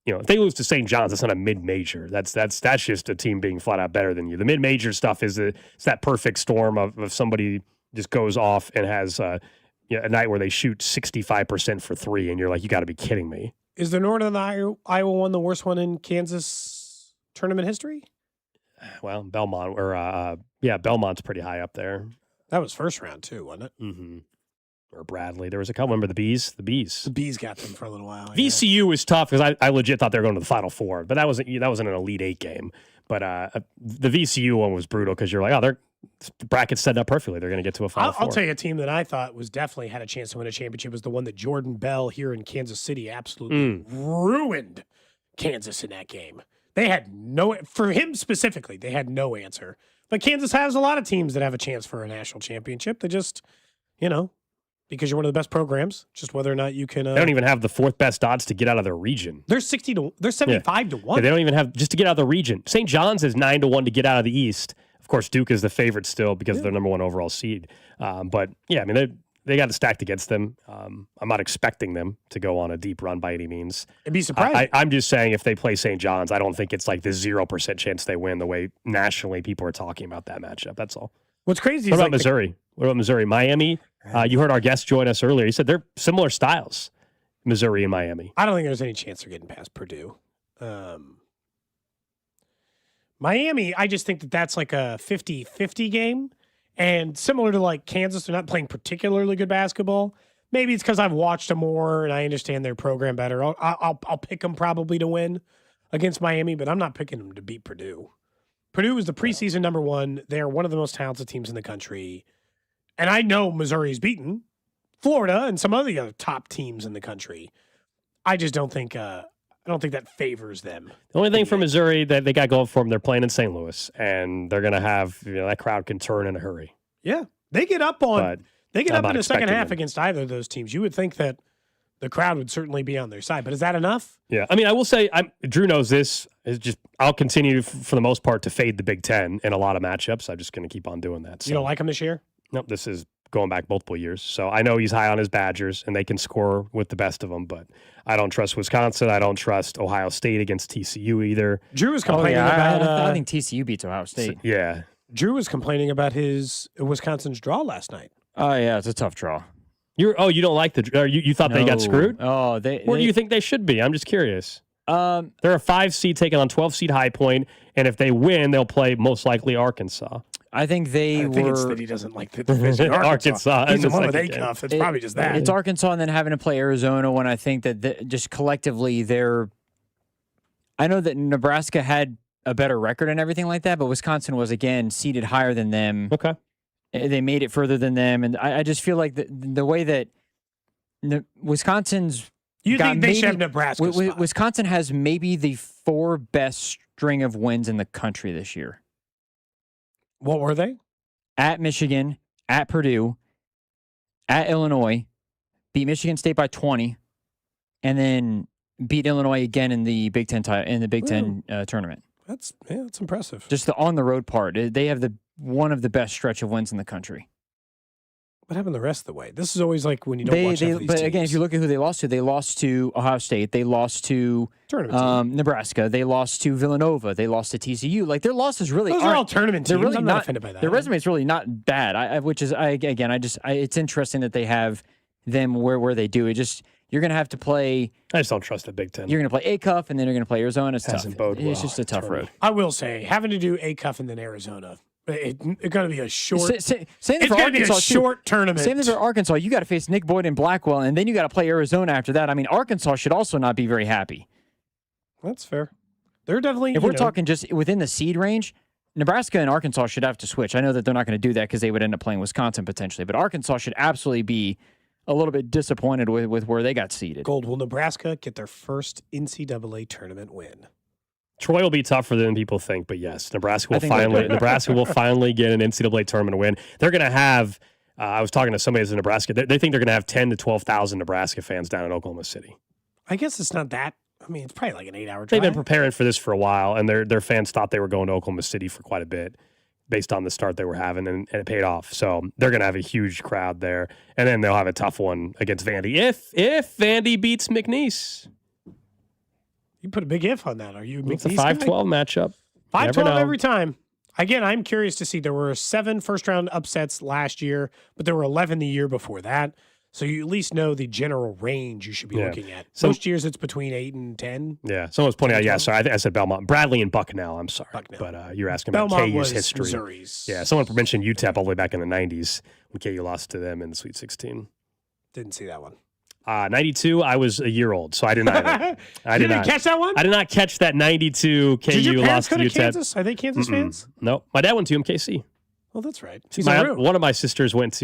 If they lose to St. John's, that's not a mid-major. That's just a team being flat out better than you. The mid-major stuff is it's that perfect storm of somebody just goes off and has a night where they shoot 65% for three, and you're like, you got to be kidding me. Is the Northern Iowa one the worst one in Kansas tournament history? Well, Belmont Belmont's pretty high up there. That was first round too, wasn't it? Mm-hmm. Or Bradley. There was a couple. Remember the Bees? The Bees. The Bees got them for a little while. VCU was tough because I legit thought they were going to the Final Four, but that wasn't an Elite Eight game. But the VCU one was brutal because you're like, the bracket's set up perfectly. They're going to get to a Final Four. I'll tell you a team that I thought was definitely had a chance to win a championship was the one that Jordan Bell here in Kansas City absolutely ruined Kansas in that game. They had for him specifically, they had no answer. But Kansas has a lot of teams that have a chance for a national championship. They just, because you're one of the best programs, just whether or not you can. They don't even have the fourth best odds to get out of their region. They're 75 to 1. Yeah, they don't even have just to get out of the region. St. John's is 9 to 1 to get out of the East. Of course, Duke is the favorite still because of their number 1 overall seed. But yeah, I mean they got it stacked against them. I'm not expecting them to go on a deep run by any means. It'd be surprising. I'm just saying if they play St. John's, I don't think it's like the 0% chance they win the way nationally people are talking about that matchup. That's all. What's crazy What is about Missouri? What about Missouri? Miami? You heard our guest join us earlier. He said they're similar styles, Missouri and Miami. I don't think there's any chance they're getting past Purdue. Miami, I just think that's like a 50-50 game. And similar to like Kansas, they're not playing particularly good basketball. Maybe it's because I've watched them more and I understand their program better. I'll pick them probably to win against Miami, but I'm not picking them to beat Purdue. Purdue is the preseason number 1. They are one of the most talented teams in the country. And I know Missouri's beaten Florida and some other top teams in the country. I just don't think that favors them. The only thing for Missouri that they got going for them, they're playing in St. Louis, and they're going to have that crowd can turn in a hurry. Yeah, they get up in the second half them. against either of those teams. You would think that the crowd would certainly be on their side, but is that enough? Yeah, I mean, I will say, Drew knows this. I'll continue for the most part to fade the Big Ten in a lot of matchups. I'm just going to keep on doing that. So. You don't like them this year? Nope, this is going back multiple years. So I know he's high on his Badgers, and they can score with the best of them, but I don't trust Wisconsin. I don't trust Ohio State against TCU either. Drew was complaining about... I think TCU beats Ohio State. Yeah. Drew was complaining about his Wisconsin's draw last night. Oh, yeah, it's a tough draw. You don't like you thought they got screwed? Oh, Where do you think they should be? I'm just curious. They're a 5 seed taking on 12 seed High Point, and if they win, they'll play most likely Arkansas. I think I think it's that he doesn't like the division. Arkansas. He's the one with A-Cuff. It's probably just that. It's Arkansas and then having to play Arizona when I think that just collectively I know that Nebraska had a better record and everything like that, but Wisconsin was, again, seeded higher than them. Okay. They made it further than them, and I just feel like the way that Wisconsin's... You think they should have Nebraska Wisconsin has maybe the 4 best string of wins in the country this year. What were they? At Michigan, at Purdue, at Illinois, beat Michigan State by 20, and then beat Illinois again in the Big Ten tournament. That's impressive. Just the on the road part, they have one of the best stretch of wins in the country. What happened the rest of the way? This is always like when you don't watch these But teams. again, if you look at who they lost to Ohio State, they lost to Nebraska, they lost to Villanova, they lost to TCU. Like their losses really Those are all tournament they're teams. really I'm not offended by that. Their resume is really not bad. It's interesting that they have them where they do. You're going to have to play. I just don't trust the Big Ten. You're going to play ACUF and then you're going to play Arizona. It's Hasn't tough. bode well. It's just a tough road. I will say, having to do ACUF and then Arizona, it's going to be a short. Same it's thing for going to be Arkansas. a short tournament. Same thing for Arkansas. You got to face Nick Boyd and Blackwell, and then you got to play Arizona after that. I mean, Arkansas should also not be very happy. That's fair. They're definitely. If we're talking just within the seed range, Nebraska and Arkansas should have to switch. I know that they're not going to do that because they would end up playing Wisconsin potentially, but Arkansas should absolutely be a little bit disappointed with where they got seeded. Gold, will Nebraska get their first NCAA tournament win? Troy will be tougher than people think, but yes, Nebraska will finally get an NCAA tournament win. They're going to have. I was talking to somebody who's in Nebraska. They think they're going to have 10 to 12,000 Nebraska fans down in Oklahoma City. I guess it's not that I mean, it's probably like an 8-hour drive. They've been preparing for this for a while, and their fans thought they were going to Oklahoma City for quite a bit based on the start they were having, and it paid off. So they're going to have a huge crowd there, and then they'll have a tough one against Vandy if Vandy beats McNeese. You put a big if on that. Are you? It's a 5-12 matchup. 5-12 every time. Again, I'm curious to see. There were 7 first-round upsets last year, but there were 11 the year before that. So you at least know the general range you should be looking at. So, most years it's between 8 and 10. Yeah. Someone's pointing out, sorry, I said Belmont. Bradley and Bucknell, I'm sorry. But you're asking Belmont about KU's was history. Missouri's. Yeah. Someone mentioned UTEP all the way back in the 90s when KU lost to them in the Sweet 16. Didn't see that one. 92, I was a year old, so I didn't either. You didn't catch that one? I did not catch that 92 KU Did your parents lost go to to UTEP. Kansas? Are they Kansas fans? No. My dad went to UMKC. Well, that's right. One of my sisters went to